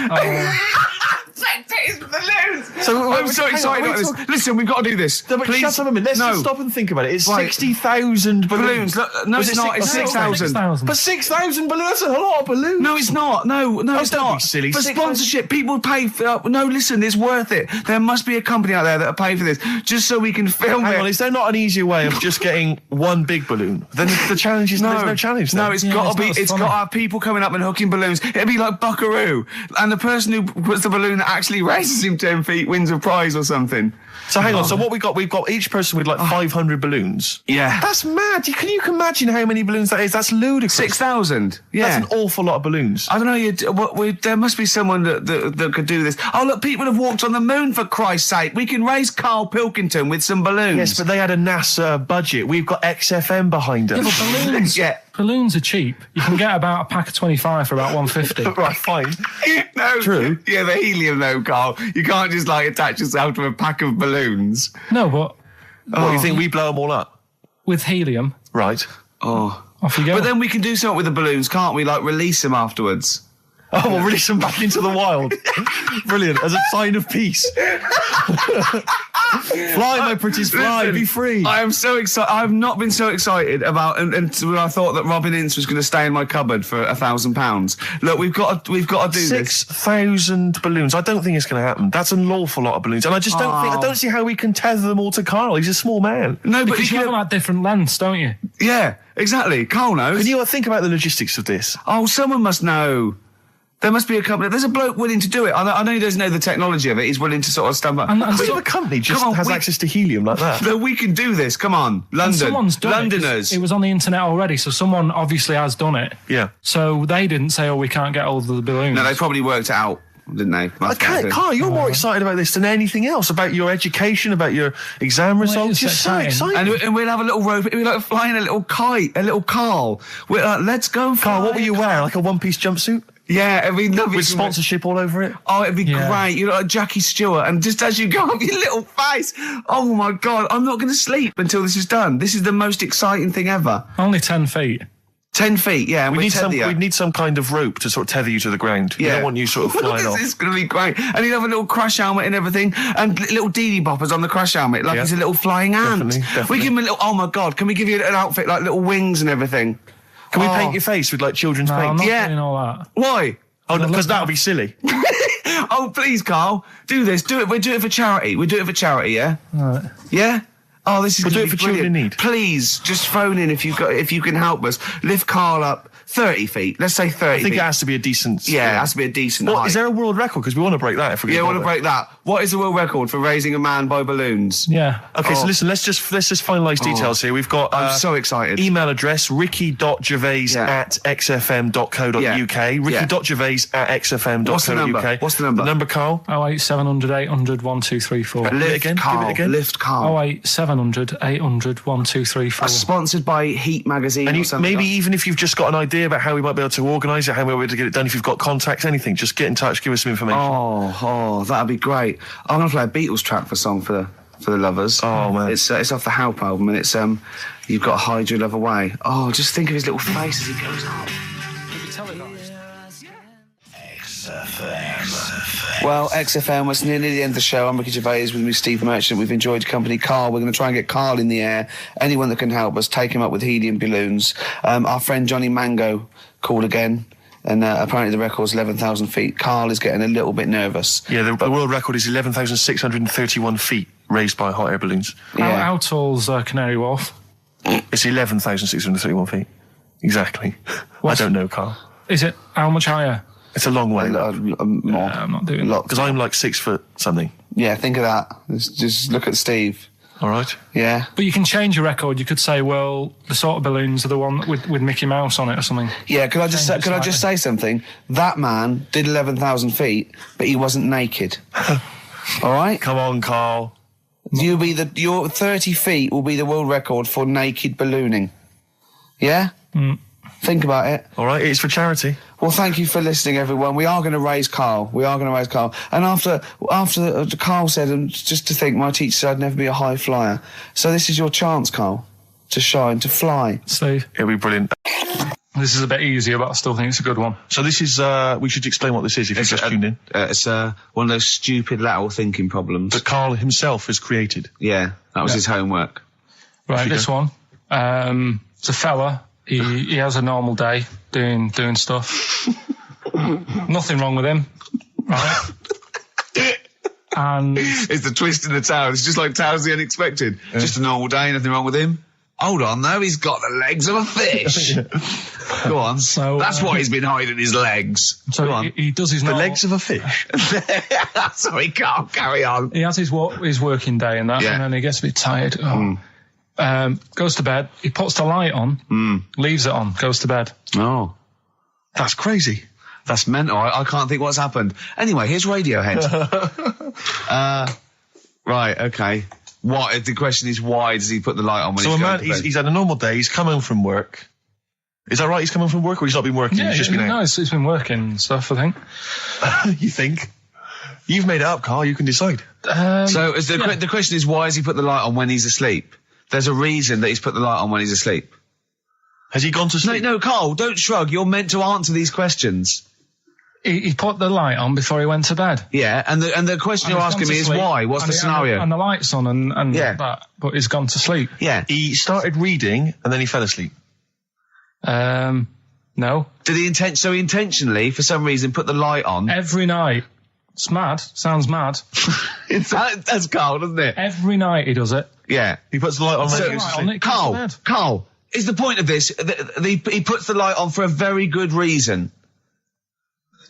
So I'm so excited about this. Listen, we've got to do this. No, but please. Shut up a minute. Let's just stop and think about it. It's 60,000 balloons. No, it's not. It's 6,000. But 6,000 balloons, that's a lot of balloons. No, it's not. No, it's don't not. be silly. For sponsorship, people pay for... no, listen, it's worth it. There must be a company out there that'll pay for this, just so we can film it. Hang on, is there not an easier way of just getting one big balloon? Then the challenge is there's no challenge then. No, it's got to be... It's got to have people coming up and hooking balloons. It'd be like Buckaroo. And the person who puts the balloon that actually raises him 10 feet wins a prize or something. So hang on, so what we've got each person with like 500 balloons. Yeah. That's mad. Can you imagine how many balloons that is? That's ludicrous. 6,000. Yeah. That's an awful lot of balloons. I don't know, there must be someone that could do this. Oh, look, people have walked on the moon, for Christ's sake. We can raise Karl Pilkington with some balloons. Yes, but they had a NASA budget. We've got XFM behind us. Yeah, but balloons, balloons are cheap. You can get about a pack of 25 for about 150. Right, fine. No, true. Yeah, the helium though, Karl. You can't just like attach yourself to a pack of balloons. No, but... What, you think we blow them all up? With helium. Right. Oh. Off you go. But then we can do something with the balloons, can't we? Like release them afterwards. Oh, we'll release them back into the wild. Brilliant. As a sign of peace. Fly, my pretties, fly, be free. I am so excited. I've not been so excited about until I thought that Robin Ince was going to stay in my cupboard for £1,000. Look, we've got to do this. 6,000 balloons. I don't think it's going to happen. That's an awful lot of balloons, and I just I don't see how we can tether them all to Karl. He's a small man. No, but because you have them at different lengths, don't you? Yeah, exactly. Karl knows. Can you think about the logistics of this? Oh, someone must know. There must be a company. There's a bloke willing to do it. I know he doesn't know the technology of it. He's willing to sort of stumble. And so a company just has access to helium like that. No, we can do this. Come on, London. Someone's done Londoners. It was on the internet already, so someone obviously has done it. Yeah. So they didn't say, "Oh, we can't get hold of the balloons." No, they probably worked it out, didn't they? Karl, you're more excited about this than anything else. About your education, about your exam results. You're so excited. And we'll have a little rope. We're like flying a little kite, a little Karl. We're like, let's go. Karl, what will you wear? Like a one-piece jumpsuit? Yeah, it'd be lovely. With sponsorship all over it? Oh, it'd be great. You're like Jackie Stewart, and just as you go up your little face, oh my God, I'm not going to sleep until this is done. This is the most exciting thing ever. Only 10 feet. 10 feet, yeah. We need some kind of rope to sort of tether you to the ground. Yeah. We don't want you sort of flying off. This is going to be great. And he'll have a little crash helmet and everything, and little Dee boppers on the crash helmet, like he's a little flying ant. Definitely. We give him a little, oh my God, can we give you an outfit like little wings and everything? Can we paint your face with like children's paint? I'm not doing all that. Why? Oh, no, because that would be silly. Oh, please, Karl, do this. Do it. We'll do it for charity. We do it for charity, yeah? All right. Yeah? Oh, this is We'll do it for brilliant. children in need. Please, just phone in if you can help us. Lift Karl up 30 feet. Let's say 30 feet. I think it has to be a decent... Yeah, it has to be a decent height. Is there a world record? Because we want to break that if we can. Yeah, we want to break that. What is the world record for raising a man by balloons? Yeah. Okay, so listen, let's just finalise details here. We've got... I'm so excited. Email address, ricky.gervais@xfm.co.uk. Ricky.gervais@xfm.co.uk. What's the number? What's the number? The number, Karl? 08700 800 1234. Lift Karl. Lift Karl. 08700 800 1234. Sponsored by Heat Magazine. And or something maybe like even if you've just got an idea about how we might be able to organise it, how we might be able to get it done, if you've got contacts, anything, just get in touch, give us some information. Oh, that'd be great. I'm going to play a Beatles track for the lovers. Oh, man. It's off the Help album, and it's You've Got to Hide Your Love Away. Oh, just think of his little face as he goes on. Well, XFM, it's nearly the end of the show. I'm Ricky Gervais with me, Steve Merchant. We've enjoyed your company. Karl, we're going to try and get Karl in the air. Anyone that can help us, take him up with helium balloons. Our friend Johnny Mango called again, and apparently the record's 11,000 feet. Karl is getting a little bit nervous. Yeah, the world record is 11,631 feet raised by hot air balloons. Yeah. How tall's Canary Wharf? It's 11,631 feet. Exactly. I don't know, Karl. Is it how much higher? It's a long way. More. Yeah, I'm not doing that. Because I'm like 6 foot something. Yeah, think of that. Just look at Steve. All right. Yeah. But you can change your record. You could say, well, the sort of balloons are the one with Mickey Mouse on it or something. Yeah, could I just say something? That man did 11,000 feet, but he wasn't naked. All right? Come on, Karl. Your 30 feet will be the world record for naked ballooning. Yeah? Mm. Think about it. All right, it's for charity. Well, thank you for listening, everyone. We are going to raise Karl. And after Karl said, and just to think, my teacher said I'd never be a high flyer. So this is your chance, Karl, to shine, to fly. Steve. It'll be brilliant. This is a bit easier, but I still think it's a good one. So this is, we should explain what this is if you've just tuned in. It's one of those stupid lateral thinking problems. That Karl himself has created. Yeah, that was his homework. Right, this one. It's a fella. He has a normal day doing stuff. Nothing wrong with him. Right? And it's the twist in the tale. It's just like Tales of the Unexpected. Yeah. Just a normal day, nothing wrong with him. Hold on, though, he's got the legs of a fish. Go on. So, that's what he's been hiding his legs. So Go on. he does his The normal- legs of a fish. Sorry, Carl, carry on. He has his working day and that, Yeah. and then he gets a bit tired. Goes to bed. He puts the light on, leaves it on, goes to bed. Oh. That's crazy. That's mental. I can't think what's happened. Anyway, here's Radiohead. Right, okay. What? The question is, why does he put the light on when So he's a going man, to bed? he's had a normal day, he's come home from work. Is that right? He's come home from work, or he's not been working? Yeah, he's just been out? no, he's been working and stuff, I think. You think? You've made it up, Carl. You can decide. So is the question is, why has he put the light on when he's asleep? There's a reason that he's put the light on when he's asleep. Has he gone to sleep? No, Carl, don't shrug. You're meant to answer these questions. He put the light on before he went to bed. Yeah, and the question you're asking me is why? What's the scenario? And the light's on and Yeah. that, but he's gone to sleep. Yeah. He started reading, and then he fell asleep. No. Did he intentionally, for some reason, put the light on? Every night. It's mad. Sounds mad. That's Carl, doesn't it? Every night he does it. Yeah. He puts the light on. So- when he goes to sleep. Carl, is the point of this, he puts the light on for a very good reason.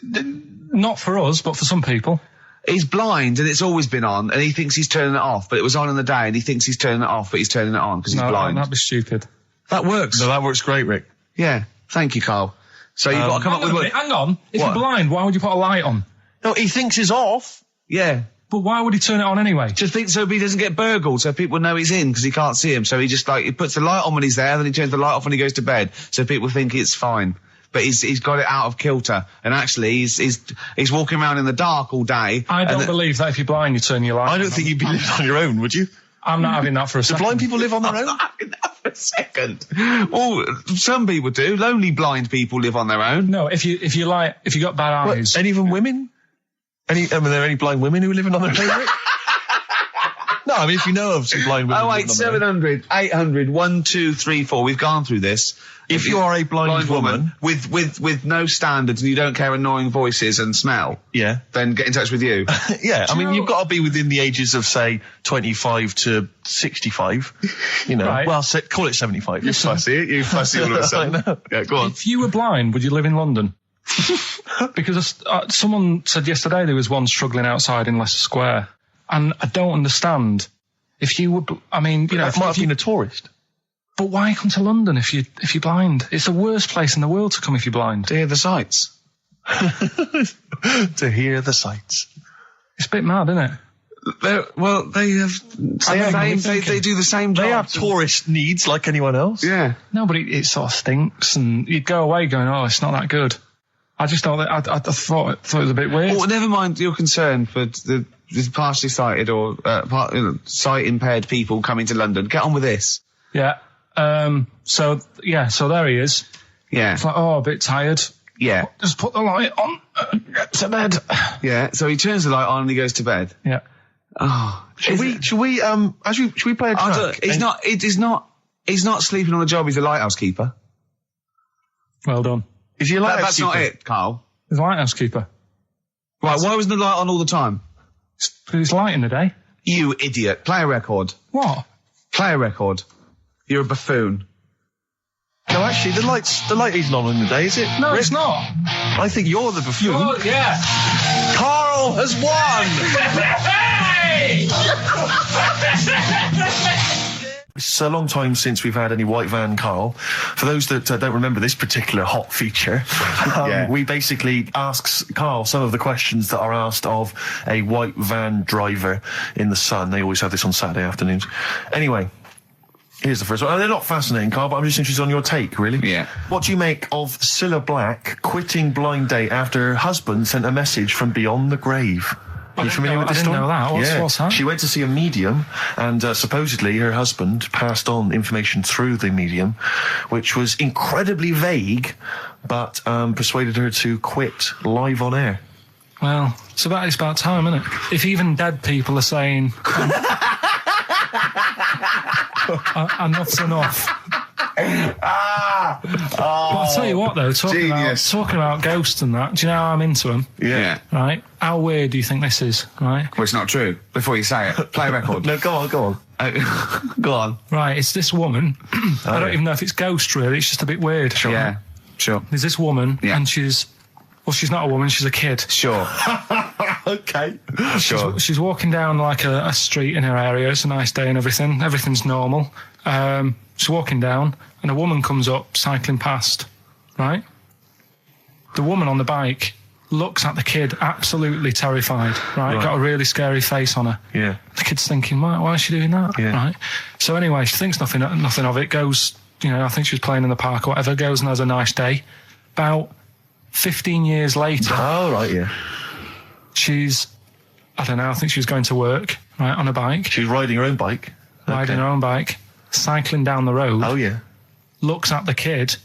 Not for us, but for some people. He's blind and it's always been on, and he thinks he's turning it off, but it was on in the day, and he thinks he's turning it off, but he's turning it on because he's blind. That'd be stupid. That works. No, that works great, Rick. Yeah. Thank you, Carl. So you've got to come up with... Hang on. If What? you're blind, why would you put a light on? No, he thinks it's off. Yeah. But why would he turn it on anyway? Just think so he doesn't get burgled, so people know he's in because he can't see him. So he just he puts the light on when he's there, then he turns the light off when he goes to bed, so people think it's fine. But he's got it out of kilter, and actually he's walking around in the dark all day. I don't believe that if you're blind, you turn your light on. I don't think you'd be living on your own, would you? I'm not having that for a Do second. blind people live on their own? I'm not having that for a second. Well, some people do. Lonely blind people live on their own. No, if you got bad eyes. Any of them women? Are there any blind women who are living on their own, Rick? No, I mean, if you know of some blind women. 08700 800 1234. We've gone through this. If you are a blind woman with no standards and you don't care annoying voices and smell, yeah, then get in touch with you. Yeah, I mean, you've got to be within the ages of, say, 25 to 65. You know, Right. well, call it 75. You fussy all of a sudden. I know. Yeah, go on. If you were blind, would you live in London? Because someone said yesterday there was one struggling outside in Leicester Square, and I don't understand. If you were, I mean, you know, That might have been a tourist. But why come to London if you're blind? It's the worst place in the world to come if you're blind. To hear the sights. To hear the sights. It's a bit mad, isn't it? They do the same job. They have tourist needs like anyone else. Yeah. No, but it sort of stinks, and you'd go away going, "Oh, it's not that good." I just thought I thought it was a bit weird. Well, never mind your concern for the partially sighted or sight impaired people coming to London. Get on with this. Yeah. So there he is. Yeah. It's like, oh, a bit tired. Yeah. Just put the light on. Get to bed. Yeah. So he turns the light on and he goes to bed. Yeah. Oh. Should we play a track? He's not sleeping on the job. He's a lighthouse keeper. Well done. Is he a lighthouse That's keeper? not it, Carl. He's a lighthouse keeper. Right. Why wasn't the light on all the time? It's light in the day. You idiot. Play a record. What? Play a record. You're a buffoon. No, actually, the light isn't on in the day, is it? No, Rick? it's not. I think you're the buffoon. Oh, yeah. Carl has won! It's a long time since we've had any white van Carl. For those that don't remember this particular hot feature, we basically ask Carl some of the questions that are asked of a white van driver in the Sun. They always have this on Saturday afternoons. Anyway, here's the first one. They're not fascinating, Carl, but I'm just interested on your take, really. Yeah. What do you make of Cilla Black quitting Blind Date after her husband sent a message from beyond the grave? Are you familiar with this story? I didn't know that. What's that? She went to see a medium, and supposedly her husband passed on information through the medium, which was incredibly vague, but persuaded her to quit live on air. Well, it's about time, isn't it? If even dead people are saying enough's enough. But I'll tell you what, though, talking about ghosts and that, do you know how I'm into them? Yeah. Right? How weird do you think this is, right? Well, it's not true. Before you say it, play a record. No, go on. Go on. Right, it's this woman. I don't even know if it's ghost, really. It's just a bit weird. Yeah. Sure. There's this woman, Yeah. and she's not a woman, she's a kid. Sure. Okay. Sure. She's walking down like a street in her area. It's a nice day and everything. Everything's normal. She's walking down, and a woman comes up, cycling past, right? The woman on the bike looks at the kid, absolutely terrified, right? Got a really scary face on her. Yeah. The kid's thinking, why is she doing that? Yeah. Right? So anyway, she thinks nothing of it, goes, I think she was playing in the park or whatever, goes and has a nice day. About 15 years later... Oh, right, yeah. She's, I don't know, I think she was going to work, right, on a bike. She's riding her own bike. Riding her own bike, cycling down the road. Oh, yeah. Looks at the kid.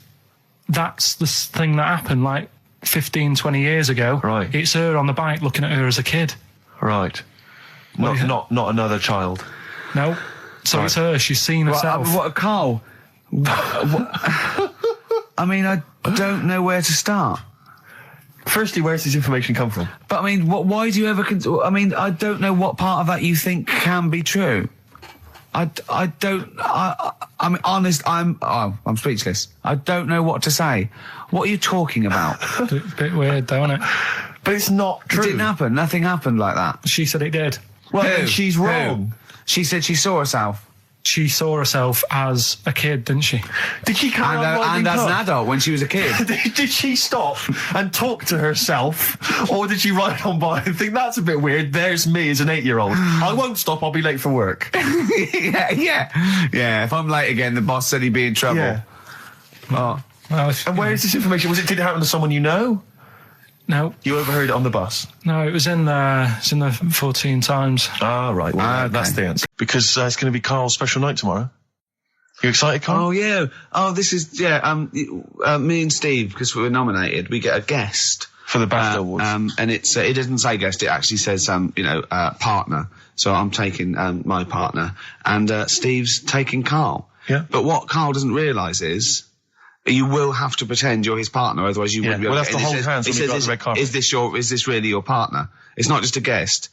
That's the thing that happened, like, 15, 20 years ago. Right. It's her on the bike looking at her as a kid. Right. Not another child. No. So it's her. She's seen herself. Carl? I mean, I don't know where to start. Firstly, where's this information come from? But I mean, why do you ever... I mean, I don't know what part of that you think can be true. I mean, honest, I'm speechless. I don't know what to say. What are you talking about? Bit weird, don't it? But it's not true. It didn't happen. Nothing happened like that. She said it did. Well, then she's wrong. She said she saw herself. She saw herself as a kid, didn't she? Did she carry on riding and as an up? adult when she was a kid. Did she stop and talk to herself, or did she ride on by and think that's a bit weird? There's me as an 8-year-old. I won't stop. I'll be late for work. yeah. If I'm late again, the boss said he'd be in trouble. Yeah. Oh. Well, and where is this information? Did it happen to someone you know? No. You overheard it on the bus? No, it was in the 14 Times. Ah, right. Well, that's the answer. Because it's going to be Carl's special night tomorrow. You excited, Carl? Oh, yeah. Oh, this is, me and Steve, because we were nominated, we get a guest. For the BAFTA Awards. And it doesn't say guest, it actually says, partner. So I'm taking, my partner. And, Steve's taking Carl. Yeah. But what Carl doesn't realise is, you will have to pretend you're his partner, otherwise you wouldn't be able to. We'll have to hold hands when we go on the red carpet. Is this really your partner? It's not just a guest.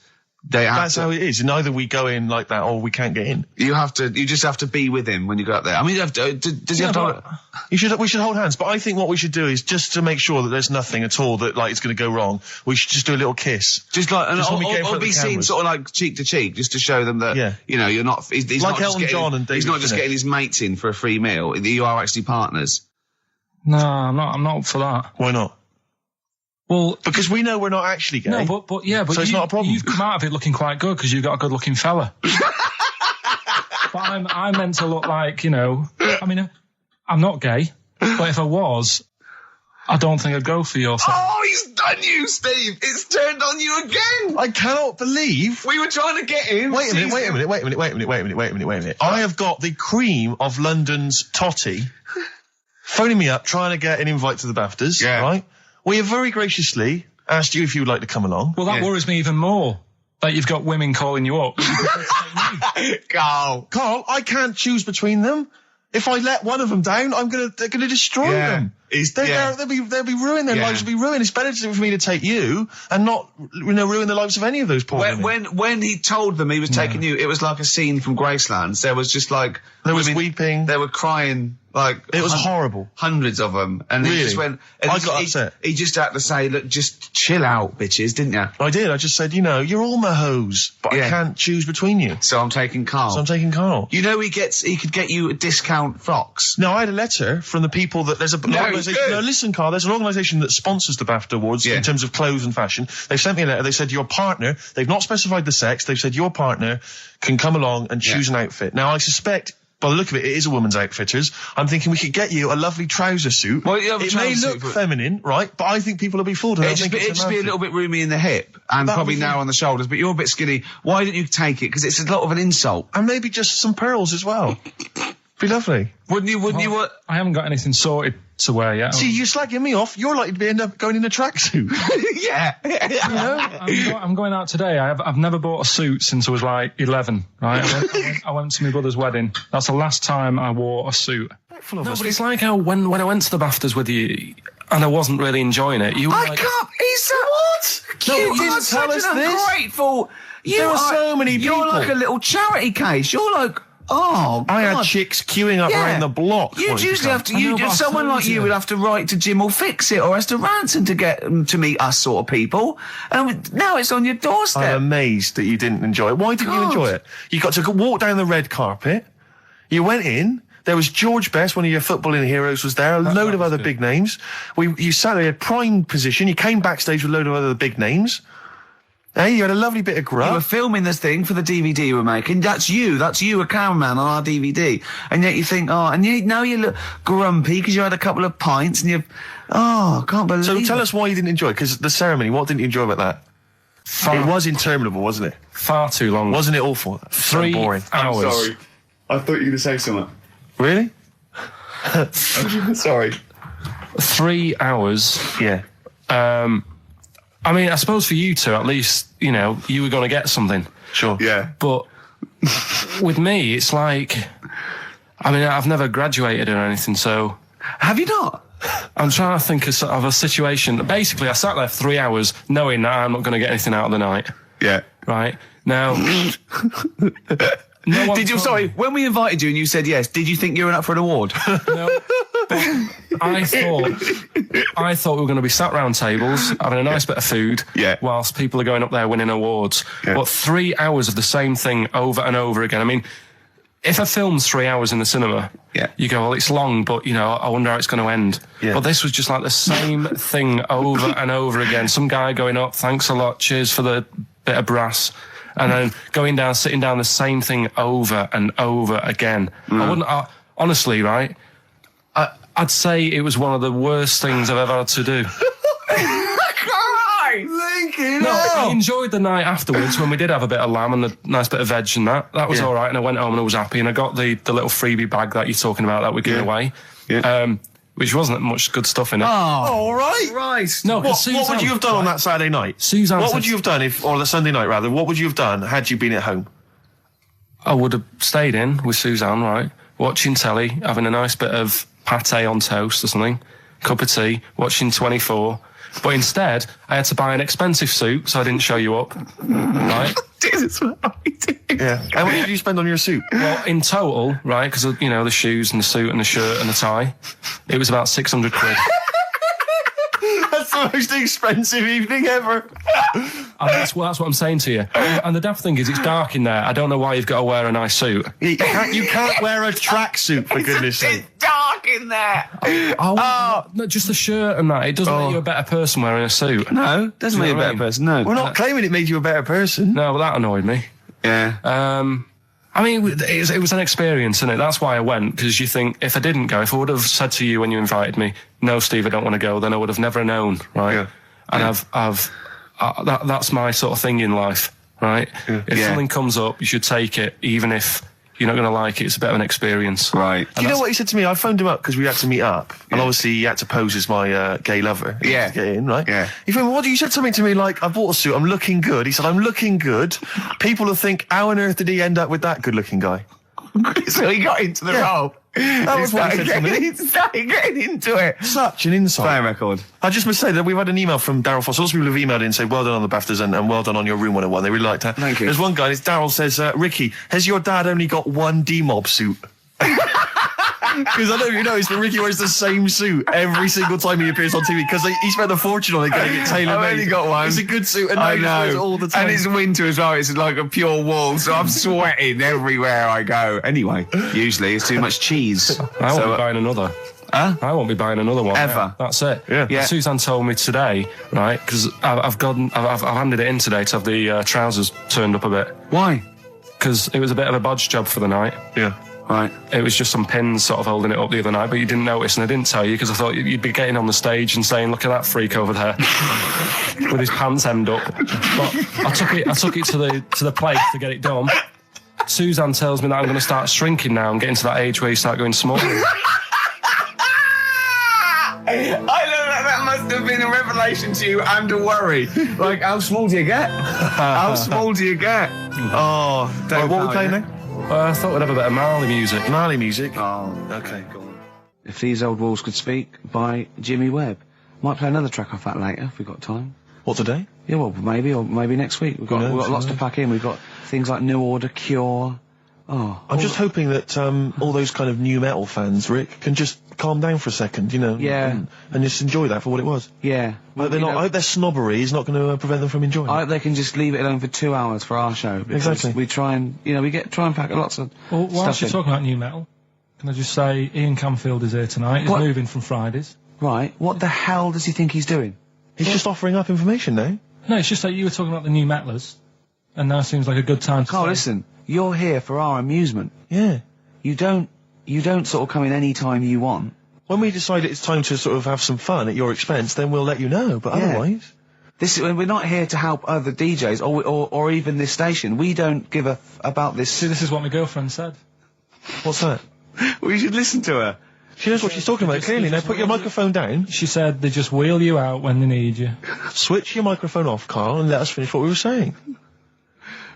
That's how it is. And either we go in like that or we can't get in. You just have to be with him when you go up there. I mean, does he have to... We should hold hands, but I think what we should do is just to make sure that there's nothing at all that like it's going to go wrong. We should just do a little kiss, just like, or be seen sort of like cheek to cheek, just to show them that you're not. He's like not Elton John and David. He's not just getting his mates in for a free meal. You are actually partners. No, I'm not up for that. Why not? Well, because we know we're not actually gay. No, but so it's not a problem. You've come out of it looking quite good because you've got a good-looking fella. But I'm meant to look like, I mean, I'm not gay, but if I was, I don't think I'd go for your thing. Oh, he's done you, Steve. It's turned on you again. I cannot believe we were trying to get him. Wait a minute. I have got the cream of London's totty phoning me up, trying to get an invite to the BAFTAs, right? We have very graciously asked you if you would like to come along. Well, that worries me even more, that you've got women calling you up. Carl, I can't choose between them. If I let one of them down, they're gonna destroy them. They'll be ruined. Their lives will be ruined. It's better for me to take you and not, ruin the lives of any of those poor women. When he told them he was taking you, it was like a scene from Graceland. There was just like there was weeping. They were crying. Like it was horrible. Hundreds of them, and really? He just went. I got upset. He just had to say, "Look, just chill out, bitches," didn't you? I did. I just said, you're all my hoes, but I can't choose between you. So I'm taking Carl. He could get you a discount frocks. No, I had a letter from the people that there's organisation. No, listen, Carl. There's an organisation that sponsors the BAFTA Awards in terms of clothes and fashion. They sent me a letter. They said your partner. They've not specified the sex. They've said your partner can come along and choose an outfit. Now I suspect, by the look of it, it is a woman's outfitters. I'm thinking we could get you a lovely trouser suit. Well, it may look feminine, right? But I think people will be fooled. It'd just be a little bit roomy in the hip and probably narrow on the shoulders, but you're a bit skinny. Why don't you take it? Because it's a lot of an insult. And maybe just some pearls as well. Be lovely. Wouldn't you? I haven't got anything sorted to wear yet. See, you're slagging me off. You're likely to end up going in a tracksuit. I'm going out today. I've never bought a suit since I was like 11, right? I went to my brother's wedding. That's the last time I wore a suit. No, but it's like how when I went to the BAFTAs with you and I wasn't really enjoying it, you were I like... can't... He's what? No, you didn't tell us this. Ungrateful... There are so many people. You're like a little charity case. You're like... Oh, I had God. chicks queuing up around the block. You'd usually have to. Someone like you would have to write to Jim or Fix It or Esther Ranson to get them to meet us sort of people. And now it's on your doorstep. I'm amazed that you didn't enjoy it. Why didn't you enjoy it? You got to walk down the red carpet. You went in. There was George Best, one of your footballing heroes, was there. A load of other big names. You sat there in prime position. You came backstage with a load of other big names. Hey, you had a lovely bit of grub. You were filming this thing for the DVD we're making. That's you, a cameraman on our DVD. And yet you think, now you look grumpy because you had a couple of pints and I can't believe So tell it. us why you didn't enjoy it, because the ceremony, what didn't you enjoy about that? It was interminable, wasn't it? Far too long. Wasn't it awful? 3 so boring. hours. I'm sorry. I thought you were going to say something. Really? Sorry. 3 hours. Yeah. I mean, I suppose for you two, at least, you know, you were going to get something. Sure. Yeah. But with me, it's like, I mean, I've never graduated or anything, so... Have you not? I'm trying to think of a situation. Basically, I sat there for 3 hours knowing that I'm not going to get anything out of the night. Yeah. Right? Now... Sorry, when we invited you and you said yes, did you think you were up for an award? No. But I thought we were going to be sat round tables, having a nice bit of food, whilst people are going up there winning awards. Yeah. But 3 hours of the same thing over and over again. I mean, if a film's 3 hours in the cinema, you go, well, it's long, but, you know, I wonder how it's going to end. Yeah. But this was just like the same thing over and over again. Some guy going up, thanks a lot, cheers for the bit of brass. And then going down, sitting down, the same thing over and over again. Honestly, right, I'd say it was one of the worst things I've ever had to do. I enjoyed the night afterwards when we did have a bit of lamb and a nice bit of veg and that. That was all right, and I went home and I was happy, and I got the little freebie bag that you're talking about that we're giving away. Yeah. Which wasn't much good stuff in it. Oh, all right. Right. No, what would you have done on that Saturday night? Suzanne what would you have done or the Sunday night rather? What would you have done had you been at home? I would have stayed in with Suzanne, right, watching telly, having a nice bit of pate on toast or something, cup of tea, watching 24. But instead, I had to buy an expensive suit, so I didn't show you up. Right? Jesus, what are we doing? Yeah. How much did you spend on your suit? Well, in total, right, because, you know, the shoes and the suit and the shirt and the tie, it was about 600 quid. That's the most expensive evening ever. And that's what I'm saying to you. And the daft thing is, it's dark in there. I don't know why you've got to wear a nice suit. You can't wear a tracksuit, for goodness sake. It's dark in there. No, just the shirt and that. It doesn't make you a better person wearing a suit. No, doesn't make you a better person, no. We're not claiming it made you a better person. No, but that annoyed me. Yeah. I mean, it was an experience, innit? That's why I went, because you think, if I didn't go, if I would have said to you when you invited me, no, Steve, I don't want to go, then I would have never known, right? Yeah. And that's my sort of thing in life, right? Yeah. If something comes up, you should take it, even if you're not going to like it. It's a bit of an experience. Right. Do you know what he said to me? I phoned him up because we had to meet up. And obviously he had to pose as my gay lover. Yeah. To get in, right? Yeah. He phoned me, what? You said something to me like, I bought a suit, I'm looking good. He said, I'm looking good. People will think, how on earth did he end up with that good-looking guy? So he got into the role. That was what he said to me. He started getting into it. Such an insight. Play a record. I just must say that we've had an email from Daryl Foss. Lots of people have emailed in and said, well done on the BAFTAs and well done on your Room 101. They really liked that. Thank you. There's one guy, Daryl says, Ricky, has your dad only got one D-Mob suit? Because I don't know if you noticed, but Ricky wears the same suit every single time he appears on TV because he spent a fortune on it getting it tailor-made. I've only got one. It's a good suit and I wears it know. all the time. And it's winter as well. It's like a pure wool, so I'm sweating everywhere I go. Anyway, usually it's too much cheese. I won't be buying another. Huh? I won't be buying another one. Ever. That's it. Yeah. Suzanne told me today, right, because I've handed it in today to have the trousers turned up a bit. Why? Because it was a bit of a bodge job for the night. Yeah. Right. It was just some pins sort of holding it up the other night, but you didn't notice, and I didn't tell you because I thought you'd be getting on the stage and saying, "Look at that freak over there with his pants hemmed up." But I took it to the place to get it done. Suzanne tells me that I'm going to start shrinking now and getting to that age where you start going small. I know that must have been a revelation to you and a worry. Like, how small do you get? How small do you get? Oh, Dave, what are we playing now? I thought we'd have a bit of Marley music. Marley music? Oh, okay, go on. If These Old Walls Could Speak by Jimmy Webb. Might play another track off that later if we've got time. What, today? Yeah, well, maybe, or maybe next week. We've got lots to pack in. We've got things like New Order, Cure, I'm just hoping that all those kind of new metal fans, Rick, can just calm down for a second, you know, and just enjoy that for what it was. Yeah. I hope their snobbery is not going to prevent them from enjoying I it. hope they can just leave it alone for 2 hours for our show. Exactly. We try and, try and pack lots of Well, whilst stuff you're in. talking about new metal, can I just say Ian Camfield is here tonight. He's moving from Fridays. Right. What the hell does he think he's doing? He's just offering up information now. No, it's just that you were talking about the new metalers, and now seems like a good time to Carl, say- listen. You're here for our amusement. Yeah. You don't sort of come in any time you want. When we decide it's time to sort of have some fun at your expense, then we'll let you know, but otherwise... We're not here to help other DJs or even this station. We don't give a about this. See, this is what my girlfriend said. What's that? Well, you should listen to her. She knows what she's talking about, clearly. Now put your microphone down. She said they just wheel you out when they need you. Switch your microphone off, Carl, and let us finish what we were saying.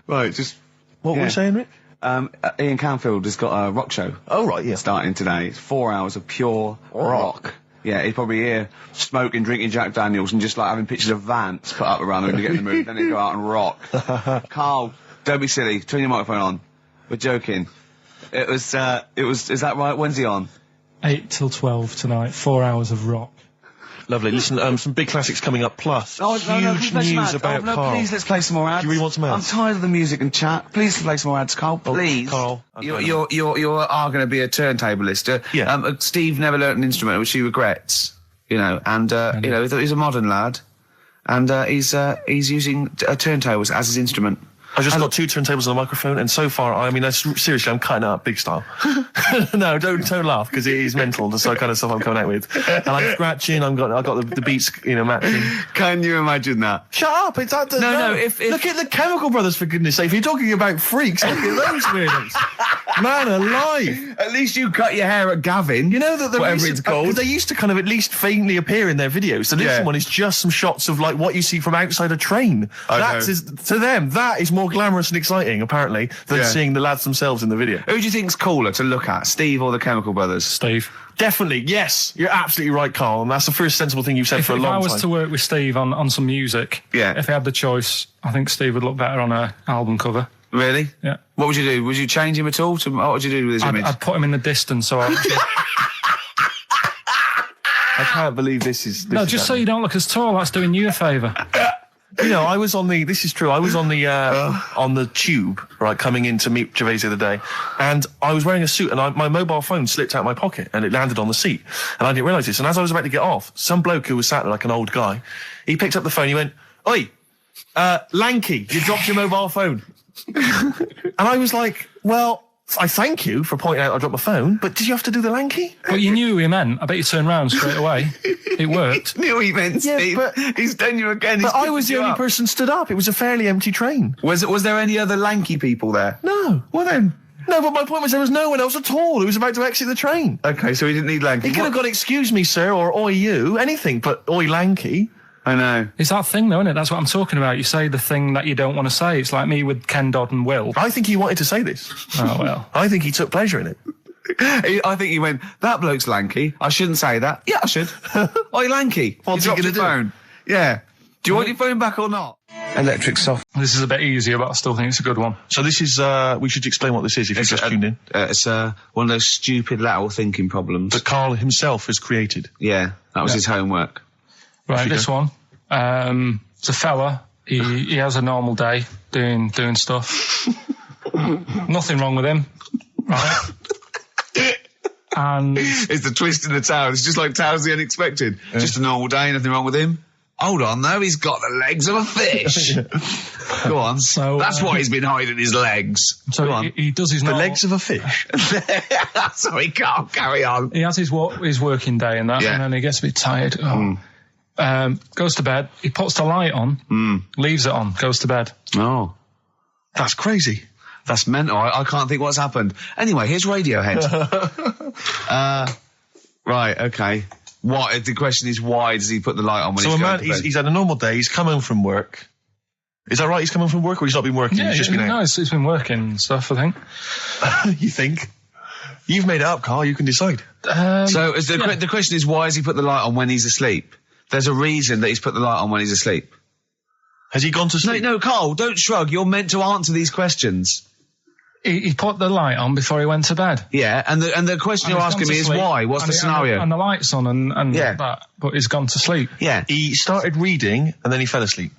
Right, just... What were we saying, Rick? Ian Camfield has got a rock show. Oh, right, yeah. Starting today. It's 4 hours of pure rock. Yeah, he's probably here smoking, drinking Jack Daniels and just like having pictures of Vance put up around him to get in the mood. Then he'd go out and rock. Carl, don't be silly. Turn your microphone on. We're joking. Is that right? When's he on? 8 till 12 tonight. 4 hours of rock. Lovely. Listen, some big classics coming up, plus huge please news about Carl. Please, let's play some more ads. Do you really want some ads? I'm tired of the music and chat. Please play some more ads, Carl. Please. Carl. You are going to be a turntablist. Yeah. Steve never learnt an instrument, which he regrets. And he's a modern lad, and he's using turntables as his instrument. I just got 2 turntables and a microphone, and so far, seriously, I'm cutting out big style. No, don't laugh, because it is mental, the kind of stuff I'm coming out with. And I'm scratching, I've got the beats, matching. Can you imagine that? Shut up, it's that... No, look at the Chemical Brothers, for goodness sake. If you're talking about freaks, look at those weirdos. Man alive. At least you cut your hair at Gavin. You know that whatever it's called. They used to kind of at least faintly appear in their videos. So this one is just some shots of like what you see from outside a train. To them, that is more glamorous and exciting, apparently, than seeing the lads themselves in the video. Who do you think's cooler to look at, Steve or the Chemical Brothers? Steve. Definitely, yes. You're absolutely right, Carl, and that's the first sensible thing you've said for a long time. If I was to work with Steve on some music, if I had the choice, I think Steve would look better on an album cover. Really? Yeah. What would you do? Would you change him at all? What would you do with his image? I'd put him in the distance, so I can't believe this is... No, just so you don't look as tall, that's doing you a favour. I was on the... This is true. I was on the tube, right, coming in to meet Gervais the other day, and I was wearing a suit, and my mobile phone slipped out my pocket, and it landed on the seat, and I didn't realise this. And as I was about to get off, some bloke who was sat there like an old guy, he picked up the phone, he went, "Oi, lanky, you dropped your mobile phone." And I was like, well, I thank you for pointing out I dropped my phone, but did you have to do the lanky? Well, you knew who he meant. I bet you turned round straight away. It worked. Knew he meant, Steve. But he's done you again. But I was the only person stood up. It was a fairly empty train. Was there any other lanky people there? No. Well then. No, but my point was there was no one else at all who was about to exit the train. Okay, so he didn't need lanky. He could have gone, "Excuse me, sir," or "Oi, you," anything, but "Oi, lanky." I know. It's that thing, though, isn't it? That's what I'm talking about. You say the thing that you don't want to say. It's like me with Ken Dodd and Will. I think he wanted to say this. Oh, well. I think he took pleasure in it. I think he went, "That bloke's lanky. I shouldn't say that." Yeah, I should. Oi, lanky. What's he dropped gonna your phone. Yeah. Do you want your phone back or not? Electric soft. This is a bit easier, but I still think it's a good one. So this is, we should explain what this is if you've just tuned in. It's one of those stupid lateral thinking problems that Carl himself has created. Yeah, that was his homework. Right, this one. It's a fella. He has a normal day doing stuff. Nothing wrong with him, right? And it's the twist in the tale. It's just like Tales of the Unexpected. Yeah. Just a normal day, nothing wrong with him. Hold on, though, he's got the legs of a fish. Go on. So that's why he's been hiding his legs. So Go on. He does his the legs of a fish. Sorry, can't carry on. He has his working day and that, and then he gets a bit tired. Goes to bed. He puts the light on, leaves it on, goes to bed. Oh, that's crazy. That's mental. I can't think what's happened. Anyway, here's Radiohead. Right, okay. What? The question is, why does he put the light on when he's going to bed? He's had a normal day. He's come home from work. Is that right? He's come home from work, or he's not been working? Yeah, he's just been out? No, he's been working and stuff, I think. You think? You've made it up, Carl. You can decide. So the question is, why has he put the light on when he's asleep? There's a reason that he's put the light on when he's asleep. Has he gone to sleep? No, Carl, don't shrug. You're meant to answer these questions. He put the light on before he went to bed. Yeah, and the question you're asking me is why? What's the scenario? And the light's on and that, but he's gone to sleep. Yeah. He started reading and then he fell asleep.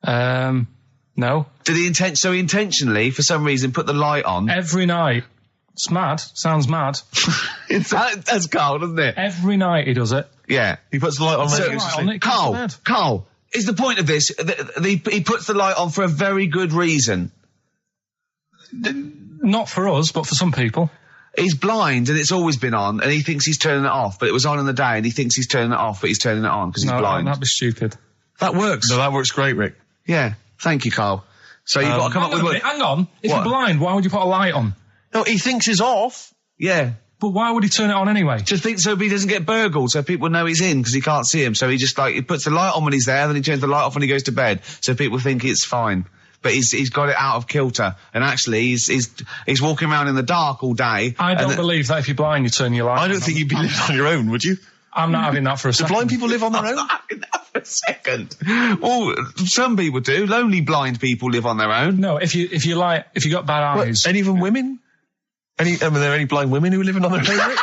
No. Did he intentionally, for some reason, put the light on? Every night. It's mad. Sounds mad. That's Carl, doesn't it? Every night he does it. Yeah. He puts the light on when he goes to sleep. Carl, is the point of this, he puts the light on for a very good reason. Not for us, but for some people. He's blind and it's always been on and he thinks he's turning it off, but it was on in the day and he thinks he's turning it off, but he's turning it on because he's blind. That'd be stupid. That works. No, that works great, Rick. Yeah. Thank you, Carl. So you've got to come up with... Hang on. If you're blind, why would you put a light on? No, he thinks it's off. Yeah. But why would he turn it on anyway? Just think so he doesn't get burgled, so people know he's in because he can't see him. So he just he puts the light on when he's there, then he turns the light off when he goes to bed, so people think it's fine. But he's got it out of kilter, and actually he's walking around in the dark all day. I don't believe that if you're blind, you turn your light on. I don't think you'd be living on your own, would you? I'm not having that for a second. Do blind people live on their own? I'm not having that for a second. Well, some people do. Lonely blind people live on their own. No, if you got bad eyes. Any of them women? Are there any blind women who are living on their own?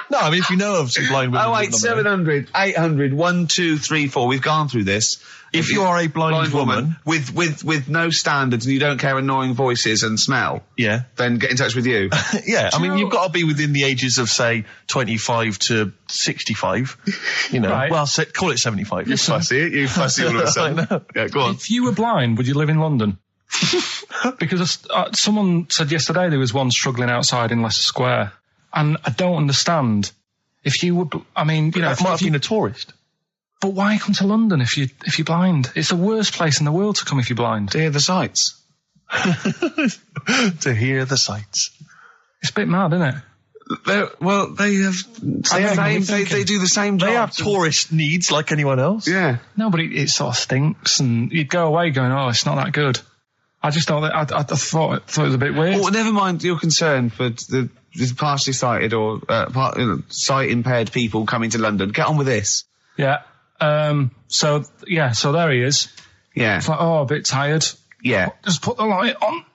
No, I mean, if you know of some blind women. 08700 800 1234. We've gone through this. If you are a blind woman with no standards and you don't care annoying voices and smell, then get in touch with you. Yeah, I mean, you've got to be within the ages of, say, 25 to 65. You know, right. Well, call it 75. You fussy, you fussy all of a sudden. Yeah, go on. If you were blind, would you live in London? Because someone said yesterday there was one struggling outside in Leicester Square, and I don't understand. If you would, I mean, you know, might have been a tourist. But why come to London if you're blind? It's the worst place in the world to come if you're blind. To hear the sights. To hear the sights. It's a bit mad, isn't it? They do the same job. They have tourist needs like anyone else. Yeah. No, but it sort of stinks, and you'd go away going, oh, it's not that good. I just thought I thought it was a bit weird. Well, never mind your concern for the partially sighted or sight impaired people coming to London. Get on with this. Yeah. So there he is. Yeah. It's like, oh, a bit tired. Yeah. Just put the light on,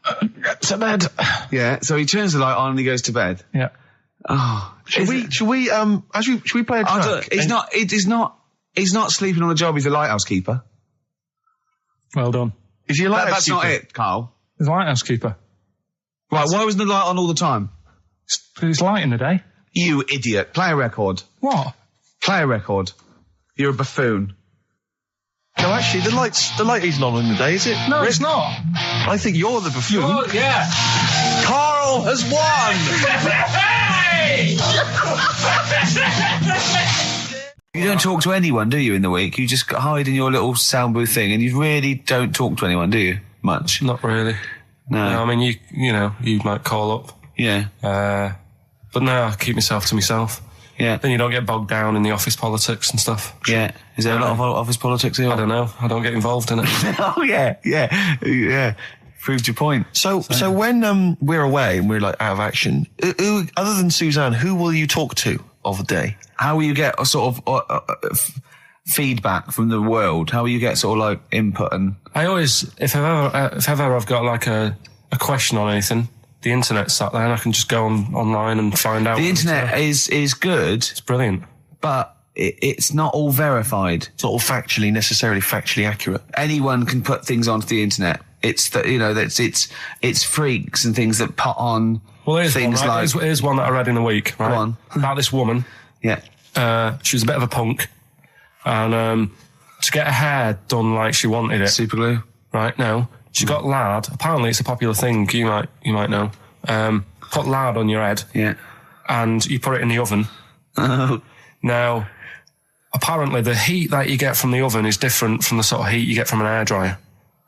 get to bed. Yeah. So he turns the light on and he goes to bed. Yeah. Oh. Should we play a track? He's not sleeping on the job. He's a lighthouse keeper. Well done. Is he a lighthouse That's keeper? not it, Carl. He's a lighthouse keeper. Right. Why wasn't the light on all the time? It's light in the day. You idiot. Play a record. What? Play a record. You're a buffoon. No, actually, the light isn't on in the day, is it? No, Rick? it's not. I think you're the buffoon. Yeah. Carl has won! You don't talk to anyone, do you, in the week? You just hide in your little sound booth thing and you really don't talk to anyone, do you? Much? Not really. No. I mean, you might call up. Yeah. But no, I keep myself to myself. Yeah. Then you don't get bogged down in the office politics and stuff. Yeah. Is there a lot of office politics here? I don't know. I don't get involved in it. Oh, yeah. Proved your point. So when we're away and we're like out of action, who, other than Suzanne, who will you talk to of the day? How will you get a sort of feedback from the world? How will you get sort of like input and... I always, if ever I've got like a question on anything, the internet's sat there and I can just go online and find out. The internet is good. It's brilliant. But it's not all verified. It's not all necessarily factually accurate. Anyone can put things onto the internet. It's it's freaks and things that put on things like... Here's one that I read in a week, right? Go on. About this woman. Yeah. She was a bit of a punk. And to get her hair done like she wanted it. Super glue. Right, no. She got lard. Apparently it's a popular thing, you might know. Put lard on your head. Yeah. And you put it in the oven. Oh. Now, apparently the heat that you get from the oven is different from the sort of heat you get from an hairdryer.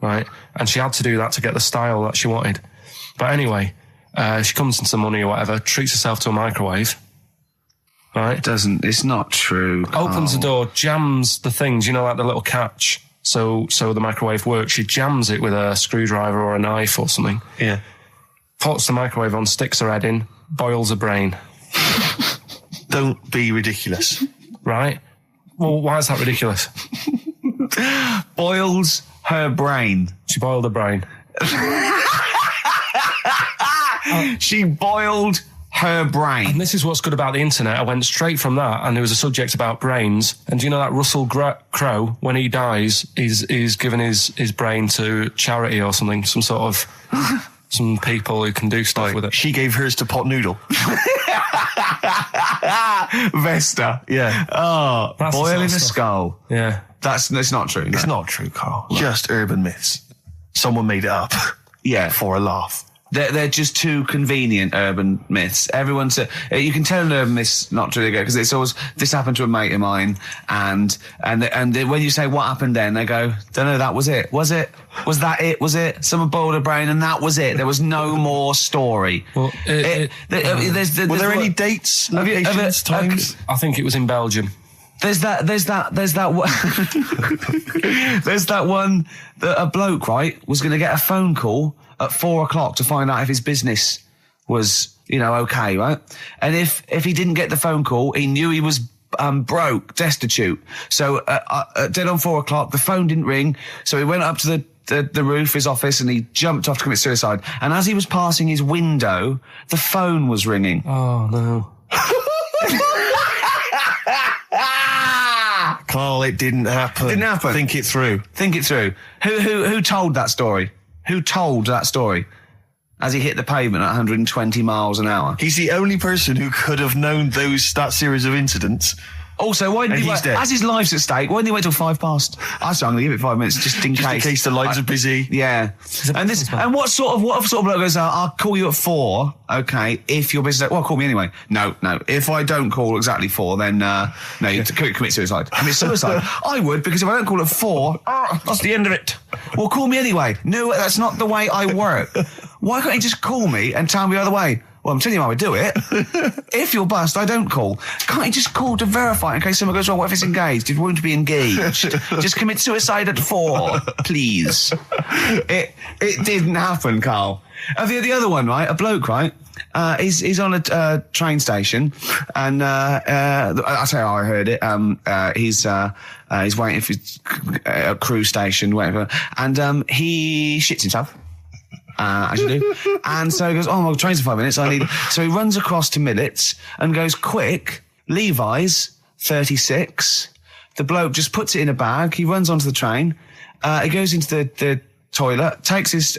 Right? And she had to do that to get the style that she wanted. But anyway, she comes into money or whatever, treats herself to a microwave. Right? It's not true. Opens the door, jams the things, like the little catch. So the microwave works. She jams it with a screwdriver or a knife or something. Yeah. Puts the microwave on, sticks her head in, boils her brain. Don't be ridiculous. Right? Well, why is that ridiculous? Boils her brain. She boiled her brain. She boiled her brain. And this is what's good about the internet. I went straight from that, and there was a subject about brains. And do you know that Russell Crowe, when he dies, is given his brain to charity or something, some sort of some people who can do stuff with it. She gave hers to Pot Noodle. Vesta. Yeah. Oh, That's the boiling sort a of skull. Yeah. That's not true. It's not true, Carl. Just urban myths. Someone made it up. Yeah. For a laugh. They're just too convenient urban myths. Everyone's you can tell an urban myth's not true because it's always this happened to a mate of mine, and when you say what happened then, they go, don't know, that was it. Was it? Was that it? Was it? Someone boiled a brain and that was it. There was no more story. Well, Were there any dates, locations, times? I think it was in Belgium. There's that one. There's that one that a bloke, right, was going to get a phone call at 4 o'clock to find out if his business was, okay, right? And if he didn't get the phone call, he knew he was broke, destitute. So dead on 4 o'clock, the phone didn't ring. So he went up to the roof, his office, and he jumped off to commit suicide. And as he was passing his window, the phone was ringing. Oh no. Carl, it didn't happen. Didn't happen. Think it through. Think it through. Who told that story? Who told that story? As he hit the pavement at 120 miles an hour. He's the only person who could have known that series of incidents. Also, why didn't he wait? As his life's at stake, why didn't he wait till 5 past? I said I'm going to give it 5 minutes just in case. Just in case the lines are busy. Yeah. And what sort of bloke goes, I'll call you at 4, okay, if your business... Well, call me anyway. No. If I don't call exactly 4, then, you commit suicide. Commit suicide? I would, because if I don't call at 4, that's the end of it. Well, call me anyway. No, that's not the way I work. Why can't you just call me and tell me the other way? Well, I'm telling you how I do it. If you're bust, I don't call. Can't you just call to verify in case someone goes wrong? What if it's engaged? It won't be engaged. Just commit suicide at 4, please. It didn't happen, Carl. The other one, right? A bloke, right? He's on a train station, and I'll tell you how I heard it. He's waiting for a cruise station, whatever, and he shits himself. As you do. And so he goes, my train's in 5 minutes. So he runs across to Millets and goes, quick, Levi's 36. The bloke just puts it in a bag. He runs onto the train. He goes into the toilet, takes his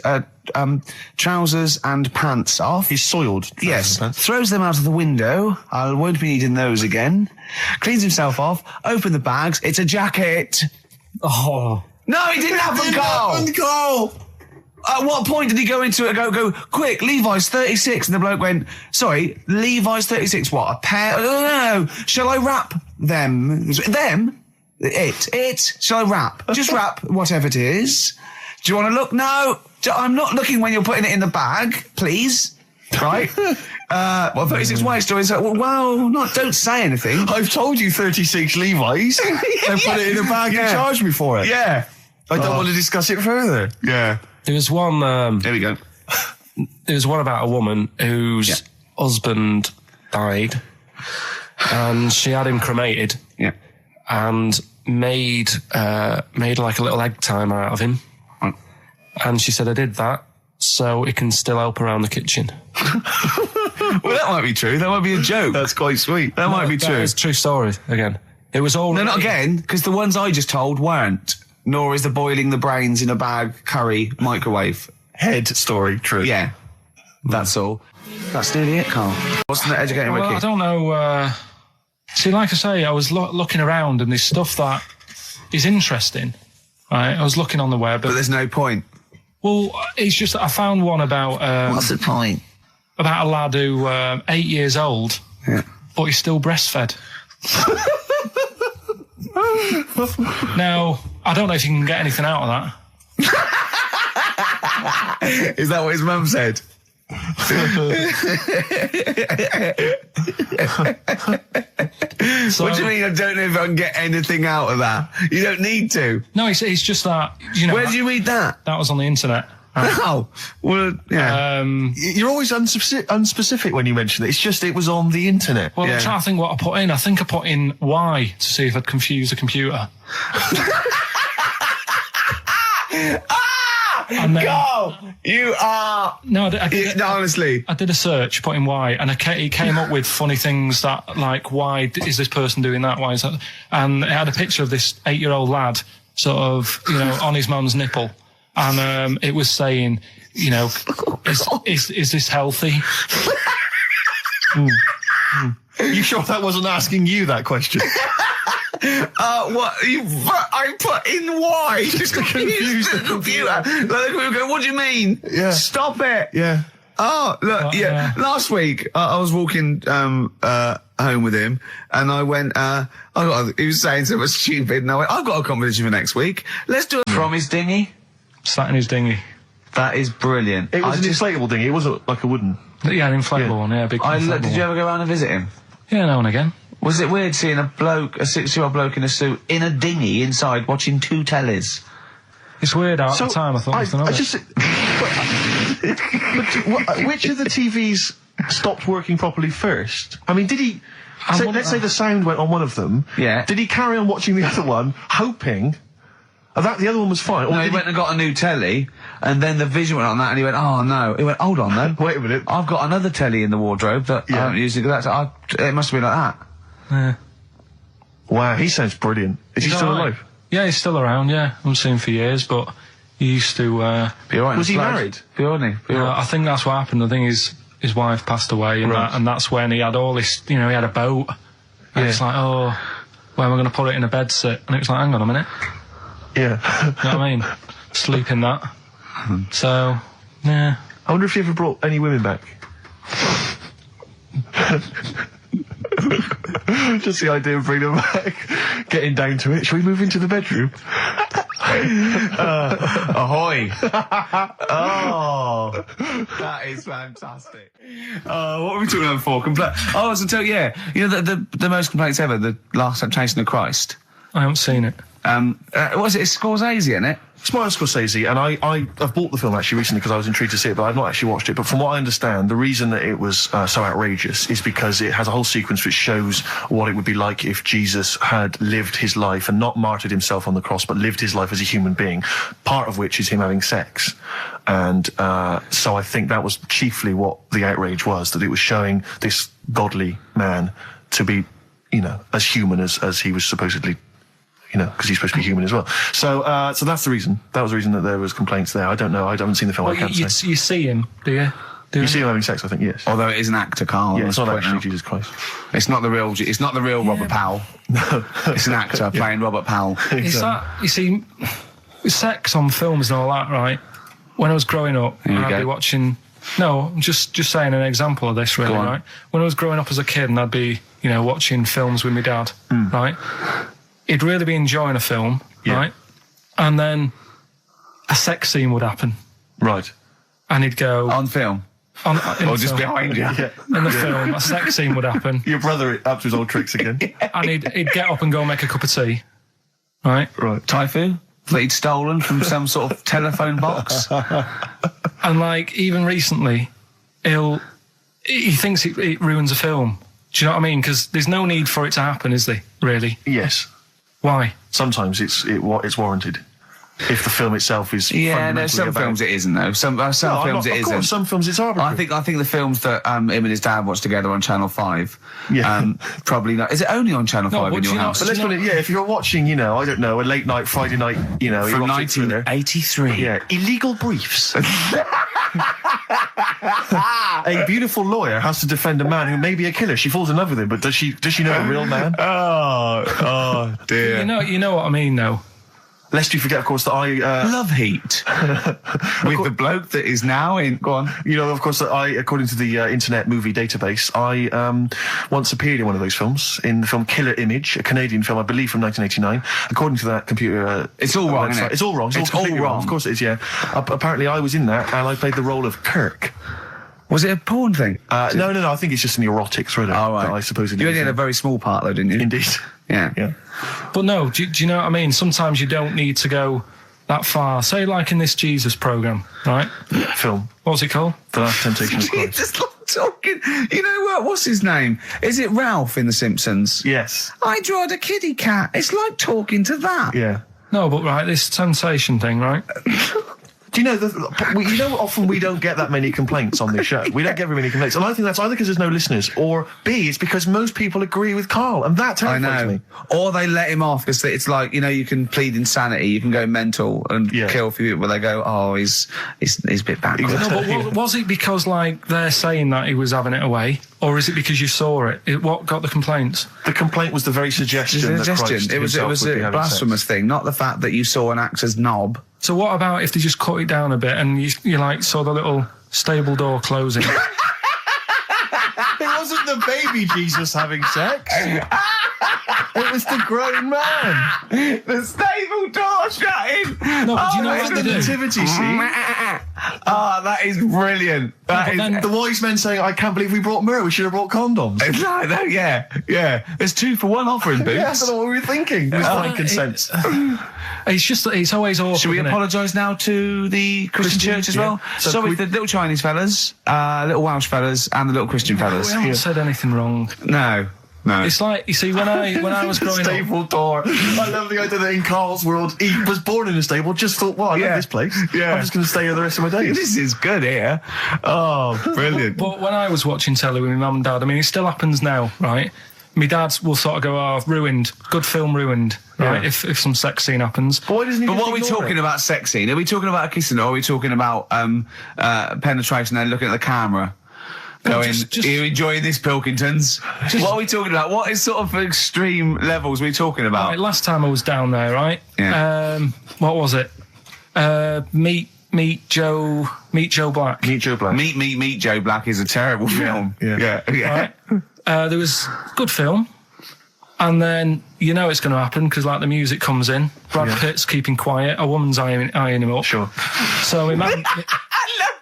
trousers and pants off. He's soiled. Yes. Throws them out of the window. I won't be needing those again. Cleans himself off. Open the bags. It's a jacket. Oh. No, it didn't happen, Carl. At what point did he go into it and go, quick, Levi's 36? And the bloke went, sorry, Levi's 36, what, a pair? No. Shall I wrap them? Them? It? Shall I wrap? Just wrap whatever it is. Do you want to look? No. I'm not looking when you're putting it in the bag, please. Right? 36 waist stories. Don't say anything. I've told you 36 Levi's. And put it in a bag and charge me for it. Yeah. I don't want to discuss it further. Yeah. There was one... Here we go. There was one about a woman whose husband died, and she had him cremated. Yeah. And made like a little egg timer out of him. Right. And she said, I did that so it can still help around the kitchen. Well, that might be true. That might be a joke. That's quite sweet. That might be true. It's true story, again. It was all... No, not again, because the ones I just told weren't. Nor is the boiling the brains in a bag curry microwave head story true. Yeah, that's all. That's nearly it, Carl. What's the educating Well, wiki? I don't know. See, like I say, I was looking around and there's stuff that is interesting. Right? I was looking on the web. But there's no point. Well, it's just I found one about... What's the point? About a lad who 8 years old, but he's still breastfed. Now, I don't know if you can get anything out of that. Is that what his mum said? What do you mean I don't know if I can get anything out of that? You don't need to. No, it's just that, Where did you read that? That was on the internet. Oh, well, yeah. You're always unspecific when you mention it. It's just it was on the internet. Well, I'm trying to think what I put in. I think I put in Y to see if I'd confuse a computer. And then, Carl, you are... No, I did, honestly. I did a search, put in why, and he came up with funny things that, like, why is this person doing that? Why is that? And it had a picture of this 8-year-old lad, sort of, on his mum's nipple. And it was saying, is this healthy? You sure that wasn't asking you that question? What? I put in why? Just to confuse the computer. Like, we go, what do you mean? Yeah. Stop it. Yeah. Oh, look, last week, I was walking, home with him, and I went, he was saying something stupid, and I went, I've got a competition for next week. Let's do it. From his dinghy? Sat in his dinghy. That is brilliant. It was an inflatable dinghy. It wasn't like a wooden. Yeah, an inflatable one. Yeah, big. Did you ever go around and visit him? Yeah, now and again. Was it weird seeing a 6-year-old bloke in a suit in a dinghy inside watching 2 tellies? It's weird. At the time, I thought. Which of the TVs stopped working properly first? I mean, did he? Let's say the sound went on one of them. Yeah. Did he carry on watching the other one, hoping that the other one was fine? No, he went and got a new telly, and then the vision went on that, and he went, oh no. He went, hold on then. Wait a minute. I've got another telly in the wardrobe that I haven't used it. It must have been like that. Yeah. Wow, he sounds brilliant. Is he still alive? Yeah, he's still around, yeah. I haven't seen him for years, but he used to... be all right. Was he married? I think that's what happened. I think his wife passed away, and that's when he had all this... he had a boat. And it's like, where am I going to put it in a bed sit? And it was like, hang on a minute. Yeah. You know what I mean? Sleep in that. So, yeah. I wonder if he ever brought any women back. Just the idea of bringing them back, getting down to it. Shall we move into the bedroom? Ahoy! Oh, that is fantastic. What were we talking about before? I was until the most complaints ever, the Last Temptation of Christ. I haven't seen it. Was it? It's Scorsese, isn't it? It's Martin Scorsese, and I've bought the film actually recently because I was intrigued to see it, but I've not actually watched it. But from what I understand, the reason that it was so outrageous is because it has a whole sequence which shows what it would be like if Jesus had lived his life and not martyred himself on the cross, but lived his life as a human being, part of which is him having sex. And so I think that was chiefly what the outrage was, that it was showing this godly man to be, as human as he was supposedly, because he's supposed to be human as well. So that's the reason. That was the reason that there was complaints there. I don't know. I haven't seen the film. I can't say. You see him, do you? You see him having sex, I think, yes. Although it is an actor, Carl. Yeah, it's not actually Jesus Christ. It's not the real Robert Powell. No. It's an actor playing Robert Powell. Exactly. Is that, you see, sex on films and all that, right? When I was growing up, I'd be watching... No, just saying an example of this, really, right? When I was growing up as a kid and I'd be, watching films with my dad, right? He'd really be enjoying a film, right? And then a sex scene would happen. Right. And he'd go... On film? Or just behind you? Yeah. In the film, a sex scene would happen. Your brother up to his old tricks again. And he'd get up and go make a cup of tea. Right? Right. Typhoon? That he'd stolen from some sort of telephone box? And, even recently, he thinks it ruins a film. Do you know what I mean? Because there's no need for it to happen, is there, really? Yes. Why? Sometimes it's warranted. If the film itself is some films it isn't though. Some films it isn't. Some films it's arbitrary. I think the films that him and his dad watched together on Channel 5. Probably not. Is it only on Channel 5 in your house? But let's put it. Yeah, if you're watching, I don't know, a late night Friday night, from 1983. Yeah, Illegal Briefs. A beautiful lawyer has to defend a man who may be a killer. She falls in love with him, but does she know a real man? Oh dear. You know what I mean, though. Lest you forget, of course, that I... Love Heat. With the bloke that is now in... Go on. Of course, that I, according to the Internet Movie Database, I once appeared in one of those films, in the film Killer Image, a Canadian film, I believe, from 1989. According to that computer... it's all wrong, isn't it? It's all wrong. It's all wrong. Of course it is, yeah. Apparently, I was in that, and I played the role of Kirk. Was it a porn thing? No. I think it's just an erotic thriller. Oh, right. That I supposedly... You only had a very small part, though, didn't you? Indeed. Yeah. But no, do you know what I mean? Sometimes you don't need to go that far. Say, like in this Jesus program, right? Film. What's it called? The Last Temptation of Christ. Just talking. You know what? What's his name? Is it Ralph in The Simpsons? Yes. I drawed a kitty cat. It's like talking to that. Yeah. No, but right, this sensation thing, right? Do you know, often we don't get that many complaints on this show. We don't get very many complaints. And I think that's either because there's no listeners, or B, it's because most people agree with Karl, and that terrifies me. Or they let him off, because it's like, you can plead insanity, you can go mental and kill a few people, but they go, oh, he's a bit bad. No, but was it because, like, they're saying that he was having it away, or is it because you saw it? What got the complaints? The complaint was the very suggestion. It was a blasphemous thing, not the fact that you saw an actor's knob. So what about if they just cut it down a bit and you like saw the little stable door closing? It wasn't the baby Jesus having sex. It was the grown man. The stable door shutting. No, but do you know what the nativity scene? Oh, that is brilliant. The wise men saying, I can't believe we brought myrrh, we should have brought condoms. Yeah. There's 2 for 1 offering, Boots. Yeah, I don't know what we were thinking. With frankincense. It's just that it's always awkward. Should we apologise now to the Christian church as well? So Sorry, the little Chinese fellas, little Welsh fellas, and the little Christian fellas. We haven't said anything wrong. No. It's like, you see, when I was growing stable up... door. I love the idea that in Karl's world, he was born in a stable, just thought, well, I love this place. Yeah. I'm just going to stay here the rest of my days. This is good here. Oh, brilliant. But when I was watching telly with my mum and dad, I mean, it still happens now, right? My dad will sort of go, oh, ruined. Good film ruined, right? Yeah. If some sex scene happens. But what are we talking about sex scene? Are we talking about a kissing, or are we talking about penetration and looking at the camera? Going, are you enjoying this, Pilkingtons? What are we talking about? What is sort of extreme levels are we talking about? Right, last time I was down there, right? Yeah. What was it? Meet Joe Black. Meet Joe Black. Meet Joe Black is a terrible film. Yeah. Right? There was good film, and then it's going to happen because like the music comes in. Brad Pitt's keeping quiet. A woman's eyeing him up. Sure. I So love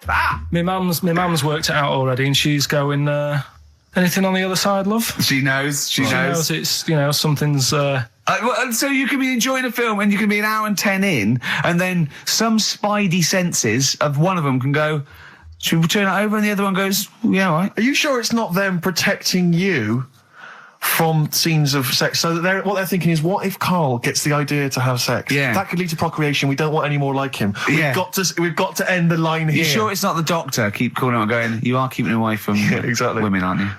that. My mum's worked it out already, and she's going. Anything on the other side, love? She knows. She knows. It's something's. So you can be enjoying a film, and you can be an hour and 10 in, and then some spidey senses of one of them can go, should we turn it over? And the other one goes, yeah, all right. Are you sure it's not them protecting you from scenes of sex? So that what they're thinking is, what if Karl gets the idea to have sex? Yeah. That could lead to procreation. We don't want any more like him. We've got to end the line here. You sure it's not the doctor? Keep calling out going, you are keeping away from women, aren't you?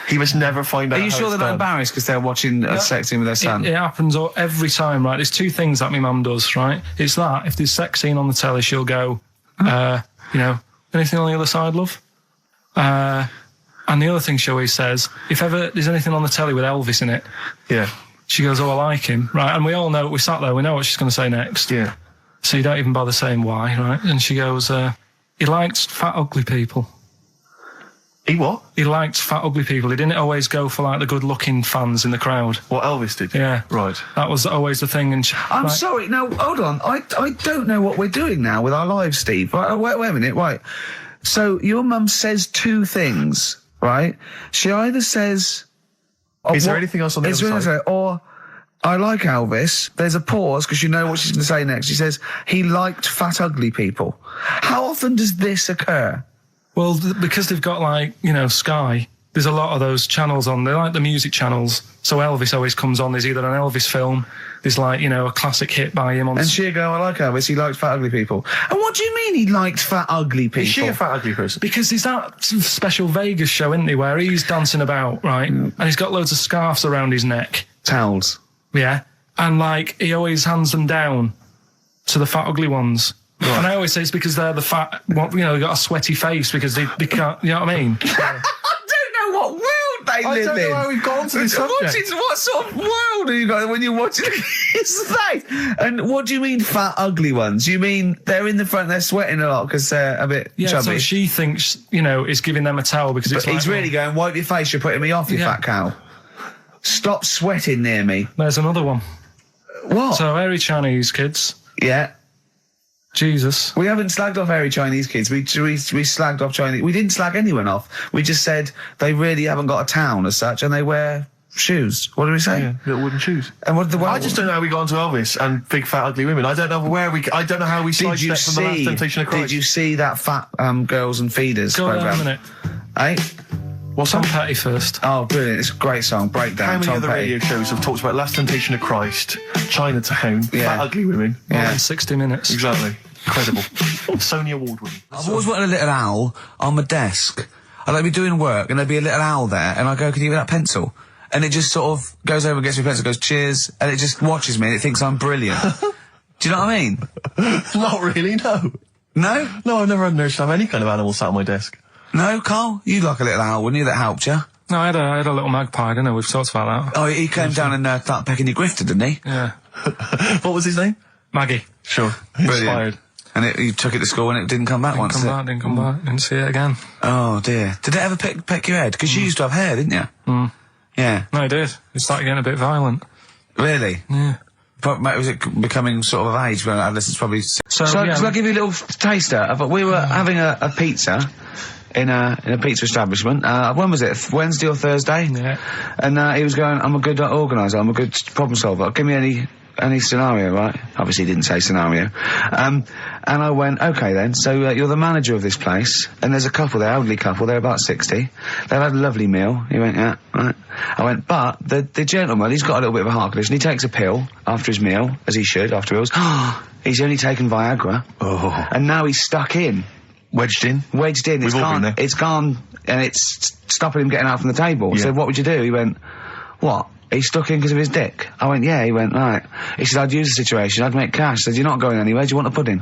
He must never find out. Are you sure they're not embarrassed because they're watching a sex scene with their son? It happens every time, right? There's 2 things that my mum does, right? It's that, if there's sex scene on the telly, she'll go, anything on the other side, love? And the other thing she always says, if ever there's anything on the telly with Elvis in it, she goes, oh, I like him, right? And we all know, we sat there, we know what she's going to say next. Yeah. So you don't even bother saying why, right? And she goes, he likes fat, ugly people. He what? He liked fat, ugly people. He didn't always go for, like, the good-looking fans in the crowd. What Elvis did? Yeah. Right. That was always the thing. And I'm sorry. No, hold on. I don't know what we're doing now with our lives, Steve. Wait a minute. Right. So your mum says 2 things, right? She either says... Is there anything else on the other side? Or, I like Elvis. There's a pause because you know what she's going to say next. She says, he liked fat, ugly people. How often does this occur? Well, because they've got, like, Sky, there's a lot of those channels on. They're like the music channels. So Elvis always comes on. There's either an Elvis film, there's, like, a classic hit by him on... And she'll go, I like Elvis, he liked fat, ugly people. And what do you mean he liked fat, ugly people? Is she a fat, ugly person? Because there's that special Vegas show, isn't there, where he's dancing about, right? And he's got loads of scarves around his neck. Towels. Yeah. And, like, he always hands them down to the fat, ugly ones. Right. And I always say it's because they're the fat, they've got a sweaty face because they can't, you know what I mean? I don't know what world they live in. I don't know how we've gone to this subject. What sort of world are you got when you're watching his face? And what do you mean fat, ugly ones? You mean they're in the front, they're sweating a lot because they're a bit chubby? So she thinks, is giving them a towel because it's he's really going, wipe your face, you're putting me off, you fat cow. Stop sweating near me. There's another one. What? So, hairy Chinese kids. Yeah. Jesus. We haven't slagged off hairy Chinese kids. We slagged off Chinese... We didn't slag anyone off. We just said they really haven't got a town as such, and they wear shoes. What did we say? Yeah, little wooden shoes. And what did the... I just don't know how we got onto Elvis and big, fat, ugly women. I don't know I don't know how we sidestepped from the Last Temptation of Christ. Did you see that Fat Girls and Feeders programme? Go on a minute. Eh? What's Tom Petty first? Oh, brilliant. It's a great song. Breakdown. How many Tom other Petty. radio shows have talked about Last Temptation of Christ, Chinatown, fat, ugly women? More than 60 minutes. Exactly. Incredible. Sony Award winning. I've always wanted a little owl on my desk. I'd be doing work and there'd be a little owl there and I go, can you give me that pencil? And it just sort of goes over and gets me a pencil, goes, cheers, and it just watches me and it thinks I'm brilliant. Do you know what I mean? Not really, no. No? No, I've never had urge to have any kind of animal sat on my desk. No, Carl? You'd like a little owl, wouldn't you, that helped you? No, I had a little magpie, didn't I? We've talked about that. Oh, he came down and started pecking your grifter, didn't he? Yeah. What was his name? Maggie. Sure. Brilliant. Inspired. And you took it to school and it didn't come back once, did it? Didn't come back. Didn't see it again. Oh, dear. Did it ever peck your head? Because you used to have hair, didn't you? Mm. Yeah. No, it did. It started getting a bit violent. Really? Yeah. But was it becoming sort of age when adolescence probably... So yeah. I'll give you a little taster. We were having a pizza in a pizza establishment. When was it? Wednesday or Thursday? Yeah. And he was going, I'm a good organiser, I'm a good problem solver. Give me any scenario, right? Obviously he didn't say scenario. And I went, okay then, so you're the manager of this place, and there's a couple there, elderly couple, they're about 60. They've had a lovely meal. He went, yeah, right. I went, but the gentleman, he's got a little bit of a heart condition, he takes a pill after his meal, as he should, after meals. He's only taken Viagra. Oh. And now he's stuck in. Wedged in? Wedged in. We've all been there. It's gone, and it's stopping him getting out from the table. Yeah. So what would you do? He went, what? He's stuck in because of his dick. I went, yeah. He went, right. He said, I'd use the situation, I'd make cash. I said, you're not going anywhere, do you want a pudding?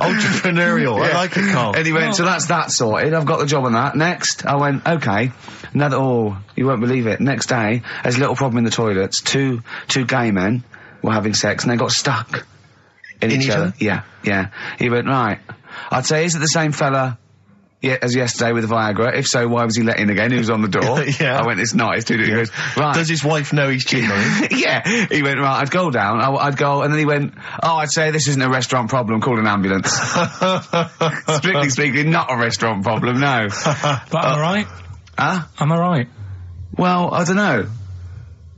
Entrepreneurial, Yeah. I like it, Carl. And he went, so that's that sorted, I've got the job on that. Next, I went, okay. You won't believe it. Next day, there's a little problem in the toilets. Two gay men were having sex and they got stuck in each other. Yeah. He went, right. I'd say, is it the same fella as yesterday with the Viagra? If so, why was he let in again? He was on the door. Yeah. I went, it's not, it's too different. He goes, right. Does his wife know he's cheating on him? Yeah. He went, right, I'd go down, I'd go, and then he went, I'd say this isn't a restaurant problem, call an ambulance. Strictly speaking, not a restaurant problem, no. But am I right? Huh? Am I right? Well, I don't know.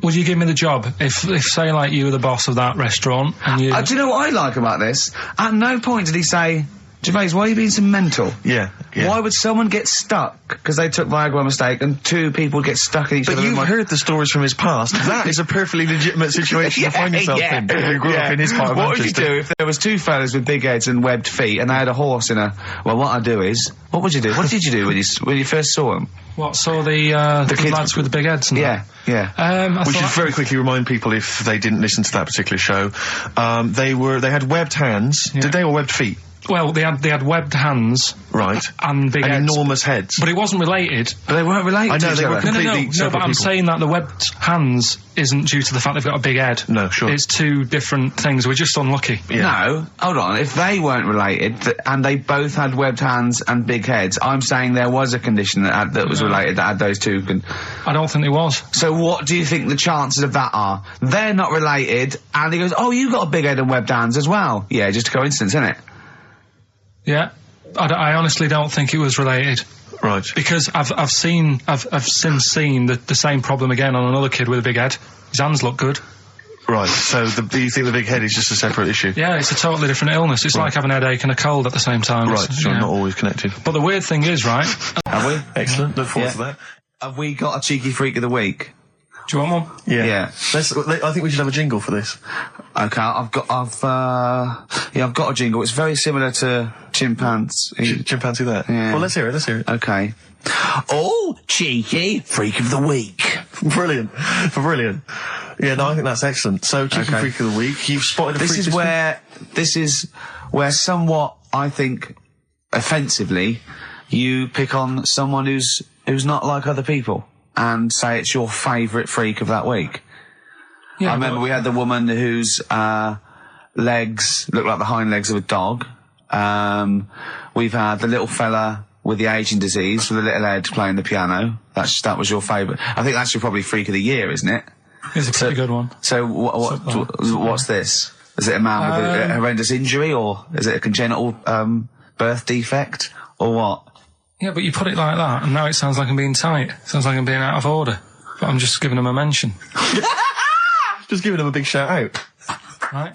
Would you give me the job if say, like, you were the boss of that restaurant and you... Do you know what I like about this? At no point did he say, Gervais, why are you being so mental? Yeah. Why would someone get stuck because they took Viagra by mistake and two people get stuck in each other? But you've heard the stories from his past. That is a perfectly legitimate situation to find yourself in. You grew up in his part of What would you Manchester. do if there was two fellas with big heads and webbed feet and they had a horse in a... Well, what I'd do is... What would you do? What did you do when you first saw them? What, saw the kids lads with the big heads and Yeah. We should very quickly remind people, if they didn't listen to that particular show, they had webbed hands. Yeah. Did they, or webbed feet? Well, they had webbed hands. Right. And big heads. Enormous heads. But it wasn't related. But they weren't related I know, to each they were other. completely No, separate but I'm people. saying that the webbed hands isn't due to the fact they've got a big head. No, sure. It's two different things. We're just unlucky. Yeah. No, hold on. If they weren't related and they both had webbed hands and big heads, I'm saying there was a condition that was related that had those two. I don't think there was. So what do you think the chances of that are? They're not related, and he goes, "Oh, you got a big head and webbed hands as well." Yeah, just a coincidence, isn't it? Yeah. I honestly don't think it was related. Right. Because I've since seen the same problem again on another kid with a big head. His hands look good. Right, so you think the big head is just a separate issue? Yeah, it's a totally different illness. It's like having a headache and a cold at the same time. Right, so yeah. not always connected. But the weird thing is, right... Have we? Excellent, look forward to that. Have we got a cheeky freak of the week? Do you want one? Yeah. I think we should have a jingle for this. Okay, I've got a jingle. It's very similar to chimpanzee. Chimpanzee that? Yeah. Well, let's hear it. Okay. Oh, cheeky freak of the week. Brilliant. Yeah, no, I think that's excellent. So, cheeky freak of the week. You've spotted a freak This is where somewhat, I think, offensively, you pick on someone who's not like other people and say it's your favourite freak of that week. Yeah, I remember we had the woman whose legs look like the hind legs of a dog. We've had the little fella with the aging disease with a little head playing the piano. That was your favourite. I think that's your probably freak of the year, isn't it? It's a pretty good one. So what's this? Is it a man with a horrendous injury, or is it a congenital birth defect, or what? Yeah, but you put it like that, and now it sounds like I'm being tight. It sounds like I'm being out of order. But I'm just giving him a mention. Just giving him a big shout out. Right.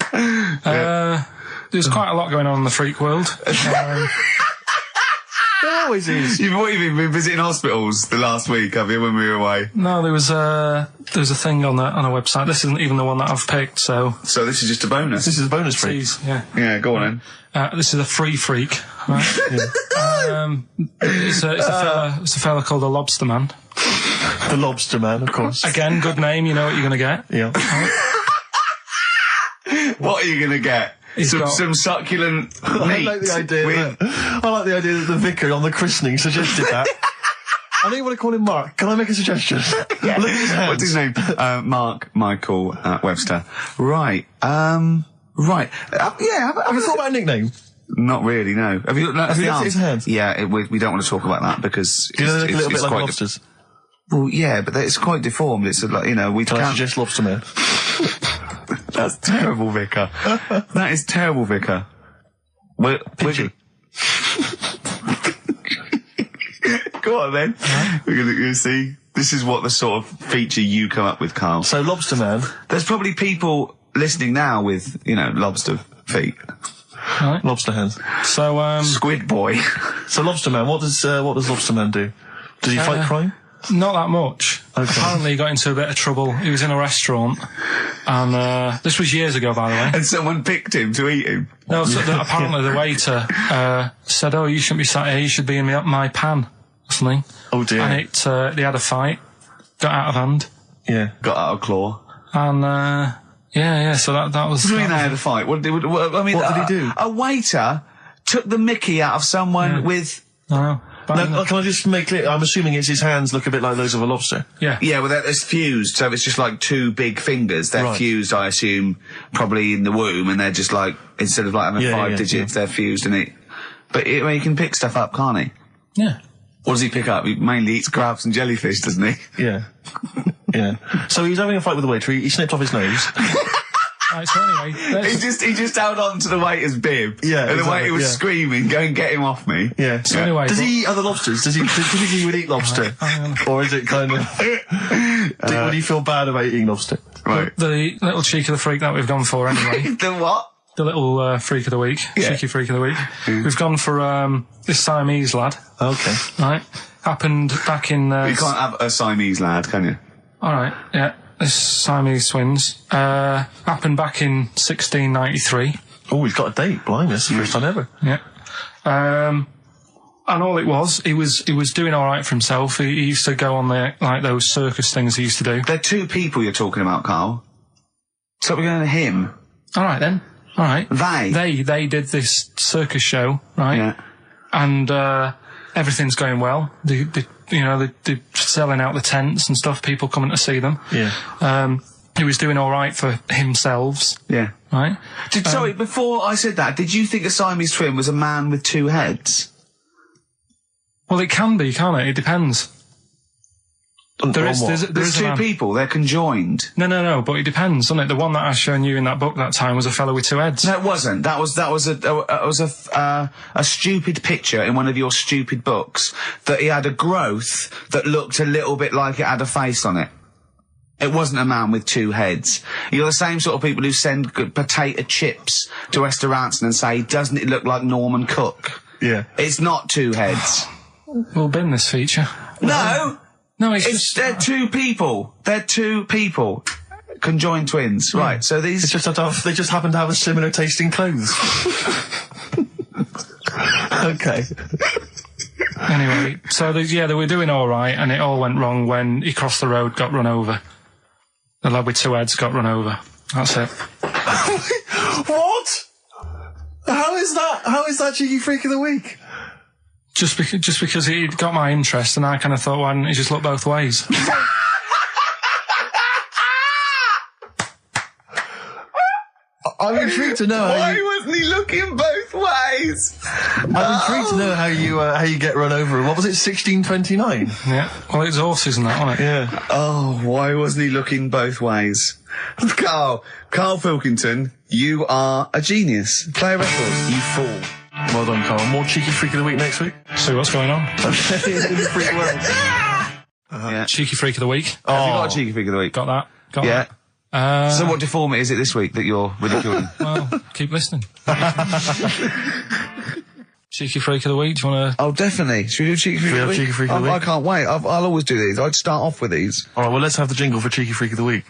There's quite a lot going on in the freak world. always is. You've been visiting hospitals the last week, have you, when we were away? No, there was a thing on a website. This isn't even the one that I've picked, so... So this is just a bonus? This is a bonus freak. Yeah. Yeah, go on then. This is a free freak, right? It's a fella called the Lobster Man. The Lobster Man, of course. Again, good name, you know what you're going to get. Yeah. What are you going to get? Some succulent meat. I like the idea that the vicar on the christening suggested that. I know you want to call him Mark. Can I make a suggestion? Yeah. Look at his hands. What's his name? Mark Michael Webster. Right. Right. Have you thought about a nickname? Not really, no. Have you looked at his hands? Yeah, we don't want to talk about that because Do you know they look a little bit like lobsters? Well, yeah, but it's quite deformed. It's like, we Can I can't... suggest Lobster Man? That's terrible, Vicar. That is terrible, Vicar. Pinchy. Go on, then. We're going to see. This is what the sort of feature you come up with, Carl. So, Lobster Man. There's probably people listening now with, lobster feet. Right. Lobster hands. So, Squid Boy. So, Lobster Man, what does Lobster Man do? Does he fight crime? Not that much. Okay. Apparently he got into a bit of trouble. He was in a restaurant, and this was years ago, by the way. And someone picked him to eat him. No, so apparently the waiter said, "Oh, you shouldn't be sat here. You should be in my pan," or something. Oh dear. And they had a fight, got out of hand. Yeah. Got out of claw. And yeah. So that was. What do you mean they had a fight? What did he do? A waiter took the mickey out of someone with. No. No, can I just make clear? I'm assuming his hands look a bit like those of a lobster. Yeah. Yeah, well, it's fused, so it's just like two big fingers. They're fused, I assume, probably in the womb, and they're just like, instead of like having 5 digits, they're fused in it. But he can pick stuff up, can't he? Yeah. What does he pick up? He mainly eats crabs and jellyfish, doesn't he? Yeah. Yeah. So he was having a fight with the waiter. He snipped off his nose. Right, so anyway, he just held on to the waiter's bib. Yeah, and the exactly, waiter was screaming, "Go and get him off me!" Yeah. So anyway, does he eat other lobsters? Do you think he would eat lobster, or is it kind of? Would he feel bad about eating lobster? Right. The little cheek of the freak that we've gone for anyway. The what? The little freak of the week, cheeky freak of the week. We've gone for this Siamese lad. Okay. Right. Happened back in. You can't have a Siamese lad, can you? All right. Yeah. This Siamese twins happened back in 1693. Oh, he's got a date. Blimey, that's the first time ever. Yeah. And all it was, he was doing all right for himself. He used to go on those circus things he used to do. They're two people you're talking about, Carl. So we're going to him. All right then. All right. They did this circus show, right? Yeah. And everything's going well. They're selling out the tents and stuff, people coming to see them. Yeah. He was doing all right for himself. Yeah. Right? Sorry, before I said that, did you think a Siamese twin was a man with 2 heads? Well, it can be, can't it? It depends. There's 2 people, they're conjoined. No, but it depends, doesn't it? The one that I shown you in that book that time was a fellow with 2 heads. No, it wasn't. That was a stupid picture in one of your stupid books that he had a growth that looked a little bit like it had a face on it. It wasn't a man with 2 heads. You're the same sort of people who send potato chips to restaurants and say, "Doesn't it look like Norman Cook?" Yeah. It's not 2 heads. We'll bin this feature. No, they're 2 people. They're 2 people. Conjoined twins. Yeah. Right, so these... They just happen to have a similar taste in clothes. Okay. Anyway, so they were doing all right, and it all went wrong when he crossed the road, got run over. The lad with 2 heads got run over. That's it. What? How is that cheeky freak of the week? Just because he got my interest, and I kind of thought, why didn't he just look both ways? I'm intrigued to know why wasn't he looking both ways? I'm intrigued to know how you get run over. What was it, 1629? Yeah. Well, it's horses and that, wasn't it? Yeah. Oh, why wasn't he looking both ways? Karl Pilkington, you are a genius. Play a record, you fool. Well done, Karl. More cheeky freak of the week next week. See what's going on. In the freak world. Yeah. Cheeky freak of the week. Have you got a cheeky freak of the week? Got that. Got that. So what deformity is it this week that you're ridiculing? Well, keep listening. Cheeky Freak of the Week, do you want to... Oh, definitely. Should we do Cheeky Freak of the Week? Cheeky Freak of the Week? I can't wait. I'll always do these. I'd start off with these. All right, well, let's have the jingle for Cheeky Freak of the Week.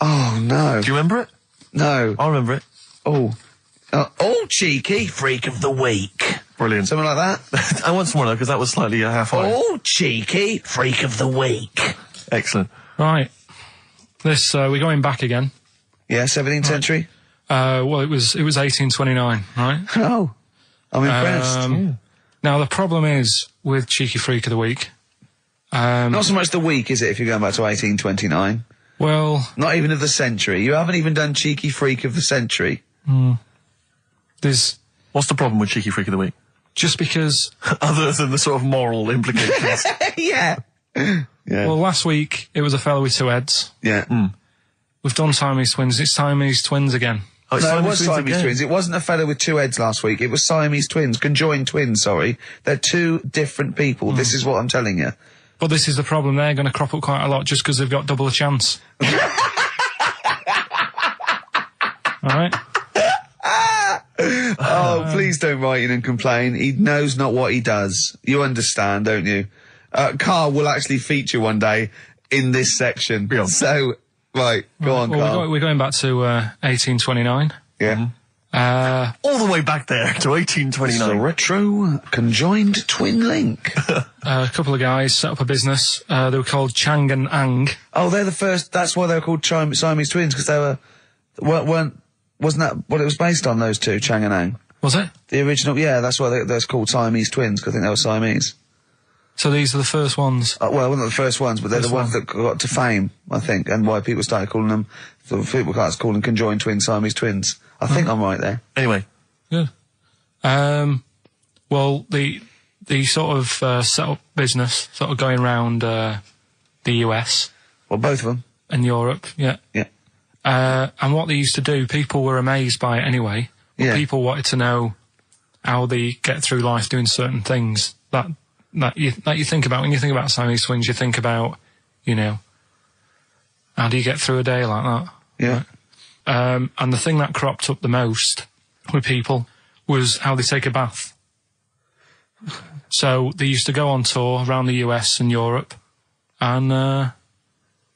Oh, no. Do you remember it? No. I remember it. Oh. Cheeky Freak of the Week. Brilliant. Something like that? I want some more, though, because that was slightly half-high. Cheeky Freak of the Week. Excellent. Right. This, we're going back again. Yeah, 17th century? Well, it was 1829, right? Oh. I'm impressed. Now, the problem is with Cheeky Freak of the Week... not so much the week, is it, if you're going back to 1829? Well... Not even of the century. You haven't even done Cheeky Freak of the century. There's... What's the problem with Cheeky Freak of the Week? Just because... Other than the sort of moral implications. Yeah. Well, last week, it was a fellow with two heads. Yeah. We've done Siamese twins. It's Siamese twins again. Oh, no, it was Siamese twins. It wasn't a fellow with two heads last week. It was Siamese twins. Conjoined twins, sorry. They're two different people. This is what I'm telling you. But this is the problem. They're going to crop up quite a lot just because they've got double a chance. All right? Oh, please don't write in and complain. He knows not what he does. You understand, don't you? Karl will actually feature one day in this section. Yeah. So, right, go on, Karl. We're going back to 1829. Yeah. All the way back there to 1829. It's a retro conjoined twin link. A couple of guys set up a business. They were called Chang and Ang. Oh, they're the first. That's why they were called Siamese twins, because they wasn't that what it was based on? Those two, Chang and Ang. Was it? The original, yeah. That's why they're called Siamese twins, because I think they were Siamese. So these are the first ones. Well, not the first ones, but they're the ones that got to fame, I think, and why people started calling them. So people started calling conjoined twins Siamese twins. I think I'm right there. Anyway. Good. Well, the sort of set up business, sort of going around the US. Well, both of them. And Europe, yeah. Yeah. And what they used to do, people were amazed by it anyway. But Yeah. people wanted to know how they get through life doing certain things that you think about. When you think about Siamese twins, you think about, how do you get through a day like that? Yeah. Right? And the thing that cropped up the most with people was how they take a bath. So they used to go on tour around the US and Europe and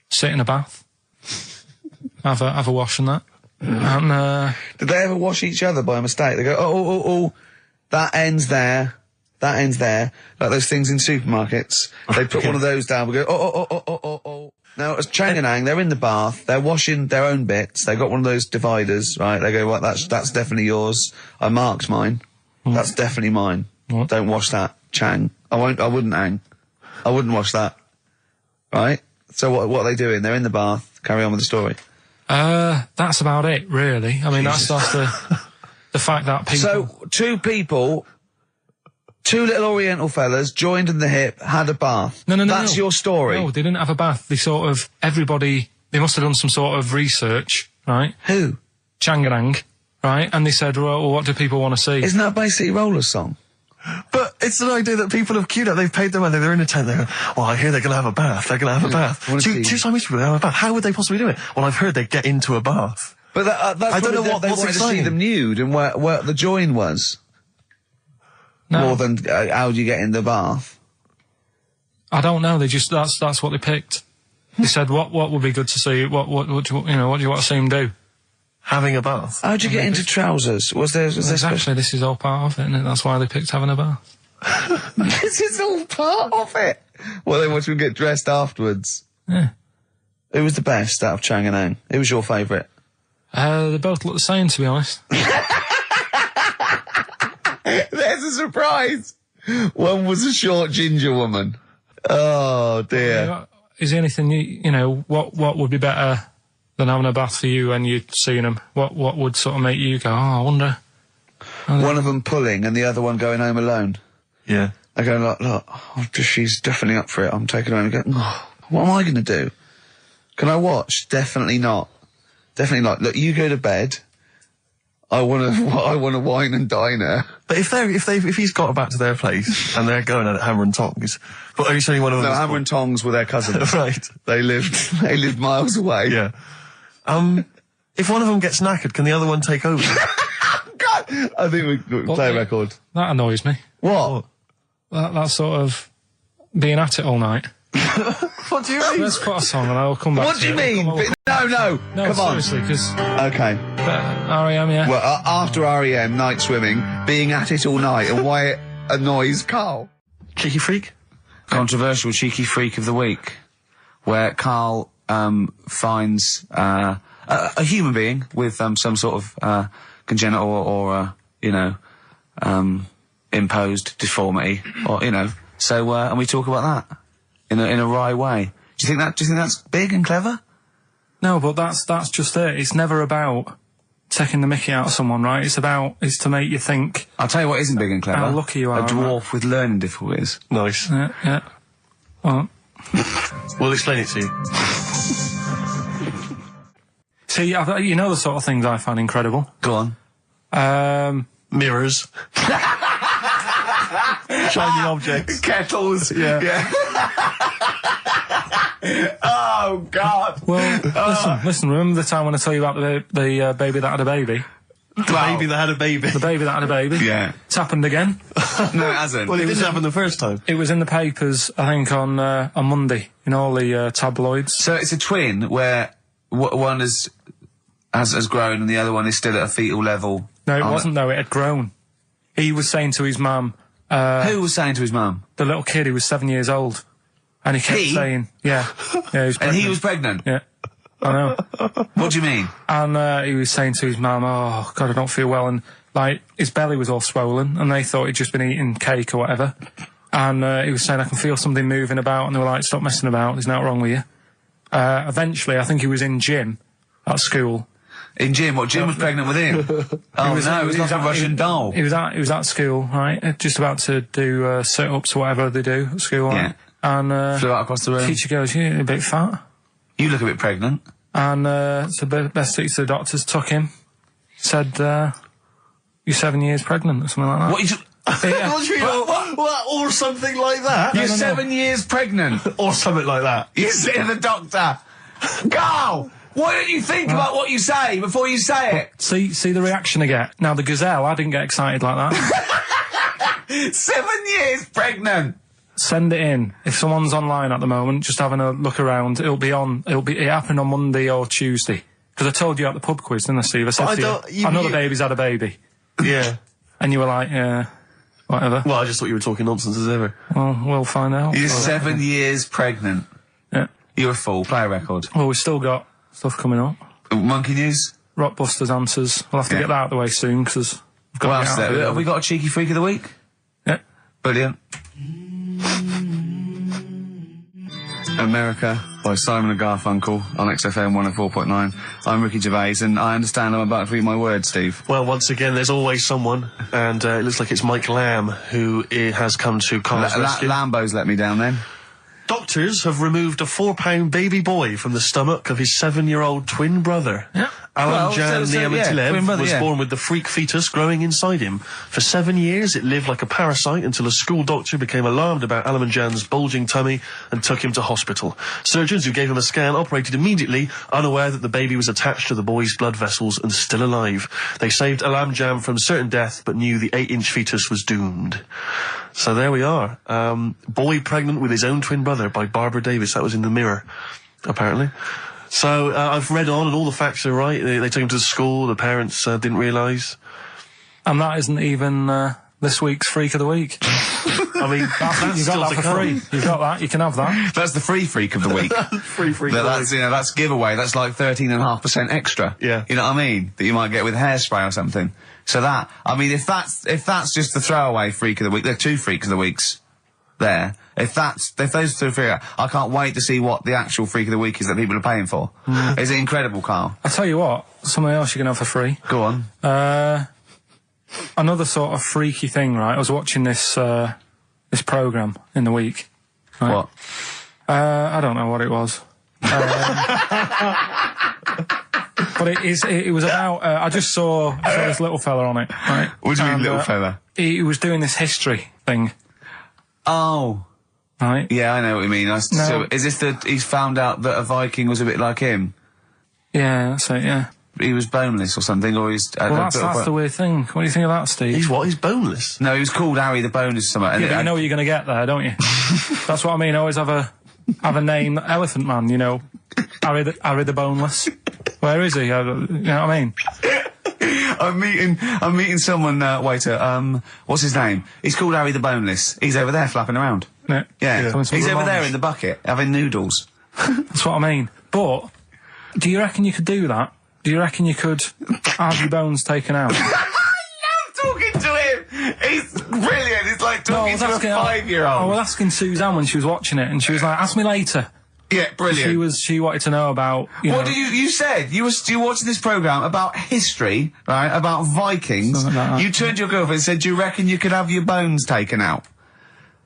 sit in a bath, have a wash and that. And did they ever wash each other by mistake? They go, oh, that ends there. That ends there. Like those things in supermarkets. They put one of those down. We go, oh. Now, as Chang and Ang, they're in the bath. They're washing their own bits. They got one of those dividers, right? They go, well, that's definitely yours. I marked mine. That's definitely mine. What? Don't wash that, Chang. I wouldn't, Ang. I wouldn't wash that. Right? So what are they doing? They're in the bath. Carry on with the story. That's about it, really. I mean, that's the fact that people... So, two little Oriental fellas joined in the hip, had a bath. No. That's your story. No, they didn't have a bath. They they must have done some sort of research, right? Who? Chang and Ang, right? And they said, well, what do people want to see? Isn't that a Bay City Rollers song? But it's an idea that people have queued up. They've paid their money. They're in a tent. They go, well, I hear they're going to have a bath. They're going to have a bath. Two Siamese people have a bath. How would they possibly do it? Well, I've heard they get into a bath. But that's I don't know what they what's wanted exciting. to see them nude and where the join was. No. More than how do you get in the bath? I don't know. They just that's what they picked. They said what would be good to see. What do you want to see them do? Having a bath. How'd you get into trousers? Was there exactly? This is all part of it, isn't it? That's why they picked having a bath. This is all part of it. Well, they want you to get dressed afterwards. Yeah. Who was the best out of Chang and Ang? Who was your favourite? They both look the same, to be honest. There's a surprise. One was a short ginger woman. Oh dear. Is there anything what would be better than having a bath for you when you're seeing them? What would sort of make you go, I wonder? One of them pulling and the other one going home alone. Yeah. I go, look, she's definitely up for it. I'm taking her home and go, what am I going to do? Can I watch? Definitely not. Definitely not. Look, you go to bed. I want to wine and dine her. But if he's got back to their place and they're going at it hammer and tongs, but are you saying one of them? No, hammer and tongs were their cousins. Right. They lived miles away. Yeah. If one of them gets knackered, can the other one take over? God, I think we play a record. That annoys me. What? That sort of being at it all night. What do you mean? Let's put a song and I'll come back What to do you it. mean? No, come on. Seriously, because... Okay. R.E.M., yeah. Well, after R.E.M., Night Swimming, being at it all night, and why it annoys Carl. Cheeky freak? Controversial cheeky freak of the week, where Carl finds a human being with some sort of congenital or imposed deformity, or So and we talk about that in a wry way. Do you think that's big and clever? No, but that's just it. It's never about taking the mickey out of someone, right? It's to make you think. I'll tell you what isn't big and clever. How lucky you are. A dwarf with learning difficulties. Nice. Yeah. Well, we'll explain it to you. See, you know the sort of things I find incredible. Go on. Mirrors. Shiny objects. Kettles. Yeah. Oh, God. Well, listen, remember the time when I told you about the baby that had a baby? The baby that had a baby. The baby that had a baby? Yeah. It's happened again. No, it hasn't. Well, it didn't happen the first time. It was in the papers, I think, on Monday, in all the tabloids. So it's a twin where one has grown and the other one is still at a fetal level. No, it wasn't, though. It had grown. He was saying to his mum... Who was saying to his mum? The little kid who was 7 years old. And he kept saying... Yeah. He was pregnant. And he was pregnant? Yeah. I know. What do you mean? And he was saying to his mum, oh, God, I don't feel well. And, his belly was all swollen, and they thought he'd just been eating cake or whatever. And he was saying, I can feel something moving about, and they were like, stop messing about, there's nothing wrong with you. Eventually, I think he was in gym at school. In gym? What, Jim was pregnant with him? Oh, it was like a Russian doll. He was at school, right? Just about to do sit-ups or whatever they do at school, right? Yeah. And flew out across the room. Teacher goes, you're a bit fat. You look a bit pregnant. And so best to the doctors took him, said, you're 7 years pregnant or something like that. What? What? Or something like that? You're 7 years pregnant. Or something like that. You say to the doctor, Carl, why don't you think about what you say before you say it? See the reaction I get. Now, the gazelle, I didn't get excited like that. 7 years pregnant. Send it in. If someone's online at the moment, just having a look around, it happened on Monday or Tuesday. Because I told you at the pub quiz, didn't I, Steve? I said to you, I know the baby's had a baby. Yeah. And you were like, yeah, whatever. Well, I just thought you were talking nonsense as ever. Well, we'll find out. You're 7 years pregnant. Yeah. You're a fool. Play a record. Well, we've still got stuff coming up. Monkey News? Rockbusters answers. We'll have to get that out of the way soon, because we've got to get out of it. Have we got a cheeky freak of the week? Yeah. Brilliant. America by Simon and Garfunkel on XFM 104.9. I'm Ricky Gervais, and I understand I'm about to read my words, Steve. Well, once again, there's always someone, and it looks like it's Mike Lamb who has come to Carl's rescue. Lambo's let me down then. Doctors have removed a 4-pound baby boy from the stomach of his 7-year-old twin brother. Yeah. Alan Jan Niamatilev was born with the freak fetus growing inside him. For 7 years, it lived like a parasite until a school doctor became alarmed about Alan Jan's bulging tummy and took him to hospital. Surgeons who gave him a scan operated immediately, unaware that the baby was attached to the boy's blood vessels and still alive. They saved Alan Jan from certain death, but knew the 8-inch fetus was doomed. So there we are. Boy pregnant with his own twin brother by Barbara Davis. That was in the Mirror, apparently. So I've read on, and all the facts are right. They took him to the school. The parents didn't realise. And that isn't even this week's Freak of the Week. I mean, that's you got that for free. You've got that. You can have that. That's the free Freak of the Week. Free Freak of the Week. That's giveaway. That's like 13.5% extra. Yeah. You know what I mean? That you might get with hairspray or something. So that, I mean, if that's just the throwaway Freak of the Week, there are 2 Freaks of the Weeks there. If those 2 figure, I can't wait to see what the actual Freak of the Week is that people are paying for. Is it incredible, Carl? I'll tell you what, something else you can have for free. Go on. Another sort of freaky thing, right? I was watching this programme in the week. Right? What? I don't know what it was. But it was about, I just saw this little fella on it, right? What do you mean, little fella? He was doing this history thing. Oh. Right? Yeah, I know what you mean. So, is this he's found out that a Viking was a bit like him? Yeah, that's it, yeah. boneless or something, or he's. Well, that's the weird thing. What do you think of that, Steve? He's what? He's boneless? No, he was called Harry the Boneless or something. Yeah, but you know what you're going to get there, don't you? That's what I mean. Always have a name, Elephant Man. You know, Harry the Boneless. Where is he? You know what I mean? I'm meeting someone, waiter, what's his name? He's called Harry the Boneless. He's over there flapping around. Yeah. He's over there in the bucket, having noodles. That's what I mean. But, do you reckon you could do that? Do you reckon you could have your bones taken out? I love talking to him! He's brilliant, it's like talking to a 5-year-old. I was asking Suzanne when she was watching it, and she was like, ask me later. Yeah, brilliant. She wanted to know about, What did you said? You were watching this programme about history, right? About Vikings. Something like that. You turned to your girlfriend and said, do you reckon you could have your bones taken out?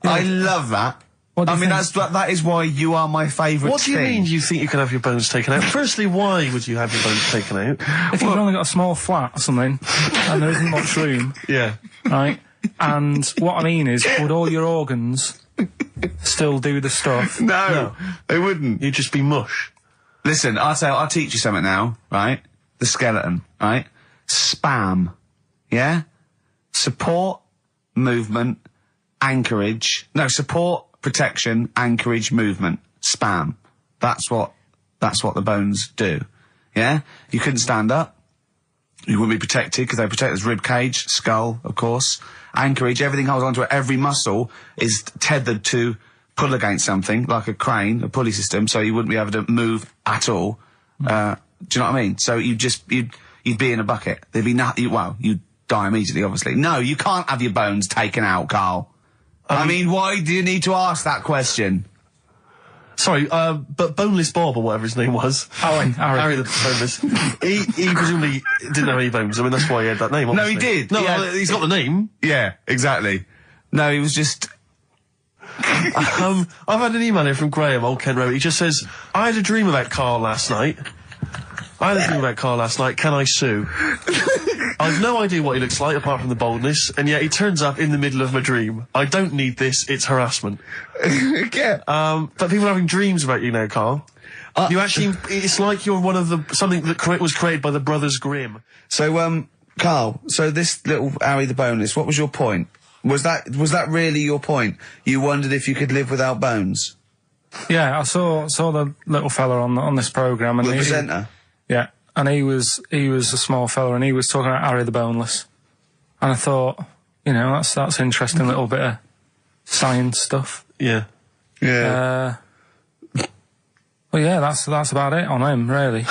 Yeah. I love that. I mean, that is why you are my favourite. What do you mean you think you can have your bones taken out? Firstly, why would you have your bones taken out? If you've only got a small flat or something, and there isn't much room. Yeah. Right? And what I mean is, would all your organs still do the stuff? No, they wouldn't. You'd just be mush. Listen, I'll teach you something now, right? The skeleton, right? Spam. Yeah? Support, movement, anchorage. No, support, protection, anchorage, movement. Spam. That's what the bones do. Yeah? You couldn't stand up. You wouldn't be protected because they protect his rib cage, skull, of course. Anchorage, everything holds onto it. Every muscle is tethered to pull against something, like a crane, a pulley system, so you wouldn't be able to move at all. Do you know what I mean? So you'd be in a bucket. There'd be nothing. Well, you'd die immediately, obviously. No, you can't have your bones taken out, Carl. I mean, why do you need to ask that question? Sorry, but Boneless Bob, or whatever his name was. Harry the Boneless. he presumably didn't have any bones. I mean, that's why he had that name, obviously. No, he did. No, he's got the name. Yeah, exactly. No, he was just... I've had an email here from Graham, old Ken Rowe. He just says, I had a dream about Carl last night. Can I sue? I've no idea what he looks like, apart from the boldness, and yet he turns up in the middle of my dream. I don't need this, it's harassment. Yeah. But people are having dreams about you now, Carl. You actually, it's like you're one of something that was created by the Brothers Grimm. So, Carl, so this little Harry the Boneless, what was your point? Was that really your point? You wondered if you could live without bones? Yeah, I saw the little fella on this programme. And the presenter? Yeah, and he was a small fella, and he was talking about Harry the Boneless. And I thought, that's interesting little bit of science stuff. Yeah. Yeah. Well, yeah, that's about it on him, really.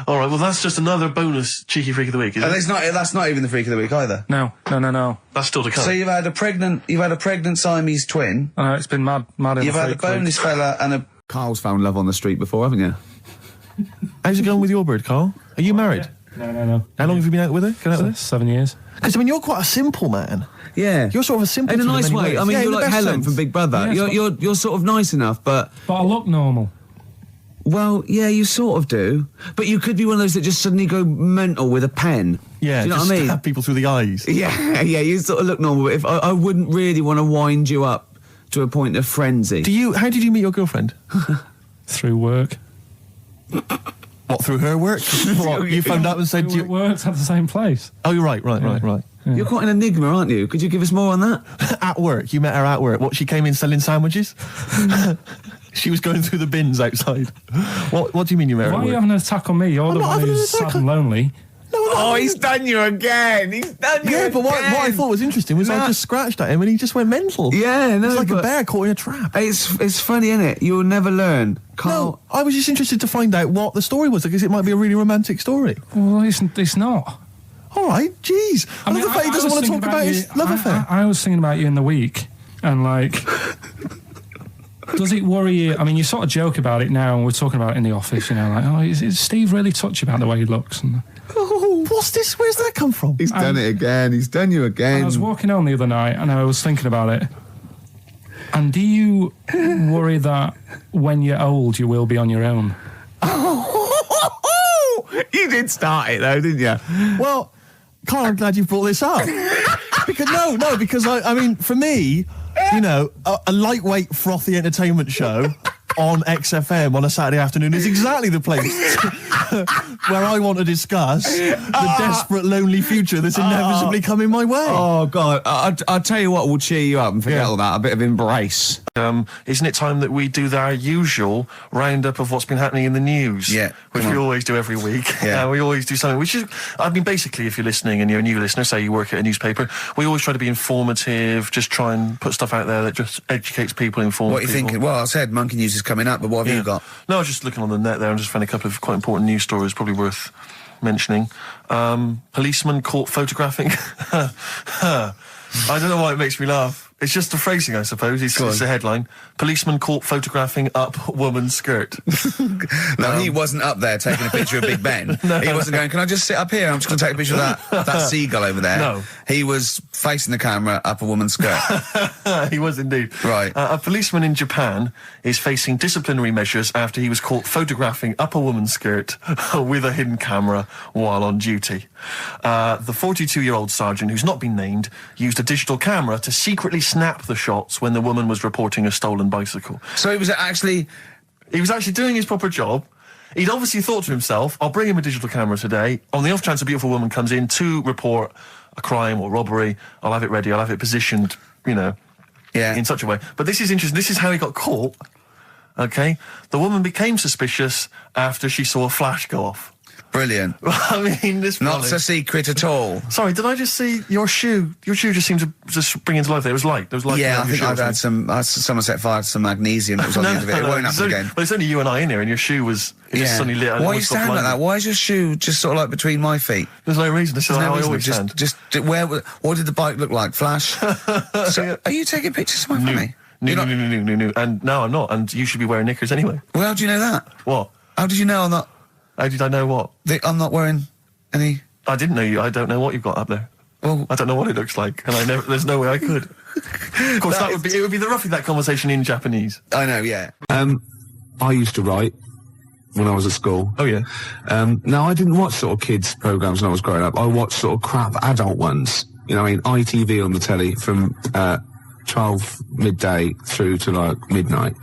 All right, well, that's just another bonus cheeky freak of the week, isn't it? That's not even the freak of the week either. No. That's still to come. So you've had a pregnant Siamese twin. I know, it's been mad in You've had a boneless fella and a... Carl's found love on the street before, haven't you? How's it going with your bird, Carl? Are you married? No. How long have you been out with her? 7 years. Because, you're quite a simple man. Yeah. You're sort of a simple in a nice way. I mean, you're like Helen from Big Brother. Yeah, you're sort of nice enough, but I look normal. Well, yeah, you sort of do. But you could be one of those that just suddenly go mental with a pen. Yeah, do you know what I mean? Stab people through the eyes. Yeah, you sort of look normal. But if I wouldn't really want to wind you up to a point of frenzy. How did you meet your girlfriend? Through work. What, through her work? What, you phoned up and said... We worked at the same place. Oh, you're right. Yeah. You're quite an enigma, aren't you? Could you give us more on that? At work. You met her at work. What, she came in selling sandwiches? She was going through the bins outside. What do you mean you met her at work? Why are you having an attack on me? You're the one who's sad and lonely. No, he's done you again. Yeah, but what I thought was interesting was I just scratched at him and he just went mental. Yeah, no, it's like a bear caught in a trap. It's funny, isn't it? You'll never learn. No, I was just interested to find out what the story was, because it might be a really romantic story. Well, it's not. All right, jeez. I love the fact he doesn't want to talk about his love affair. I was thinking about you in the week, and does it worry you? I mean, you sort of joke about it now, and we're talking about it in the office, is Steve really touchy about the way he looks? And what's this? Where's that come from? He's done it again. He's done you again. I was walking home the other night, and I was thinking about it. And do you worry that when you're old, you will be on your own? You did start it, though, didn't you? Well, Carl, I'm glad you brought this up. because I mean, for me, a lightweight, frothy entertainment show on XFM on a Saturday afternoon is exactly the place where I want to discuss the desperate, lonely future that's inevitably coming my way. Oh, God. I'll tell you what will cheer you up and forget all that. A bit of embrace. Isn't it time that we do our usual roundup of what's been happening in the news? Yeah. Which we always do every week. Yeah. We always do something, which is, I mean, basically, if you're listening and you're a new listener, say you work at a newspaper, we always try to be informative, just try and put stuff out there that just educates people, informs What are you people. thinking? Well, I said Monkey News is coming up, but what have you got? No, I was just looking on the net there and just found a couple of quite important news stories probably worth mentioning. Policeman caught photographing. I don't know why it makes me laugh. It's just the phrasing, I suppose. It's the headline. Policeman caught photographing up woman's skirt. No, he wasn't up there taking a picture of Big Ben. He wasn't going, can I just sit up here? I'm just going to take a picture of that seagull over there. No. He was facing the camera up a woman's skirt. He was indeed. Right. A policeman in Japan is facing disciplinary measures after he was caught photographing up a woman's skirt with a hidden camera while on duty. The 42-year-old sergeant, who's not been named, used a digital camera to secretly snap the shots when the woman was reporting a stolen bicycle. So he was actually doing his proper job. He'd obviously thought to himself, I'll bring him a digital camera today. On the off chance a beautiful woman comes in to report a crime or robbery, I'll have it ready, I'll have it positioned, in such a way. But this is interesting. This is how he got caught. Okay? The woman became suspicious after she saw a flash go off. Brilliant. I mean, this not a secret at all. Sorry, did I just see your shoe? Your shoe just seemed to just bring into life. There was light. There was light. Yeah, I think I've had someone set fire to some magnesium that was on the end of it. It won't happen again. But it's only you and I in here, and your shoe was just suddenly lit. Why are you standing like that? Why is your shoe just sort of like between my feet? There's no reason. This is how I always stand. What did the bike look like? Flash? So, are you taking pictures of my family? No. And no, I'm not. And you should be wearing knickers anyway. Well, how do you know that? What? How did you know I'm not? How did I know what? I'm not wearing any... I didn't know you. I don't know what you've got up there. Well, I don't know what it looks like, and there's no way I could. Of course, it would be roughly that conversation in Japanese. I know, yeah. I used to write when I was at school. Oh, yeah. Now, I didn't watch sort of kids' programmes when I was growing up. I watched sort of crap adult ones. ITV on the telly from 12 midday through to like midnight,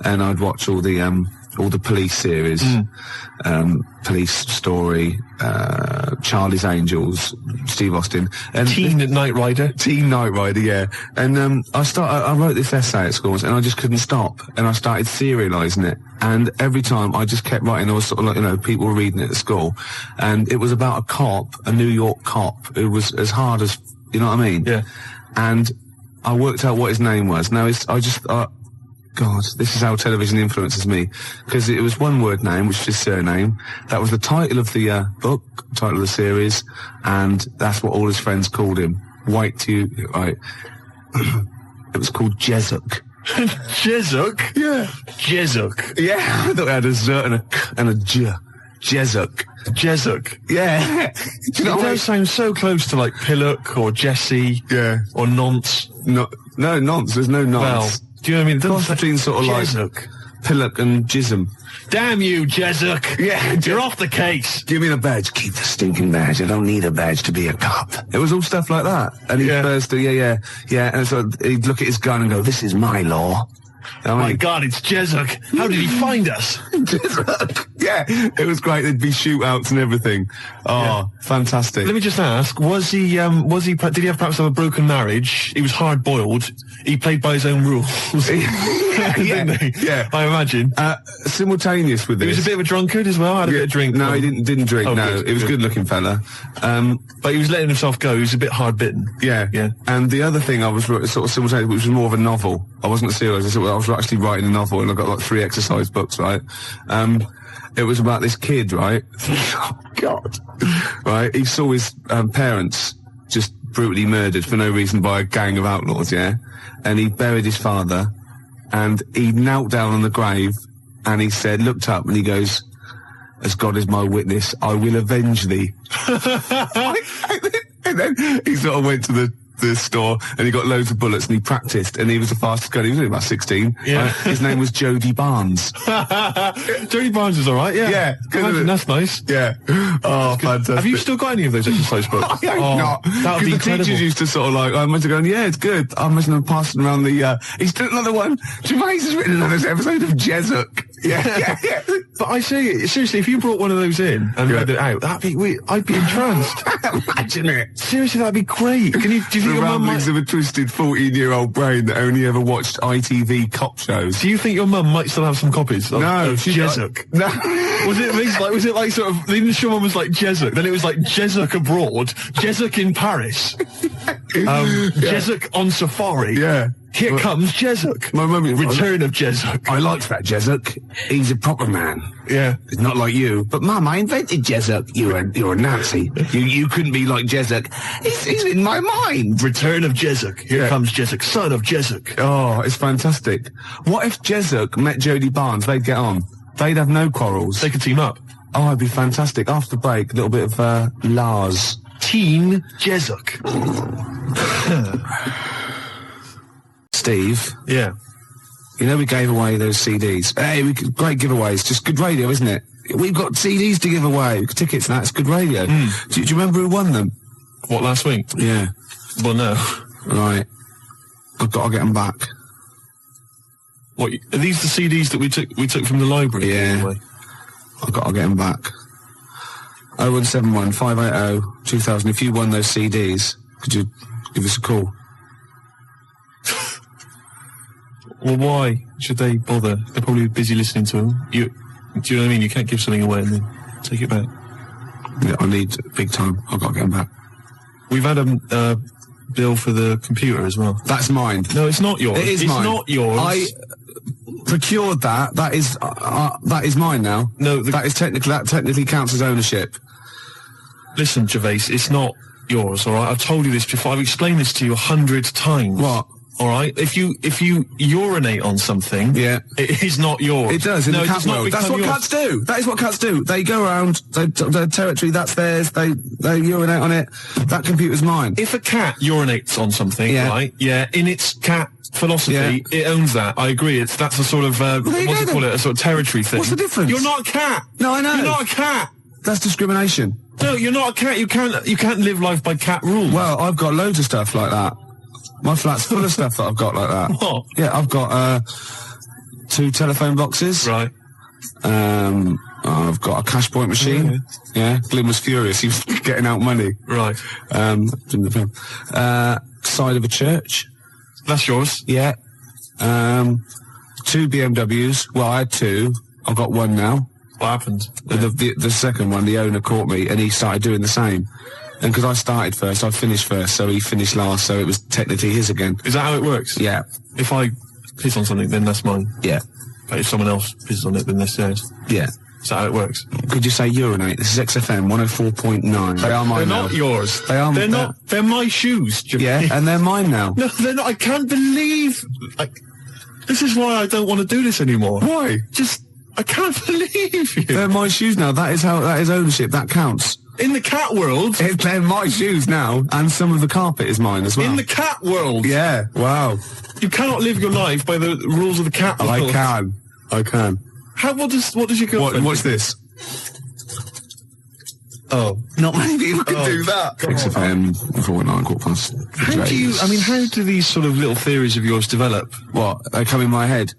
and I'd watch all the police series, Police Story, Charlie's Angels, Steve Austin, and Teen Knight Rider, yeah. And I wrote this essay at school, and I just couldn't stop, and I started serialising it. And every time I just kept writing, I was sort of like, people were reading it at school, and it was about a cop, a New York cop, who was as hard as, you know what I mean? Yeah. And I worked out what his name was. Now God, this is how television influences me. Because it was one word name, which is his surname. That was the title of the book, title of the series, and that's what all his friends called him. Right. It was called Jezuk. Jezuk? Yeah. Jezuk. Yeah, I thought it had a Z and a J. Jezuk. Jezuk. Yeah. It does sound so close to like Pillock or Jesse. Yeah. Or Nonce. No, nonce. There's no nonce. Well, do you know what I mean? Cross between sort of Jezuk. like Pillock and Jism. Damn you, Jezuk. Yeah. You're off the case. Give me the badge. Keep the stinking badge. I don't need a badge to be a cop. It was all stuff like that. And he'd burst, yeah. And so he'd look at his gun and go, this is my law. Oh my God, it's Jezuk. How did he find us? Jezuk. Yeah, it was great. There'd be shootouts and everything. Oh, fantastic. Let me just ask, did he have perhaps have a broken marriage? He was hard-boiled. He played by his own rules. Didn't he? Yeah. I imagine. Simultaneous with this. He was a bit of a drunkard as well, had a bit of drink. No, he didn't drink, oh, no. Good, he was a good-looking fella. But he was letting himself go. He was a bit hard-bitten. Yeah. And the other thing I was sort of simultaneous, which was more of a novel. I wasn't serious. I was actually writing a novel, and I got like 3 exercise books, right? It was about this kid, right? Oh, God. Right? He saw his parents just brutally murdered for no reason by a gang of outlaws, yeah? And he buried his father, and he knelt down on the grave, and he said, looked up, and he goes, as God is my witness, I will avenge thee. And then he sort of went to the the store, and he got loads of bullets, and he practiced, and he was the fastest guy. He was only about 16. Yeah. His name was Jody Barnes. Jody Barnes is all right. Yeah. Yeah. Imagine, that's nice. Yeah. Oh, fantastic. Have you still got any of those exercise books? I hope not. That would be Because the incredible. teachers used to sort of like, I must have gone, yeah, it's good. I must have passed around the, he's done another one. Gervais has written another episode of Jezuk. Yeah. But I say, seriously, if you brought one of those in and read it out, I'd be entranced. Imagine it. Seriously, that'd be great. Do you think The your mum ramblings might... of a twisted 14-year-old brain that only ever watched ITV cop shows. Do you think your mum might still have some copies of she's Jezuk? No. Was it like sort of, the initial one was like Jezuk, then it was like Jezuk abroad, Jezuk in Paris, Jezuk on safari. Yeah. Here comes Jezuk. My mum... Return of Jezuk. I liked that Jezuk. He's a proper man. Yeah. He's not like you. But Mum, I invented Jezuk. You're a Nazi. You couldn't be like Jezuk. He's in my mind. Return of Jezuk. Here comes Jezuk, son of Jezuk. Oh, it's fantastic. What if Jezuk met Jody Barnes? They'd get on. They'd have no quarrels. They could team up. Oh, it'd be fantastic. After break, a little bit of Lars. Teen Jezuk. Steve. Yeah. You know we gave away those CDs. Hey, great giveaways. Just good radio, isn't it? We've got CDs to give away. Tickets and that's good radio. Do you remember who won them? What, last week? Yeah. Well, no. Right. I've got to get them back. What, are these the CDs that we took from the library? Yeah. Anyway? I've got to get them back. 0171 580 2000. If you won those CDs, could you give us a call? Well, why should they bother? They're probably busy listening to them. Do you know what I mean? You can't give something away and then take it back. Yeah, I need big time. I've got to get them back. We've had a bill for the computer as well. That's mine. No, it's not yours. It is mine. It's not yours. I procured that. That is mine now. No, that technically counts as ownership. Listen, Gervais, it's not yours, all right? I've told you this before. I've explained this to you 100 times. What? All right? If you urinate on something, yeah, it is not yours. It does in the cat world. That's what cats do. That is what cats do. They go around their territory. That's theirs. They urinate on it. That computer's mine. If a cat urinates on something, right? Yeah, in its cat philosophy, it owns that. I agree. That's a sort of what's it called? A sort of territory thing. What's the difference? You're not a cat. No, I know. You're not a cat. That's discrimination. No, you're not a cat. You can't live life by cat rules. Well, I've got loads of stuff like that. My flat's full of stuff that I've got like that. What? Yeah, I've got 2 telephone boxes. Right. I've got a cash point machine. Yeah. Glyn was furious. He was getting out money. Right. Side of a church. That's yours. Yeah. 2 BMWs. Well, I had 2. I've got 1 now. What happened? The second one, the owner caught me, and he started doing the same. And because I started first, I finished first, so he finished last, so it was technically his again. Is that how it works? Yeah. If I piss on something, then that's mine. Yeah. But if someone else pisses on it, then that's theirs. Yeah. Is that how it works? Could you say urinate? This is XFM 104.9. They are mine They're now. not yours. They are. They're not. They're my shoes. Yeah, and they're mine now. No, they're not. I can't believe. This is why I don't want to do this anymore. Why? I can't believe you. They're my shoes now. That is ownership. That counts. In the cat world, they're my shoes now, and some of the carpet is mine as well. In the cat world, yeah. Wow. You cannot live your life by the rules of the cat world. I can. What does your girlfriend? What's this? Oh, not many people can do that. XFM 4.9 £9. How do these sort of little theories of yours develop? What? They come in my head.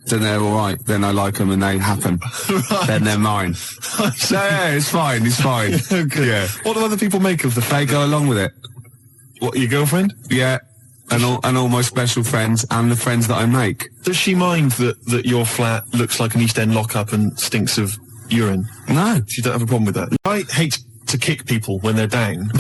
Then they're all right. Then I like them and they happen. Right. Then they're mine. Yeah, it's fine. It's fine. Okay. Yeah. What do other people make of the fact? They go along with it. What, your girlfriend? Yeah. And all my special friends and the friends that I make. Does she mind that your flat looks like an East End lockup and stinks of urine? No. She don't have a problem with that. I hate to kick people when they're down.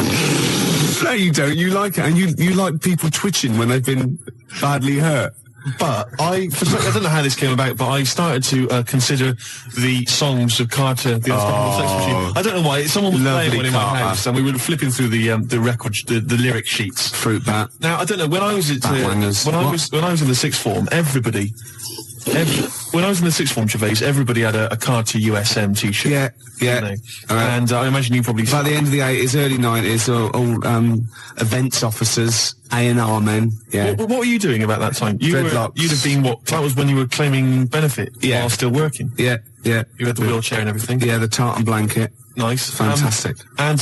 No, you don't. You like it. And you like people twitching when they've been badly hurt. But I don't know how this came about, but I started to consider the songs of Carter, the Unstoppable Sex Machine. I don't know why. Someone was playing one in my house, and we were flipping through the record, the lyric sheets. Fruit bat. Now I don't know when I was when I was in the sixth form, everybody when I was in the sixth form, Gervais, everybody had a Carter USM t-shirt. Yeah, yeah. Didn't they? And I imagine you probably... By the end of the 80s, early 90s, all events officers, A&R men, yeah. What were you doing about that time? You'd have been what? That was when you were claiming benefit while still working? Yeah, yeah. You had the wheelchair and everything? Yeah, the tartan blanket. Nice. Fantastic. You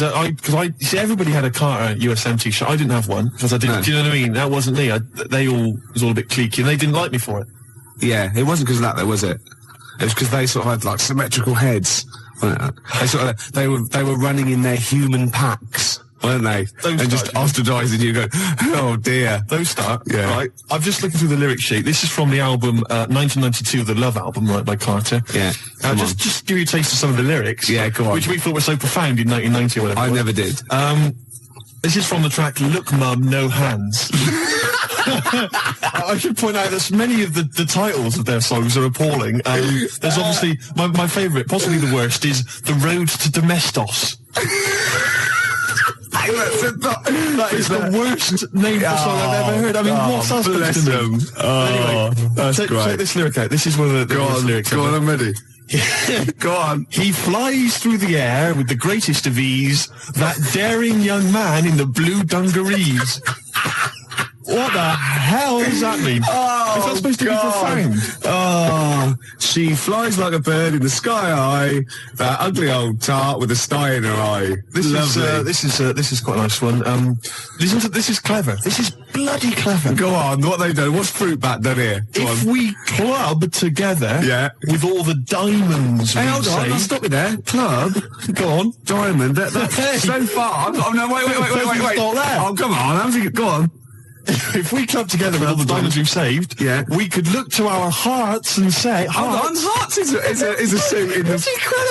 see, everybody had a Carter USM t-shirt. I didn't have one, because I didn't, do you know what I mean? That wasn't me. It was all a bit cliquey, and they didn't like me for it. Yeah, it wasn't because of that though, was it? It was because they sort of had, like, symmetrical heads. They were running in their human packs, weren't they? And just ostracising you, go, oh dear. Those start. Yeah. Right. I'm just looking through the lyric sheet. This is from the album 1992, the Love album, right, by Carter. Yeah. Just give you a taste of some of the lyrics. Yeah, go on. Which we thought were so profound in 1990 or whatever. I never did. This is from the track Look Mum, No Hands. I should point out that many of the titles of their songs are appalling. There's obviously, my favourite, possibly the worst, is The Road to Domestos. That is the worst name for a song I've ever heard. I mean, what's that supposed to mean? Anyway, that's great. Check this lyric out. This is one of the worst lyrics. Go on, I'm ready. Go on. He flies through the air with the greatest of ease, that daring young man in the blue dungarees. What the hell does that mean? Oh, is that supposed to be profound? Oh, she flies like a bird in the sky high. That ugly old tart with a sty in her eye. This is quite a nice one. Listen to this. Is clever. This is bloody clever. Go on. What they done? What's Fruit Bat done here? If we club together, with all the diamonds. Hey, hold on. I'll stop you there. Club. Go on. Diamond. That's so far. Oh no! Wait. Stop there. Oh come on. Go on. If we club together with all the diamonds we've saved, we could look to our hearts and say, hold on, hearts is a suit in the...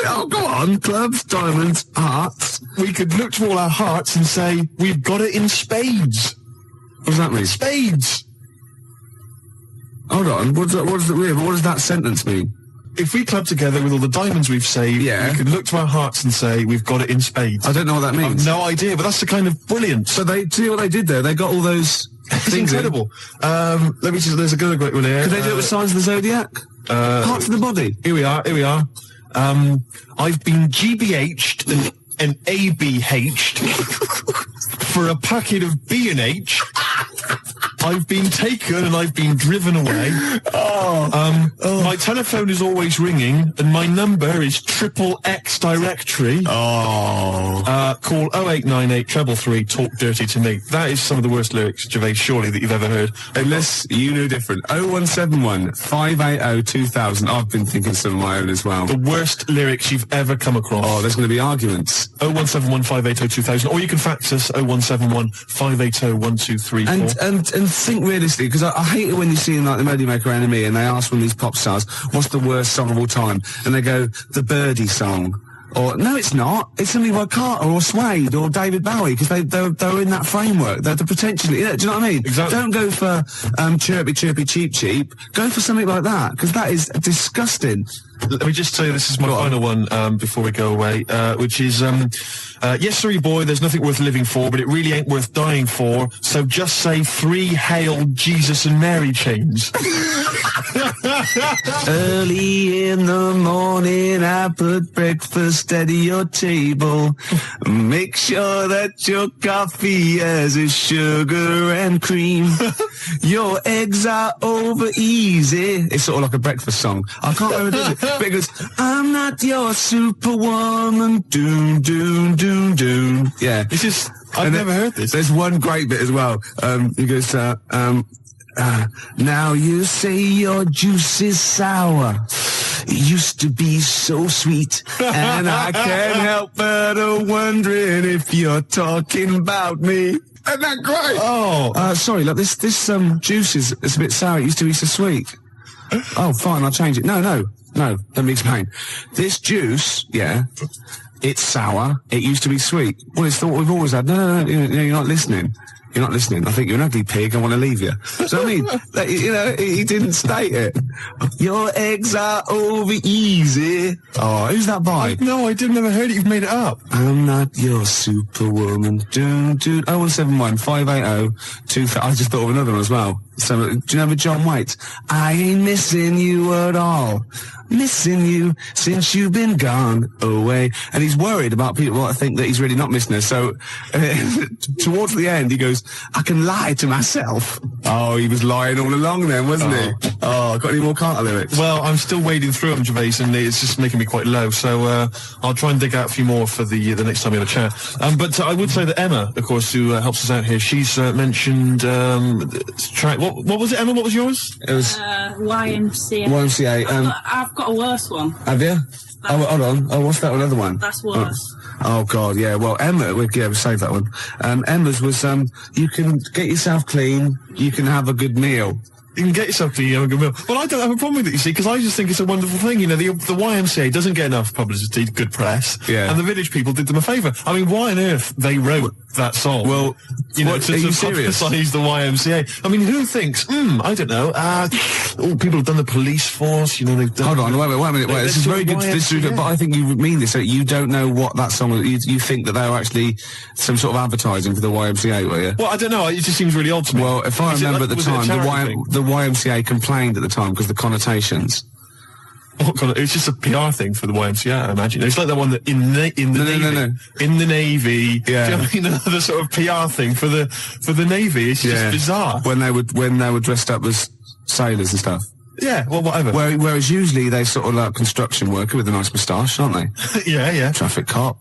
Oh, go on, clubs, diamonds, hearts. We could look to all our hearts and say, we've got it in spades. What does that mean? Spades. Hold on, what does that sentence mean? If we club together with all the diamonds we've saved, we could look to our hearts and say, we've got it in spades. I don't know what that means. I've no idea, but that's the kind of brilliance. So they see what they did there? They got all those... It's incredible. Let me just... There's a great one here. Could they do it with Signs of the Zodiac? Parts of the body. Here we are. I've been GBH'd and ABH'd for a packet of B&H. I've been taken and I've been driven away. My telephone is always ringing and my number is XXX directory. Call 0898 333 talk dirty to me. That is some of the worst lyrics, Gervais, surely, that you've ever heard. Unless you knew different. 0171 580 2000. I've been thinking some of my own as well. The worst lyrics you've ever come across. Oh, there's going to be arguments. 0171 580 2000. Or you can fax us 0171 580 1234. And think realistically, because I hate it when you see like the Melody Maker Enemy and they ask one of these pop stars, what's the worst song of all time? And they go, the Birdie song. Or, no, it's not. It's something by Carter or Suede or David Bowie, because they're in that framework. They're potentially, do you know what I mean? Exactly. Don't go for chirpy, chirpy, cheap, cheap. Go for something like that, because that is disgusting. Let me just tell you, this is my final one before we go away, which is, yes, sorry, boy, there's nothing worth living for, but it really ain't worth dying for, so just say 3 Hail Jesus and Mary chains. Early in the morning, I put breakfast at your table. Make sure that your coffee has a sugar and cream. Your eggs are over easy. It's sort of like a breakfast song. I can't remember it, because I'm not your superwoman. Doom, doom, doom, doom. Yeah. This is... I've never heard this. There's one great bit as well. He goes, now you say your juice is sour. It used to be so sweet. And I can't help but wondering if you're talking about me. Isn't that great? Oh. Sorry, look, this juice is a bit sour. It used to be so sweet. Oh, fine, I'll change it. No, let me explain. This juice, it's sour. It used to be sweet. Well, it's thought we've always had. No, you're not listening. You're not listening. I think you're an ugly pig. I want to leave you. So I mean, he didn't state it. Your eggs are over easy. it? Oh, who's that by? No, I didn't. Never heard it. You've made it up. I'm not your superwoman. Doon, doon. 0171 580 2000. I just thought of another one as well. So, do you remember John Waite? I ain't missing you at all. Missing you since you've been gone away. And he's worried about people might think that he's really not missing her. So, towards the end, he goes, I can lie to myself. Oh, he was lying all along then, wasn't he? Oh, got any more Carter lyrics? Well, I'm still wading through them, Gervais, and it's just making me quite low. So I'll try and dig out a few more for the next time we have a chat. But I would say that Emma, of course, who helps us out here, she's mentioned track. What was it, Emma? What was yours? It was YMCA. YMCA. I've got a worse one. Have you? Oh, hold on. Oh, what's that other one? That's worse. Oh God, yeah. Well, Emma, we'll save that one. Emma's was you can get yourself clean, you can have a good meal. You can get yourself to have a good meal. Well, I don't have a problem with it, you see, because I just think it's a wonderful thing. You know, the YMCA doesn't get enough publicity, good press. Yeah. And the Village People did them a favour. I mean, why on earth they wrote that song? Well, you know, to publicise the YMCA. I mean, who thinks, I don't know, people have done the police force, you know, they've done... Hold on, wait a minute, this is very good, but I think you mean this, so you don't know what that song was, you think that they were actually some sort of advertising for the YMCA, were you? Well, I don't know, it just seems really odd to me. Well, if I remember at the time, the YMCA complained at the time because the connotations. It was just a PR thing for the YMCA, I imagine. It's like that one that in the Navy. Yeah. Do you know what I mean? The sort of PR thing for the Navy. It's just bizarre. When they were dressed up as sailors and stuff. Yeah, well, whatever. Whereas usually they sort of like construction worker with a nice moustache, aren't they? Yeah. Traffic cop.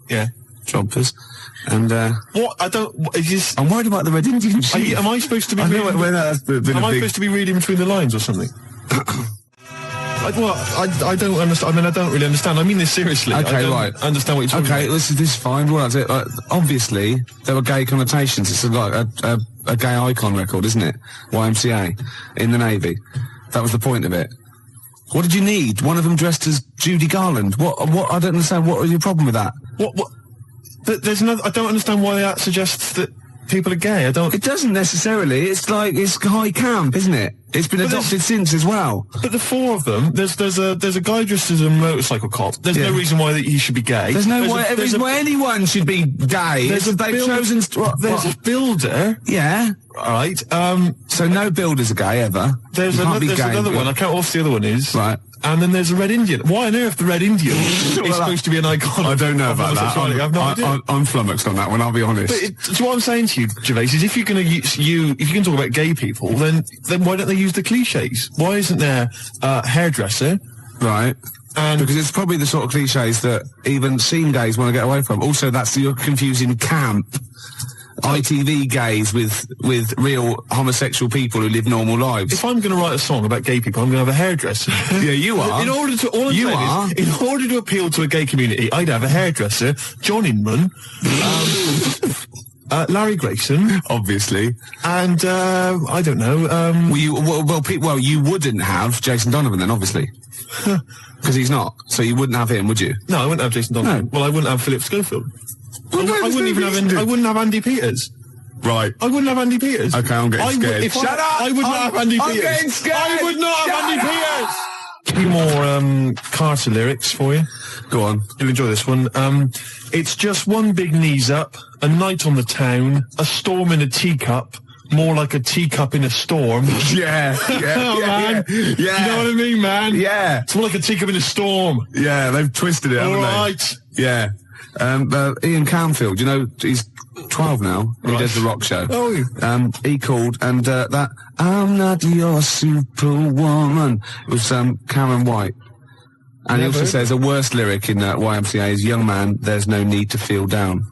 Yeah. Jumpers. And what? I don't. It's just. I'm worried about the Red Indian chief. Am I supposed to be? Supposed to be reading between the lines or something? I don't understand. I mean, I don't really understand. I mean this seriously. Okay, I don't right. understand what you're talking about. Okay, this is fine. Well, that's it. Obviously, there were gay connotations. It's like a gay icon record, isn't it? YMCA in the Navy. That was the point of it. What did you need? One of them dressed as Judy Garland. What? I don't understand. What was your problem with that? What? There's no. I don't understand why that suggests that people are gay. I don't. It doesn't necessarily. It's like it's high camp, isn't it? It's been adopted since as well. But the four of them, there's a guy dressed as a motorcycle cop. There's no reason why he should be gay. There's no reason why anyone should be gay. There's a builder. Yeah. All right. So no builders are gay ever. There's another one. I can't remember what the other one is. Right. And then there's a Red Indian. Why on earth the Red Indian is supposed to be an icon? I don't know about that. I have no idea. I'm flummoxed on that one, I'll be honest. But so what I'm saying to you, Gervais, is if you're going to if you can talk about gay people, then why don't they use the cliches? Why isn't there a hairdresser? Right. And because it's probably the sort of cliches that even scene gays want to get away from. Also, you're confusing camp ITV gays with real homosexual people who live normal lives. If I'm going to write a song about gay people, I'm going to have a hairdresser. Yeah, you are. In order to appeal to a gay community, I'd have a hairdresser, John Inman, Larry Grayson, obviously, and I don't know. You wouldn't have Jason Donovan then, obviously. Because he's not. So you wouldn't have him, would you? No, I wouldn't have Jason Donovan. No. Well, I wouldn't have Philip Schofield. I wouldn't have Andy Peters. Right. I wouldn't have Andy Peters. Okay, I'm getting scared. Shut up! I would not have Andy Peters. I'm getting scared! I would not have Andy Peters! A few more Carter lyrics for you. Go on. You'll enjoy this one. It's just one big knees up, a night on the town, a storm in a teacup, more like a teacup in a storm. Yeah. Man. You know what I mean, man? Yeah. It's more like a teacup in a storm. Yeah, they've twisted it, haven't they? All right. Yeah. Ian Canfield, you know, he's 12 now. He does the rock show. Oh. He called, and that I'm not your superwoman. It was Cameron White. And he also says a worse lyric in YMCA is young man, there's no need to feel down.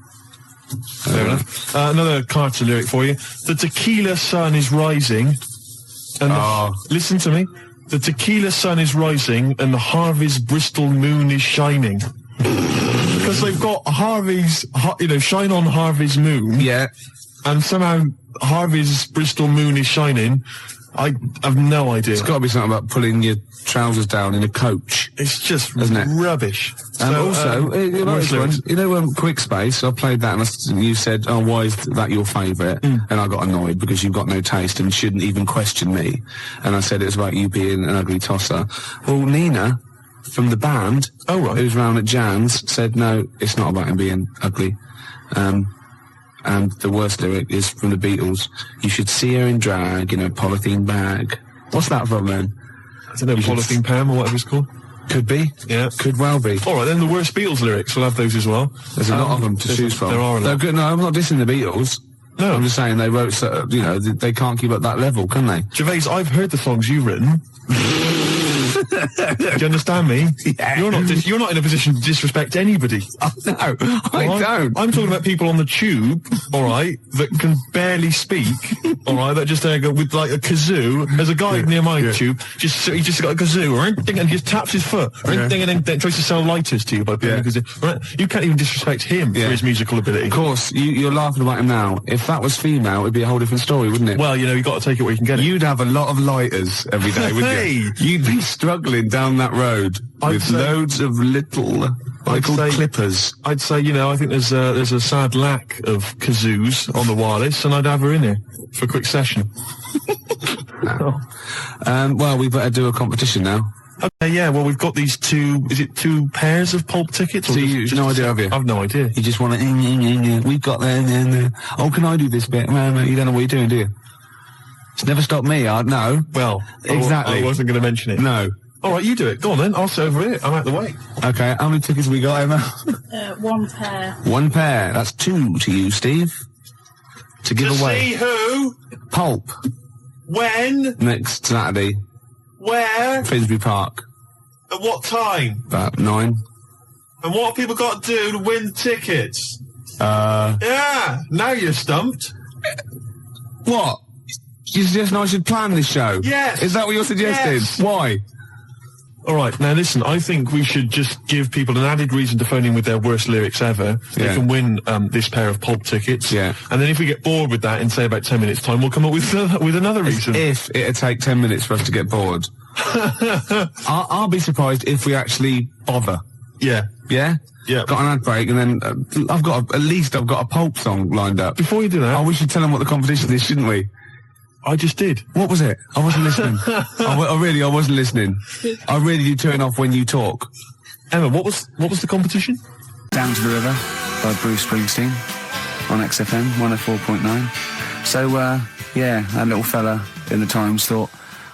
Fair enough. Another Carter lyric for you. The tequila sun is rising. And listen to me. The tequila sun is rising and the Harvey's Bristol moon is shining. Because they've got Harvey's, shine on Harvey's moon. Yeah. And somehow Harvey's Bristol moon is shining. I have no idea. It's got to be something about pulling your trousers down in a coach. It's just You rubbish. know, Quick Space, I played that and you said, oh, why is that your favourite? And I got annoyed because you've got no taste and shouldn't even question me. And I said it was about you being an ugly tosser. Well, Nina from the band, who's round at Jan's, said no, it's not about him being ugly. And the worst lyric is from the Beatles. You should see her in drag in a polythene bag. What's that from then? I don't know, Polythene Pam or whatever it's called. Could be. Yeah. Could well be. All right, then the worst Beatles lyrics, we'll have those as well. There's a lot of them to choose from. There are a lot. No, I'm not dissing the Beatles. No. I'm just saying they wrote, they can't keep up that level, can they? Gervais, I've heard the songs you've written. Do you understand me? Yeah. You're not in a position to disrespect anybody. Oh, no, I don't. I'm talking about people on the tube, all right, that can barely speak, all right, that just go with like a kazoo. There's a guy near my tube, he just got a kazoo, right, and he just taps his foot, right, and then tries to sell lighters to you by playing a kazoo. Right? You can't even disrespect him for his musical ability. Of course, you're laughing about him now. If that was female, it'd be a whole different story, wouldn't it? Well, you've got to take it where you can get it. You'd have a lot of lighters every day, wouldn't you? You'd be struggling down that road with loads of little, clippers. I'd say, I think there's a sad lack of kazoos on the wireless, and I'd have her in here for a quick session. Well, we better do a competition now. Okay, yeah, well, we've got these two pairs of pulp tickets? So you've no idea, have you? I've no idea. You just want to, we've got there. Oh, can I do this bit? Man, you don't know what you're doing, do you? It's never stopped me, no. Well, exactly. I wasn't going to mention it. No. All right, you do it. Go on then. I'll sit over it. I'm out the way. Okay, how many tickets have we got, Emma? 1 pair. 1 pair. That's 2 to you, Steve. To give away. See who? Pulp. When? Next Saturday. Where? Finsbury Park. At what time? About 9. And what have people got to do to win the tickets? Yeah, now you're stumped. What? You suggesting I should plan this show? Yes. Is that what you're suggesting? Yes. Why? All right, now listen, I think we should just give people an added reason to phone in with their worst lyrics ever. They can win this pair of pulp tickets. Yeah. And then if we get bored with that in, say, about 10 minutes' time, we'll come up with another reason. If it'd take 10 minutes for us to get bored. I'll be surprised if we actually bother. Yeah. Yeah? Yeah. Got an ad break, and then I've got a pulp song lined up. Before you do that... Oh, we should tell them what the competition is, shouldn't we? I just did. What was it? I wasn't listening. I wasn't listening. I really do turn off when you talk. Emma, what was the competition? Down to the River by Bruce Springsteen on XFM 104.9. So, that little fella in the Times thought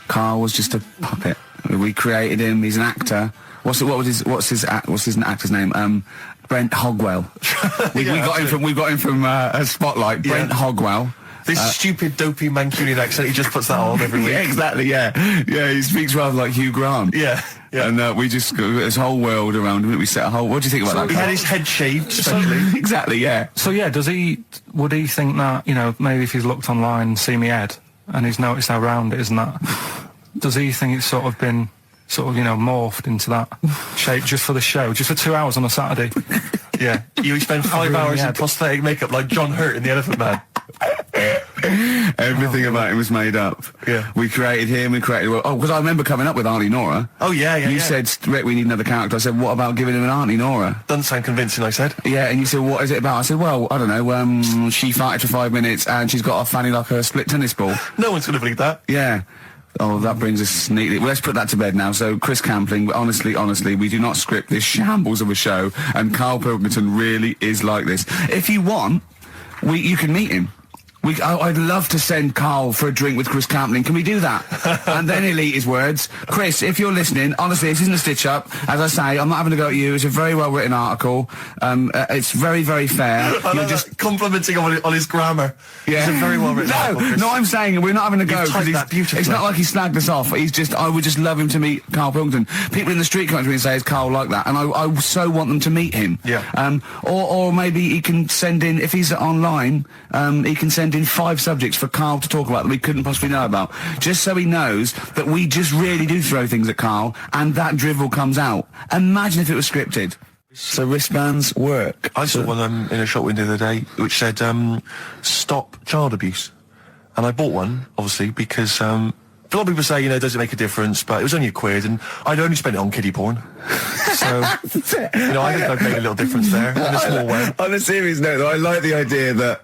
Karl was just a puppet. We created him. He's an actor. What's his actor's name? Brent Hogwell. we got him from Spotlight. Brent Hogwell. This stupid, dopey Mancunian accent, he just puts that on every week. Yeah, exactly, yeah. Yeah, he speaks rather like Hugh Grant. Yeah. And we just got this whole world around him. We set a whole... What do you think about that? He had his head shaved, especially. Exactly, yeah. So, yeah, would he think that, maybe if he's looked online and seen me head, and he's noticed how round it is and that, does he think it's sort of been, morphed into that shape just for the show, just for 2 hours on a Saturday? Yeah. You spend 5 hours in prosthetic makeup like John Hurt in The Elephant Man. Everything about him was made up. Yeah. We created him, because I remember coming up with Auntie Nora. Oh, yeah. You said, Rick, we need another character. I said, what about giving him an Auntie Nora? Doesn't sound convincing, I said. Yeah, and you said, what is it about? I said, well, I don't know, she farted for 5 minutes and she's got a fanny like a split tennis ball. No one's going to believe that. Yeah. Oh, that brings us neatly. Well, let's put that to bed now. So, Chris Campling, honestly, we do not script this shambles of a show, and Karl Pilkington really is like this. If you want, you can meet him. I'd love to send Karl for a drink with Chris Campling. Can we do that? And then he'll eat his words. Chris, if you're listening, honestly, this isn't a stitch-up. As I say, I'm not having a go at you. It's a very well-written article. It's very, very fair. You're just complimenting on his grammar. Yeah. It's a very well-written article. No, I'm saying we're not having a go. It's not like he snagged us off. I would just love him to meet Karl Pilkington. People in the street come up to me and say, is Karl like that? And I so want them to meet him. Yeah. Or maybe he can send in, if he's online, he can send in 5 subjects for Karl to talk about that we couldn't possibly know about, just so he knows that we just really do throw things at Karl and that drivel comes out. Imagine if it was scripted. So wristbands work. I saw one in a shop window the other day which said stop child abuse, and I bought one obviously because a lot of people say, does it make a difference, but it was only £1 and I'd only spent it on kiddie porn. So, you know, I think I've made a little difference there in a small way. On a serious note, though, I like the idea that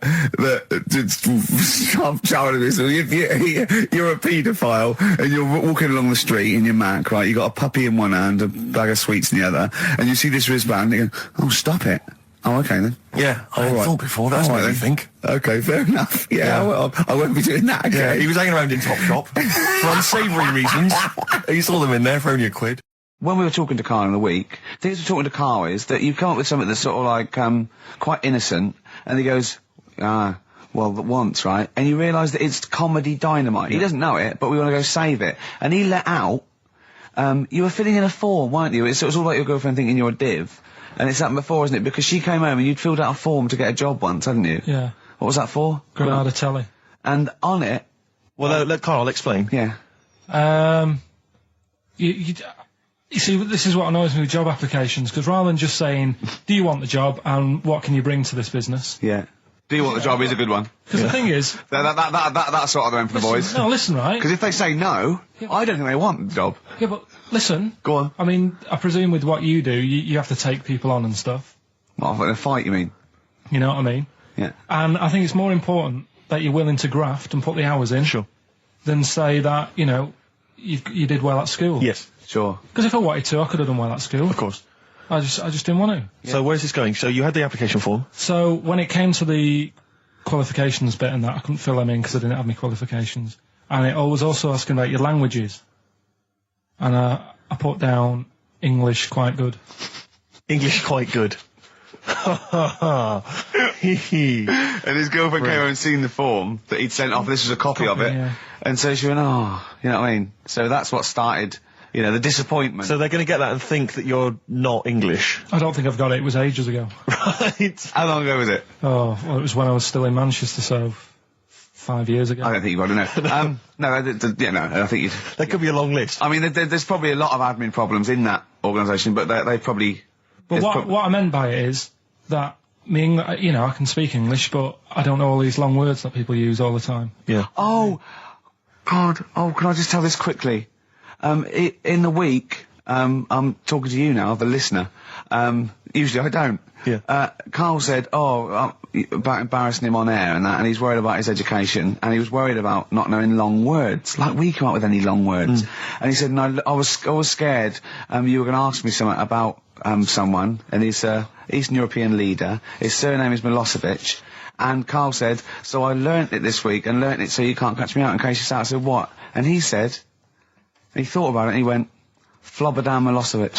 if you're a paedophile and you're walking along the street in your Mac, right? You got a puppy in one hand, a bag of sweets in the other, and you see this wristband, and you go, "Oh, stop it." Oh, okay then. Yeah, I thought before. That's what I think. Okay, fair enough. Yeah. I won't be doing that again. Yeah, he was hanging around in Topshop for unsavoury reasons. You saw them in there for only £1. When we were talking to Carl in the week, the thing we're talking to Carl is that you come up with something that's sort of like, quite innocent, and he goes, well, once, right? And you realise that it's comedy dynamite. He doesn't know it, but we want to go save it. And he let out, you were filling in a form, weren't you? It was all like your girlfriend thinking you're a div. And it's happened before, isn't it? Because she came home and you'd filled out a form to get a job once, hadn't you? Yeah. What was that for? Granada Telly. And on it... Well, let Carl explain. Yeah. You see, this is what annoys me with job applications, because rather than just saying, do you want the job and what can you bring to this business? Yeah. Do you want the job is a good one. Because the thing is... That's sort of the one for the boys. No, listen, right? Because if they say no, I don't think they want the job. Yeah, but listen. Go on. I mean, I presume with what you do, you have to take people on and stuff. Well, in a fight, you mean? You know what I mean? Yeah. And I think it's more important that you're willing to graft and put the hours in. Sure. Than say that, you know, you did well at school. Yes. Sure. Because if I wanted to, I could have done well at school. Of course. I just didn't want to. Yeah. So where's this going? So you had the application form. So when it came to the qualifications bit and that, I couldn't fill them in because I didn't have any qualifications. And it was also asking about your languages. And I put down English quite good. English quite good. And his girlfriend came over and seen the form that he'd sent off. This was a copy of it. Yeah. And so she went, oh, you know what I mean? So that's what started, you know, the disappointment. So they're going to get that and think that you're not English. I don't think I've got it. It was ages ago. Right. How long ago was it? Oh, well, it was when I was still in Manchester, so 5 years ago. I don't think you've got to know. No, I think you'd... There could be a long list. I mean, there's probably a lot of admin problems in that organisation, but they probably... But what I meant by it is that you know, I can speak English, but I don't know all these long words that people use all the time. Yeah. Oh, God. Oh, can I just tell this quickly? In the week, I'm talking to you now, the listener. Usually I don't. Yeah. Carl said, about embarrassing him on air and that, and he's worried about his education, and he was worried about not knowing long words. Like, we come up with any long words. And he said, no, I was scared, you were going to ask me something about, someone, and he's Eastern European leader. His surname is Milosevic. And Carl said, so I learnt it this week, and learnt it so you can't catch me out in case you're out. I said, what? And he said, he thought about it, and he went, Flobodan Milosevic.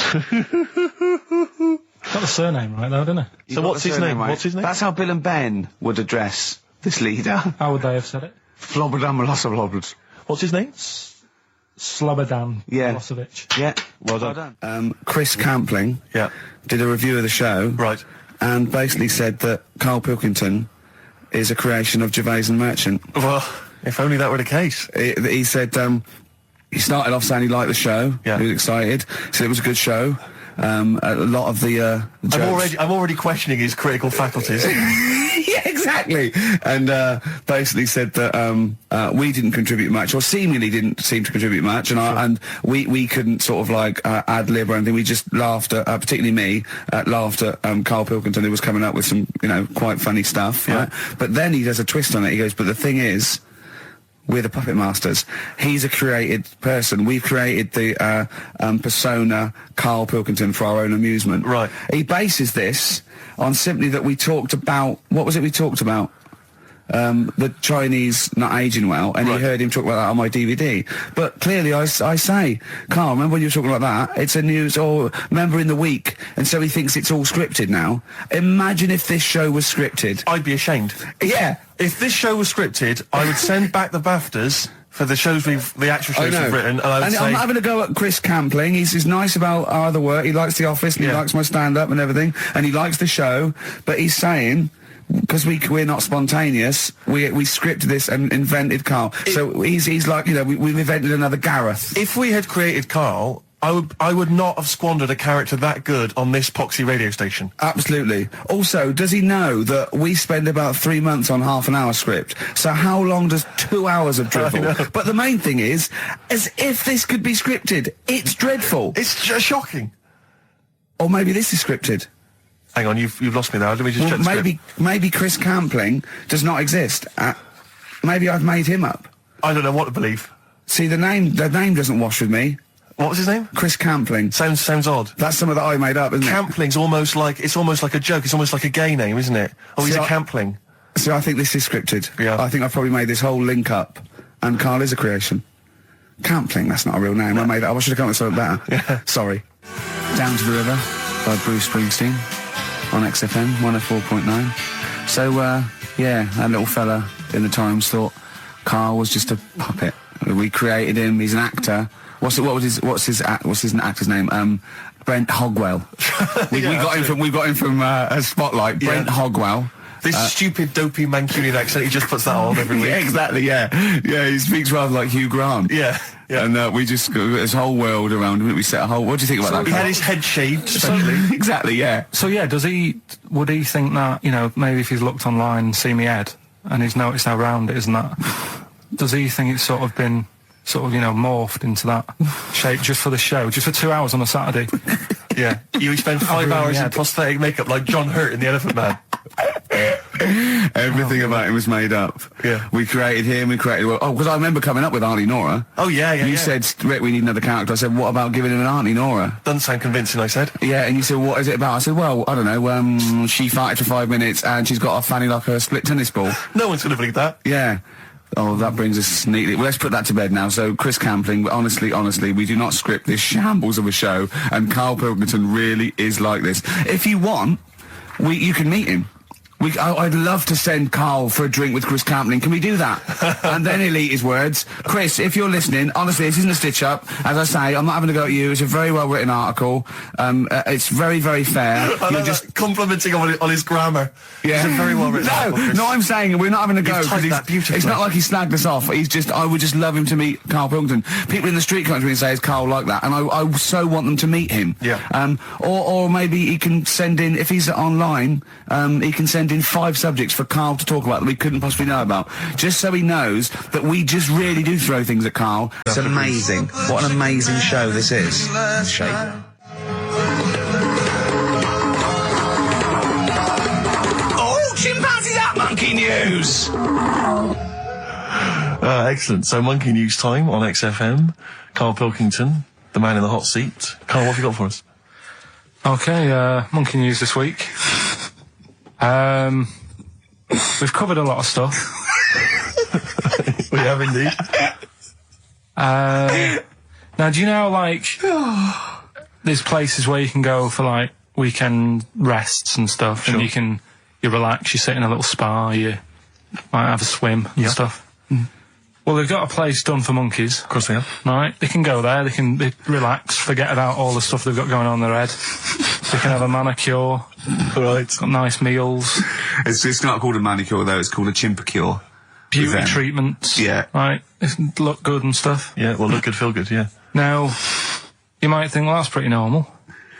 Got the surname right, though, didn't he? So what's his name? Right. What's his name? That's how Bill and Ben would address this leader. How would they have said it? Flobodan Milosevic. What's his name? Slobodan Milosevic. Yeah. Well done. Chris Campling did a review of the show. Right. And basically said that Karl Pilkington is a creation of Gervais and Merchant. Well, if only that were the case. He said he started off saying he liked the show. Yeah. He was excited. Said it was a good show. A lot of the jokes. I'm already questioning his critical faculties. Yeah, exactly. And basically said that we didn't contribute much, or seemingly didn't seem to contribute much, and we couldn't sort of like ad lib or anything. We just laughed at, particularly me, laughed at Karl Pilkington, who was coming up with some, you know, quite funny stuff. Yeah. Right? But then he does a twist on it. He goes, but the thing is, we're the puppet masters. He's a created person. We've created the persona Karl Pilkington for our own amusement. Right. He bases this on simply that we talked about... What was it we talked about? The Chinese not aging well, and he heard him talk about that on my DVD. But clearly I say, Carl, remember when you were talking like that? It's a news, or remember in the week, and so he thinks it's all scripted now. Imagine if this show was scripted. I'd be ashamed. Yeah. If this show was scripted, I would send back the BAFTAs for the shows the actual shows we've written, and I would say... I'm not having a go at Chris Campling. He's nice about our other work. He likes The Office, and he likes my stand-up and everything, and he likes the show, but he's saying... Because we're not spontaneous, we scripted this and invented Carl. So he's like, you know, we've invented another Gareth. If we had created Carl, I would not have squandered a character that good on this poxy radio station. Absolutely. Also, does he know that we spend about 3 months on half-an-hour script? So how long does 2 hours of drivel? But the main thing is, as if this could be scripted, it's dreadful. It's shocking. Or maybe this is scripted. Hang on, you've lost me now. Let me just check the script. Maybe Chris Campling does not exist. Maybe I've made him up. I don't know what to believe. See, the name doesn't wash with me. What was his name? Chris Campling. Sounds odd. That's something that I made up, isn't it? Campling's almost like a joke. It's almost like a gay name, isn't it? Oh, he's a Campling. See, I think this is scripted. Yeah. I think I've probably made this whole link up, and Karl is a creation. Campling, that's not a real name. I made that up. I should have come up with something better. Yeah. Sorry. Down to the River by Bruce Springsteen on XFM 104.9. So, yeah, that little fella in the Times thought Karl was just a puppet. We created him. He's an actor. What's his actor's name? Brent Hogwell. we got him from a Spotlight. Brent Hogwell. This stupid, dopey Mancunian accent, he just puts that on every week. Yeah, exactly, yeah. Yeah, he speaks rather like Hugh Grant. Yeah, yeah. And we just got this whole world around him. We set a whole... What do you think about that? He had his head shaved, especially. Exactly, yeah. So, yeah, would he think that, you know, maybe if he's looked online and seen me head, and he's noticed how round it is and that, does he think it's sort of been, sort of, you know, morphed into that shape just for the show, just for 2 hours on a Saturday? Yeah. You spend 5 hours in prosthetic makeup like John Hurt in The Elephant Man. Everything about him was made up. Yeah. We created him, because I remember coming up with Auntie Nora. Oh, yeah. You said, Rick, we need another character. I said, what about giving him an Auntie Nora? Doesn't sound convincing, I said. Yeah, and you said, what is it about? I said, well, I don't know, she farted for 5 minutes and she's got a fanny like a split tennis ball. No one's gonna believe that. Yeah. Oh, that brings us neatly. Well, let's put that to bed now. So, Chris Campling, honestly, we do not script this shambles of a show, and Karl Pilkington really is like this. If you want, you can meet him. I'd love to send Karl for a drink with Chris Campling. Can we do that? And then he'll eat his words. Chris, if you're listening, honestly, this isn't a stitch-up. As I say, I'm not having a go at you. It's a very well-written article. It's very, very fair. You're just complimenting on his grammar. Yeah. It's a very well-written article. No, I'm saying we're not having a go. It's not like he snagged us off. I would just love him to meet Karl Pilkington. People in the street come to me and say, is Karl like that? And I so want them to meet him. Yeah. Or maybe he can send in, if he's online, he can send in 5 subjects for Karl to talk about that we couldn't possibly know about, just so he knows that we just really do throw things at Karl. It's amazing. What an amazing show this is. Shape. Oh, chimpanzees at Monkey News! Excellent. So, Monkey News time on XFM. Karl Pilkington, the man in the hot seat. Karl, what have you got for us? Okay, Monkey News this week. We've covered a lot of stuff. We have indeed. Now, do you know, like, there's places where you can go for, like, weekend rests and stuff, Sure. and you relax, you sit in a little spa, you might have a swim and stuff. Mm. Well, they've got a place done for monkeys. Of course they have. Right? They can go there, they relax, forget about all the stuff they've got going on in their head. They can have a manicure. Right. Got nice meals. It's not called a manicure, though. It's called a chimpacure. Beauty treatments. Yeah. Right? Look good and stuff. Yeah, well, look good, feel good, yeah. Now, you might think, well, that's pretty normal.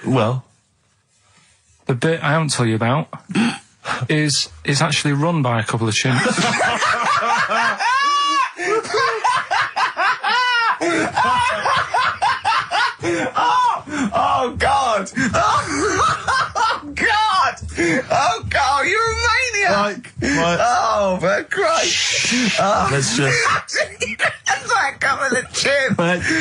Well. The bit I haven't told you about is actually run by a couple of chimps. Oh, God! Oh, God! Oh, God, you're a maniac! Right. Oh, for Christ! Oh. Let's just... That's like a couple of chimps!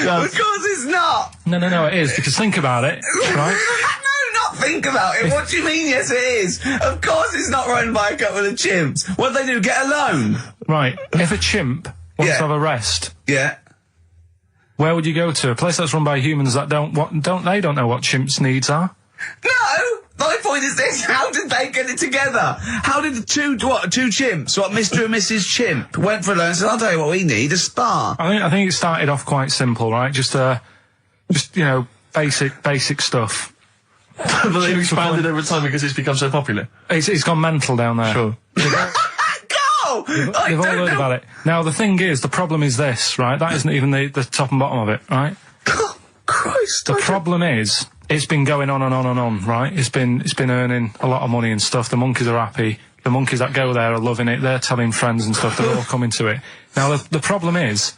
Of course it's not! No, it is, because think about it, right? No, not think about it. What do you mean, yes, it is? Of course it's not run by a couple of chimps. What do they do, get a loan? Right, if a chimp wants to have a rest... Yeah. Where would you go to? A place that's run by humans that don't know what chimps' needs are? No! My point is this, how did they get it together? How did the two chimps, Mr. and Mrs. Chimp, went for a loan and said, I'll tell you what we need, a spa. I think it started off quite simple, right? Just you know, basic stuff. But they've expanded over time because it's become so popular. It's gone mental down there. Sure. They've all heard about it. Now, the thing is, the problem is this, right? That isn't even the top and bottom of it, right? Oh, Christ. The problem is, it's been going on and on and on, right? It's been earning a lot of money and stuff. The monkeys are happy. The monkeys that go there are loving it. They're telling friends and stuff. They're all coming to it. Now, the problem is,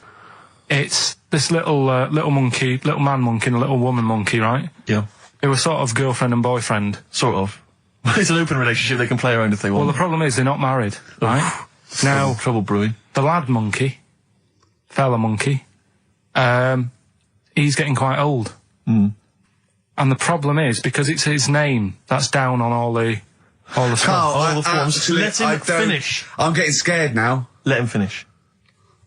it's this little monkey, little man monkey and a little woman monkey, right? Yeah. They were sort of girlfriend and boyfriend. Sort of. It's an open relationship, they can play around if they want. Well, the problem is they're not married, right? Now, trouble brewing. The lad monkey, fella monkey, he's getting quite old. Mm. And the problem is, because it's his name that's down on all the stuff. Carl, all the forms. actually, Let him finish. I'm getting scared now. Let him finish.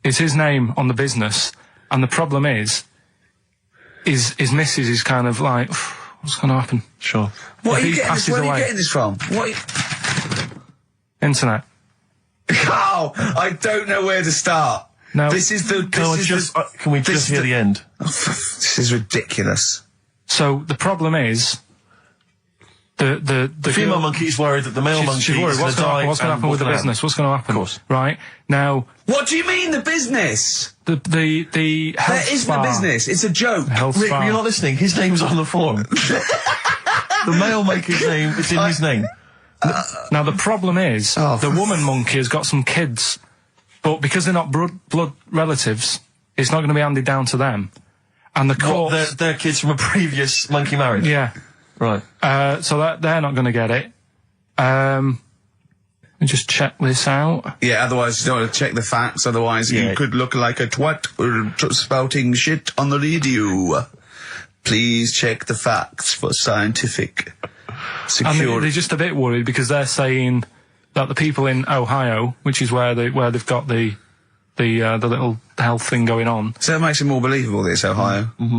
It's his name on the business, and the problem is his missus is kind of like, what's going to happen? Sure. Where are you getting this from? Internet. Carl, I don't know where to start. No. This is the... Can we just hear the end? This is ridiculous. So the problem is the female monkey is worried that the male monkey she's worried. What's going to happen with the business? What's going to happen? Of course. Right now. What do you mean the business? The health There isn't a business. It's a joke. Rick, you're not listening. His name's on the form. The male monkey's name is in his name. Now the problem is the woman monkey has got some kids, but because they're not blood relatives, it's not going to be handed down to them. And the court, they're kids from a previous monkey marriage. Yeah, right. So that they're not going to get it. Let me just check this out. Yeah, otherwise you don't want to check the facts. Otherwise you could look like a twat spouting shit on the radio. Please check the facts for scientific security. And they're just a bit worried because they're saying that the people in Ohio, which is where they've got the little health thing going on. So that makes it more believable that it's Ohio. Mm-hmm.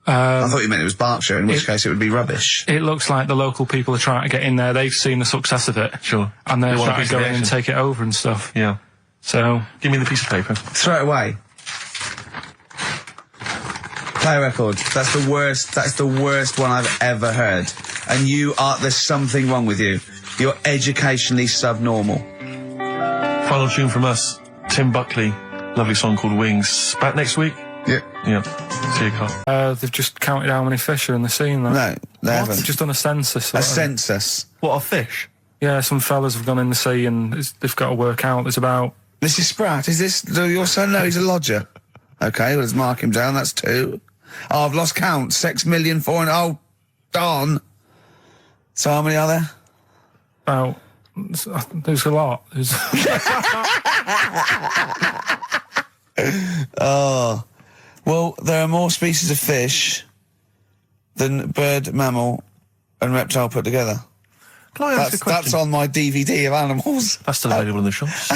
I thought you meant it was Berkshire, in which case it would be rubbish. It looks like the local people are trying to get in there. They've seen the success of it. Sure. And they're They want a trying piece to of go the in and action. take it over and stuff. Yeah. So... Give me the piece of paper. Throw it away. Play a record. That's the worst one I've ever heard. And there's something wrong with you. You're educationally subnormal. Final tune from us. Tim Buckley. Lovely song called Wings. Back next week? Yeah. Yeah. See you, Carl. They've just counted how many fish are in the sea and that. No, they haven't. They've just done a census. A census? What, of fish? Yeah, some fellas have gone in the sea and they've got to work out. There's about... Mrs. Spratt, is this your son? No, he's a lodger. Okay, well, let's mark him down. That's 2. Oh, I've lost count. 6,000,400. Oh, darn. So how many are there? About... There's a lot. There's... Oh. Well, there are more species of fish than bird, mammal, and reptile put together. Can I ask a question? That's on my DVD of animals. That's still available in the shops.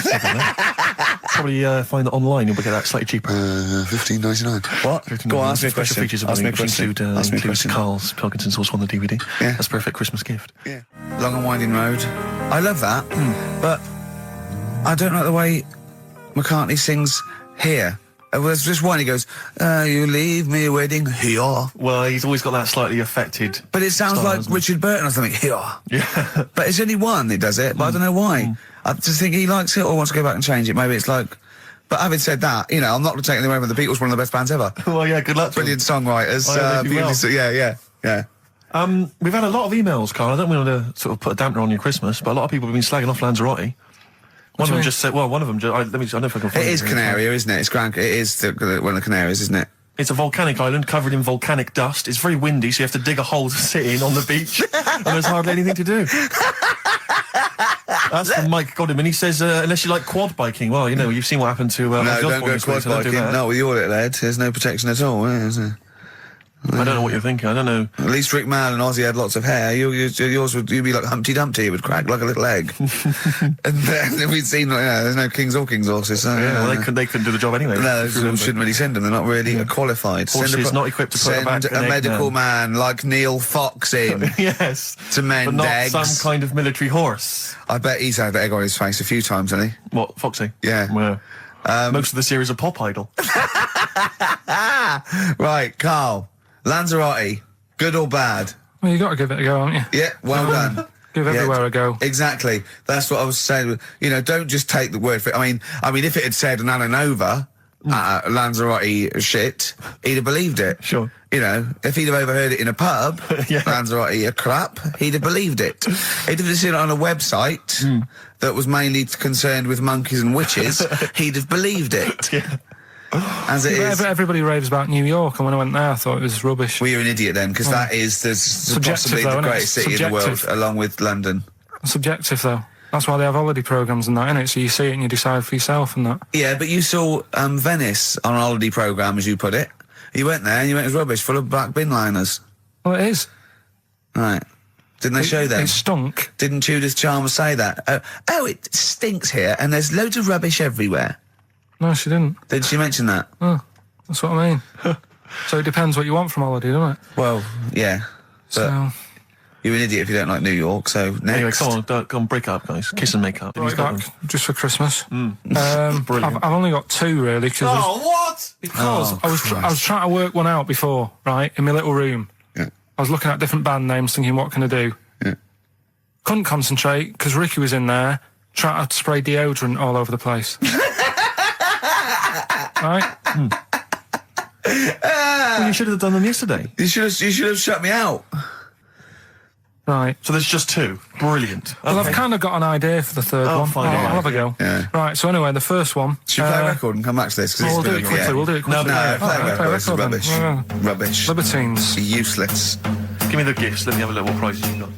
Probably find it online. You'll get that slightly cheaper. $15.99. What? Go on, ask me a question. Ask me a question. Ask me a question. Carl's Pilkington's also on the DVD. Yeah. That's a perfect Christmas gift. Yeah. Long and Winding Road. I love that, but I don't like the way McCartney sings here. There's just one, he goes, you leave me waiting here. Well, he's always got that slightly affected... But it sounds style, like Richard Burton or something, here. Yeah. But it's only one that does it, but I don't know why. I just think he likes it or wants to go back and change it. Maybe it's like... But having said that, you know, I'm not taking away from the Beatles, one of the best bands ever. Well, yeah, good luck to Brilliant songwriters. Beautiful, yeah. We've had a lot of emails, Carl. I don't want to sort of put a dampener on your Christmas, but a lot of people have been slagging off Lanzarote. One of them just said, well, one of them, I don't know if I can find it. It is Canaria, isn't it? It is one of the Canaries, isn't it? It's a volcanic island covered in volcanic dust. It's very windy, so you have to dig a hole to sit in on the beach, and there's hardly anything to do. That's from Mike Godham, and he says, unless you like quad biking, well, you know, you've seen what happened to... no, don't go quad biking. Not with your little head. There's no protection at all, is there? I don't know what you're thinking. I don't know. At least Rick Mann and Ozzy had lots of hair. Yours would be like Humpty Dumpty. It would crack like a little egg. And then we'd seen, there's no kings or king's horses. So, well, they couldn't do the job anyway. No, shouldn't really send them. They're not really qualified. Horses not equipped to put back a medical man like Neil Fox in. Yes. To mend but not eggs. Some kind of military horse. I bet he's had egg on his face a few times, hasn't he? What, Foxy? Yeah. Well, most of the series are Pop Idol. Right, Carl. Lanzarote, good or bad? Well, you got to give it a go, haven't you? Yeah, well done. Give everywhere a go. Exactly. That's what I was saying. You know, don't just take the word for it. I mean, if it had said Nananova, Lanzarote shit, he'd have believed it. Sure. You know, if he'd have overheard it in a pub, Lanzarote a crap, he'd have believed it. He'd have seen it on a website that was mainly concerned with monkeys and witches, he'd have believed it. Yeah. As it is. Everybody raves about New York, and when I went there, I thought it was rubbish. Well, you're an idiot then, because that is possibly though, the isn't it? greatest city in the world, along with London. Subjective, though. That's why they have holiday programmes and that, innit? So you see it and you decide for yourself and that. Yeah, but you saw Venice on a holiday programme, as you put it. You went there and you went, it was rubbish, full of black bin liners. Well, it is. Right. Didn't they show them? It stunk. Didn't Judith Chalmers say that? Oh, it stinks here and there's loads of rubbish everywhere. No, she didn't. Did she mention that? Oh, that's what I mean. So it depends what you want from holiday, doesn't it? Well, yeah. So... You're an idiot if you don't like New York, so next. Anyway, come on, break up, guys. Kiss and make up. Right back, just for Christmas. Brilliant. I've only got 2, really. What? Because I was trying to work one out before, right, in my little room. Yeah. I was looking at different band names, thinking, what can I do? Yeah. Couldn't concentrate, because Ricky was in there, trying to spray deodorant all over the place. Right? Well, you should have done them yesterday. You should have shut me out. Right. So there's just 2. Brilliant. Well, I've kind of got an idea for the third one. fine, I'll have a go. Yeah. Right, so anyway, the first one... Should we play a record and come back to this? We'll do it quickly, we'll do it quickly. No, play a record. This is then. rubbish. Yeah. Rubbish. Libertines. Useless. Give me the gifts. Let me have a look what prizes you got.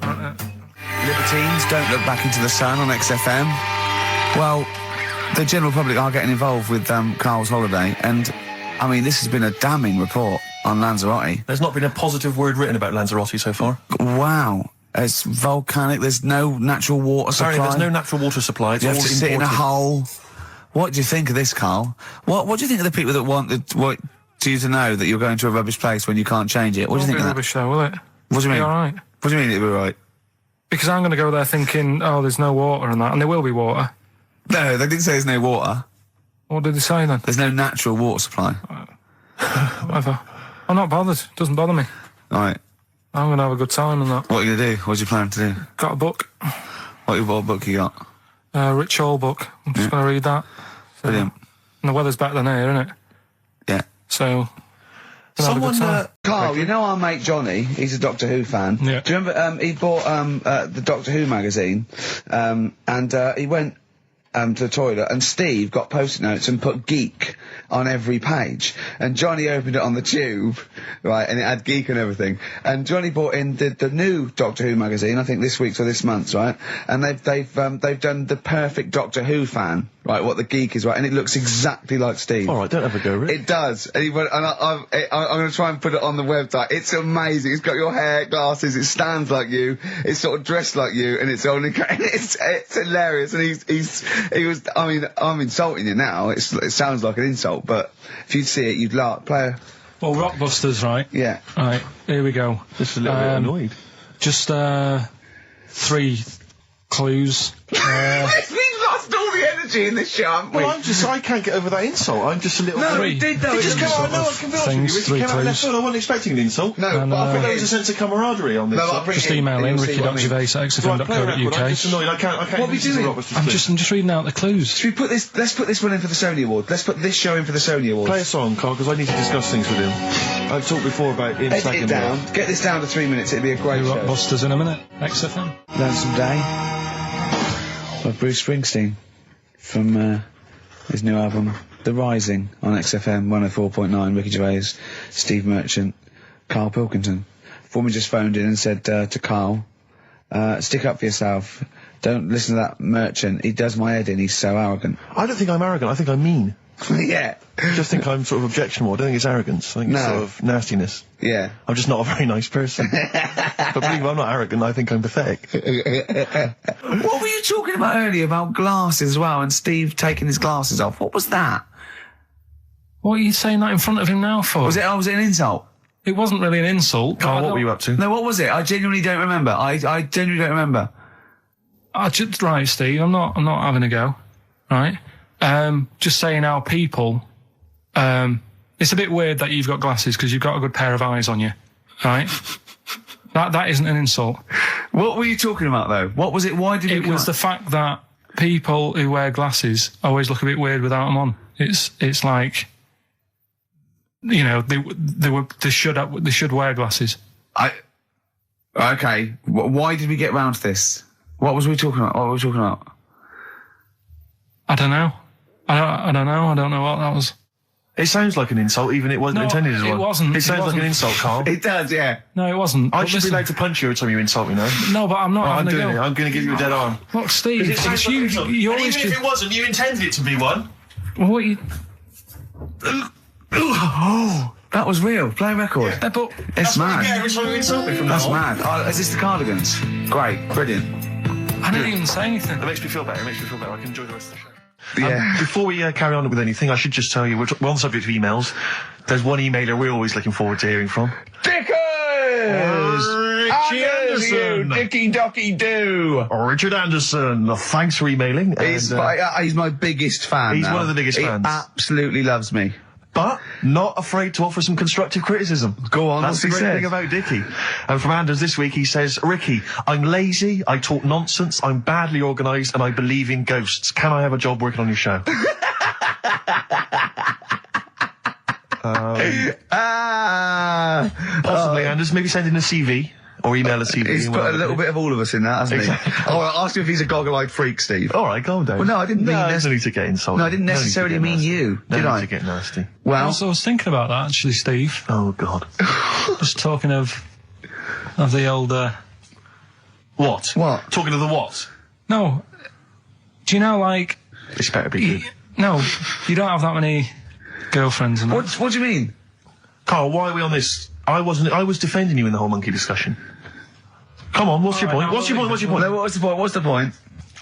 Libertines, Don't Look Back Into the Sun on XFM. Well, the general public are getting involved with Karl's holiday, and, I mean, this has been a damning report on Lanzarote. There's not been a positive word written about Lanzarote so far. Wow. It's volcanic, there's no natural water supply. Sorry, there's no natural water supply. It's you all have to sit in a imported. hole. What do you think of this, Karl? What do you think of the people that want you to know that you're going to a rubbish place when you can't change it? What do you think of that? Rubbish though, will it? What do you mean? All right. What do you mean it'll be right? Because I'm going to go there thinking, oh, there's no water and that, and there will be water. No, they didn't say there's no water. What did they say then? There's no natural water supply. Whatever. I'm not bothered. Doesn't bother me. All right. I'm going to have a good time and that. What are you going to do? What do you plan to do? Got a book. What book you got? Rich Hall book. I'm just going to read that. So, Brilliant. And the weather's better than here, isn't it? Yeah. So... Someone, Karl, you know our mate Johnny, he's a Doctor Who fan. Yeah. Do you remember, he bought, the Doctor Who magazine, and he went, to the toilet, and Steve got post-it notes and put geek on every page, and Johnny opened it on the tube, right, and it had geek and everything, and Johnny bought in the new Doctor Who magazine, I think this week's or this month's, right, and they've done the perfect Doctor Who fan, right, what the geek is, right, and it looks exactly like Steve. Alright, don't have a go, Rick. It does, and he went, and I'm going to try and put it on the website. It's amazing. It's got your hair, glasses, it stands like you, it's sort of dressed like you, and it's only, it's hilarious, and he was, I mean, I'm insulting you now, it sounds like an insult, but if you'd see it, you'd laugh. Play a... Well, Rockbusters, right? Yeah. Right, here we go. Just a little bit annoyed. Just, 3 clues. We've lost all the energy in this show, haven't we? Well, I can't get over that insult. I'm just a little... No, we did though. It just came out, no, I can be honest with you. It came out left field. I wasn't expecting an insult. No, but I think there was a sense of camaraderie on this. Just email in ricky.gervais@xfm.co.uk. I'm just annoyed. I can't what are we doing? I'm just reading out the clues. Should we put this, let's put this one in for the Sony Award. Let's put this show in for the Sony Awards. Play a song, Karl, because I need to discuss things with him. I've talked before about him Edit sagging it down. Get this down to 3 minutes. It'd be a great show. Rockbusters in a minute. XFM. Lonesome Day by Bruce Springsteen from his new album The Rising on XFM 104.9. Ricky Gervais, Steve Merchant, Karl Pilkington. Foreman just phoned in and said to Karl, stick up for yourself. Don't listen to that Merchant. He does my head in. He's so arrogant. I don't think I'm arrogant. I think I'm mean. Yeah. I just think I'm sort of objectionable. I don't think it's arrogance. I think it's sort of nastiness. Yeah. I'm just not a very nice person. But believe me, I'm not arrogant. I think I'm pathetic. What were you talking about earlier about glasses as well, and Steve taking his glasses off? What was that? What are you saying that in front of him now for? Was it an insult? It wasn't really an insult. Karl, what were you up to? No, what was it? I genuinely don't remember. I genuinely don't remember. Right, Steve, I'm not having a go. Right? Just saying how people, it's a bit weird that you've got glasses because you've got a good pair of eyes on you, right? that isn't an insult. What were you talking about though? What was it? Why did it was the fact that people who wear glasses always look a bit weird without them on. It's like, you know, they should wear glasses. Okay. Why did we get round to this? What was we talking about? I don't know. I don't know. I don't know what that was. It sounds like an insult, even it wasn't intended as one. It wasn't. It sounds like an insult, Carl. It does, yeah. No, it wasn't. I But should be listen- allowed to punch you every time you insult me now. No, but I'm not I'm having doing a it. go. I'm going to give you a dead arm. Look, Steve, It sounds it's like an you. insult. You And always even if it wasn't, you intended it to be one. Well, what you... Oh, that was real. Play a record. But It's That's what you mad. get every time you insult me from now That's on. mad. Oh, is this the Cardigans? Great, brilliant. I didn't even say anything. It makes me feel better. It makes me feel better. I can enjoy the rest of the show. Yeah. Before we carry on with anything, I should just tell you, we're on the subject of emails. There's one emailer we're always looking forward to hearing from. Dickers! Richie Anderson! Dicky Docky Doo! Richard Anderson, thanks for emailing. He's my biggest fan. He's now. one of the biggest fans. He absolutely loves me. But not afraid to offer some constructive criticism. Go on, That's what's the he great said? thing about Dickie. And from Anders this week, he says, Ricky, I'm lazy, I talk nonsense, I'm badly organised, and I believe in ghosts. Can I have a job working on your show? Possibly, Anders. Maybe send in a CV. Or email a CV. He's put a little bit of all of us in that, hasn't he? Oh, I'll ask you if he's a goggle-eyed freak, Steve. All right, calm down. Well, no, I didn't mean there's no need to get insulted. No, I didn't necessarily mean you, did I? to get nasty. Well, Also, I was thinking about that, actually, Steve. Oh, God. Just talking of the old... What? What? Talking of the what? No. Do you know, like... This better be good. No, you don't have that many girlfriends and that. What do you mean? Carl, why are we on this? I was defending you in the whole monkey discussion. Come on, what's your point? What's your point? What's your point? No, what's the point? What's the point?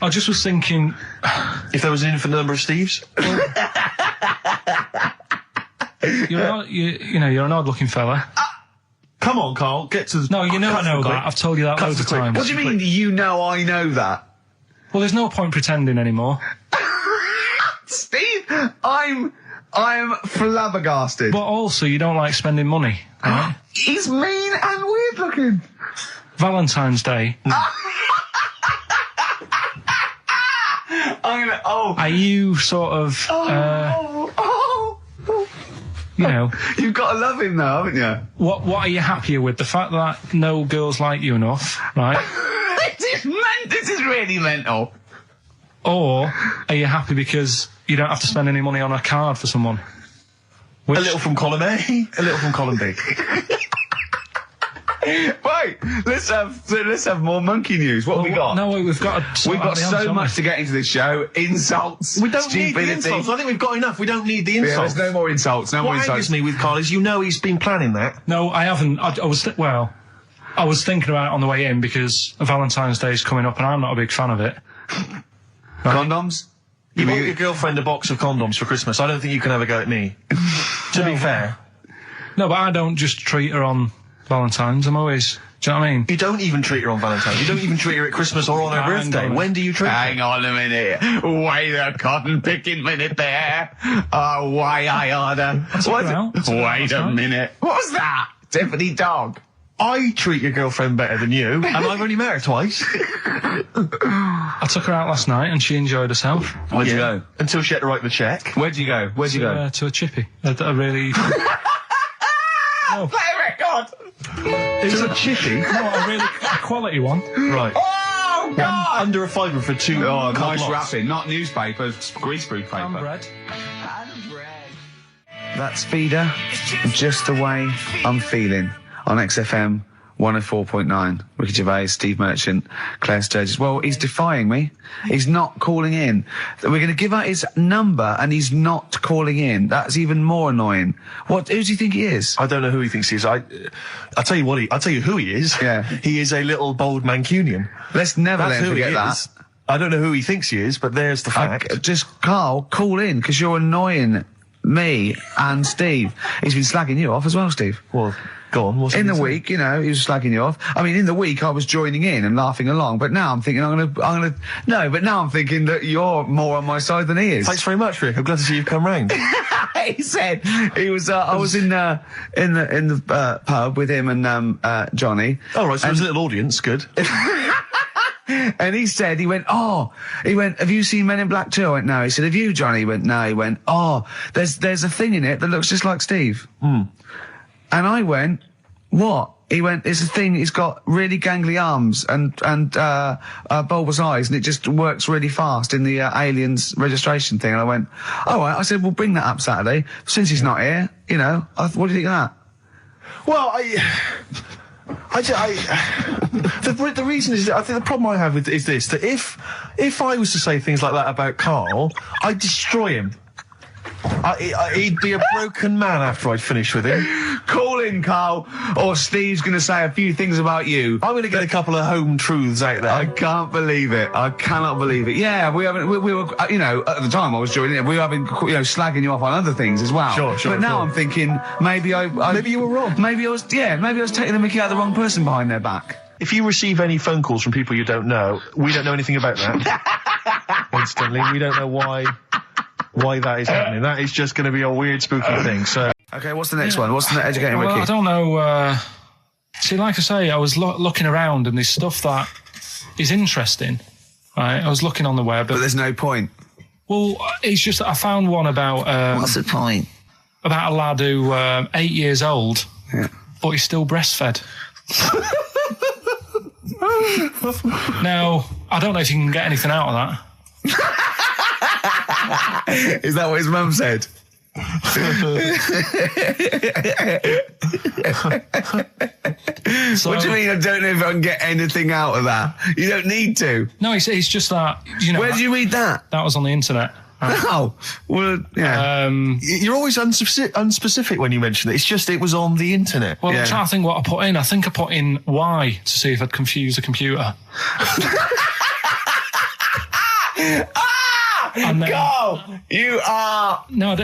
I just was thinking... If there was an infinite number of Steves? You're an odd-looking fella. Come on, Carl, get to the... No, you know I know that. I've told you that loads of times. What do you mean you know I know that? Well, there's no point pretending anymore. Steve, I'm flabbergasted. But also, you don't like spending money, right? He's mean and weird looking. Valentine's Day. Are you sort of... you know... You've got to love him now, haven't you? What are you happier with? The fact that no girls like you enough, right? This is really mental. Or are you happy because you don't have to spend any money on a card for someone? A little from column A, a little from column B. Wait, let's have more monkey news. What have we got? No, we've got so much to get into this show. Insults. We don't need stupidity. the insults. I think we've got enough. We don't need the insults. Yeah, there's no more insults. No more What insults. angers me with Carl is you know he's been planning that. No, I haven't. I was thinking about it on the way in because Valentine's Day is coming up and I'm not a big fan of it. Condoms? You bought your girlfriend a box of condoms for Christmas. I don't think you can have a go at me. To be fair. No, but I don't just treat her on Valentine's. I'm always... Do you know what I mean? You don't even treat her on Valentine's. You don't even treat her at Christmas or on her birthday. When do you treat her? Hang on a minute. Wait a cotton picking minute there. Oh, why I order. Wait a minute. What was that? Tiffany Dog. I treat your girlfriend better than you, and I've only met her twice. I took her out last night and she enjoyed herself. Where'd you go? Until she had to write the cheque. Where'd you go? Where'd you go? To a chippy. A really... No. Play a record! It's a chippy? No, a quality one. Right. Oh, God! Under a fiver for two. Oh, nice lots. wrapping. Not newspaper, greaseproof paper. And bread. That's Feeder. Just the way I'm feeling on XFM 104.9. Ricky Gervais, Steve Merchant, Claire Sturgis. Well, he's defying me. He's not calling in. We're going to give out his number and he's not calling in. That's even more annoying. Who does he think he is? I don't know who he thinks he is. I'll tell you what I'll tell you who he is. Yeah. He is a little bold Mancunian. Let's never That's let him who he forget that. is. I don't know who he thinks he is, but there's the fact. Just, Carl, call in, because you're annoying me and Steve. He's been slagging you off as well, Steve. Well, go on. In the week, you know, he was slagging you off. I mean, in the week, I was joining in and laughing along, but now I'm thinking but now I'm thinking that you're more on my side than he is. Thanks very much, Rick. I'm glad to see you've come round. He said he was. I was in the pub with him and Johnny. All right, so there's a little audience. Good. And he said, have you seen Men in Black 2? I went, no. He said, have you, Johnny? He went, no. He went, there's a thing in it that looks just like Steve. Mm. And I went, What? He went, it's a thing, he's got really gangly arms and bulbous eyes, and it just works really fast in the aliens registration thing. And I went, all right. I said, well, bring that up Saturday. Since he's not here, you know, what do you think of that? Well, the reason is that I think the problem I have with is this, that if I was to say things like that about Karl, I'd destroy him. He'd be a broken man after I'd finished with him. Call in, Karl, or Steve's going to say a few things about you. I'm going to get a couple of home truths out there. I can't believe it. I cannot believe it. Yeah, we were, you know, at the time I was joining it, we were having, you know, slagging you off on other things as well. Sure. But now I'm thinking, maybe maybe you were wrong. Maybe I was taking the mickey out of the wrong person behind their back. If you receive any phone calls from people you don't know, we don't know anything about that. Instantly, we don't know why that is happening. That is just going to be a weird, spooky thing. So, okay, what's the next one? What's the educating well, wiki? I don't know. See, like I say, I was looking around, and there's stuff that is interesting. Right, I was looking on the web, but there's no point. Well, it's just that I found one about. What's the point? About a lad who 8 years old, but he's still breastfed. Now, I don't know if you can get anything out of that. Is that what his mum said? So, what do you mean? I don't know if I can get anything out of that. You don't need to. No, it's just that, you know. Where did you read that? That was on the internet. Oh, well, yeah. You're always unspecific when you mention it. It's just it was on the internet. Well, I'm trying to think what I put in. I think I put in Y to see if I'd confuse the computer. And then, go! You are... No,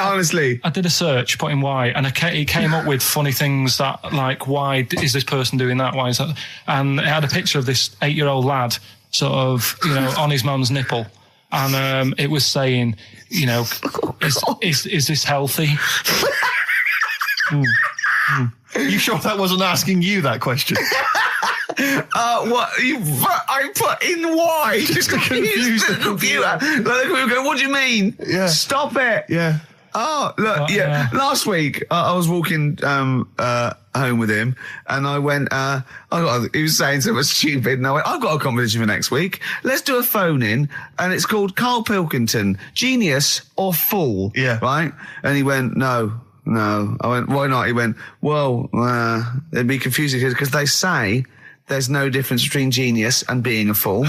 honestly. I did a search, put in why, and it came up with funny things that, like, why is this person doing that? Why is that? And it had a picture of this 8-year-old lad, sort of, you know, on his mum's nipple. And it was saying, you know, is this healthy? You sure that wasn't asking you that question? What? I put in why? Just to confuse the computer. Like, we go, what do you mean? Yeah. Stop it. Yeah. Oh, look, yeah. Last week, I was walking home with him, and I went, he was saying something stupid, and I went, I've got a competition for next week. Let's do a phone-in, and it's called Karl Pilkington, Genius or Fool. Yeah. Right? And he went, No. I went, why not? He went, well, it'd be confusing because they say there's no difference between genius and being a fool.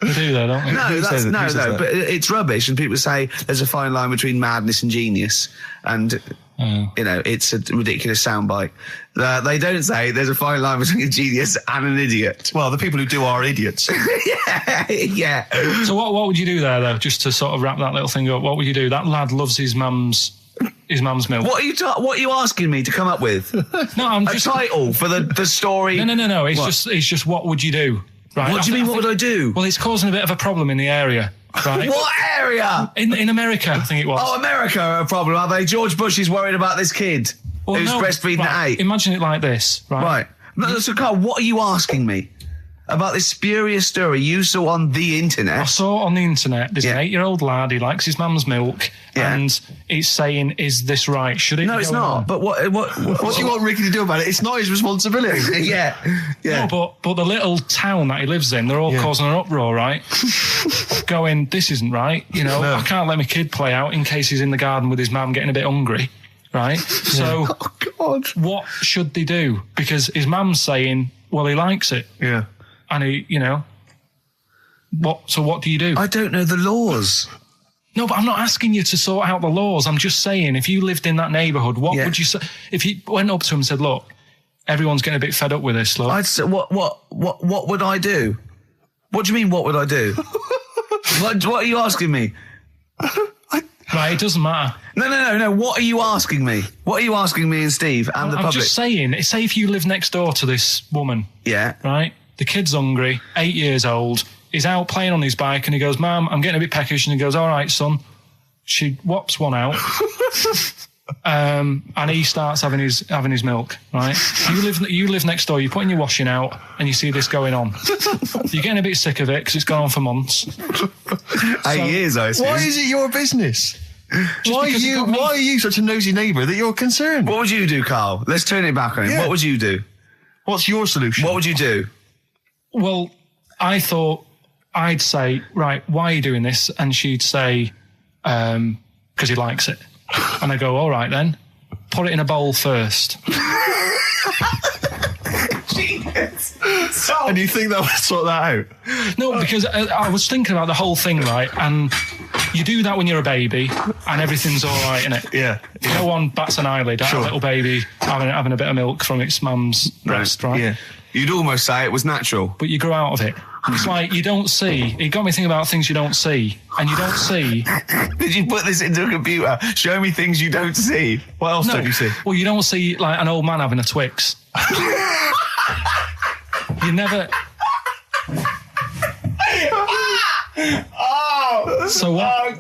They do though, don't they? No, but it's rubbish, and people say there's a fine line between madness and genius, and you know, it's a ridiculous soundbite. They don't say there's a fine line between a genius and an idiot. Well, the people who do are idiots. yeah. So what would you do there though, just to sort of wrap that little thing up? What would you do? That lad loves his mum's milk. What are you asking me to come up with? No, I'm just a title for the story. No. It's just what would you do? Right. What do you mean? What would I do? Well, it's causing a bit of a problem in the area. Right. What area? In America, I think it was. Oh, America are a problem, are they? George Bush is worried about this kid who's breastfeeding at 8. Imagine it like this, right? Right. So, Karl, what are you asking me about this spurious story you saw on the internet? I saw it on the internet. There's an 8-year-old lad. He likes his mum's milk, and it's saying, "Is this right? Should it?" No, it's not. On? But what do you want Ricky to do about it? It's not his responsibility. yeah. No, but the little town that he lives in, they're all causing an uproar, right? Going, this isn't right. You know, I can't let my kid play out in case he's in the garden with his mum getting a bit hungry, right? So, what should they do? Because his mum's saying, well, he likes it. Yeah. And he, you know, so what do you do? I don't know the laws. No, but I'm not asking you to sort out the laws. I'm just saying, if you lived in that neighbourhood, what would you say? If you went up to him and said, look, everyone's getting a bit fed up with this, look. I'd say, what would I do? What do you mean, what would I do? What are you asking me? Right, it doesn't matter. No. What are you asking me? What are you asking me and Steve and the public? I'm just saying, say if you live next door to this woman. Yeah. Right? The kid's hungry, 8 years old. He's out playing on his bike and he goes, Mum, I'm getting a bit peckish. And he goes, all right, son. She whops one out. And he starts having his milk, right? You live next door, you're putting your washing out and you see this going on. You're getting a bit sick of it because it's gone on for months. 8 years, I assume. Why is it your business? Why are you such a nosy neighbour that you're concerned? What would you do, Carl? Let's turn it back on him. Yeah. What would you do? What's your solution? What would you do? Well, I thought I'd say, right, why are you doing this? And she'd say, because he likes it. And I go, all right then, put it in a bowl first. And you think that would sort that out? No, because I was thinking about the whole thing, right? And you do that when you're a baby, and everything's all right, innit? Yeah. No one bats an eyelid at a little baby having a bit of milk from its mum's breast, right? Yeah. You'd almost say it was natural. But you grow out of it. It's like you don't see. It got me thinking about things you don't see. And you don't see. Did you put this into a computer? Show me things you don't see. What else don't you see? Well, you don't see, like, an old man having a Twix. You never... So what?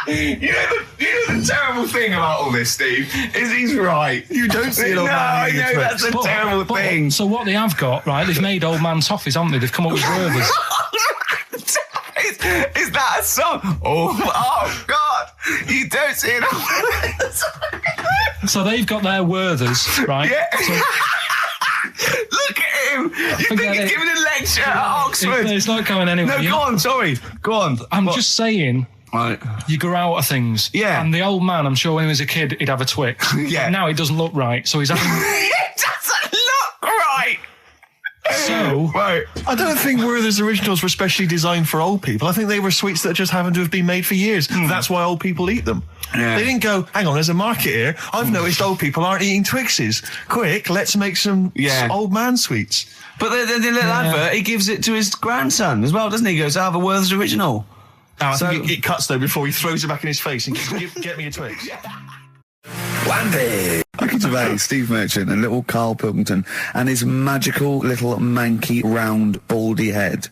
You know the terrible thing about all this, Steve, is he's right. You don't see an old man eating a Twix. That's a terrible thing. So what they have got, right, they've made old man toffees, haven't they? They've come up with Gervais. Is that a song? Oh God! You don't see it. So they've got their Werthers, right? Yeah. So, look at him. You think he's giving a lecture at Oxford? It's not going anywhere. No, go on. Sorry. Go on. I'm just saying. Right. You grow out of things. Yeah. And the old man, I'm sure when he was a kid, he'd have a Twix. Yeah. Now it doesn't look right, so he's having... It doesn't look right. So... Right. I don't think Werther's originals were specially designed for old people. I think they were sweets that just happened to have been made for years. That's why old people eat them. Yeah. They didn't go, hang on, there's a market here. I've noticed old people aren't eating Twixes. Quick, let's make some old man sweets. But the little advert, he gives it to his grandson as well, doesn't he? He goes, I have a Werther's original. Oh, I think it cuts, though, before he throws it back in his face and get me a Twix. Whammy! Ricky Gervais, Steve Merchant and little Karl Pilkington and his magical little manky, round, baldy head.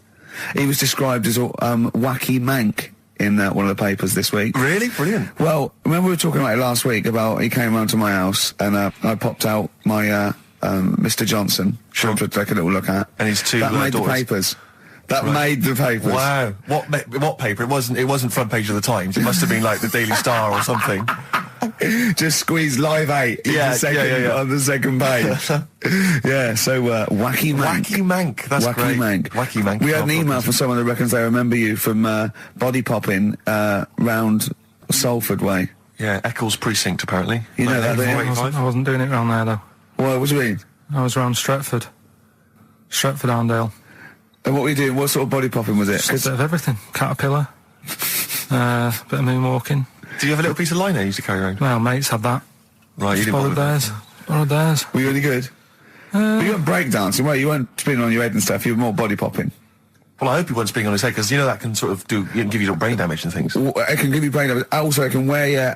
He was described as wacky mank in one of the papers this week. Really? Brilliant. Well, remember we were talking about it last week about he came round to my house and I popped out my Mr. Johnson to take a little look at. And his two That made daughters. the papers. That made the papers. Wow. What paper? It wasn't front page of the Times. It must have been like the Daily Star or something. Just squeeze Live 8 on the second page. Yeah, so Wacky Mank. Wacky Mank, that's Wacky great. Mank. Wacky Mank. We had an email from someone that reckons they remember you from body popping round Salford way. Yeah, Eccles Precinct, apparently. You know that, I wasn't doing it round there, though. What do you mean? I was round Stretford. Arndale. And what were you doing? What sort of body popping was it? Just a bit of everything. Caterpillar. Bit of moonwalking. Do you have a little piece of line you used to carry around? Well, mates had that. Right, you didn't Borrowed theirs. Were you any good? But you weren't breakdancing, were you? You weren't spinning on your head and stuff. You were more body popping. Well, I hope he wasn't spinning on his head, because you know that can sort of give you little brain damage and things. Well, it can give you brain damage. Also, it can wear your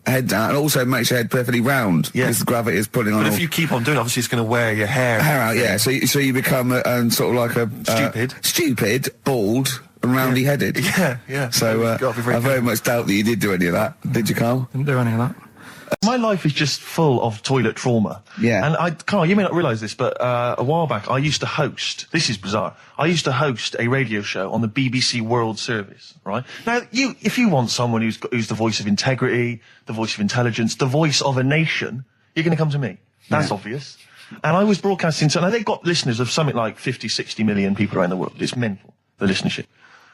head down, and also makes your head perfectly round. Yeah. Because the gravity is pulling on. But if you keep on doing it, obviously it's going to wear your hair out, yeah. So you become sort of like a stupid, bald, and roundy-headed. Yeah. So I very much doubt that you did do any of that. Did you, Carl? Didn't do any of that. My life is just full of toilet trauma. Yeah. And Carl, you may not realise this, but a while back I used to host, this is bizarre, I used to host a radio show on the BBC World Service, right? Now, if you want someone who's the voice of integrity, the voice of intelligence, the voice of a nation, you're going to come to me. That's obvious. And I was broadcasting, so now they've got listeners of something like 50, 60 million people around the world. It's mental, the listenership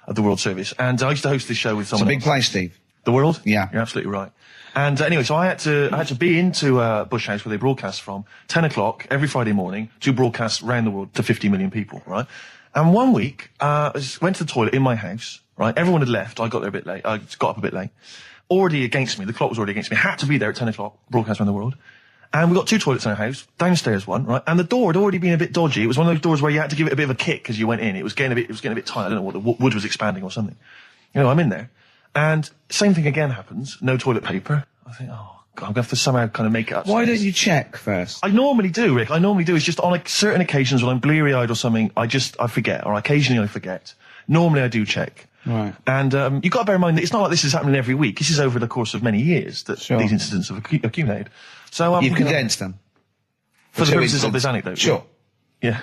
of the World Service. And I used to host this show with someone It's a big place, Steve. The World? Yeah. You're absolutely right. And anyway, so I had to be into Bush House, where they broadcast from, 10 o'clock every Friday morning, to broadcast around the world to 50 million people, right? And one week, I went to the toilet in my house, right? Everyone had left. I got there a bit late. I got up a bit late. Already against me. The clock was already against me. Had to be there at 10 o'clock, broadcast around the world. And we got two toilets in our house, downstairs one, right? And the door had already been a bit dodgy. It was one of those doors where you had to give it a bit of a kick as you went in. It was getting a bit tight. I don't know what, the wood was expanding or something. You know, I'm in there. And same thing again happens. No toilet paper. I think, oh, God, I'm going to have to somehow kind of make it up. Why don't you check first? I normally do, Rick. I normally do. It's just on certain occasions when I'm bleary-eyed or something, I forget, or occasionally I forget. Normally I do check. Right. And you've got to bear in mind that it's not like this is happening every week. This is over the course of many years that these incidents have accumulated. So you've condensed them? For the purposes of this anecdote. Sure. Yeah.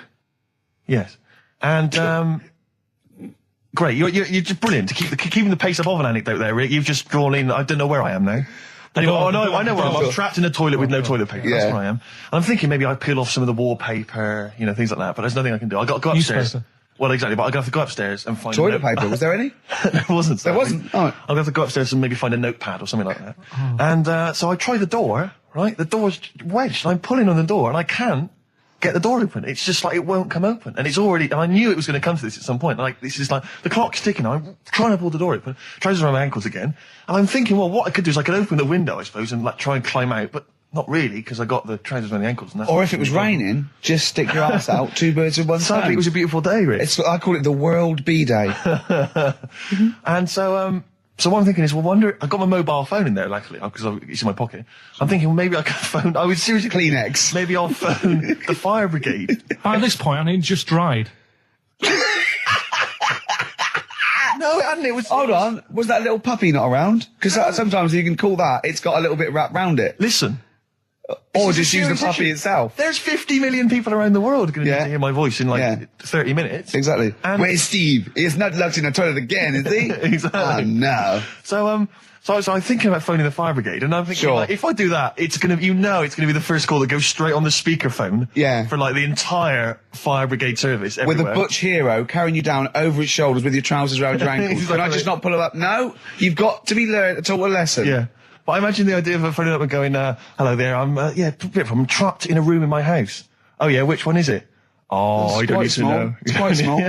Yes. And Great. You're just brilliant to keeping the pace up of an anecdote there, Rick. You've just drawn in. I don't know where I am now. Anyway, I know where I am. I'm trapped in a toilet with no toilet paper. That's where I am. And I'm thinking maybe I peel off some of the wallpaper, things like that. But there's nothing I can do. I got to go upstairs. Well, exactly. But I have to go upstairs and find toilet paper. Was there any? There wasn't. There wasn't. Oh. I'll have to go upstairs and maybe find a notepad or something like that. Oh. And so I try the door. Right, the door's wedged. I'm pulling on the door and I can't get the door open. It's just like it won't come open. And it's already, I knew it was going to come to this at some point. Like, this is like, the clock's ticking. I'm trying to pull the door open, trousers around my ankles again. And I'm thinking, well, what I could do is I could open the window, I suppose, and like try and climb out. But not really, because I got the trousers around the ankles. And that's or if it was raining, just stick your ass out, 2 birds with one stone. Sadly, it was a beautiful day, Rick. I call it the World Bee Day. And so what I'm thinking is, I got my mobile phone in there, luckily, because it's in my pocket. I'm thinking, well, maybe I can phone, I would seriously... Kleenex. Maybe I'll phone the fire brigade. By this point, I mean, just dried. No, it hadn't, it was... Hold on, was that little puppy not around? Because sometimes you can call that, it's got a little bit wrapped round it. Listen. Or just use the puppy itself. There's 50 million people around the world going to need to hear my voice in 30 minutes. Exactly. And where's Steve? He's not locked in the toilet again, is he? Exactly. Oh, no. So I'm thinking about phoning the fire brigade, and I'm thinking, like, if I do that, it's going to be the first call that goes straight on the speakerphone. Yeah. For like the entire fire brigade service everywhere. With a butch hero carrying you down over his shoulders with your trousers around your ankles. Can I just not pull him up? No, you've got to be taught a lesson. Yeah. But I imagine the idea of phoning up and going, hello there, I'm trapped in a room in my house. Oh yeah, which one is it? Oh, I don't need to know. It's quite small.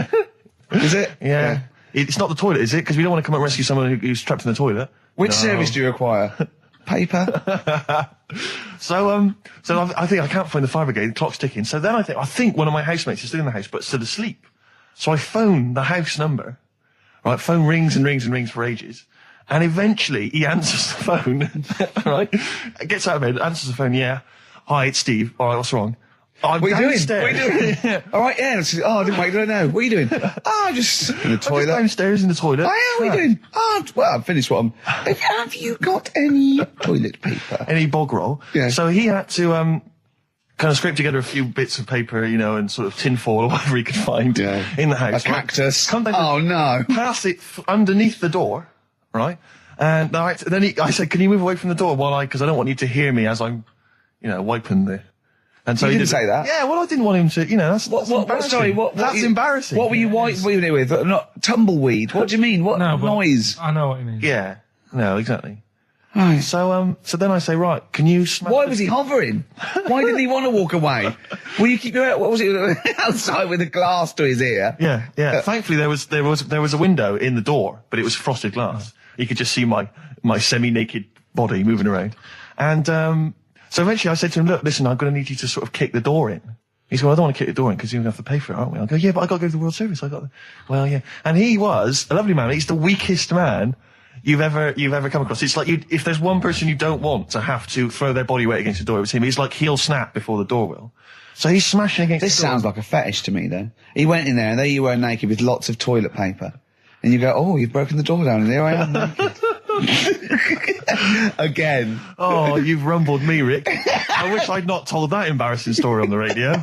Is it? Yeah. It's not the toilet, is it? Because we don't want to come and rescue someone who's trapped in the toilet. Which service do you require? Paper? So I think I can't find the fire brigade, the clock's ticking. So then I think one of my housemates is still in the house, but still asleep. So I phone the house number. Right, phone rings and rings and rings for ages. And eventually he answers the phone, right? Gets out of bed, answers the phone, yeah. Hi, it's Steve. All right, what's wrong? What are you doing? What are you doing? All right, yeah. Oh, I didn't wait, don't know. What are you doing? Just in the toilet. Just downstairs in the toilet. Oh, yeah, what are you doing? Oh, well, I've finished what I'm... Have you got any toilet paper? Any bog roll? Yeah. So he had to, kind of scrape together a few bits of paper, and sort of tinfoil or whatever he could find in the house. A cactus. Come down no. Pass it underneath the door. Right, and I said, "Can you move away from the door because I don't want you to hear me as I'm, wiping the." And so he didn't say that. Yeah, well, I didn't want him to. That's embarrassing. Sorry, that's embarrassing. What were you wiping it with? Not tumbleweed. What do you mean? What noise? I know what you mean. Yeah, no, exactly. Right. So then I say, right, can you smash... Why was he hovering? Why didn't he want to walk away? Will you keep your... What was it? Outside with a glass to his ear? Yeah. Thankfully, there was a window in the door, but it was frosted glass. You could just see my semi-naked body moving around. And so eventually I said to him, look, listen, I'm going to need you to sort of kick the door in. He said, well, I don't want to kick the door in because you're going to have to pay for it, aren't we? I go, yeah, but I got to go to the World Service. Well, yeah. And he was a lovely man. He's the weakest man you've ever come across. It's like if there's one person you don't want to have to throw their body weight against the door, it was him. He's like he'll snap before the door will. So he's smashing against the door. This sounds like a fetish to me, though. He went in there and there you were naked with lots of toilet paper. And you go, oh, you've broken the door down and there I am naked. Again. Oh, you've rumbled me, Rick. I wish I'd not told that embarrassing story on the radio.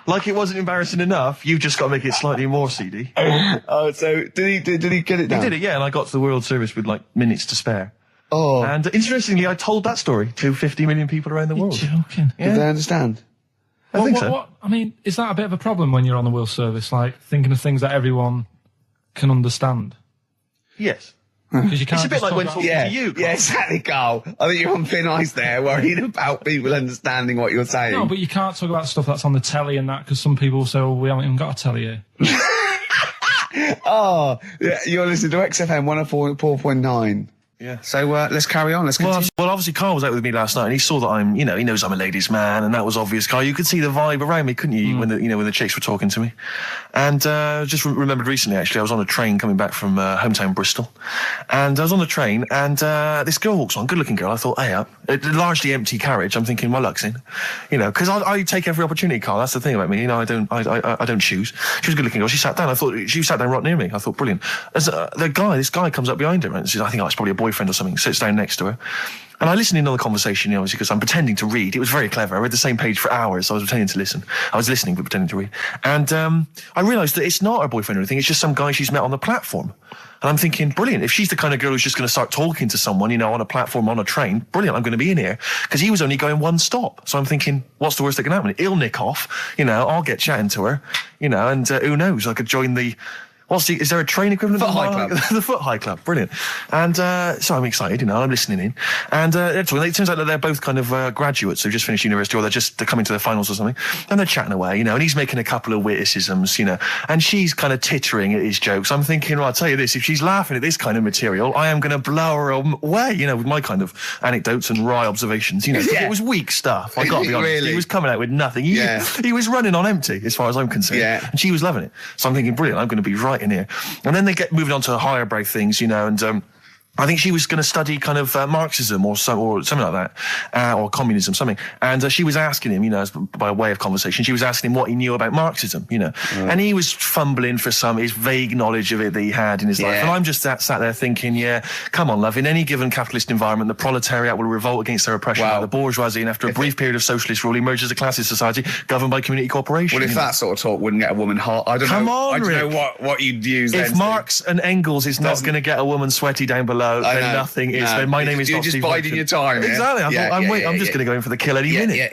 Like it wasn't embarrassing enough, you've just got to make it slightly more seedy. Oh, so did he get it down? He did it, yeah, and I got to the World Service with minutes to spare. Oh. And interestingly, I told that story to 50 million people around the world. You're joking. Yeah. Did they understand? I think so. I mean, is that a bit of a problem when you're on the World Service, like thinking of things that everyone can understand? Yes. Because you can't. It's a bit like when talking to you, Carl. Yeah, exactly, Carl. I think you're on thin ice there, worrying about people understanding what you're saying. No, but you can't talk about stuff that's on the telly and that, because some people say, well, we haven't even got a telly here. Oh, yeah, you're listening to XFM 104.9. Yeah. So let's carry on. Let's continue. Well, obviously, Carl was out with me last night, and he saw that I'm, he knows I'm a ladies' man, and that was obvious. Carl, you could see the vibe around me, couldn't you? When the chicks were talking to me, and just remembered recently, actually, I was on a train coming back from hometown Bristol, and I was on the train, and this girl walks on, good-looking girl. I thought, hey up, a largely empty carriage. I'm thinking, my luck's in, because I take every opportunity, Carl. That's the thing about me, I don't choose. She was a good-looking girl. She sat down. I thought she sat down right near me. I thought, brilliant. As this guy comes up behind her, and says, I think it's probably a boyfriend boyfriend or something sits down next to her. And I listened in on the conversation, obviously, because I'm pretending to read. It was very clever. I read the same page for hours, so I was pretending to listen. I was listening, but pretending to read. And I realised that it's not her boyfriend or anything. It's just some guy she's met on the platform. And I'm thinking, brilliant. If she's the kind of girl who's just going to start talking to someone, you know, on a platform, on a train, brilliant, I'm going to be in here. Because he was only going one stop. So I'm thinking, what's the worst that can happen? He'll nick off, you know, I'll get chatting to her, you know, and who knows, I could join the... is there a train equivalent? Foot High Club. The Foot High Club, brilliant. And so I'm excited, you know, I'm listening in. And it turns out that they're both kind of graduates who've just finished university, or they're coming to their finals or something. And they're chatting away, you know, and he's making a couple of witticisms, you know, and she's kind of tittering at his jokes. I'm thinking, well, I'll tell you this, if she's laughing at this kind of material, I am going to blow her away, you know, with my kind of anecdotes and wry observations, you know. Yeah. It was weak stuff, I got to be honest. Really? He was coming out with nothing. He was running on empty, as far as I'm concerned. Yeah. And she was loving it. So I'm thinking, brilliant, I'm going to be right in here. And then they get moving on to higher brow things, you know, and I think she was going to study kind of Marxism or something like that, or communism, something. And she was asking him, you know, by way of conversation, she was asking him what he knew about Marxism, you know. And he was fumbling for his vague knowledge of it that he had in his life. And I'm just sat there thinking, yeah, come on, love, in any given capitalist environment, the proletariat will revolt against their oppression by the bourgeoisie, and after a brief period of socialist rule, emerges a classist society governed by community cooperation. Well, if that sort of talk wouldn't get a woman hot, I don't know what you'd use then. If Marx and Engels is not going to get a woman sweaty down below, then nothing is. Then my name is You're not just Steve biding your time. Exactly. I'm just going to go in for the kill any minute.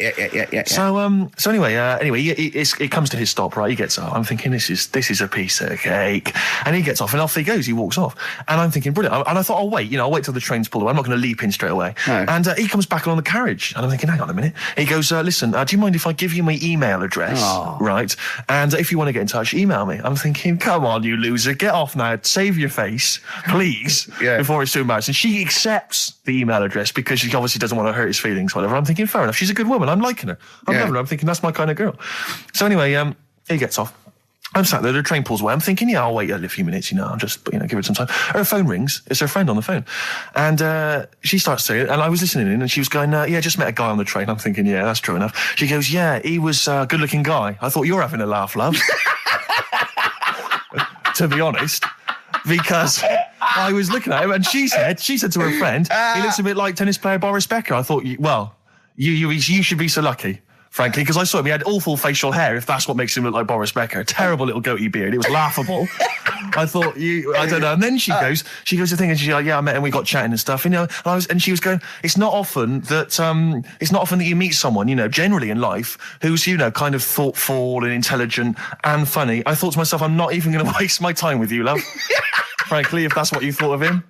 Yeah. So anyway, it comes to his stop, right? He gets up. I'm thinking, this is a piece of cake. And he gets off, and off he goes. He walks off. And I'm thinking, brilliant. And I thought, I'll wait. You know, I'll wait till the train's pulled away. I'm not going to leap in straight away. No. And he comes back along the carriage. And I'm thinking, hang on a minute. He goes, listen, do you mind if I give you my email address? Oh. Right? And if you want to get in touch, email me. I'm thinking, come on, you loser. Get off now. Save your face, please, before it's too embarrassing. She accepts the email address because she obviously doesn't want to hurt his feelings, whatever. I'm thinking, fair enough. She's a good woman. I'm liking her. I'm loving her. I'm thinking, that's my kind of girl. So anyway, he gets off. I'm sat there, the train pulls away. I'm thinking, yeah, I'll wait a few minutes, you know, I'll just, you know, give it some time. Her phone rings. It's her friend on the phone. And she starts saying it, and I was listening in, and she was going, yeah, just met a guy on the train. I'm thinking, yeah, that's true enough. She goes, yeah, he was a good-looking guy. I thought, you're having a laugh, love. To be honest. Because I was looking at him, and she said to her friend, he looks a bit like tennis player Boris Becker. I thought, you should be so lucky, frankly, because I saw him. He had awful facial hair, if that's what makes him look like Boris Becker. Terrible little goatee beard. It was laughable. I thought, I don't know. And then she goes to thing, and she's like, yeah, I met him, we got chatting and stuff, you know. And she was going, it's not often that you meet someone, you know, generally in life, who's, you know, kind of thoughtful and intelligent and funny. I thought to myself, I'm not even going to waste my time with you, love. Frankly, if that's what you thought of him.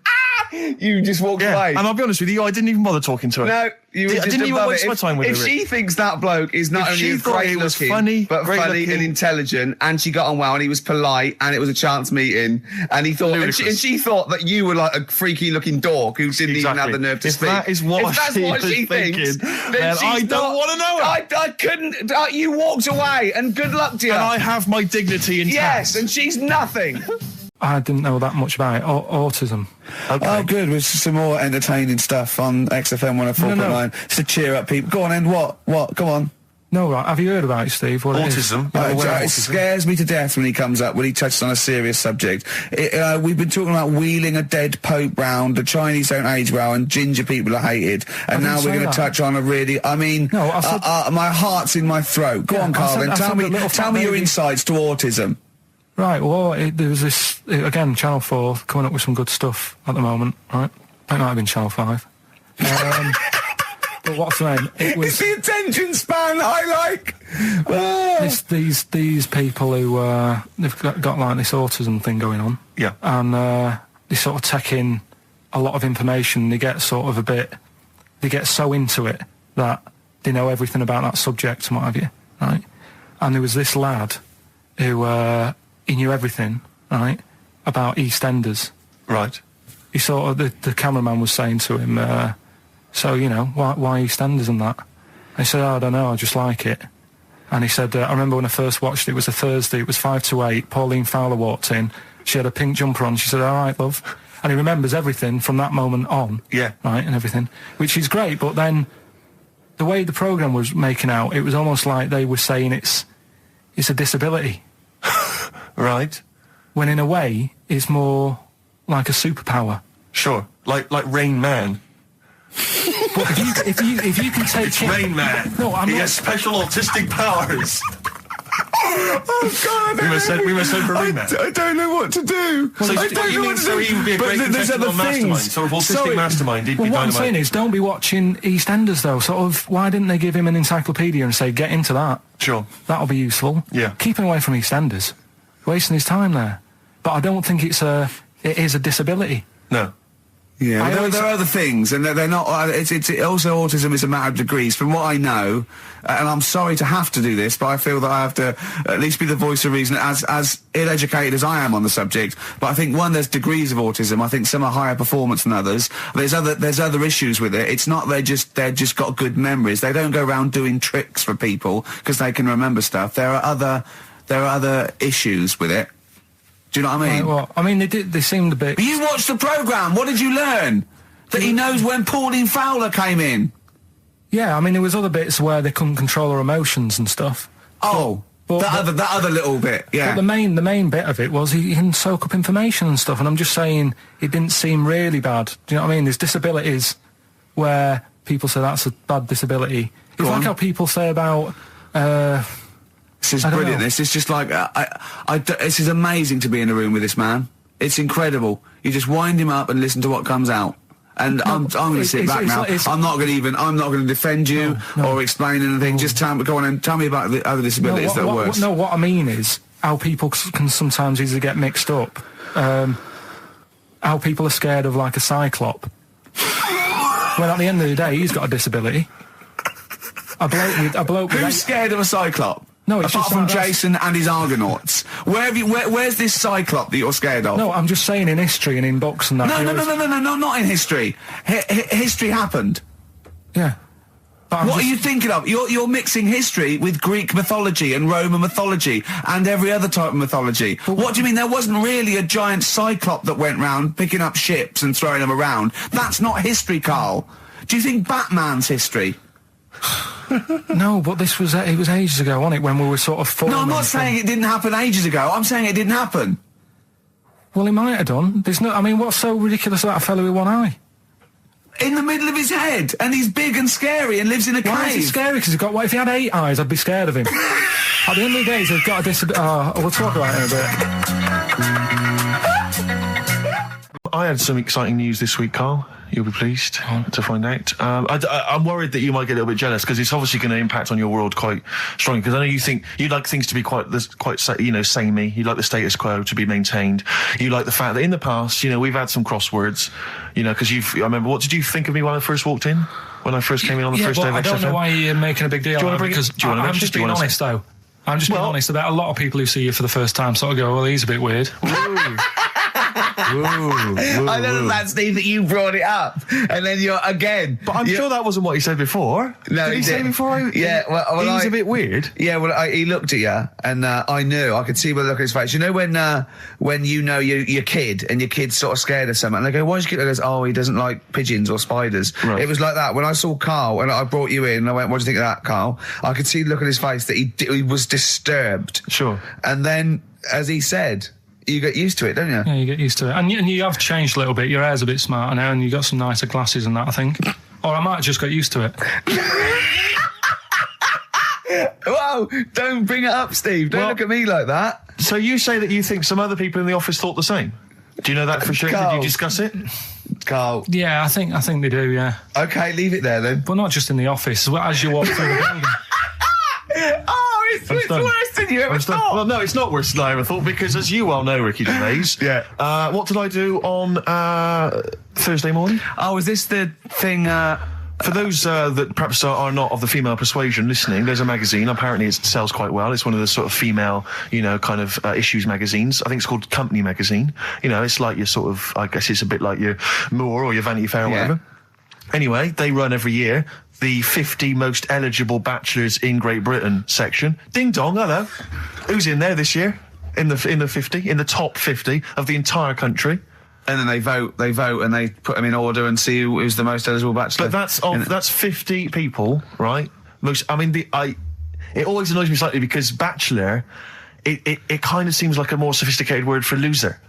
You just walked away. And I'll be honest with you, I didn't even bother talking to her. No, you were just I didn't even waste my if, time with her. If she thinks that bloke is not only great looking, but funny and intelligent, and she got on well, and he was polite, and it was a chance meeting, and he thought, and she thought that you were like a freaky looking dork who didn't even have the nerve to speak. That is what if that's what she thinks, then I don't want to know her. I couldn't. You walked away, and good luck to you. And I have my dignity intact. Yes, and she's nothing. I didn't know that much about it. Autism. Okay. Oh, good. With some more entertaining stuff on XFM 104.9 to cheer up people. Go on, and what? Come on. No, right. Have you heard about it, Steve? What autism? It scares me to death when he comes up, when he touches on a serious subject. We've been talking about wheeling a dead pope round, the Chinese don't age well, and ginger people are hated. And now we're going to touch on a really, my heart's in my throat. Go on, Carl, then tell me your insights to autism. Right, well, there was this, again, Channel 4 coming up with some good stuff at the moment, right? That might have been Channel 5. But what's the name? It's the attention span I like! These people who, they've got like this autism thing going on. Yeah. And they sort of take in a lot of information, they get sort of they get so into it that they know everything about that subject and what have you, right? And there was this lad who, he knew everything, right, about EastEnders. Right. He sort of, the cameraman was saying to him, so, you know, why EastEnders and that? And he said, I don't know, I just like it. And he said, I remember when I first watched it was a Thursday, it was 5 to 8, Pauline Fowler walked in, she had a pink jumper on, she said, all right, love. And he remembers everything from that moment on. Yeah. Right, and everything, which is great, but then the way the programme was making out, it was almost like they were saying it's a disability. Right. When in a way, it's more like a superpower. Sure. like Rain Man. But if you can take It's Rain Man. No, I'm he not. has special autistic powers. Oh God! We must send for Rain Man. I don't know what to do. So I don't know what to do. So he would be a But great there's contestant other on Mastermind. things. Sort of autistic Sorry. Mastermind. He'd Well, be what I'm dynamite. saying is, don't be watching EastEnders though. Sort of, why didn't they give him an encyclopedia and say, get into that? Sure. That'll be useful. Yeah. Keep him away from EastEnders. Wasting his time there. But I don't think it is a disability. No. Yeah, there are other things, and they're not. It's also autism is a matter of degrees, from what I know. And I'm sorry to have to do this, but I feel that I have to at least be the voice of reason, as ill-educated as I am on the subject. But I think there's degrees of autism. I think some are higher performance than others. There's other issues with it. It's not they're just got good memories. They don't go around doing tricks for people because they can remember stuff. There are other issues with it. Do you know what I mean? Right, well, I mean, they seemed a bit... But you watched the programme. What did you learn? That he knows when Pauline Fowler came in. Yeah, I mean, there was other bits where they couldn't control her emotions and stuff. Oh, that other little bit, yeah. But the main bit of it was he can soak up information and stuff, and I'm just saying it didn't seem really bad. Do you know what I mean? There's disabilities where people say that's a bad disability. It's like how people say about... This is brilliant. This is just like this is amazing to be in a room with this man. It's incredible. You just wind him up and listen to what comes out. And I'm going to sit back now. I'm not going to defend you or explain anything. Just go on and tell me about the other disabilities that are worse. No, what I mean is how people can sometimes easily get mixed up. How people are scared of like a cyclop. Well, at the end of the day, he's got a disability. A bloke with Who's scared of a cyclop? No, it's apart just from like Jason and his Argonauts. Where's this cyclop that you're scared of? No, I'm just saying in history and in books and that. No, not in history. History happened. Yeah. What are you thinking of? You're mixing history with Greek mythology and Roman mythology and every other type of mythology. What do you mean there wasn't really a giant cyclop that went round picking up ships and throwing them around? That's not history, Carl. Do you think Batman's history? No, but it was ages ago, wasn't it, when we were sort of forming... No, I'm not saying it didn't happen ages ago. I'm saying it didn't happen. Well, he might have done. I mean, what's so ridiculous about a fellow with one eye? In the middle of his head, and he's big and scary and lives in a cave. Why is he scary? Because what if he had 8 eyes, I'd be scared of him. At the end of the day, he's got a disability... we'll talk about it in a bit. I had some exciting news this week, Carl. You'll be pleased to find out. I'm worried that you might get a little bit jealous because it's obviously going to impact on your world quite strongly. Because I know you like things to be quite samey. You like the status quo to be maintained. You like the fact that in the past, we've had some crosswords. Because I remember. What did you think of me when I first walked in? When I first came in on the first day of XFM? I don't know why you're making a big deal out of it. Because I'm just being honest, though. I'm just being honest about a lot of people who see you for the first time sort of go, well, he's a bit weird. I know that, Steve, that you brought it up, and then you're again. But I'm sure that wasn't what he said before. No, did he say before? Well, he's a bit weird. Yeah, well, he looked at you, and I knew. I could see by the look on his face. You know when you know your kid, and your kid's sort of scared of something, and they go, "Why's your kid?" He goes, "Oh, he doesn't like pigeons or spiders." Right. It was like that when I saw Carl, and I brought you in, and I went, "What do you think of that, Carl?" I could see the look on his face that he was disturbed. Sure. And then, as he said, you get used to it, don't you? Yeah, you get used to it. And you have changed a little bit. Your hair's a bit smarter now, and you got some nicer glasses and that, I think. Or I might have just got used to it. Whoa, don't bring it up, Steve. Don't look at me like that. So you say that you think some other people in the office thought the same? Do you know that for sure? Carl. Did you discuss it? Carl. Yeah, I think they do, yeah. Okay, leave it there then. But not just in the office, as you walk through the building. Oh, it's worse than you ever thought. Well, no, it's not worse than I ever thought, because as you well know, Ricky Gervais, what did I do on Thursday morning? Oh, is this the thing... For those that perhaps are not of the female persuasion listening, there's a magazine. Apparently it sells quite well. It's one of the sort of female, kind of issues magazines. I think it's called Company Magazine. It's like your sort of, I guess it's a bit like your More or your Vanity Fair or whatever. Anyway, they run every year the 50 most eligible bachelors in Great Britain section. Ding dong, hello. Who's in there this year? In the top 50 of the entire country. And then they vote, and they put them in order and see who's the most eligible bachelor. But that's 50 people, right? It always annoys me slightly because bachelor, it kind of seems like a more sophisticated word for loser.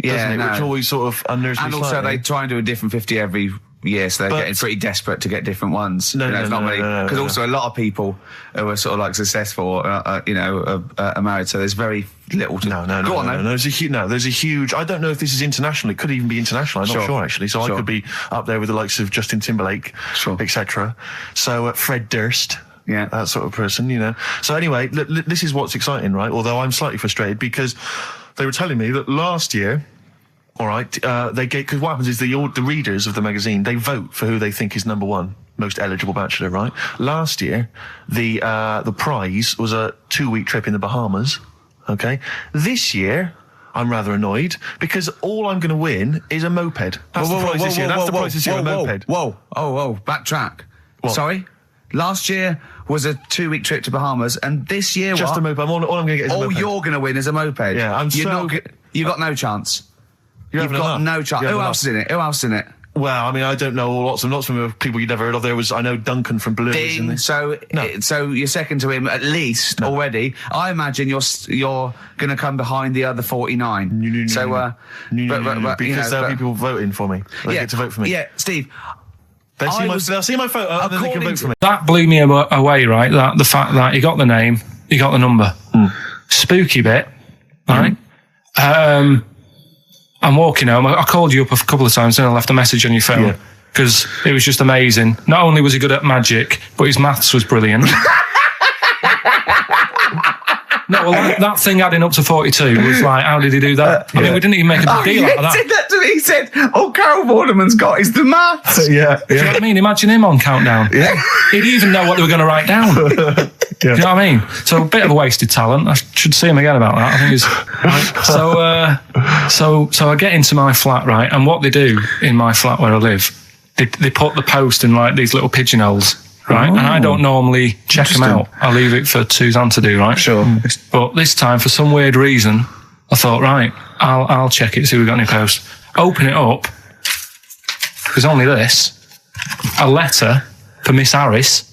doesn't it? no. Which always sort of unnerves me And also, slightly. they try and do a different 50 every year, so they're getting pretty desperate to get different ones. Because also a lot of people who are sort of like successful, are married, so there's very little to... No. There's a huge... I don't know if this is international. It could even be international. I'm not sure, actually. So I could be up there with the likes of Justin Timberlake, etc. So Fred Durst... Yeah, that sort of person, So anyway, this is what's exciting, right? Although I'm slightly frustrated because they were telling me that last year, all right, because what happens is the readers of the magazine, they vote for who they think is #1 most eligible bachelor, right? Last year, the prize was a 2-week trip in the Bahamas. Okay, this year. I'm rather annoyed because all I'm going to win is a moped. That's the prize this year. That's the prize this year, a moped. Whoa, backtrack. Sorry? Last year was a 2-week trip to Bahamas, and this year just a moped. All I'm going to get is a moped. All you're going to win is a moped. Yeah, you've got no chance. You've got no chance. Who else is in it? Who else is in it? Well, I mean, I don't know lots of people you'd never heard of. I know Duncan from Blue. So you're second to him at least already. I imagine you're going to come behind the other 49. Because there'll be people voting for me. They get to vote for me. Yeah, Steve. They'll see my photo and then they can vote for me. That blew me away, right? The fact that he got the name, he got the number. Spooky bit, right? I'm walking home. I called you up a couple of times and I left a message on your phone because it was just amazing. Not only was he good at magic, but his maths was brilliant. No, well, that thing adding up to 42 was like, how did he do that? I mean, we didn't even make a big deal out of that. He said that to me. He said, Carol Vorderman's got is the maths. Do you know what I mean? Imagine him on Countdown. Yeah. He'd even know what they were going to write down. Do you know what I mean? So a bit of a wasted talent. I should see him again about that. I think so I get into my flat, right? And what they do in my flat where I live, they put the post in like these little pigeonholes. Right, and I don't normally check them out. I leave it for Suzanne to do, right? Sure. But this time, for some weird reason, I thought, right, I'll check it, see if we've got any posts. Open it up. There's only this. A letter for Miss Harris.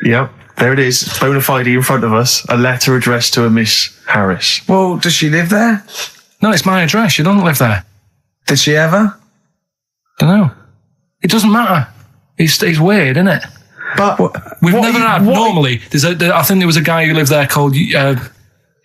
Yep, there it is. Bona fide in front of us. A letter addressed to a Miss Harris. Well, does she live there? No, it's my address. She doesn't live there. Did she ever? Don't know. It doesn't matter. It's weird, isn't it? But we've never had. Normally, I think there was a guy who lived there called Yaki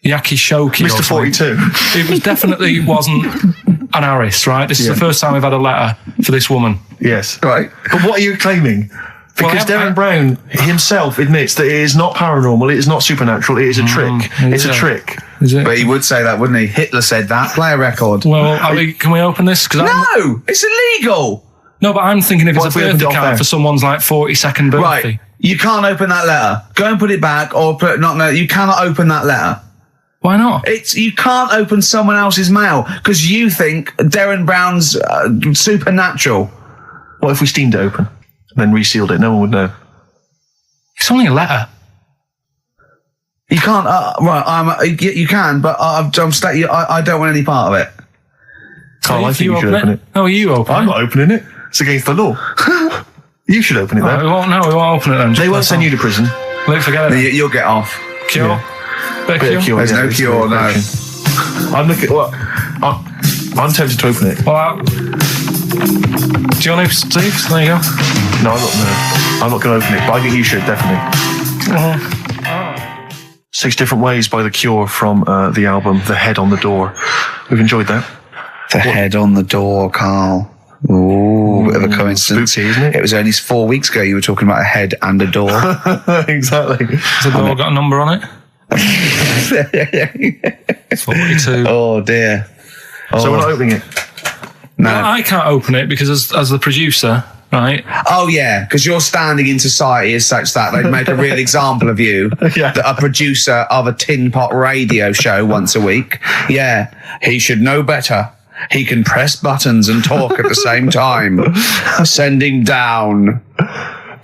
Shoki. Mr. 42. It was definitely wasn't an Harris, right? This is the first time we've had a letter for this woman. Yes. Right. But what are you claiming? Because Darren Brown himself admits that it is not paranormal, it is not supernatural, it is a trick. It's a trick. Is it? But he would say that, wouldn't he? Hitler said that. Play a record. Well, can we open this? No! It's illegal! No, but I'm thinking if it's a birthday card for someone's like 42nd birthday. Right. You can't open that letter. Go and put it back or you cannot open that letter. Why not? You can't open someone else's mail because you think Darren Brown's supernatural. What if we steamed it open and then resealed it? No one would know. It's only a letter. You can't, you can, but I don't want any part of it. Carl, I think you should open it. No, you open it. I'm not opening it. It's against the law. You should open it, though. We won't open it then. They won't send you to prison. Forget it. You'll get off. Cure? Yeah. Bit of cure? There's no cure, no. I'm I'm tempted to open it. Well, do you want to, Steve? There you go. No, I'm not going to open it, but I think you should, definitely. 6 Different Ways by The Cure from the album The Head on the Door. We've enjoyed that. The Head on the Door, Carl. Ooh, bit of a coincidence. Spooky, isn't it? It was only 4 weeks ago you were talking about a head and a door. Exactly. Has the door got a number on it? 42. Oh, dear. So we're not opening it? No. Well, I can't open it because as the producer, right? Oh, yeah, because your standing in society is such that they'd make a real example of you. Yeah. A producer of a tin pot radio show once a week. Yeah, he should know better. He can press buttons and talk at the same time. Sending down.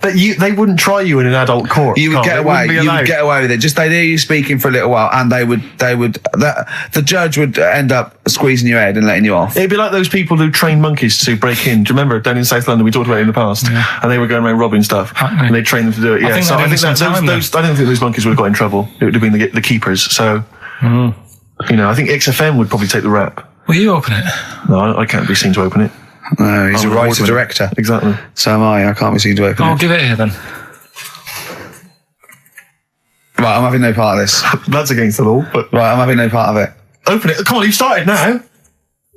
But they wouldn't try you in an adult court. You would get away. You would get away with it. Just they'd hear you speaking for a little while, and the judge would end up squeezing your head and letting you off. It'd be like those people who train monkeys to break in. Do you remember down in South London? We talked about it in the past, and they were going around robbing stuff, and they trained them to do it. Yeah, I don't think those monkeys would have got in trouble. It would have been the keepers. So, I think XFM would probably take the rap. Will you open it? No, I can't be seen to open it. No, he's a writer-director. Exactly. So am I can't be seen to open it. I'll give it here then. Right, I'm having no part of this. That's against the law, but... Right, I'm having no part of it. Open it. Come on, you've started now.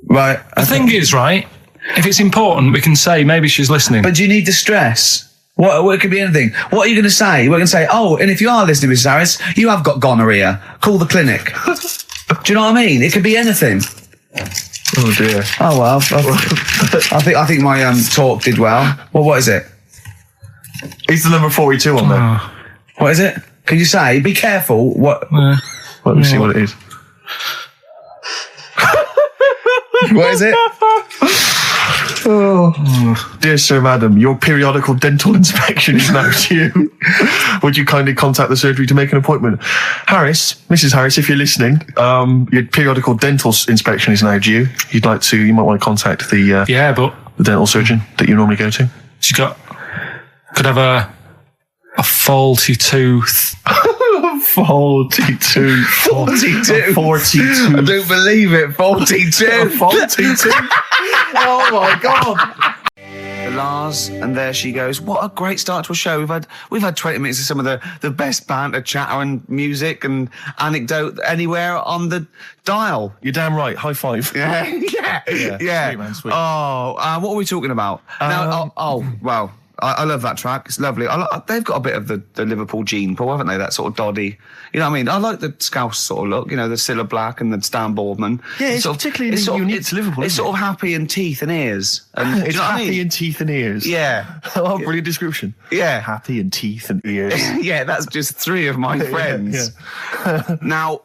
Right. The thing is, right, if it's important, we can say maybe she's listening. But do you need the stress? What it could be anything. What are you going to say? We're going to say, oh, and if you are listening, Mrs. Harris, you have got gonorrhea. Call the clinic. Do you know what I mean? It could be anything. Oh dear. Oh well, I think my talk did well. Well, what is it? It's the number 42 on there. What is it? Can you say? Be careful. What? Let me see what it is. What is it? Dear Sir, Madam, your periodical dental inspection is now due. Would you kindly contact the surgery to make an appointment? Harris, Mrs. Harris, if you're listening, your periodical dental inspection is now due. You might want to contact the dental surgeon that you normally go to. She's could have a faulty tooth. 42. 42. 42. I don't believe it. 42. 42. Oh my God. Lars, and there she goes. What a great start to a show. We've had 20 minutes of some of the best banter, chatter and music and anecdote anywhere on the dial. You're damn right. High five. Yeah. Sweet, man, sweet. Oh, what are we talking about? Well, I love that track. It's lovely. They've got a bit of the Liverpool gene pool, haven't they? That sort of doddy. You know what I mean? I like the Scouse sort of look. You know, the Cilla Black and the Stan Boardman. Yeah, it's particularly unique to Liverpool. It's sort of happy in teeth and ears. And, it's happy in teeth and ears. Yeah. Oh, brilliant description. Yeah. Happy in teeth and ears. Yeah, that's just 3 of my friends. Yeah. Now,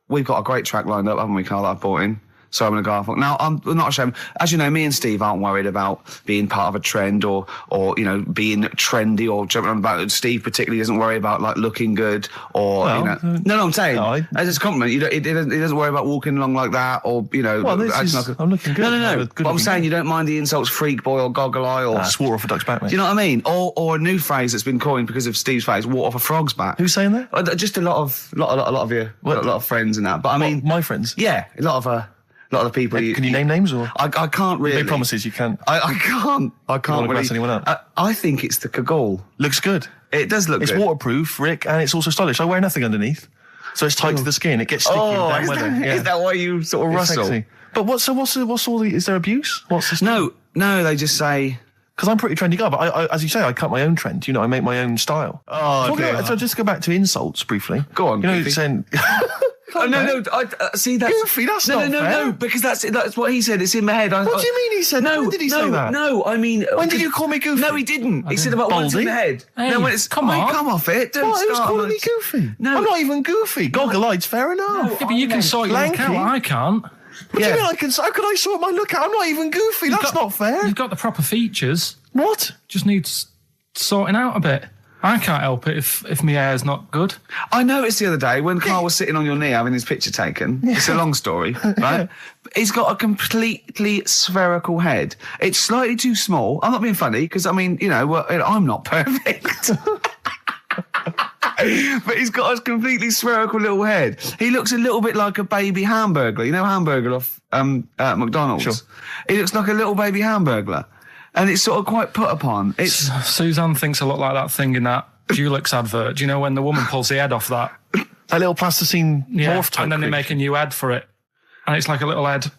we've got a great track lined up, haven't we, Carl, that I brought in? Simon & Garfunkel. Now, I'm not ashamed. As you know, me and Steve aren't worried about being part of a trend or you know, being trendy or jumping on about it. Steve particularly doesn't worry about, like, looking good or, you know. No, I'm saying, as a compliment, he doesn't worry about walking along like that or, you know. Well, I'm looking good. No. But I'm saying you don't mind the insults freak boy or goggle eye or... swore off a duck's back, mate. Do you know what I mean? Or a new phrase that's been coined because of Steve's face, walk off a frog's back. Who's saying that? Just a lot of you, a lot of friends and that. But I mean... My friends? Yeah, a lot of the people. Can you name names or? I can't really. Big promises you can't. I can't. I can't really. Anyone up? I think it's the Kagol. Looks good. It does look good. It's waterproof, Rick, and it's also stylish. I wear nothing underneath, so it's tight to the skin. It gets sticky in damp weather. Is that why you sort of rustle? Sexy. But what's all the? Is there abuse? What's this? No. They just say. Because I'm a pretty trendy guy, but I, as you say, I cut my own trend. You know, I make my own style. Oh, so just go back to insults briefly. Go on. You know, saying. Oh, no, I see that's... Goofy, that's not fair. No, because that's what he said, it's in my head. What do you mean he said? When did he say that? No, I mean... When did you call me goofy? No, he didn't. He said about what's in the head. Hey, no, when it's... Come off it. Don't Who's start. calling me goofy? No. I'm not even goofy. Goggle-eyed's fair enough. Yeah, but you can sort your look out. I can't. What do you mean I can... How can I sort my look out? I'm not even goofy. That's not fair. You've got the proper features. What? Just needs sorting out a bit. I can't help it if my hair's not good. I noticed the other day when Carl was sitting on your knee having his picture taken. It's a long story, right? He's got a completely spherical head. It's slightly too small. I'm not being funny because, I mean, you know, I'm not perfect. But he's got a completely spherical little head. He looks a little bit like a baby hamburger. You know hamburger off McDonald's? Sure. He looks like a little baby hamburger. And it's sort of quite put upon. Suzanne thinks I look like that thing in that Dulux advert. Do you know when the woman pulls the head off that? A little plasticine morph type. And then they make a new ad for it. And it's like a little head.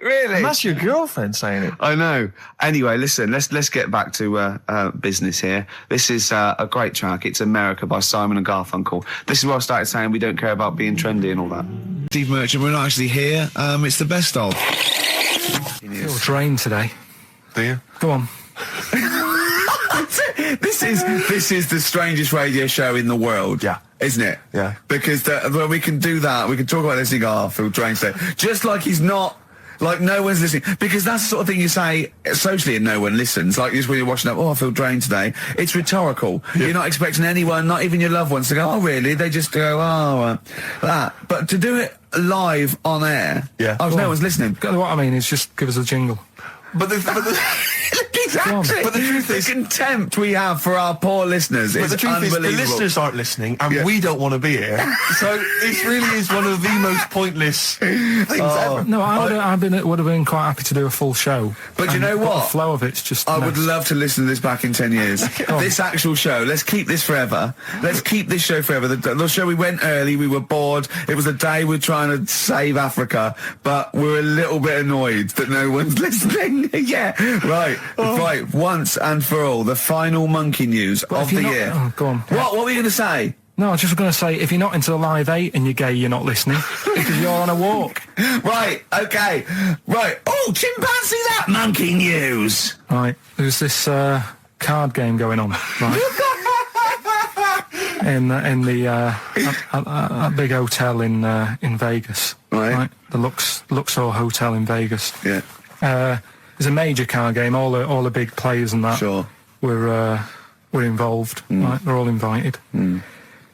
Really? And that's your girlfriend saying it. I know. Anyway, listen, let's get back to business here. This is a great track. It's America by Simon & Garfunkel. This is where I started saying we don't care about being trendy and all that. Steve Merchant, we're not actually here. It's the best of. I feel drained today. Do you? Go on. This is the strangest radio show in the world. Yeah. Isn't it? Yeah. Because when we can do that, we can talk about this and go, I feel drained today. Just like he's not... Like, no one's listening. Because that's the sort of thing you say socially and no one listens. Like, just when you're watching up, I feel drained today. It's rhetorical. Yeah. You're not expecting anyone, not even your loved ones, to go, oh, really? They just go, that. But to do it live on air, no one's listening. What I mean is just give us a jingle. But Exactly. But the truth is, the contempt we have for our poor listeners is the truth is, the unbelievable. listeners aren't listening, and we don't want to be here. So this really is one of the most pointless things ever. No, would have been quite happy to do a full show. But you know what? The flow of it's just. I would love to listen to this back in 10 years. This actual show. Let's keep this forever. Let's keep this show forever. The show, we went early. We were bored. It was a day we're trying to save Africa, but we're a little bit annoyed that no one's listening. Yeah. Right. Right. Once and for all, the final monkey news of the year. Oh, go on. What were you going to say? No, I was just going to say, if you're not into the Live 8 and you're gay, you're not listening because you're on a walk. Right, okay. Right. Oh, chimpanzee that monkey news. Right. There's this card game going on, right? in the big hotel in Vegas. Right. The Luxor Hotel in Vegas. Yeah. There's a major card game. All the big players and that were involved. Right. They're all invited.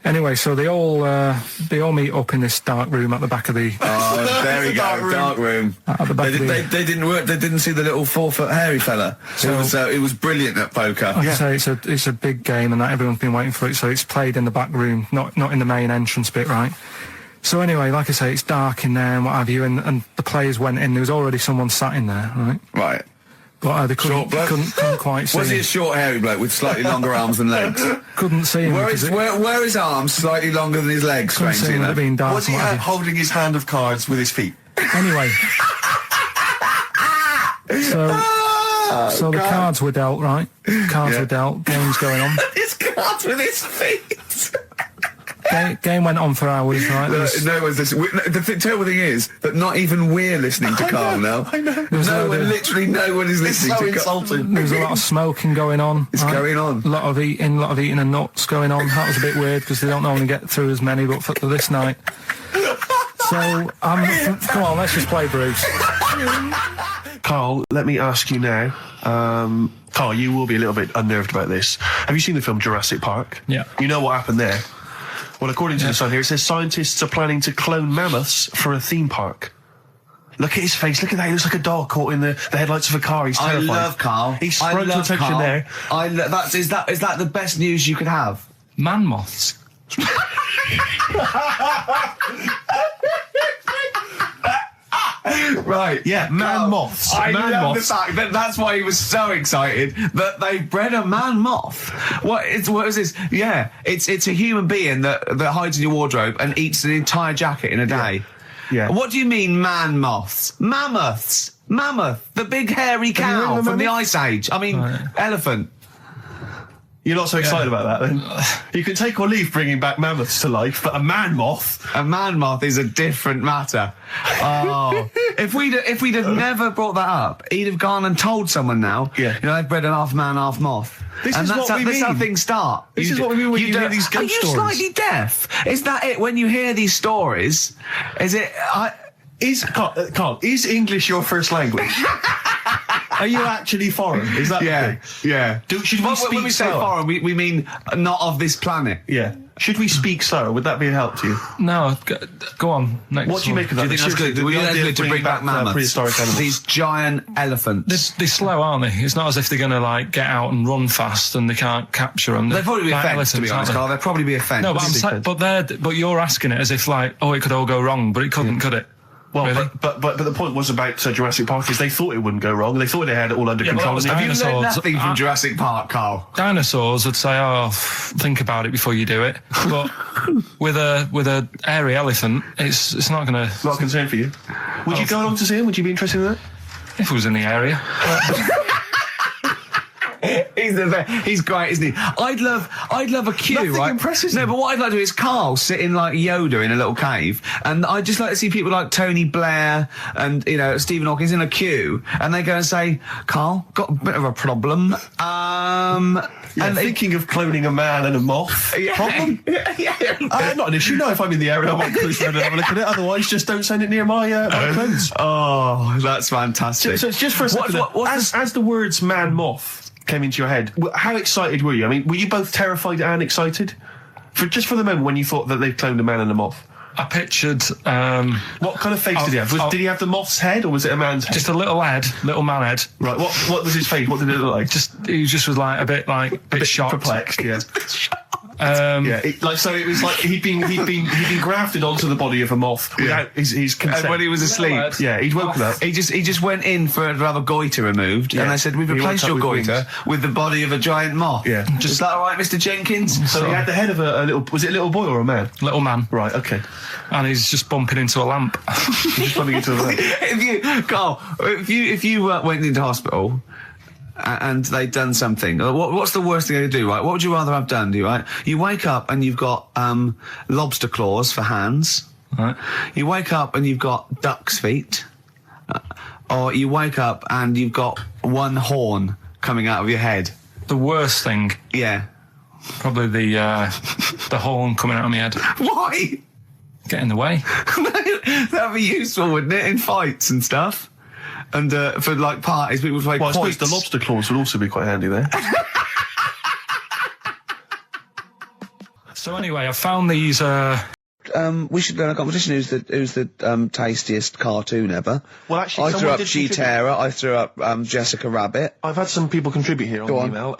Anyway, so they all meet up in this dark room at the back of the. Oh, there we go, dark room. At the back they didn't work. They didn't see the little 4-foot hairy fella. So it was brilliant at poker. Like I say, it's a big game, and that everyone's been waiting for it. So it's played in the back room, not in the main entrance bit, right? So anyway, like I say, it's dark in there and what have you, and the players went in. There was already someone sat in there, right? Right. But they couldn't quite see Was he him. a short, hairy bloke with slightly longer arms than legs? Couldn't see him. Were his arms slightly longer than his legs, strangely enough? Was he holding his hand of cards with his feet? Anyway. So the cards were dealt, right? Cards were dealt, game's going on. His cards with his feet! Game went on for hours, right? No one's listening. The terrible thing is that not even we're listening to Carl now. I know. Literally no one is listening to Carl. It's so insulting. There was a lot of smoking going on. It's going on. A lot of eating and nuts going on. That was a bit weird because they don't normally get through as many, but for this night. So, come on, let's just play Bruce. Carl, let me ask you now. Carl, you will be a little bit unnerved about this. Have you seen the film Jurassic Park? Yeah. You know what happened there? Well, according to the Sun here, it says scientists are planning to clone mammoths for a theme park. Look at his face. Look at that. He looks like a dog caught in the headlights of a car. He's terrified. I love Carl. He sprung to attention Carl. there. Is that the best news you could have? Man moths. Right. Yeah, man moths. I man love moths. the fact that that's why he was so excited that they bred a man moth. What is this? Yeah, it's a human being that hides in your wardrobe and eats an entire jacket in a day. Yeah. What do you mean, man moths? Mammoths. Mammoth, the big hairy cow from the Ice Age. I mean, elephant. You're not so excited about that, then? You can take or leave bringing back mammoths to life, but a man moth is a different matter. Oh, if we'd have never brought that up, he'd have gone and told someone now. Yeah. You know, they've bred an half man, half moth. This is what we That's how mean. things start. This is what we mean when you hear these ghost Are you stories. slightly deaf? Is that it? When you hear these stories, is it? Carl, is English your first language? Are you actually foreign? Is that the thing? Yeah. Should we speak when we say slower? foreign, we mean not of this planet. Yeah. Should we speak slower? Would that be a help to you? No, go on. Next What do you one. make of that? Do you think that's good? Would you like to bring back mammoths? Prehistoric animals. These giant elephants. They're slow, aren't they? It's not as if they're going to like get out and run fast and they can't capture them. They'd probably be a like fence, to be honest, elephants, Carl. aren't They'd probably be a fence. they? No, but you're asking it as if like, oh, it could all go wrong, but it couldn't, could it? Well, Really? but the point was about Jurassic Park is they thought it wouldn't go wrong. They thought they had it all under Yeah, but control. that was And they- Have you learned dinosaurs. nothing from Jurassic Park, Carl? Dinosaurs would say, "Oh, think about it before you do it." But with a hairy elephant, it's not going to. Not a concern for you. Would you go along to see him? Would you be interested in that? If it was in the area. He's great, isn't he? I'd love a queue, Nothing right? impresses No, him. but what I'd like to do is Carl sitting like Yoda in a little cave, and I'd just like to see people like Tony Blair and Stephen Hawkins in a queue, and they go and say, "Carl, got a bit of a problem." And thinking of cloning a man and a moth. Problem? Not an issue. No, if I'm in the area, I might cruise around and have a look at it. Otherwise, just don't send it near my clones. Oh, that's fantastic. So it's just for a second. As the words man moth came into your head, how excited were you? I mean, were you both terrified and excited? For the moment when you thought that they'd cloned a man and a moth? I pictured. What kind of face did he have? Did he have the moth's head, or was it a man's head? Just a little man head. Right. What was his face? What did it look like? He just was like a bit shocked, perplexed. Yeah. It was like he'd been grafted onto the body of a moth without his consent. And when he was asleep, he'd woken up. He just went in to have a goiter removed, and they said, "We've replaced your goiter with the body of a giant moth." Yeah. Is that all right, Mr. Jenkins? So he had the head of a little. Was it a little boy or a man? Little man. Right. Okay. And he's just bumping into a lamp. He's just bumping into a lamp. If you went into hospital and they'd done something, what's the worst thing they do, right? What would you rather have done, right? You wake up and you've got lobster claws for hands. Right. You wake up and you've got duck's feet. Or you wake up and you've got one horn coming out of your head. The worst thing? Yeah. Probably the horn coming out of my head. Why? Get in the way. That'd be useful, wouldn't it, in fights and stuff? And for like parties, people would play I quoits. suppose the lobster claws would also be quite handy there. So anyway, I found these. We should go in a competition. Who's the tastiest cartoon ever? Well, actually, I threw up did G-Terror. I threw up Jessica Rabbit. I've had some people contribute here on the email.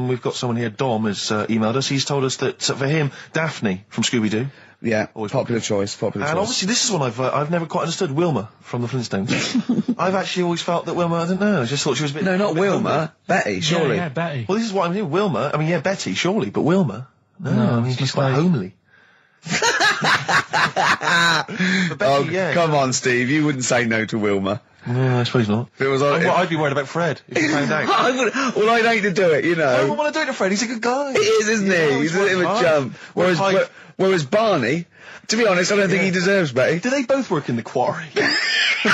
We've got someone here. Dom has emailed us. He's told us that for him, Daphne from Scooby-Doo. Yeah, popular choice. And obviously, this is one I've never quite understood. Wilma from the Flintstones. I've actually always felt that Wilma. I don't know. I just thought she was a bit. No, not Wilma. Hungry. Betty, surely. Yeah, Betty. Well, this is what I'm doing. Wilma. I mean, yeah, Betty, surely, but Wilma. No, I mean, she's quite homely. But Betty, come on, Steve. You wouldn't say no to Wilma. No, I suppose not. If it was on, I'd be worried about Fred if he found out. I'd hate to do it, you know. I don't want to do it to Fred. He's a good guy. He is, isn't he? He's a bit of a chump. Whereas Barney, to be honest, I don't think he deserves Betty. Do they both work in the quarry?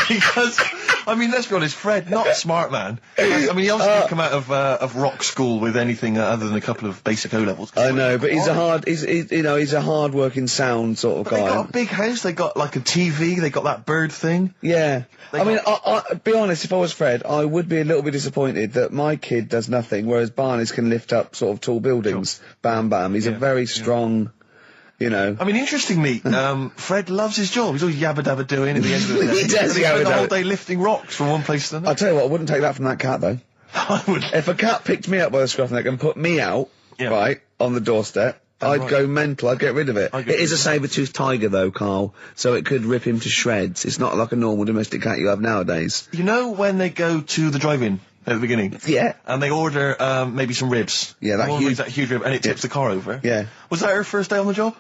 Because, I mean, let's be honest, Fred, not a smart man. I mean, he obviously didn't come out of rock school with anything other than a couple of basic O-levels. I know, but he's a hard-working, sound sort of guy. They got a big house, they got like a TV, they got that bird thing. Yeah. I be honest, if I was Fred, I would be a little bit disappointed that my kid does nothing, whereas Barney's can lift up sort of tall buildings. Sure. Bam, bam. He's a very strong... You know. I mean, interestingly, Fred loves his job. He's always yabba-dabba doing at the end of the day. He does yabba-dabba. He spent the whole day lifting rocks from one place to another. I'll tell you what, I wouldn't take that from that cat, though. I would. If a cat picked me up by the scruff neck and put me out, right, on the doorstep, I'd go mental. I'd get rid of it. It is a saber-toothed tiger, though, Carl, so it could rip him to shreds. It's not like a normal domestic cat you have nowadays. You know when they go to the drive-in at the beginning? Yeah. And they order maybe some ribs. Yeah, that huge rib, and it tips the car over. Yeah. Was that her first day on the job?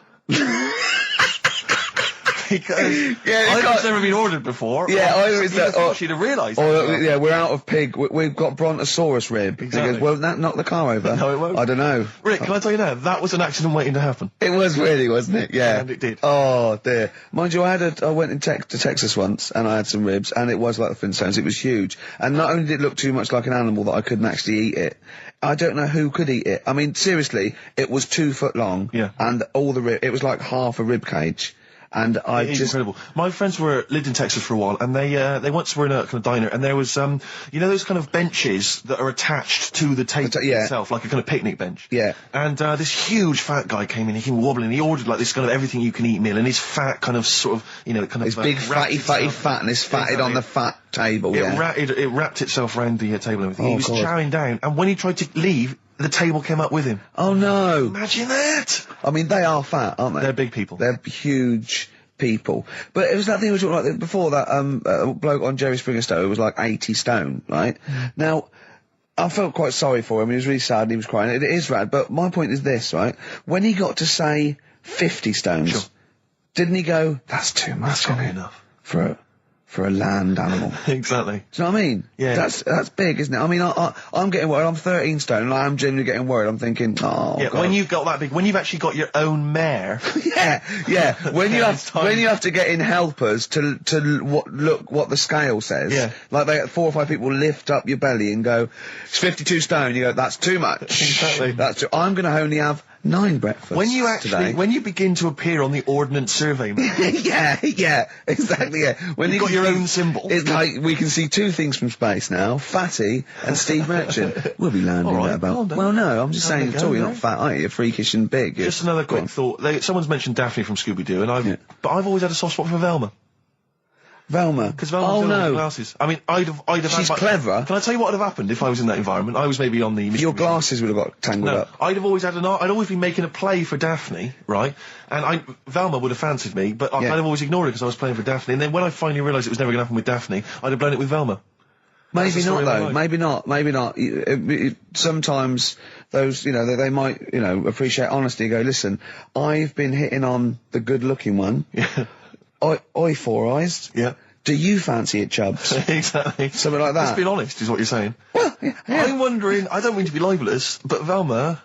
Because I've never been ordered before. Yeah, I thought she'd have realised. Yeah, we're out of pig. We've got Brontosaurus rib. Exactly. He goes, well, that knocked the car over. No, it won't. I don't know. Rick, can I tell you now? That was an accident waiting to happen. It was really, wasn't it? Yeah. And it did. Oh, dear. Mind you, I went to Texas once, and I had some ribs, and it was like the Flintstones. It was huge. And not only did it look too much like an animal that I couldn't actually eat it, I don't know who could eat it. I mean, seriously, it was 2 foot long. Yeah. And all the it was like half a rib cage. And it's incredible. My friends lived in Texas for a while, and they once were in a kind of diner, and there was you know those kind of benches that are attached to the table itself, like a kind of picnic bench. Yeah. And this huge fat guy came in, he came wobbling, he ordered like this kind of everything you can eat meal, and his fat kind of sort of his big fatty fat, and it's fatted on the fat table. It wrapped itself around the table and everything. He was chowing down, and when he tried to leave, the table came up with him. Oh no! Imagine that! I mean, they are fat, aren't they? They're big people. They're huge people. But it was that thing we talked about before, that bloke on Jerry Springer Show who was like 80 stone, right? Now, I felt quite sorry for him. He was really sad and he was crying. It is rad, but my point is this, right? When he got to say 50 stones, didn't he go, that's too much, That's not enough. For a land animal. Exactly. Do you know what I mean? Yeah. That's big, isn't it? I mean, I'm getting worried. I'm 13 stone, and I am genuinely getting worried. I'm thinking, oh, yeah, God. when you've got that big, when you've actually got your own mare. yeah. When you have to get in helpers to look what the scale says. Yeah. Like 4 or 5 people lift up your belly and go, it's 52 stone. You go, that's too much. Exactly. I'm going to only have 9 breakfasts. When you actually, when you begin to appear on the Ordnance Survey map. yeah, exactly, yeah. When You've got your own symbol. It's like, we can see 2 things from space now, Fatty and Steve Merchant. We'll be landing at about... Well, no, I'm just saying at all, you're not fat, are you? You're freakish and big. Just another quick thought. Someone's mentioned Daphne from Scooby-Doo, and but I've always had a soft spot for Velma. Velma? Because Velma's no glasses. I mean, I'd have She's clever. Can I tell you what would have happened if I was in that environment? I was maybe on the... Your glasses would have got tangled up. I'd have always had I'd always been making a play for Daphne, right? And Velma would have fancied me, but I'd have always ignored it because I was playing for Daphne. And then when I finally realised it was never going to happen with Daphne, I'd have blown it with Velma. Maybe not, though. Maybe not. Maybe not. Sometimes those, you know, they might, you know, appreciate honesty and go, listen, I've been hitting on the good-looking one. Yeah. Oi, Four Eyes. Yeah. Do you fancy it, Chubbs? Exactly. Something like that. Let's be honest, is what you're saying. Well, yeah. I'm wondering, I don't mean to be libelous, but Velma,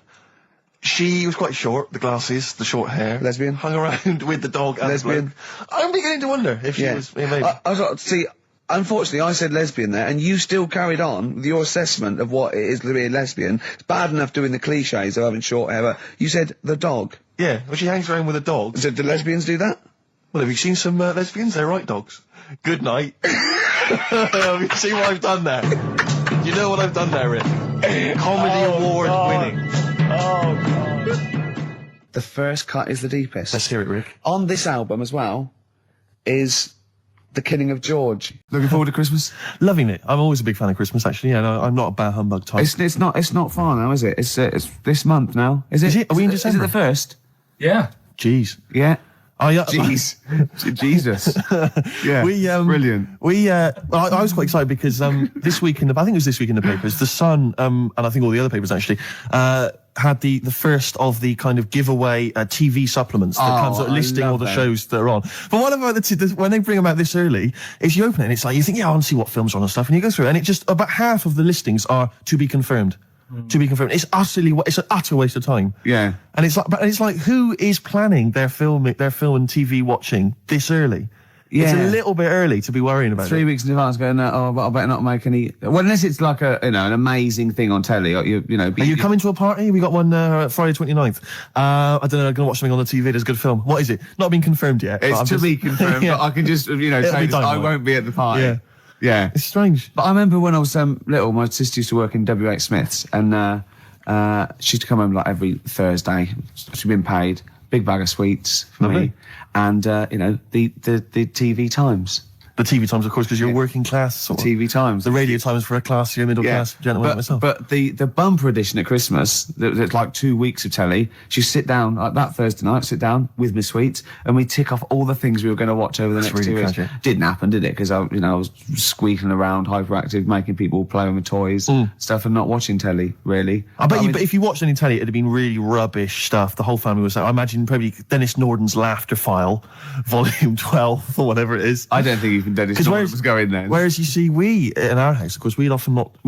she was quite short, the glasses, the short hair. Lesbian? Hung around with the dog and Lesbian? the bloke. I'm beginning to wonder if she was... Yeah, maybe. I was see, unfortunately, I said lesbian there, and you still carried on with your assessment of what it is to be a lesbian. It's bad enough doing the cliches of having short hair, but you said the dog. Yeah, well, she hangs around with a dog. So do lesbians do that? Well, have you seen some lesbians? They're right dogs. Good night. Have you seen what I've done there? You know what I've done there, Rick? Comedy award winning. Oh, God. The first cut is the deepest. Let's hear it, Rick. On this album as well is The Killing of George. Looking forward to Christmas? Loving it. I'm always a big fan of Christmas, actually. Yeah, no, I'm not a bah humbug type. It's not far now, is it? It's this month now. Is it? Are we in December? Is it the first? Yeah. Jeez. Yeah. Oh, yeah. Jeez. Jesus. Yeah. Brilliant. I was quite excited because this week I think it was this week in the papers, The Sun, and I think all the other papers actually, had the first of the kind of giveaway TV supplements that comes out listing all the shows that are on. But what about when they bring them out this early, is you open it and it's like, you think, yeah, I want to see what films are on and stuff, and you go through it, and it just, about half of the listings are to be confirmed. To be confirmed. It's an utter waste of time. Yeah. And it's like, who is planning their film and TV watching this early? Yeah. It's a little bit early to be worrying about 3 weeks in advance going, but I better not make any... Well, unless it's like an amazing thing on telly, or you know... Are you coming to a party? We got one Friday 29th. I don't know, I'm going to watch something on the TV, there's a good film. What is it? Not been confirmed yet. It's to be confirmed, but I can just, say this, I won't be at the party. Yeah. Yeah. It's strange. But I remember when I was little, my sister used to work in W.H. Smith's, and she used to come home like every Thursday. She'd been paid, big bag of sweets for me, and the TV Times. The TV Times, of course, because you're working class. Sort of. TV Times. The radio Times for a classier middle class gentleman like myself. But the bumper edition at Christmas, it's like 2 weeks of telly. She'd sit down, like that Thursday night, sit down with my sweets, and we'd tick off all the things we were going to watch over the next 2 weeks. Didn't happen, did it? Because I was squeaking around, hyperactive, making people play with my toys, stuff, and not watching telly, really. I bet but if you watched any telly, it'd have been really rubbish stuff. The whole family was... I imagine probably Dennis Norden's Laughter File, Volume 12, or whatever it is. I don't think even Dennis Norden was going there. Whereas you see, we in our house, of course, we'd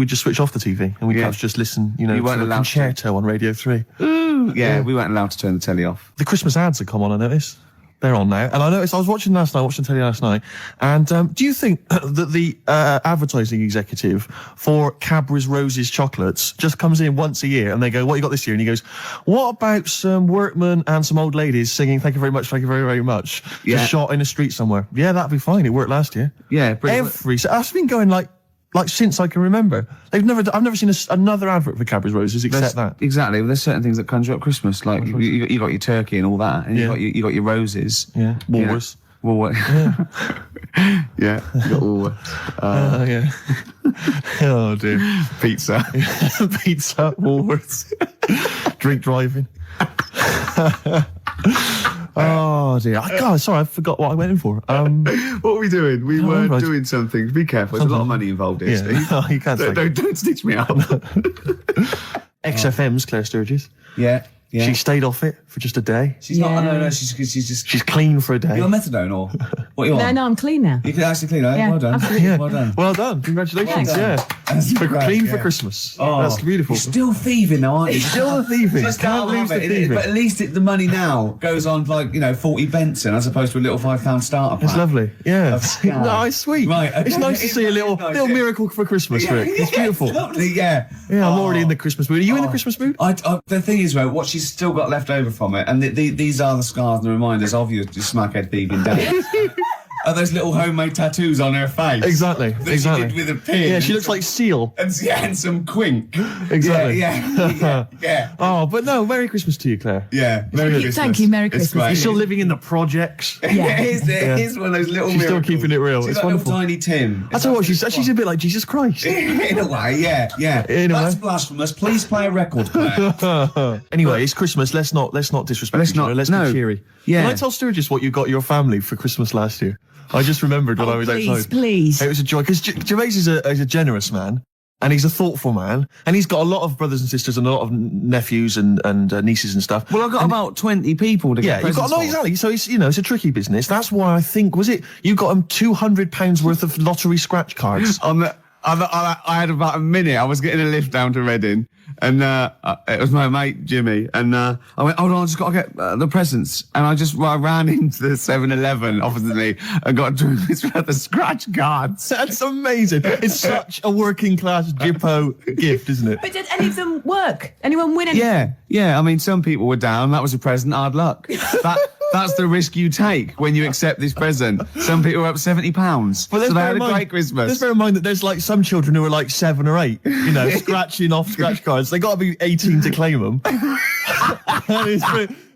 just switch off the TV and we'd perhaps just listen, to a concerto on Radio 3. Ooh, yeah, we weren't allowed to turn the telly off. The Christmas ads have come on, I noticed. They're on now. And I noticed, I was watching telly last night, and do you think that the advertising executive for Cadbury's Roses chocolates just comes in once a year and they go, what you got this year? And he goes, what about some workmen and some old ladies singing thank you very much, thank you very, very much? Yeah. Just shot in a street somewhere. Yeah, that'd be fine. It worked last year. Yeah, I've been going like since I can remember. I've never seen another advert for Cadbury's Roses except that. Exactly. Well, there's certain things that conjure up Christmas, like you got your turkey and all that, and you got your roses. Yeah. Woolworths. Woolworths. Yeah. Yeah. You got Woolworths. Yeah. Oh dear. Pizza. Pizza. Woolworths. Drink driving. Oh dear! God, sorry, I forgot what I went in for. What were we doing? We were doing something. Be careful. There's a lot of money involved here, Steve. You can't say. Don't stitch me up. XFM's Claire Sturgis. Yeah. She stayed off it for just a day. She's not. No. She's just. She's clean for a day. You're on methadone or? What you want? No, I'm clean now. You can actually clean, eh? Yeah, Well done. absolutely. Well done. Well done. Congratulations. Well done. Yeah. That's great, Clean for yeah. Christmas. Oh, That's beautiful. You're still thieving though, aren't you? Still thieving. Just Can't can't lose the lose thieving. But at least the money now goes on like, 40 Benson as opposed to a little £5 starter pack. It's lovely. Yeah. Yeah. No, it's sweet. Right, okay. It's nice to see a little Nice, little yeah. miracle for Christmas, Rick. It's beautiful. It's lovely, yeah. Yeah, I'm already in the Christmas mood. Are you in the Christmas mood? The thing is, what she's still got left over from it, and these are the scars and the reminders of your smackhead thieving days. Are those little homemade tattoos on her face? Exactly. That she did with a pin. Yeah, she looks like Seal. And some quink. Exactly. Yeah. Oh, but no, Merry Christmas to you, Claire. Yeah. Merry Christmas. Thank you, Merry It's Christmas. great. You're still living in the projects. Yeah. It is one of those little She's still miracles. keeping it real. She's It's like wonderful. little Tiny Tim. I tell you what, she's a bit like Jesus Christ. In a way, yeah. In a That's way. blasphemous. Please play a record, Claire. Anyway, it's Christmas. Let's not disrespect Let's each other. not- Let's no. be cheery. Yeah. Can I tell Sturgis what you got your family for Christmas last year? I just remembered when I was outside. Please. It was a joy because Gervais is a generous man. And he's a thoughtful man, and he's got a lot of brothers and sisters and a lot of nephews and nieces and stuff. Well, I've got about 20 people to get you've got presents for. exactly. So it's it's a tricky business. That's why I think you got him £200 worth of lottery scratch cards. I had about a minute. I was getting a lift down to Reading, and it was my mate Jimmy, and I went, hold on, I just got to get the presents, and I ran into the 7-Eleven opposite me and got the scratch cards. That's amazing. It's such a working class Jippo gift, isn't it? But did any of them work? Anyone win anything? Yeah. I mean, some people were down. That was a present. Hard luck. That's the risk you take when you accept this present. Some people were up £70. So they had a great Christmas. Let's bear in mind that there's like some children who are like 7 or 8, scratching off scratch cards. They got to be 18 to claim them.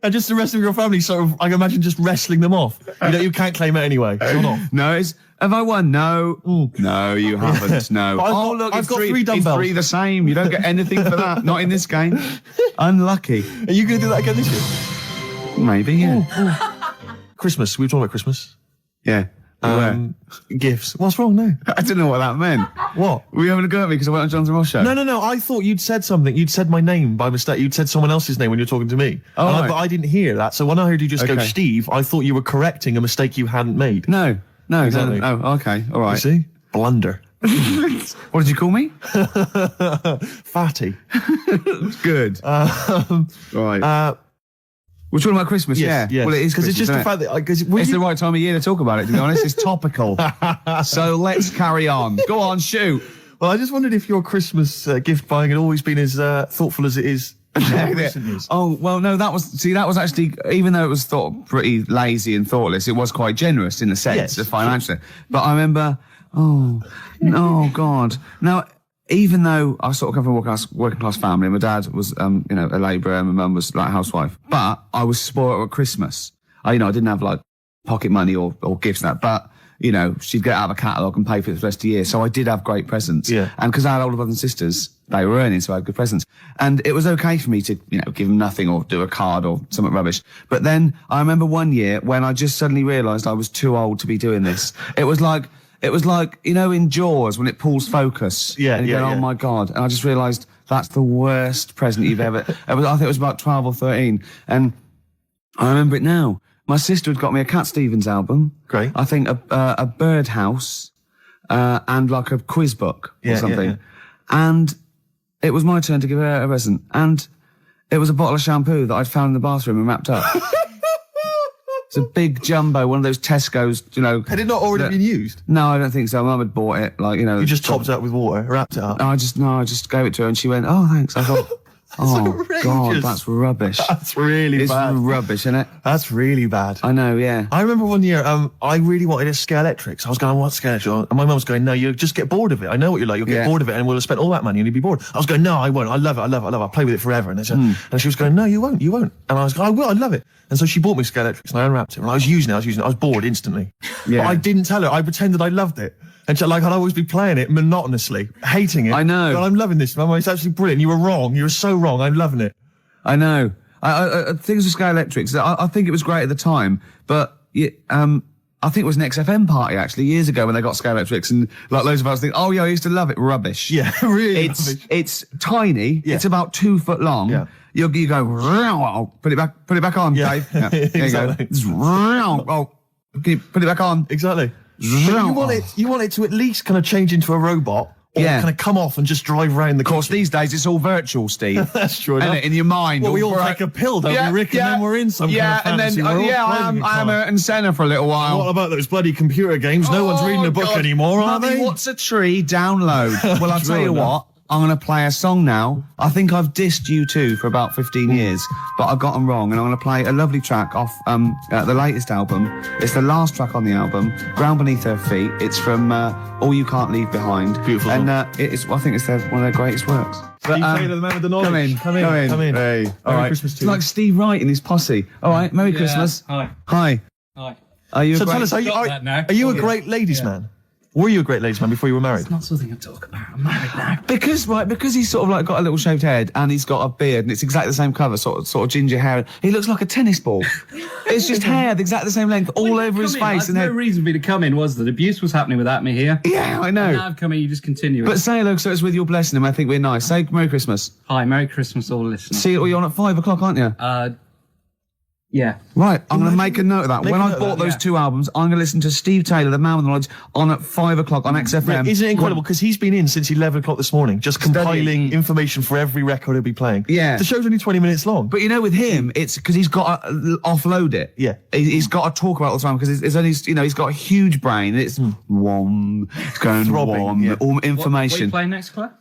And just the rest of your family sort of, I can imagine, just wrestling them off. You can't claim it anyway. It's not off. No, have I won? No. No, you haven't. No. I've got 3 dumbbells. It's 3 the same. You don't get anything for that. Not in this game. Unlucky. Are you going to do that again this year? Maybe, yeah. Christmas. We were talking about Christmas. Yeah. Gifts. What's wrong now? I didn't know what that meant. What? Were you having a go at me because I went on Jonathan Ross show? No. I thought you'd said something. You'd said my name by mistake. You'd said someone else's name when you were talking to me. Oh, right. But I didn't hear that. So when I heard you just go Okay. Steve, I thought you were correcting a mistake you hadn't made. No. Exactly. No. Oh, okay. All right. You see? Blunder. What did you call me? Fatty. Good. Right. We're talking about Christmas, Yes. Well, it is because it's just the fact that it's the right time of year to talk about it. To be honest, it's topical. So let's carry on. Go on, shoot. Well, I just wondered if your Christmas gift buying had always been as thoughtful as it is. in recent years. Oh, well, no, that was actually, even though it was thought pretty lazy and thoughtless, it was quite generous in a sense, financially. But I remember, God. Now, even though I sort of come from a working class family, my dad was, a labourer, and my mum was like a housewife, but I was spoiled at Christmas. I didn't have like pocket money or gifts and that, but she'd get out of a catalogue and pay for it for the rest of the year. So I did have great presents. Yeah. And because I had older brothers and sisters, they were earning, so I had good presents. And it was okay for me to, give them nothing or do a card or something rubbish. But then I remember one year when I just suddenly realised I was too old to be doing this. It was like, in Jaws when it pulls focus. Yeah, and you go, oh my God. And I just realised that's the worst present you've ever, I think it was about 12 or 13. And I remember it now. My sister had got me a Cat Stevens album. Great. I think a birdhouse, and like a quiz book or something. Yeah. And it was my turn to give her a present. And it was a bottle of shampoo that I'd found in the bathroom and wrapped up. It's a big jumbo, one of those Tesco's, Had it not already been used? No, I don't think so. Mum had bought it, You just topped it up with water, wrapped it up. I just gave it to her and she went, oh, thanks. I thought, oh, God, that's rubbish. That's really bad. It's rubbish, isn't it? That's really bad. I know, yeah. I remember one year, I really wanted a Scalextric. I was going, what Scalextric? And my mum was going, no, you'll just get bored of it. I know what you're like. You'll get bored of it and we'll have spent all that money and you'll be bored. I was going, no, I won't. I love it. I'll play with it forever. And, and she was going, no, you won't. And I was going, I will. I love it. And so she bought me Scalextric and I unwrapped it. And I was using it. I was bored instantly. Yeah. But I didn't tell her. I pretended I loved it. And so, I'd always be playing it monotonously, hating it. I know. But I'm loving this, Mum. It's absolutely brilliant. You were wrong. You were so wrong. I'm loving it. I know. Things with Scalextrics, I think it was great at the time, but I think it was an XFM party actually years ago when they got Scalextrics and loads of us think, oh yeah, I used to love it. Rubbish. Yeah, really. It's tiny. Yeah. It's about 2 foot long. Yeah. You go, put it back on, Dave. Yeah. There exactly. you go. Can you put it back on? Exactly. But you want it to at least kind of change into a robot. Or kind of come off and just drive around the Of course, these days it's all virtual, Steve. That's true Isn't enough. it? In your mind. Well, we all take a pill, don't we, Rick? And then we're in some kind of fantasy world. I am Ayrton Senna for a little while. What about those bloody computer games? No one's reading a book anymore, are Mummy, they? What's a tree? Download. Well, I'll tell you what. I'm going to play a song now. I think I've dissed U2 for about 15 years, but I've got them wrong, and I'm going to play a lovely track off the latest album. It's the last track on the album, Ground Beneath Her Feet. It's from All You Can't Leave Behind. Beautiful and song. I think it's one of their greatest works. Steve Taylor, the man with the knowledge. Come in. Hey, All right. Christmas to It's you. like Steve Wright and his posse. All right, Merry Christmas. Hi. Hi. Are you So a great... tell us, are you a great ladies man? Were you a great ladies man before you were married? It's not something I talk about. I'm married now. Because he's sort of like got a little shaved head and he's got a beard and it's exactly the same colour, sort of ginger hair. He looks like a tennis ball. It's just hair, exactly the same length, all over his face. And no reason for me to come in was that abuse was happening without me here. Yeah, I know. And now I've come in, you just continue. But say hello, so it's with your blessing, and I think we're nice. Say Merry Christmas. Hi, Merry Christmas, all listeners. See, you're on at 5 o'clock, aren't you? Yeah. Right, I'm going to make a note of that. When I bought those two albums, I'm going to listen to Steve Taylor, the man with the knowledge, on at 5 o'clock on XFM. Isn't it incredible? Because he's been in since 11 o'clock this morning, just compiling information for every record he'll be playing. Yeah. The show's only 20 minutes long. But you know, with him, it's because he's got to offload it. Yeah. He's got to talk about it all the time because it's only, he's got a huge brain. It's wom, it's going Throbbing, wom, all information. What are you playing next, Claire?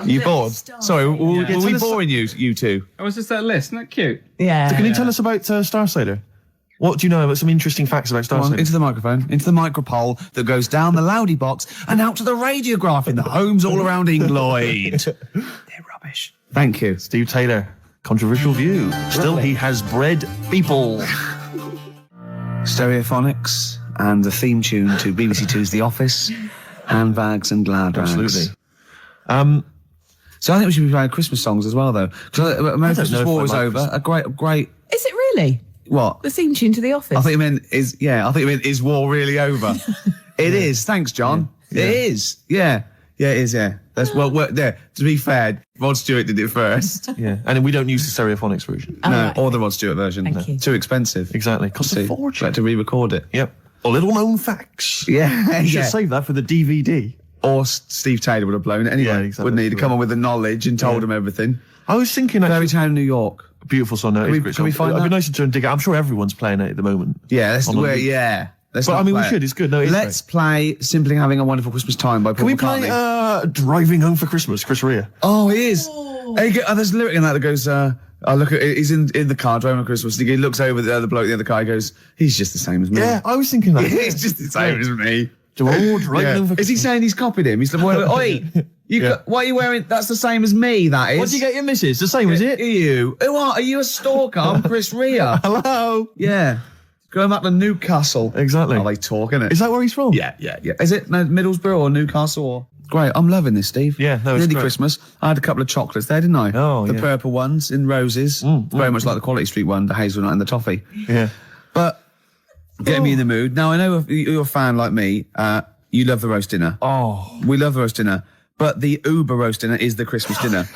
You bored? Sorry, were we boring you two? Oh, was this that list? Isn't that cute? Yeah. So can you tell us about Star Sailor? What do you know about some interesting facts about Star Sailor? Into the microphone, into the micropole that goes down the loudy box and out to the radiograph in the homes all around England. They're rubbish. Thank you. Steve Taylor, controversial view. Still, he has bred people. Stereophonics and the theme tune to BBC Two's The Office, Handbags and Glad Rags. Absolutely. So I think we should be playing Christmas songs as well, though. Because American Christmas War is over. A great. Is it really? What? The theme tune to The Office? I think you meant, is war really over? It is. Thanks, John. Yeah. It is. Yeah. Yeah, it is, yeah. That's there. To be fair, Rod Stewart did it first. Yeah. And we don't use the Stereophonics version. Or the Rod Stewart version. Thank you. Too expensive. Exactly. Costs a fortune. Like to re-record it. Yep. Little known facts. Yeah. You should save that for the DVD. Or Steve Taylor would have blown it anyway, exactly. wouldn't he? To come on with the knowledge and told him everything. I was thinking... Fairy Tale New York. Beautiful song. No, Can we find It'd that? be nice to turn and dig it. I'm sure everyone's playing it at the moment. Yeah, Let's we should. It's good. No, let's play Simply Having a Wonderful Christmas Time by Paul McCartney. Can we play Driving Home for Christmas, Chris Rea? Oh, he is. There's a lyric in that goes, he's in the car driving on Christmas. He looks over the other bloke in the other car. He goes, he's just the same as me. Yeah, I was thinking that. He's just the same as me. Is he saying he's copied him? He's like, oi, what are you wearing? That's the same as me, that is. What do you get your missus? The same, is it? You. Who are you a stalker? I'm Chris Rea. Hello. Yeah. Going back to Newcastle. Exactly. Are they talking it? Is that where he's from? Yeah. Is it Middlesbrough or Newcastle or... Great, I'm loving this, Steve. Yeah, no, it's Nearly great. Christmas. I had a couple of chocolates there, didn't I? Oh, the purple ones in roses. Very much like the Quality Street one, the hazelnut and the toffee. Yeah. But getting me in the mood. Now, I know if you're a fan like me, you love the roast dinner. Oh. We love the roast dinner. But the Uber roast dinner is the Christmas dinner.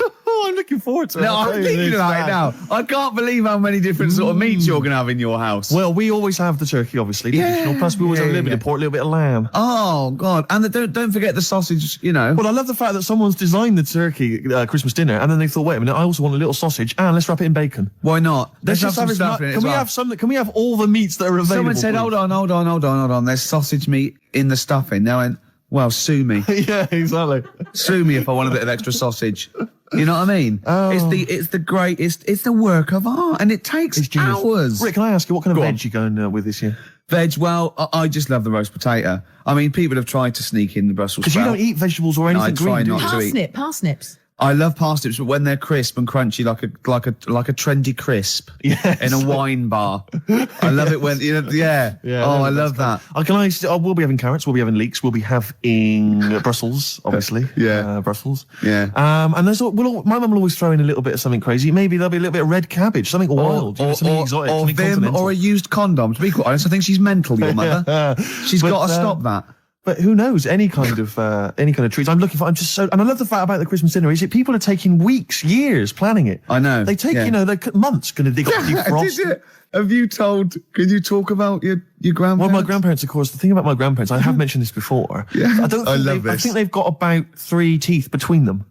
I'm looking forward to it. No, I'm thinking about it now. I can't believe how many different sort of meats you're going to have in your house. Well, we always have the turkey, obviously. Traditional. Plus, we always have a little bit of pork, a little bit of lamb. Oh, God. And don't forget the sausage, Well, I love the fact that someone's designed the turkey Christmas dinner, and then they thought, wait a minute, I also want a little sausage, and let's wrap it in bacon. Why not? Let's just have stuff in it. Can we have all the meats that are available? Someone said, hold on. There's sausage meat in the stuffing. Now, I went, well, sue me. Yeah, exactly. Sue me if I want a bit of extra sausage. You know what I mean? Oh. It's the work of art, and it takes hours. Rick, can I ask you, what kind of veg you going with this year? Veg, well, I just love the roast potato. I mean, people have tried to sneak in the Brussels sprout. Because you don't eat vegetables or anything green, do you? Parsnips. I love parsnips, but when they're crisp and crunchy, like a trendy crisp in a wine bar. I love it when yeah. I love that. We'll be having carrots. We'll be having leeks. We'll be having Brussels, obviously. Brussels. Yeah. And my mum will always throw in a little bit of something crazy. Maybe there'll be a little bit of red cabbage, something wild, something exotic, something continental. or a used condom. To be quite honest, I think she's mental, your mother. She's got to stop that. But who knows? Any kind of treats. I'm just so, and I love the fact about the Christmas dinner is that people are taking weeks, years planning it. I know. They take, months going to dig up defrost. Have you told? Can you talk about your grandparents? Well, my grandparents, of course. The thing about my grandparents, I have mentioned this before. Yeah, I think they've got about 3 teeth between them.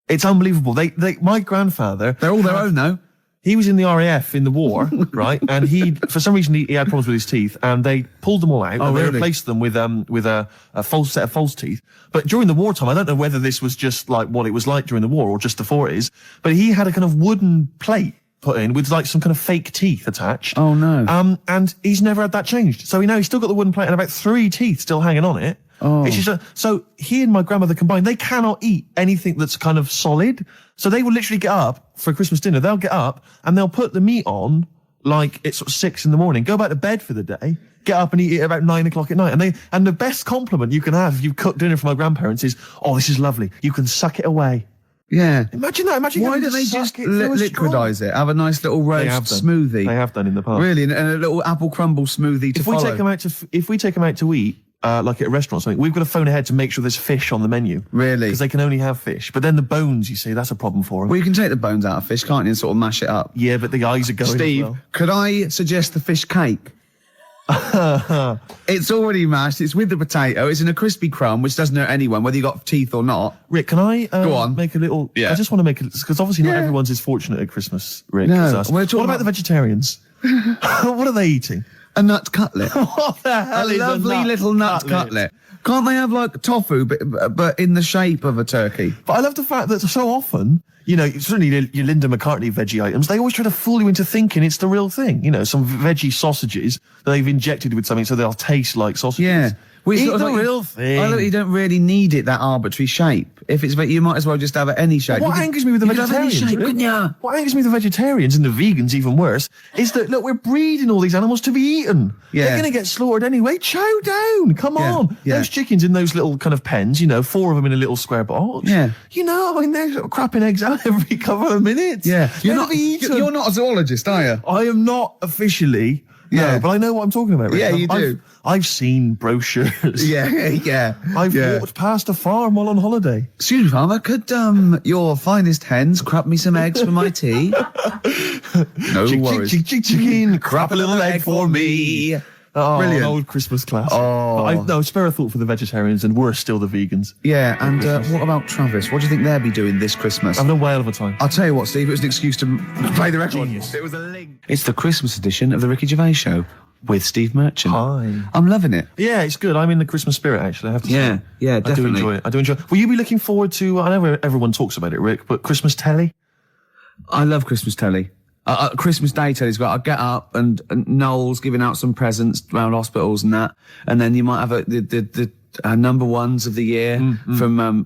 It's unbelievable. My grandfather. They're all their own, though. He was in the RAF in the war, right? And for some reason, he had problems with his teeth, and they pulled them all out, and they replaced them with a false set of false teeth. But during the wartime, I don't know whether this was just like what it was like during the war or just the 40s, but he had a kind of wooden plate put in with like some kind of fake teeth attached. Oh no. And he's never had that changed. So he's still got the wooden plate and about 3 teeth still hanging on it. Oh. It's just so he and my grandmother combined, they cannot eat anything that's kind of solid. So they will literally get up for Christmas dinner. They'll get up and they'll put the meat on like it's sort of 6 a.m, go back to bed for the day, get up and eat it about 9 o'clock at night. And the best compliment you can have if you've cooked dinner for my grandparents is, oh, this is lovely. You can suck it away. Yeah. Imagine that. Why don't they just liquidize it? Have a nice little roast smoothie. They have done in the past. Really, and a little apple crumble smoothie to follow. If we take them out to eat, like at a restaurant or something, we've got to phone ahead to make sure there's fish on the menu. Really? Because they can only have fish. But then the bones, you see, that's a problem for them. Well, you can take the bones out of fish, can't you, and sort of mash it up? Yeah, but the eyes are going Steve, as well. could I suggest the fish cake? It's already mashed. It's with the potato. It's in a crispy crumb, which doesn't hurt anyone, whether you got teeth or not. Rick, can I go on? Make a little? Yeah. I just want to make it because obviously not everyone's as fortunate at Christmas, Rick. No. As us. What about the vegetarians? What are they eating? A nut cutlet. What the hell is a lovely little nut cutlet? Can't they have like tofu, but in the shape of a turkey? But I love the fact that so often, certainly your Linda McCartney veggie items, they always try to fool you into thinking it's the real thing. Some veggie sausages that they've injected with something so they'll taste like sausages. Yeah. Eat the real thing. You don't really need it that arbitrary shape. If it's, you might as well just have it any shape. What angers me with the vegetarians? What angers me with the vegetarians and the vegans, even worse, is that look, we're breeding all these animals to be eaten. Yeah. They're going to get slaughtered anyway. Chow down. Come on. Yeah. Those chickens in those little kind of pens, 4 of them in a little square box. Yeah. They're sort of crapping eggs out every couple of minutes. Yeah. You're not a zoologist, are you? I am not officially. Yeah. No, but I know what I'm talking about. Rick. Yeah, you do. I've seen brochures. Yeah. I've walked past a farm while on holiday. Excuse me, farmer, could your finest hens crap me some eggs for my tea? No worries. Chicken, crap a little egg for me. Oh, brilliant. An old Christmas classic. Oh. No, spare a thought for the vegetarians and worse still the vegans. Yeah, and what about Travis? What do you think they'll be doing this Christmas? Having a whale of a time. I'll tell you what, Steve, it was an excuse to play the record. Genius. It was a link. It's the Christmas edition of the Ricky Gervais Show with Steve Merchant. Hi. I'm loving it. Yeah, it's good. I'm in the Christmas spirit, actually, I have to say. Yeah, definitely. I do enjoy it. Will you be looking forward to, I know everyone talks about it, Rick, but Christmas telly? I love Christmas telly. Christmas Day telly's got. I get up and Noel's giving out some presents around hospitals and that, and then you might have the number ones of the year from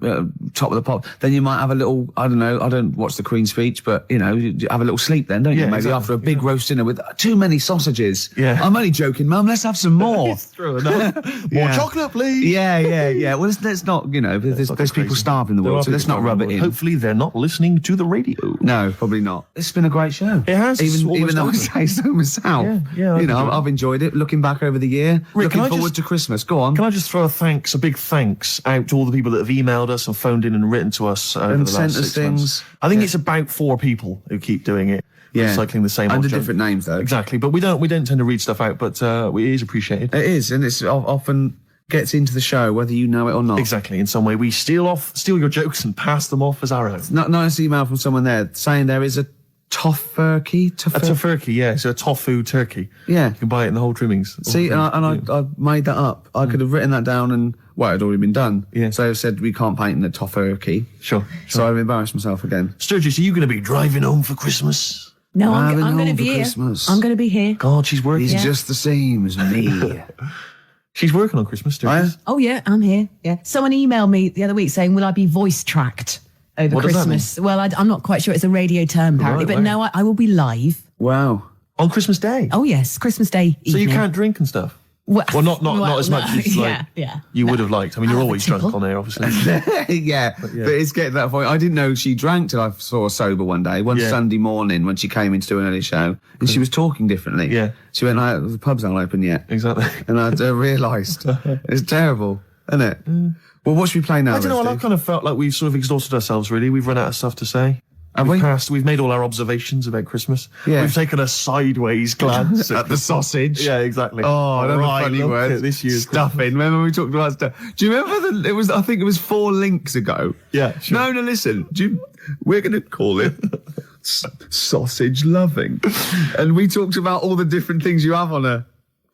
Top of the Pop. Then you might have a little, I don't know, I don't watch the Queen's speech, but you have a little sleep then, don't you? Maybe after a big roast dinner with too many sausages. Yeah. I'm only joking, Mum. Let's have some more. It's true enough. More chocolate, please. Yeah. Well, let's not. There's people starving in the world, so let's not rub it in. Hopefully, they're not listening to the radio. No, probably not. It's been a great show. It has, even though I say so myself. Yeah. I've enjoyed it. Looking back over the year, Rick, looking forward to Christmas. Go on. Can I just throw a big thanks out to all the people that have emailed us and phoned in and written to us over the last 6 months. I think it's about 4 people who keep doing it. Yeah. Recycling the same under old different names though. Exactly, but we don't tend to read stuff out, but it is appreciated. It is, and it's often gets into the show whether you know it or not. Exactly. In some way, we steal your jokes and pass them off as our own. Nice email from someone there saying there is a tofurkey. A tofurkey, yeah. So a tofu turkey. Yeah. You can buy it in the whole trimmings. See, I made that up. I could have written that down and, it had already been done. Yeah. So I said we can't paint in a tofurkey. Sure. So I've embarrassed myself again. Sturgis, are you going to be driving home for Christmas? No, I'm going to be here. Christmas. I'm going to be here. God, she's working. He's just the same as me. She's working on Christmas, Sturgis. Oh, yeah, I'm here. Yeah. Someone emailed me the other week saying, will I be voice tracked over Christmas? Well, I'm not quite sure. It's a radio term, apparently. But no, I will be live. Wow. On Christmas Day? Oh, yes. Christmas Day evening. So you can't drink and stuff? Well, not as much as you would have liked. I mean, you're always drunk on air, obviously. But it's getting to that point. I didn't know she drank till I saw her sober one day, Sunday morning when she came in to do an early show, and she was talking differently. Yeah. She went, the pub's not open yet. Exactly. And I realised. It's terrible. isn't it? Well, what should we play now? I don't know. Steve? I kind of felt like we've sort of exhausted ourselves. Really, we've run out of stuff to say. Have we? We've made all our observations about Christmas. Yeah. We've taken a sideways glance at the sausage. Yeah, exactly. Oh, I don't know funny look word. at this year's Stuffing. Remember we talked about stuff? Do you remember I think it was 4 links ago. Yeah, sure. No, listen. We're going to call it sausage loving. And we talked about all the different things you have on a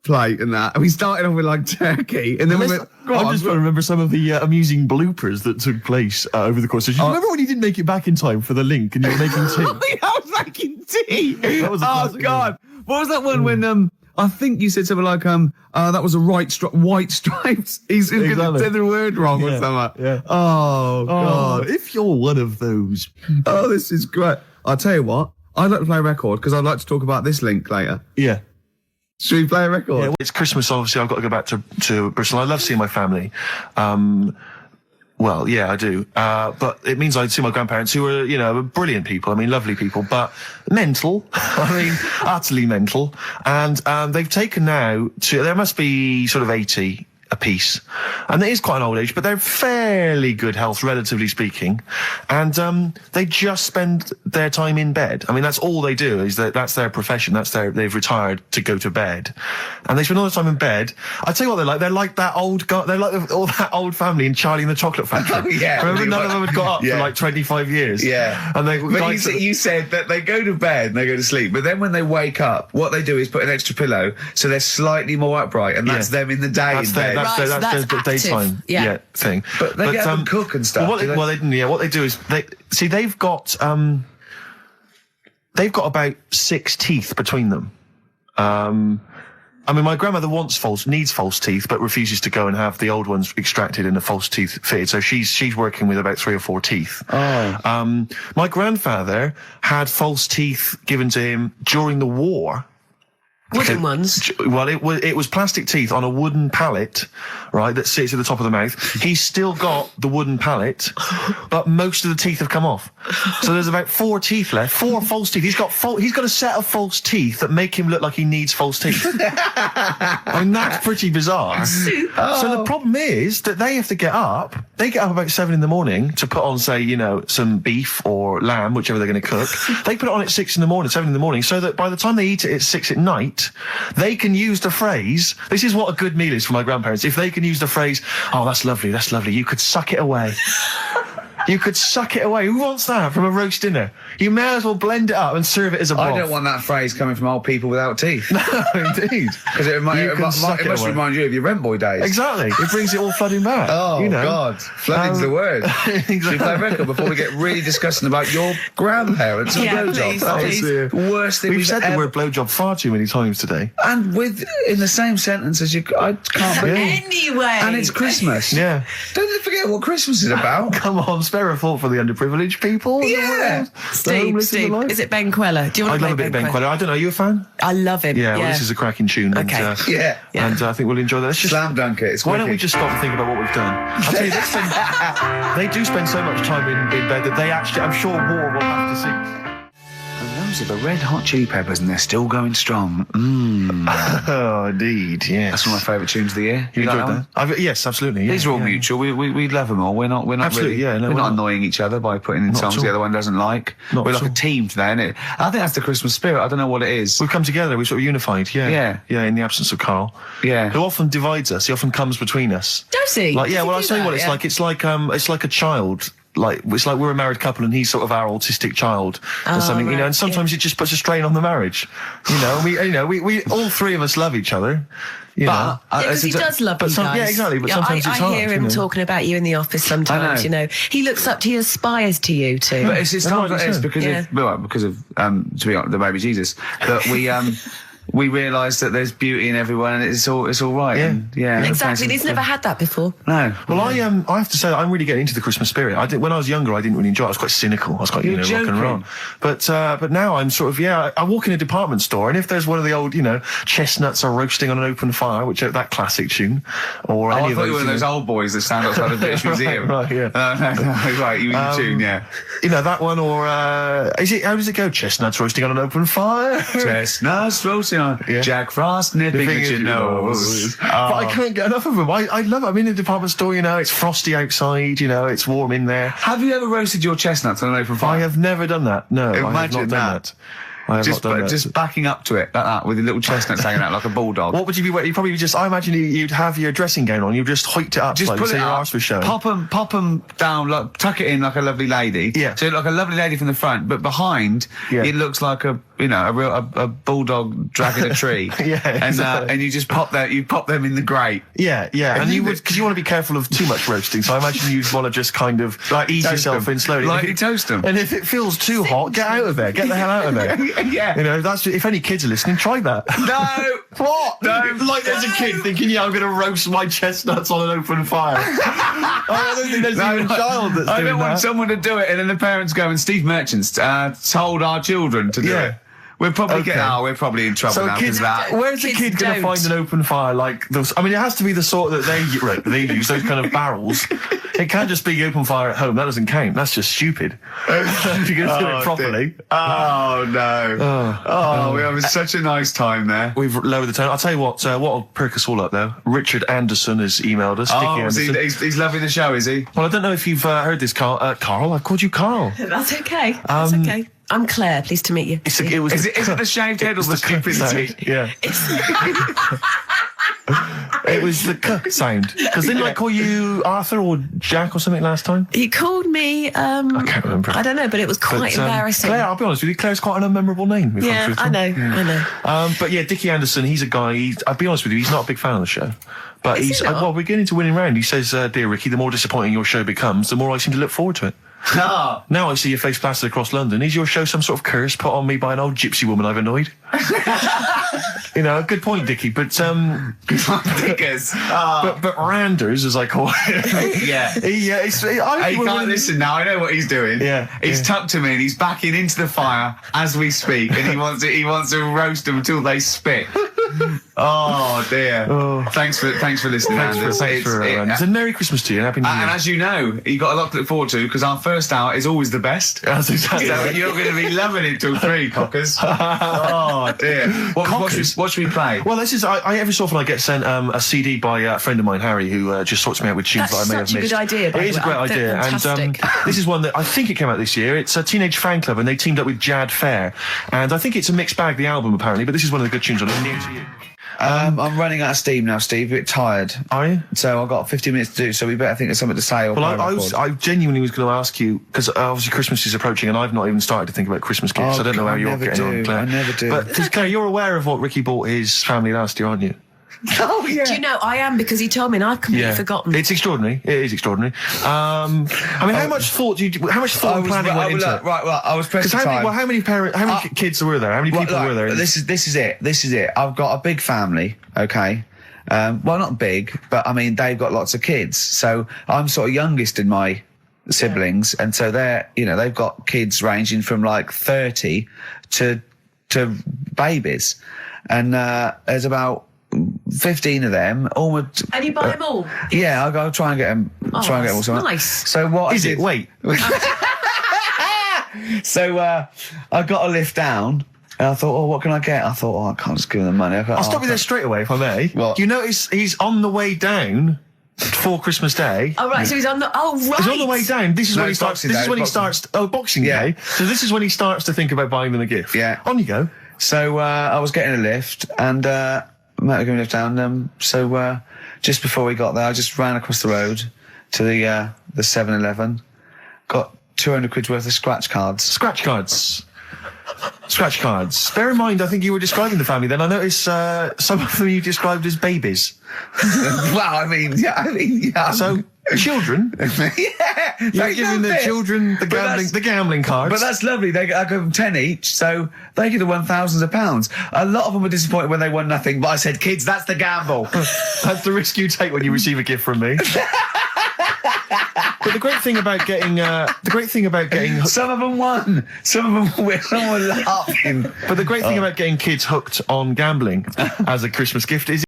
plate and that. And we started off with like turkey. And then we went, I'm just trying to remember some of the amusing bloopers that took place over the course. Do you remember when you didn't make it back in time for the link and you were making tea? I was making tea. That was a classic God. What was that one when, I think you said something like, that was a white stripes. He's going to say the word wrong or something. Yeah. Oh, God. If you're one of those people. Oh, this is great. I'll tell you what. I'd like to play a record because I'd like to talk about this link later. Yeah. Should we play a record? Yeah, it's Christmas, obviously. I've got to go back to Bristol. I love seeing my family. Well, yeah, I do. But it means I see my grandparents who are, brilliant people. I mean, lovely people, but mental. I mean, utterly mental. And they've taken now there must be sort of 80 a piece. And it is quite an old age, but they're fairly good health, relatively speaking. And they just spend their time in bed. I mean, that's all they do, that's their profession. They've retired to go to bed. And they spend all the time in bed. I tell you what they're like. They're like that old guy, they're like all that old family in Charlie and the Chocolate Factory. Oh, yeah. Remember, none of them had got up for like 25 years. Yeah. And you said that they go to bed and they go to sleep, but then when they wake up, what they do is put an extra pillow so they're slightly more upright, and that's them in the day in bed. That's the daytime thing. But they get up and cook and stuff. What they do is they've got about 6 teeth between them. I mean, my grandmother needs false teeth, but refuses to go and have the old ones extracted and the false teeth fitted. So she's working with about 3 or 4 teeth. Oh. My grandfather had false teeth given to him during the war. Wooden ones? Well, it was plastic teeth on a wooden pallet, right, that sits at the top of the mouth. He's still got the wooden pallet, but most of the teeth have come off. So there's about 4 teeth left, 4 false teeth. He's got a set of false teeth that make him look like he needs false teeth. I mean, that's pretty bizarre. So the problem is that they have to get up. They get up about 7 in the morning to put on, say, some beef or lamb, whichever they're going to cook. They put it on at 7 in the morning, so that by the time they eat it at 6 at night, they can use the phrase, this is what a good meal is for my grandparents, if they can use the phrase, oh, that's lovely, you could suck it away. You could suck it away. Who wants that from a roast dinner? You may as well blend it up and serve it as a broth. I don't want that phrase coming from old people without teeth. No, indeed. Because it must remind you of your rent boy days. Exactly. It brings it all flooding back. Oh, God. Flooding's the word. Exactly. Should we play a record before we get really disgusting about your grandparents and blowjobs? That is the worst thing we've said the word blowjob far too many times today. And in the same sentence as I can't believe. Anyway. And it's Christmas. Yeah. Don't forget what Christmas is about. Come on, spare a thought for the underprivileged people. Yeah. Steve, is it Ben Queller? Do you want to I love a bit of Ben Queller. I don't know, are you a fan? I love him. Yeah, well, this is a cracking tune. Okay. And I think we'll enjoy that. Let's just slam dunk it. Why don't we just stop and think about what we've done? I'll tell you, they do spend so much time in bed that they actually, I'm sure, war will have to cease. And those are the Red Hot Chili Peppers, and they're still going strong. Oh, indeed, yes. That's one of my favourite tunes of the year. You enjoyed that? Yes, absolutely. Yeah, these are all mutual. We love them all. We're not absolutely, really, we're not annoying each other by putting in songs the other one doesn't like. We're like a team today, innit? I think that's the Christmas spirit. I don't know what it is. We've come together. We're sort of unified. Yeah, in the absence of Karl. Yeah, who often divides us. He often comes between us. Does he? Like, yeah. Well, I'll tell you what. It's like a child. It's like we're a married couple and he's sort of our autistic child or something, right, and sometimes it just puts a strain on the marriage, we all 3 of us love each other, because he does love you guys. Yeah, exactly. But sometimes it's hard. I hear him talking about you in the office sometimes. He looks up to you, aspires to you too. But it's times like this because of to be honest, the baby Jesus that we realise that there's beauty in everyone and it's all right. Yeah, exactly. He's never had that before. No. Well, I have to say that I'm really getting into the Christmas spirit. When I was younger, I didn't really enjoy it. I was quite cynical. I was quite rock and roll. But now I'm sort of I walk in a department store and if there's one of the old chestnuts are roasting on an open fire, which that classic tune, or any I of thought those, you were one of those old boys that stand outside the British Museum. Right, yeah. Right, you mean the tune, yeah. That one, or how does it go? Chestnuts roasting on an open fire. Chestnuts roasting Frosty on. Jack Frost nipping at your nose. But I can't get enough of them. I love it. I'm in a department store, you know, it's frosty outside, you know, it's warm in there. Have you ever roasted your chestnuts on an open fire? I have never done that. No, I have Imagine not done that. I have not done that. Just backing up to it like that with your little chestnuts hanging out like a bulldog. What would you be wearing? You probably just, I imagine you'd have your dressing gown on, you'd just hiked it up, Just slightly, put so it your up, arse was showing. pop them down, like, tuck it in like a lovely lady. Yeah. So like a lovely lady from the front, but behind, it looks like a bulldog dragging a tree. Yeah, exactly. And you just pop them in the grate. Yeah. And you would, because you want to be careful of too much roasting, so I imagine you'd want to just kind of ease yourself in slowly. Lightly toast them. And if it feels too hot, get out of there. Get the hell out of there. Yeah. You know, that's, if any kids are listening, try that. No! What? No. Like there's a kid thinking, I'm going to roast my chestnuts on an open fire. I don't think there's even a child that's doing that. I don't want someone to do it and then the parents go, and Steve Merchant's told our children to do it. We're probably we're probably in trouble now because that. Where's the kid going to find an open fire like those? I mean, it has to be the sort that they use, those kind of barrels. It can't just be open fire at home. That doesn't count. That's just stupid. If you're going to do it properly. Dear. Oh no! We're having such a nice time there. We've lowered the tone. I'll tell you what'll perk us all up though. Richard Anderson has emailed us. He's loving the show, is he? Well, I don't know if you've heard this, Carl. Carl, I've called you Carl. That's okay. That's okay. I'm Claire. Pleased to meet you. Is it the shaved head or the stupidity? Yeah. It was the k sound. Because didn't I call you Arthur or Jack or something last time? He called me. I can't remember. I don't know, but it was quite embarrassing. Claire, I'll be honest with you, Claire's quite an unmemorable name. Yeah, I know. But yeah, Dickie Anderson, he's a guy. I'll be honest with you, he's not a big fan of the show. But well, we're getting to winning round. He says, "Dear Ricky, the more disappointing your show becomes, the more I seem to look forward to it." No. Now I see your face plastered across London. Is your show some sort of curse put on me by an old gypsy woman I've annoyed? You know, good point, Dickie. But Dickers. But Randers, as I call him. Yeah. He can't listen now. I know what he's doing. Yeah. He's tucked him in. He's backing into the fire as we speak, and he wants to roast them until they spit. Oh dear. Thanks for listening, Anders. Thanks for Anders. And Merry Christmas to you and Happy New Year. And as you know, you got a lot to look forward to because our first hour is always the best. That's exactly. So you're going to be loving it till 3, cockers. Oh dear. What should we play? Well, this is I every so often I get sent a CD by a friend of mine, Harry, who just sorts me out with tunes that I may have missed. That's such a good idea. It is a great idea, and this is one that I think it came out this year. It's a Teenage Fan Club, and they teamed up with Jad Fair, and I think it's a mixed bag, the album apparently. But this is one of the good tunes on it. Near to you. I'm running out of steam now, Steve. A bit tired. Are you? So I've got 15 minutes to do. So we better think of something to say. Well, I genuinely was going to ask you because obviously Christmas is approaching, and I've not even started to think about Christmas gifts. I don't know how you're getting on, Claire. I never do. But because Claire, you're aware of what Ricky bought his family last year, aren't you? Oh yeah. Do you know I am because he told me and I've completely forgotten. It's extraordinary. It is extraordinary. I mean, how much thought and planning went into it? Right. I was pressed for time. How many kids were there? How many people were there? This is it. I've got a big family. Okay. Well, not big, but I mean they've got lots of kids. So I'm sort of youngest in my siblings, and so they've got kids ranging from like 30 to babies, and there's about 15 of them. And you buy them all? Yeah, I'll try and get them. All. Nice. So what is it? Wait. So I got a lift down. And I thought, what can I get? I thought, I can't just give them the money. I'll stop you there straight away, if I may. What? You notice he's on the way down for Christmas Day. Oh, right, so he's on the... Oh, right. He's on the way down. This is when he starts... Boxing Day. So this is when he starts to think about buying them a gift. Yeah. On you go. So I was getting a lift, and Matt was giving me a lift down. So just before we got there, I just ran across the road to the 7-Eleven, got 200 quid worth of scratch cards. Scratch cards. Bear in mind, I think you were describing the family then. I noticed some of them you described as babies. Well, I mean, yeah. So, children? Yeah. You're giving the children the gambling cards. But that's lovely. I give them 10 each, so they give them thousands of pounds. A lot of them were disappointed when they won nothing, but I said, kids, that's the gamble. That's the risk you take when you receive a gift from me. But the great thing about getting some of them won, some of them were laughing. But the great thing about getting kids hooked on gambling as a Christmas gift is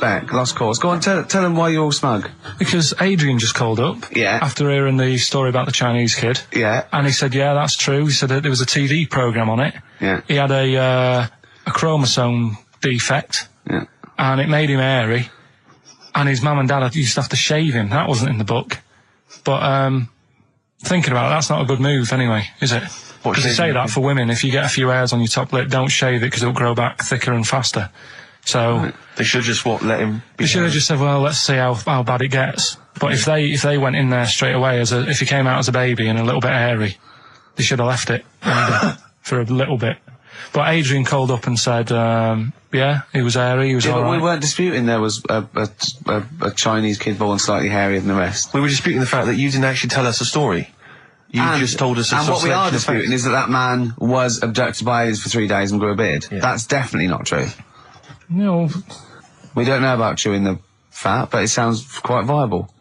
back last calls. Go on, tell them why you're all smug. Because Adrian just called up. Yeah. After hearing the story about the Chinese kid. Yeah. And he said, yeah, that's true. He said that there was a TV program on it. Yeah. He had a chromosome defect. Yeah. And it made him hairy. And his mum and dad used to have to shave him. That wasn't in the book. But thinking about it, that's not a good move anyway, is it? Because they say that for women, if you get a few hairs on your top lip, don't shave it because it'll grow back thicker and faster. So they should just let him. They should have just said, well, let's see how bad it gets. But if they went in there straight away if he came out as a baby and a little bit hairy, they should have left it for a little bit. But Adrian called up and said, yeah, he was hairy, he was all but right. we weren't disputing there was a Chinese kid born slightly hairier than the rest. We were disputing the fact that you didn't actually tell us a story. You just told us a And what we are disputing is that man was abducted by aliens for 3 days and grew a beard. Yeah. That's definitely not true. No. We don't know about chewing the fat, but it sounds quite viable.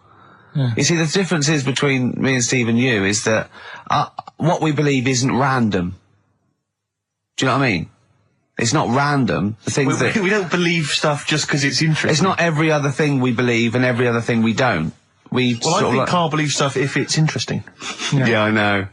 Yeah. You see, the difference is between me and Steve and you is that what we believe isn't random. Do you know what I mean? It's not random. The things we don't believe stuff just because it's interesting. It's not every other thing we believe and every other thing we don't. I think Carl believes stuff if it's interesting. Yeah, I know.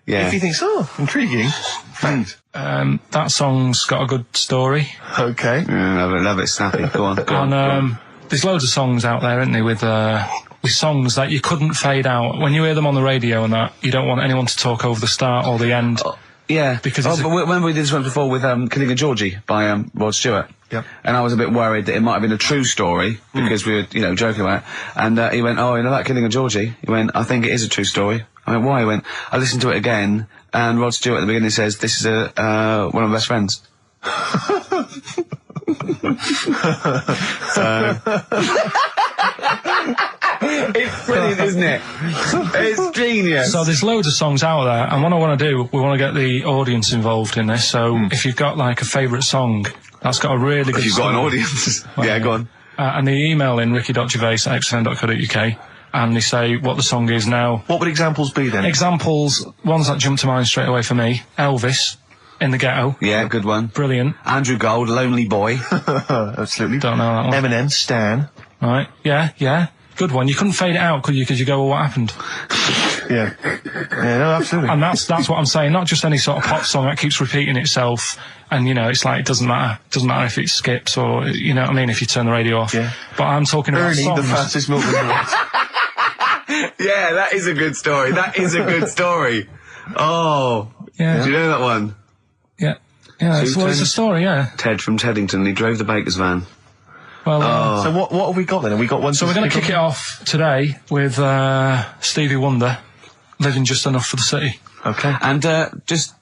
Yeah. If he thinks, intriguing. Fact. That song's got a good story. Okay. Yeah, love it, snappy. Go on. There's loads of songs out there, isn't there, with songs that you couldn't fade out. When you hear them on the radio and that, you don't want anyone to talk over the start or the end. Yeah. Because but remember we did this one before with Killing a Georgie by Rod Stewart. Yep. And I was a bit worried that it might have been a true story because we were, joking about it. And he went, "Oh, you know that Killing a Georgie?" He went, "I think it is a true story." I went, "Why?" He went, "I listened to it again, and Rod Stewart at the beginning says this is one of my best friends." It's brilliant, isn't it? It's genius. So there's loads of songs out there, and what I want to do, we want to get the audience involved in this. So if you've got like a favourite song that's got a really good If you've got an audience. Yeah, go on. And they email in ricky.gervais@xfm.co.uk and they say what the song is now. What would examples be then? Examples, ones that jump to mind straight away for me. Elvis, In the Ghetto. Yeah, good one. Brilliant. Andrew Gold, Lonely Boy. Absolutely. Don't know that one. Eminem, Stan. Right, yeah. Good one. You couldn't fade it out, could you? Because you go, well, what happened? Yeah, no, absolutely. And that's what I'm saying. Not just any sort of pop song that keeps repeating itself. And, it's like, it doesn't matter. It doesn't matter if it skips or, you know what I mean, if you turn the radio off. Yeah. But I'm talking about Ernie, songs. the fastest milkman. Yeah, that is a good story. Oh. Yeah. Do you know that one? Yeah. Yeah, it's a story, yeah. Ted from Teddington, he drove the baker's van. Well, so what have we got then? Have we got one? So we're going to kick it off today with Stevie Wonder, Living Just Enough for the City. Okay. And just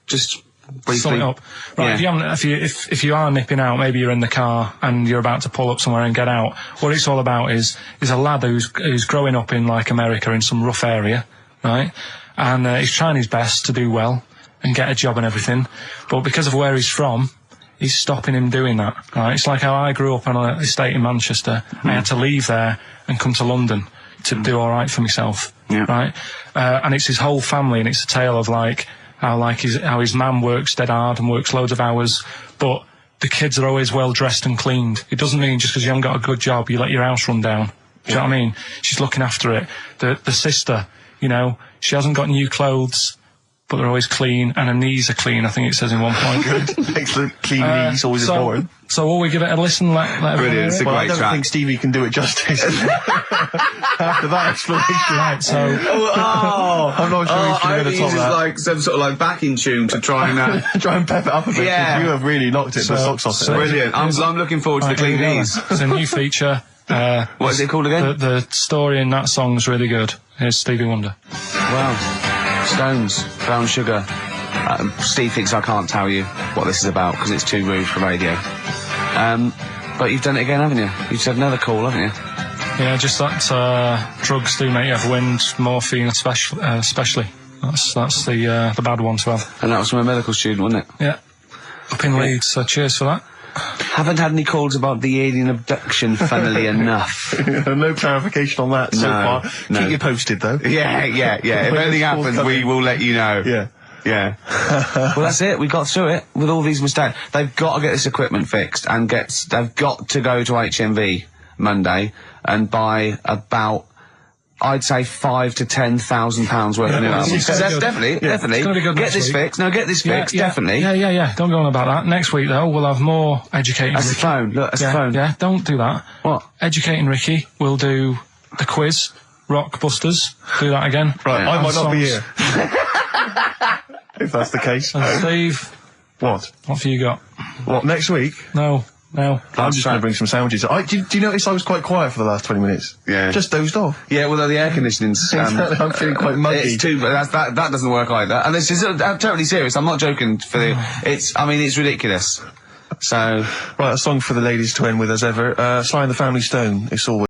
briefly. Sum it up. Right, Yeah. if you are nipping out, maybe you're in the car and you're about to pull up somewhere and get out, what it's all about is a lad who's growing up in like America in some rough area, right? And he's trying his best to do well and get a job and everything, but because of where he's from, he's stopping him doing that, right? It's like how I grew up on an estate in Manchester. I had to leave there and come to London to do all right for myself, right? And it's his whole family, and it's a tale of how his mum works dead hard and works loads of hours, but the kids are always well dressed and cleaned. It doesn't mean just because you haven't got a good job, you let your house run down. Do you know what I mean? She's looking after it. The sister, she hasn't got new clothes, but they're always clean, and her knees are clean, I think it says in one point. Good. Excellent. Clean knees, always important. So will we give it a listen? Brilliant, it's a great I don't track. think Stevie can do it justice. After that explanation. Right, so... I'm not sure he's going to top that. Like some sort of like backing tune to try and... try and pep it up a bit. Yeah. You have really knocked it the socks off it. Brilliant. I'm looking forward to the clean knees. It's a new feature. What is it called again? The story in that song's really good. Here's Stevie Wonder. Wow. Stones, Brown Sugar. Steve thinks I can't tell you what this is about because it's too rude for radio. But you've done it again, haven't you? You've said another call, haven't you? Yeah, just that drugs do make you have wind, morphine especially. That's the bad one to have. And that was from a medical student, wasn't it? Yeah. Up in Leeds, so cheers for that. Haven't had any calls about the alien abduction, funnily enough. No clarification on that so far. No. Keep you posted, though. Yeah. If anything happens, we will let you know. Yeah. Well, that's it. We got through it with all these mistakes. They've got to get this equipment fixed and they've got to go to HMV Monday and buy about I'd say £5,000 to £10,000 worth of new albums. Definitely. It's gonna be good Get next this week. fixed. No, get this fixed. Definitely. Yeah. Don't go on about that. Next week, though, we'll have more Educating That's the Ricky. phone. Look, that's the phone. Yeah, don't do that. What? Educating Ricky. We'll do the quiz. Rock Busters. Do that again. Right, I And might not be songs. here. If that's the case. And Steve, What? what have you got? What, next week? No. I'm just going to bring some sandwiches. Do you notice I was quite quiet for the last 20 minutes? Yeah. Just dozed off. Yeah, well, the air conditioning's... I'm feeling quite muggy. It's too, but that doesn't work either. And this is I'm totally serious. I'm not joking. It's ridiculous. So... Right, a song for the ladies to end with as ever. Sly and the Family Stone. It's always...